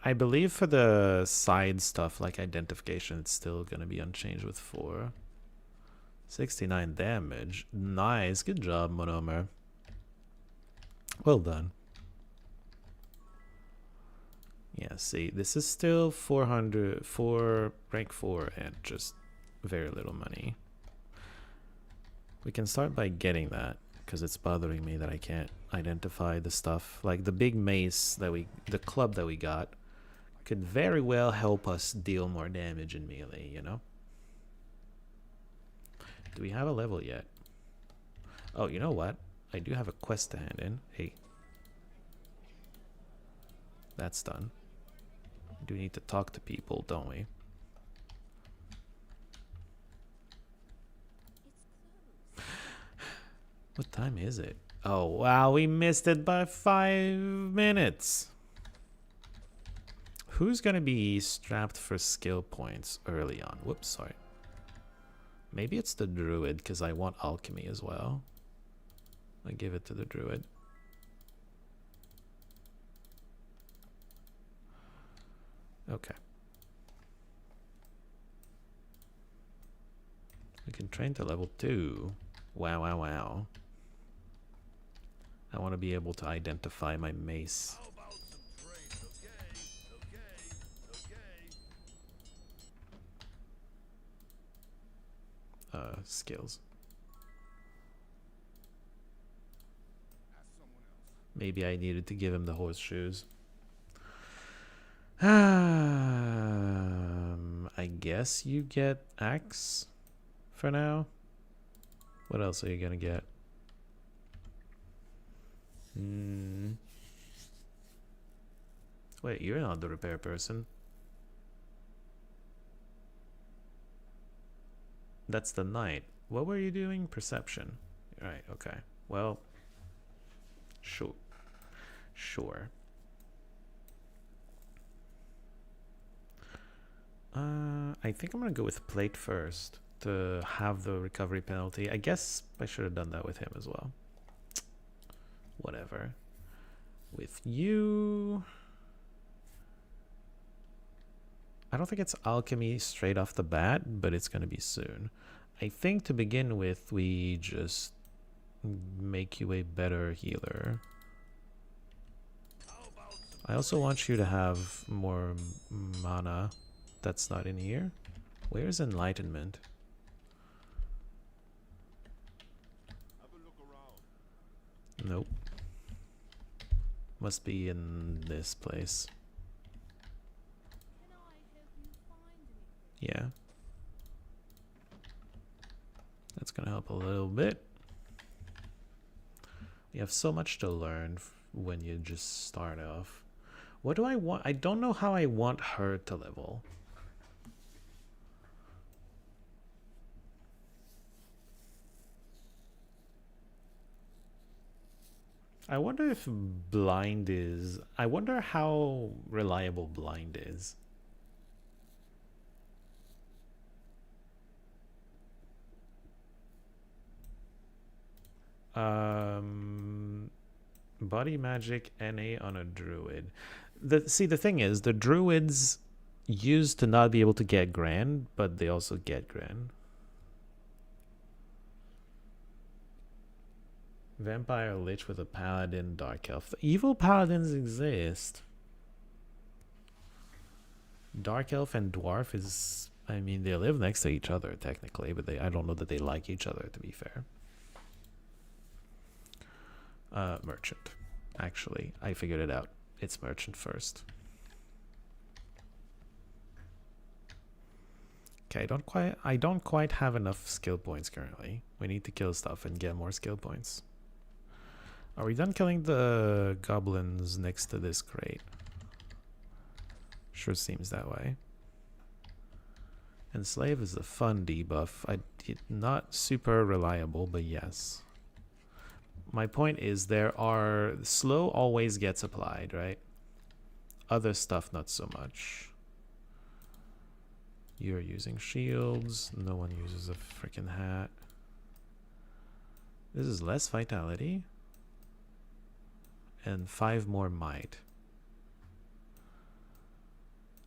I believe for the side stuff like identification, it's still gonna be unchanged with 4. 69 damage. Nice. Good job, Monomer. Well done. Yeah, see, this is still 400 for rank 4 and just very little money. We can start by getting that because it's bothering me that I can't identify the stuff. Like the big mace that the club that we got could very well help us deal more damage in melee, you know? Do we have a level yet? Oh, you know what? I do have a quest to hand in. Hey. That's done. We do need to talk to people, don't we? What time is it? Oh, wow, we missed it by 5 minutes. Who's gonna be strapped for skill points early on? Whoops, sorry. Maybe it's the druid, because I want alchemy as well. I give it to the druid. Okay. We can train to level 2. Wow, wow, wow. I want to be able to identify my mace. How about some trades? Okay. Skills. Ask someone else. Maybe I needed to give him the horseshoes. I guess you get axe for now. What else are you gonna get? Wait, you're not the repair person. That's the knight. What were you doing? Perception. Right, okay. Well, sure. Sure. I think I'm gonna go with plate first to have the recovery penalty. I guess I should have done that with him as well. Whatever. With you, I don't think it's alchemy straight off the bat, but it's gonna be soon. I think to begin with, we just make you a better healer. I also want you to have more mana. That's not in here. Where's enlightenment? Have a look around. Nope. Must be in this place. Yeah. That's gonna help a little bit. You have so much to learn when you just start off. What do I want? I don't know how I want her to level. I wonder if blind is... I wonder how reliable blind is. Body magic NA on a druid. See, the thing is, the druids used to not be able to get grand, but they also get grand. Vampire Lich with a paladin, dark elf. Evil paladins exist. Dark elf and dwarf is... I mean, they live next to each other, technically, but I don't know that they like each other, to be fair. Merchant. Actually, I figured it out. It's merchant first. Okay, I don't quite have enough skill points currently. We need to kill stuff and get more skill points. Are we done killing the goblins next to this crate? Sure seems that way. Enslave is a fun debuff. Not super reliable, but yes. My point is slow always gets applied, right? Other stuff not so much. You're using shields. No one uses a freaking hat. This is less vitality. And 5 more might.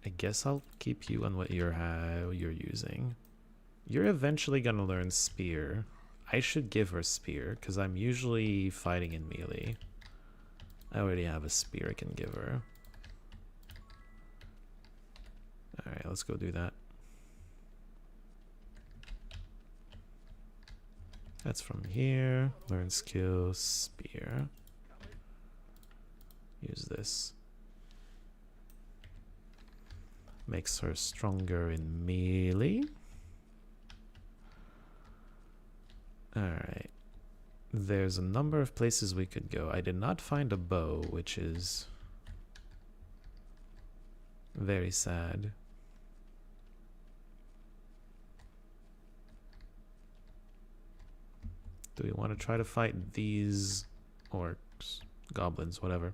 I guess I'll keep you on what you're using. You're eventually gonna learn spear. I should give her spear because I'm usually fighting in melee. I already have a spear I can give her. Alright, let's go do that. That's from here. Learn skill, spear. Use this. Makes her stronger in melee. Alright. There's a number of places we could go. I did not find a bow, which is very sad. Do we want to try to fight these orcs, goblins, whatever?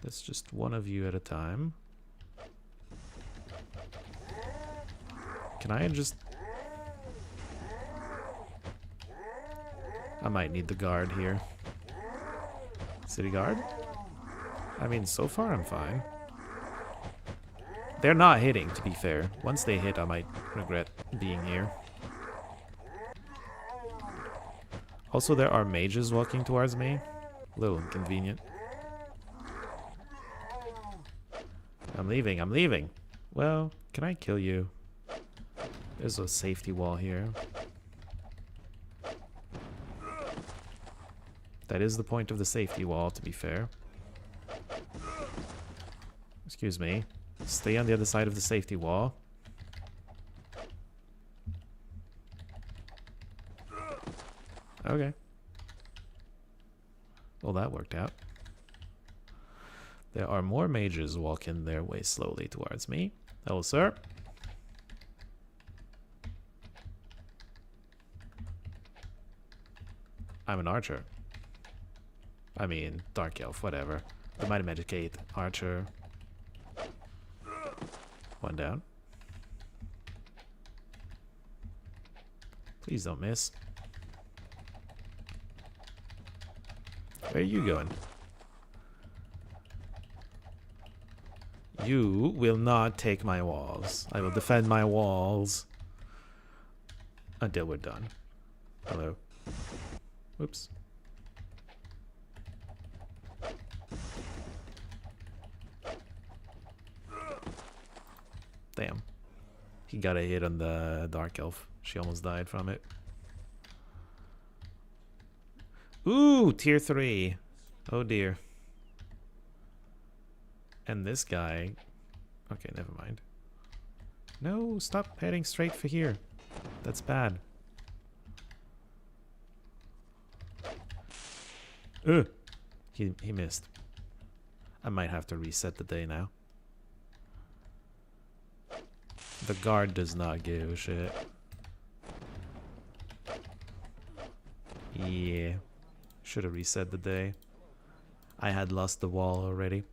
That's just one of you at a time. Can I just... I might need the guard here. City guard? I mean, so far I'm fine. They're not hitting, to be fair. Once they hit, I might regret being here. Also, there are mages walking towards me. A little inconvenient. I'm leaving, I'm leaving. Well, can I kill you? There's a safety wall here. That is the point of the safety wall, to be fair. Excuse me. Stay on the other side of the safety wall. Okay. Well, that worked out. There are more mages walking their way slowly towards me. Hello, sir. I'm an archer. I mean, dark elf, whatever. The Mighty Magic 8, archer. One down. Please don't miss. Where are you going? You will not take my walls. I will defend my walls until we're done. Hello. Whoops. Damn. He got a hit on the dark elf. She almost died from it. Ooh, tier 3. Oh dear. And this guy... Okay, never mind. No, stop heading straight for here. That's bad. Ugh. He missed. I might have to reset the day now. The guard does not give a shit. Yeah. Should have reset the day. I had lost the wall already.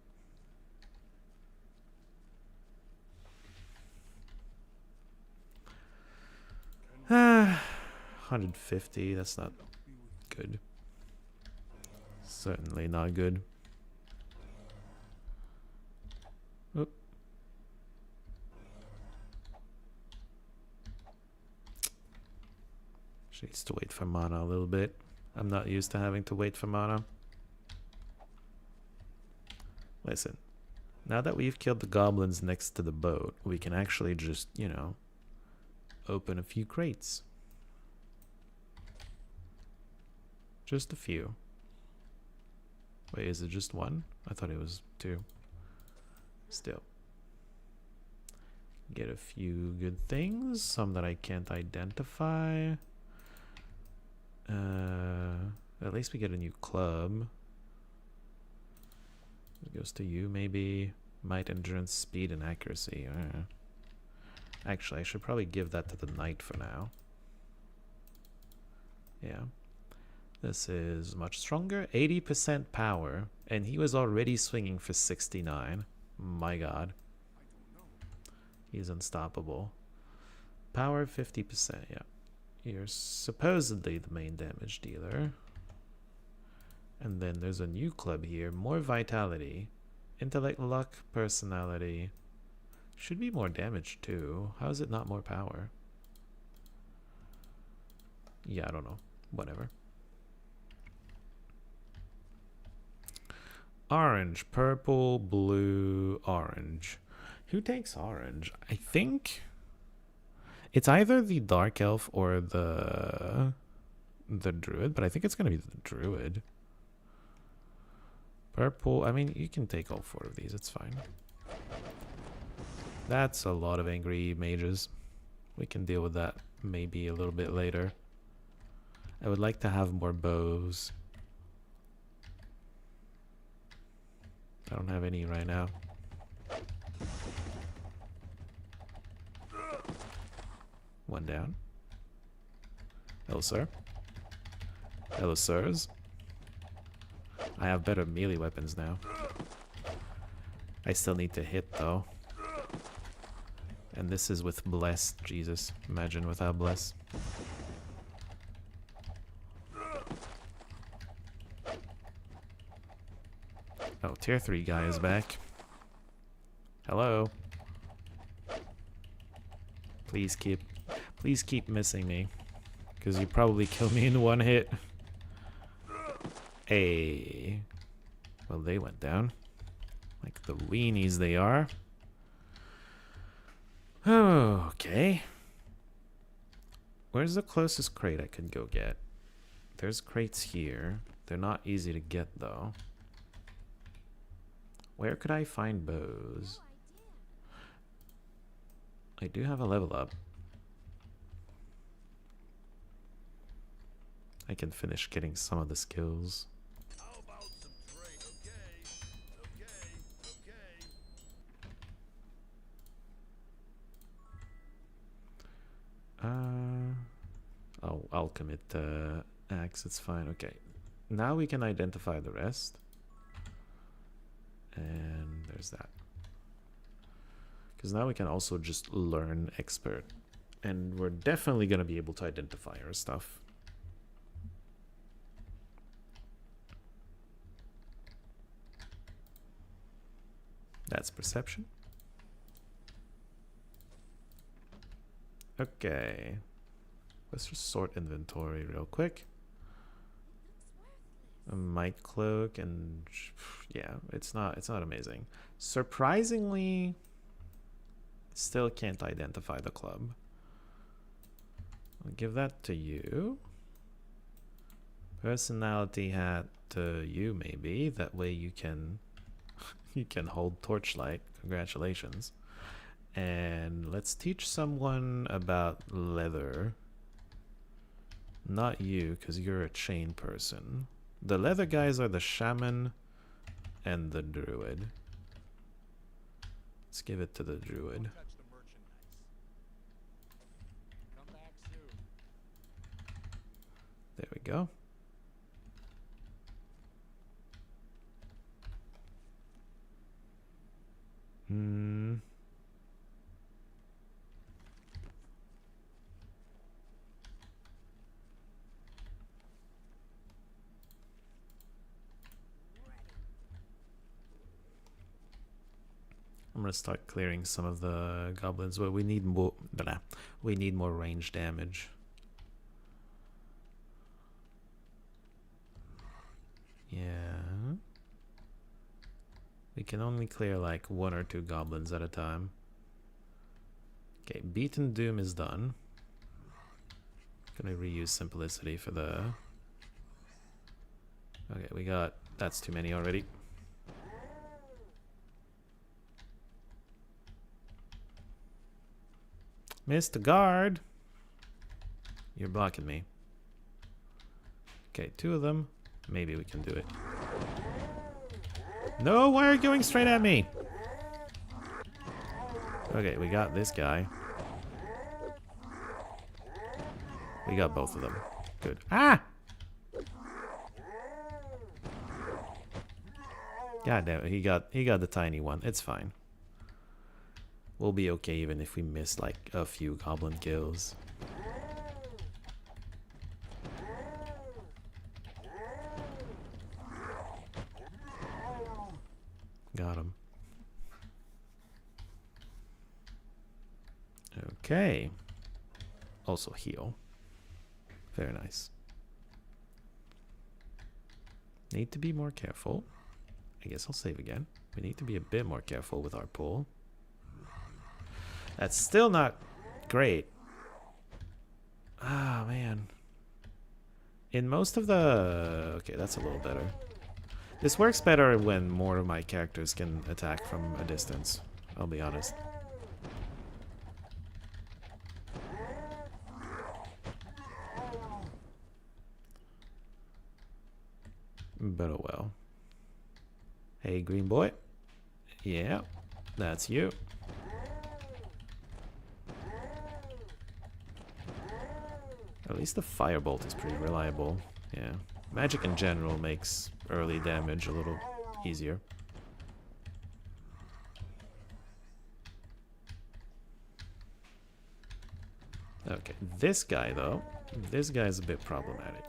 Ah, 150, that's not good. Certainly not good. Oop. She needs to wait for mana a little bit. I'm not used to having to wait for mana. Listen, now that we've killed the goblins next to the boat, we can actually just, you know, open a few crates. Just a few. Wait, is it just one? I thought it was 2. Still. Get a few good things, some that I can't identify. At least we get a new club. It goes to you, maybe. Might, endurance, speed, and accuracy. Actually, I should probably give that to the knight for now. Yeah. This is much stronger. 80% power. And he was already swinging for 69. My god. He's unstoppable. Power 50%, yeah. You're supposedly the main damage dealer. And then there's a new club here. More vitality. Intellect, luck, personality. Should be more damage too. How is it not more power? Yeah, I don't know. Whatever. Orange, purple, blue, orange. Who takes orange? I think it's either the dark elf or the druid, but I think it's gonna be the druid. Purple, I mean, you can take all 4 of these, it's fine. That's a lot of angry mages. We can deal with that maybe a little bit later. I would like to have more bows. I don't have any right now. One down. Hello, sir. Hello, sirs. I have better melee weapons now. I still need to hit, though. And this is with Bless. Jesus. Imagine without Bless. Oh, tier 3 guy is back. Hello. Please keep missing me. Because you probably kill me in 1 hit. Hey. Well, they went down. Like the weenies they are. Oh, okay. Where's the closest crate I could go get? There's crates here. They're not easy to get, though. Where could I find bows? I do have a level up. I can finish getting some of the skills. How about some trade? Okay. I'll commit axe, it's fine. Okay. Now we can identify the rest. And there's that. Because now we can also just learn expert. And we're definitely going to be able to identify our stuff. That's perception. Okay. Let's just sort inventory real quick. A might cloak and yeah, it's not amazing. Surprisingly, still can't identify the club. I'll give that to you. Personality hat to you maybe. That way you can you can hold torchlight. Congratulations. And let's teach someone about leather. Not you, because you're a chain person. The leather guys are the shaman and the druid. Let's give it to the druid. There we go. I'm gonna start clearing some of the goblins, but we need more. We need more range damage. Yeah. We can only clear like 1 or 2 goblins at a time. Okay, Beaten Doom is done. Gonna reuse Simplicity for the... Okay, we got... That's too many already. Mr. Guard. You're blocking me. Okay, 2 of them. Maybe we can do it. No, why are you going straight at me? Okay, we got this guy. We got both of them. Good. Ah! God damn it, he got the tiny one. It's fine. We'll be okay even if we miss like a few goblin kills. Got him. Okay. Also heal. Very nice. Need to be more careful. I guess I'll save again. We need to be a bit more careful with our pull. That's still not great. Ah, man. In most of the... Okay, that's a little better. This works better when more of my characters can attack from a distance. I'll be honest. But oh well. Hey, green boy. Yeah, that's you. At least the firebolt is pretty reliable. Yeah. Magic in general makes early damage a little easier. Okay, this guy though. This guy is a bit problematic.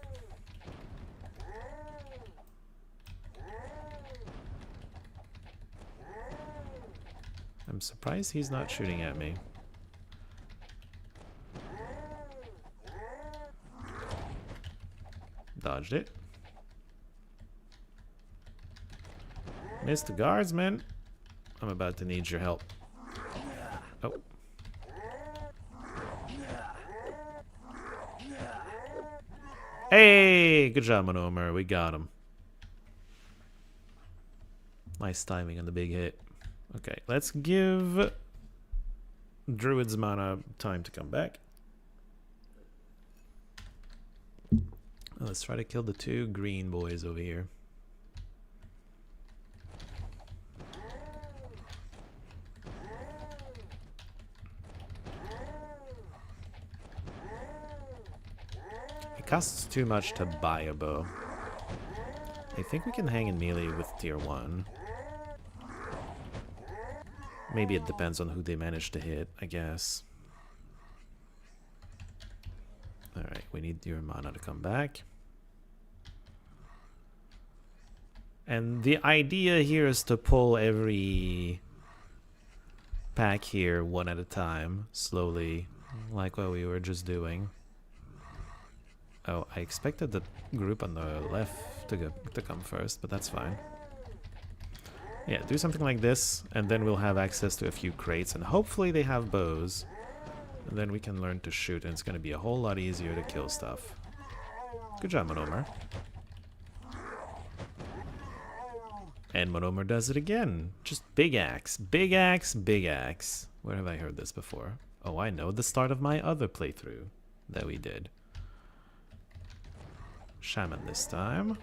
I'm surprised he's not shooting at me. Dodged it. Mr. Guardsman, I'm about to need your help. Oh. Hey, good job, Monomer. We got him. Nice timing on the big hit. Okay, let's give Druid's mana time to come back. Let's try to kill the 2 green boys over here. It costs too much to buy a bow. I think we can hang in melee with tier 1. Maybe it depends on who they manage to hit, I guess. Alright, we need your mana to come back. And the idea here is to pull every pack here one at a time, slowly, like what we were just doing. Oh, I expected the group on the left to come first, but that's fine. Yeah, do something like this, and then we'll have access to a few crates, and hopefully they have bows. And then we can learn to shoot, and it's going to be a whole lot easier to kill stuff. Good job, Monomer. And Monomer does it again. Just big axe, big axe, big axe. Where have I heard this before? Oh, I know, the start of my other playthrough that we did. Shaman this time.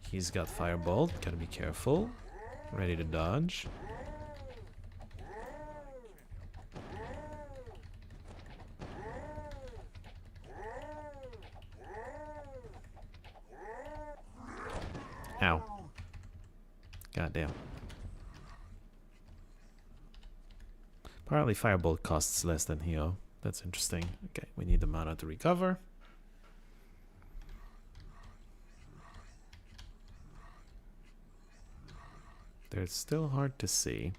He's got Firebolt, gotta be careful. Ready to dodge. Ow. Goddamn. Apparently Firebolt costs less than heal. That's interesting. Okay, we need the mana to recover. They're still hard to see,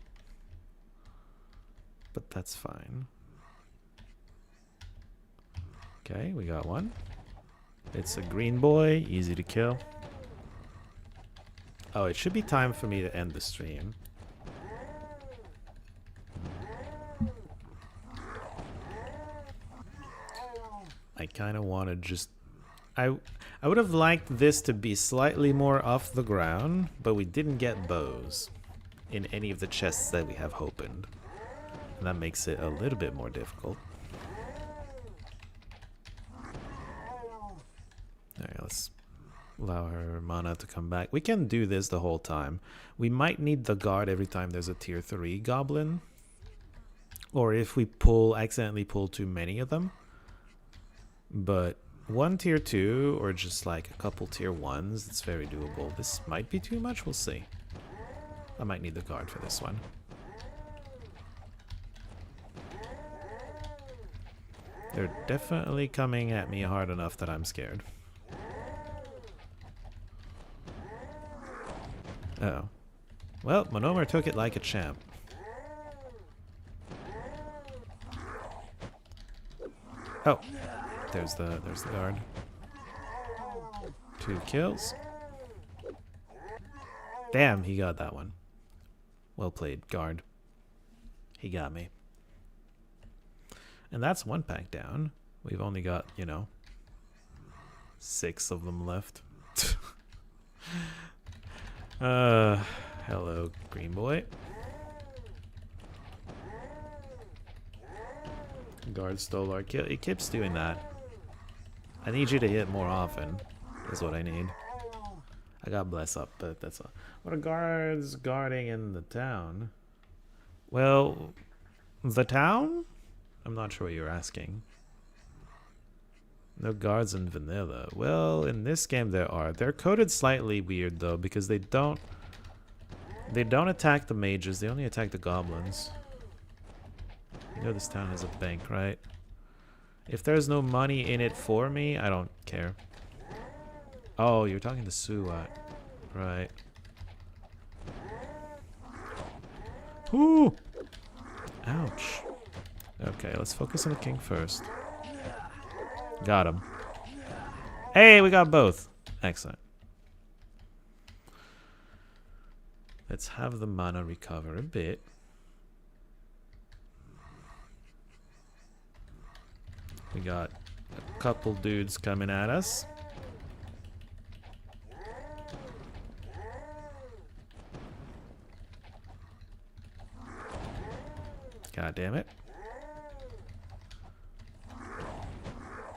but that's fine. Okay, we got one. It's a green boy, easy to kill. Oh, it should be time for me to end the stream. I kind of want to just... I would have liked this to be slightly more off the ground, but we didn't get bows in any of the chests that we have opened. And that makes it a little bit more difficult. Allow her mana to come back. We can do this the whole time. We might need the guard every time there's a tier 3 goblin. Or if we accidentally pull too many of them. But one tier 2 or just like a couple tier 1s, it's very doable. This might be too much, we'll see. I might need the guard for this one. They're definitely coming at me hard enough that I'm scared. Uh-oh. Well, Monomer took it like a champ. Oh, there's the guard. 2 kills. Damn, he got that one. Well played, guard. He got me. And that's 1 pack down. We've only got, you know, 6 of them left. Hello, green boy. Guard stole our kill. It keeps doing that. I need you to hit more often, is what I need. I got bless up, but that's all. What are guards guarding in the town? Well, the town? I'm not sure what you're asking. No guards in vanilla. Well, in this game there are. They're coded slightly weird though, because they don't attack the mages, they only attack the goblins. You know this town has a bank, right? If there's no money in it for me, I don't care. Oh, you're talking to Suat. Right. Ooh! Ouch. Okay, let's focus on the king first. Got him. Hey, we got both. Excellent. Let's have the mana recover a bit. We got a couple dudes coming at us. God damn it.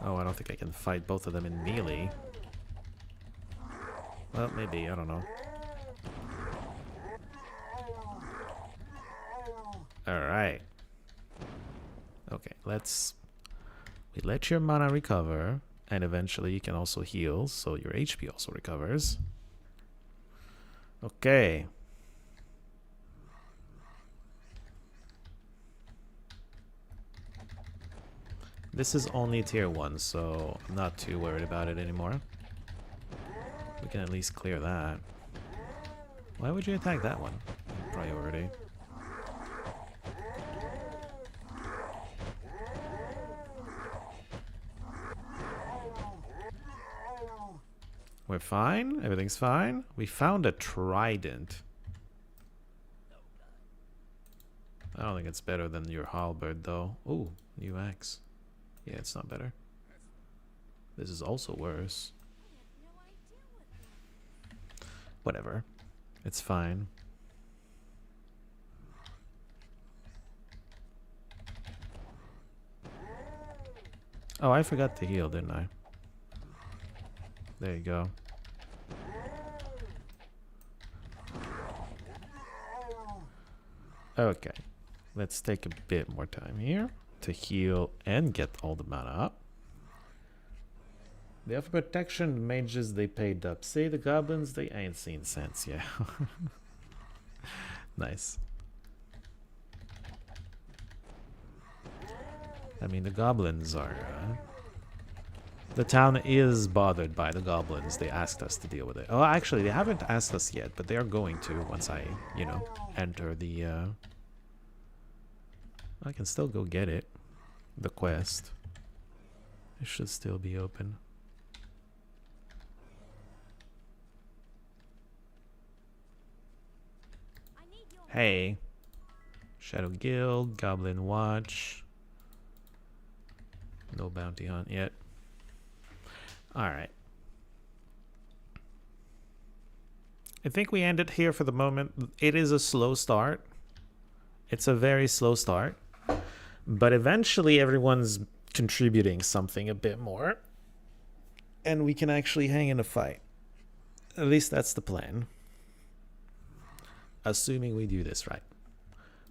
Oh, I don't think I can fight both of them in melee. Well, maybe, I don't know. Alright. Okay, we let your mana recover, and eventually you can also heal, so your HP also recovers. Okay. This is only tier 1, so I'm not too worried about it anymore. We can at least clear that. Why would you attack that one? Priority. We're fine. Everything's fine. We found a trident. I don't think it's better than your halberd, though. Ooh, new axe. Yeah, it's not better. This is also worse. Whatever. It's fine. Oh, I forgot to heal, didn't I? There you go. Okay. Let's take a bit more time here to heal and get all the mana up. They offer protection, mages they paid up. See, the goblins, they ain't seen sense, yeah. Nice. I mean, the goblins are... the town is bothered by the goblins. They asked us to deal with it. Oh, actually, they haven't asked us yet, but they are going to once I, you know, enter the... I can still go get it. The quest. It should still be open. Hey. Shadow Guild, Goblin Watch. No bounty hunt yet. Alright. I think we end it here for the moment. It is a slow start. It's a very slow start. But eventually everyone's contributing something a bit more. And we can actually hang in a fight. At least that's the plan. Assuming we do this right.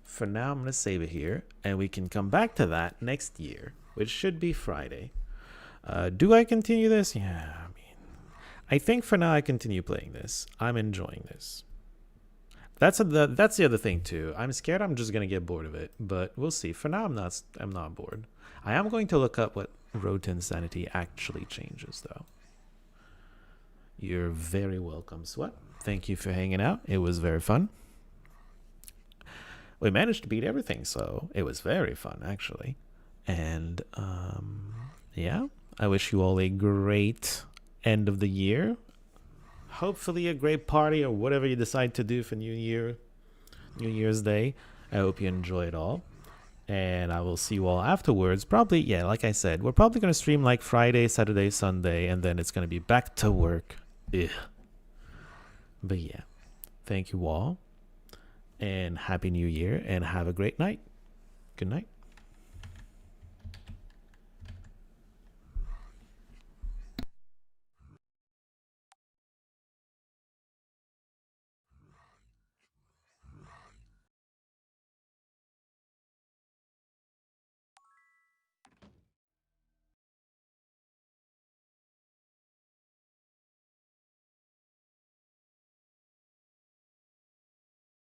For now, I'm going to save it here, and we can come back to that next year, which should be Friday. Do I continue this? Yeah, I mean, I think for now I continue playing this. I'm enjoying this. That's the other thing too. I'm scared I'm just gonna get bored of it, but we'll see. For now, I'm not bored. I am going to look up what Road to Insanity actually changes, though. You're very welcome, Sweat. Thank you for hanging out. It was very fun. We managed to beat everything, so it was very fun, actually. And yeah, I wish you all a great end of the year. Hopefully a great party or whatever you decide to do for New Year's Day. I hope you enjoy it all. And I will see you all afterwards. Probably, yeah, like I said, we're probably going to stream like Friday, Saturday, Sunday, and then it's going to be back to work. Ugh. But yeah, thank you all. And Happy New Year, and have a great night. Good night.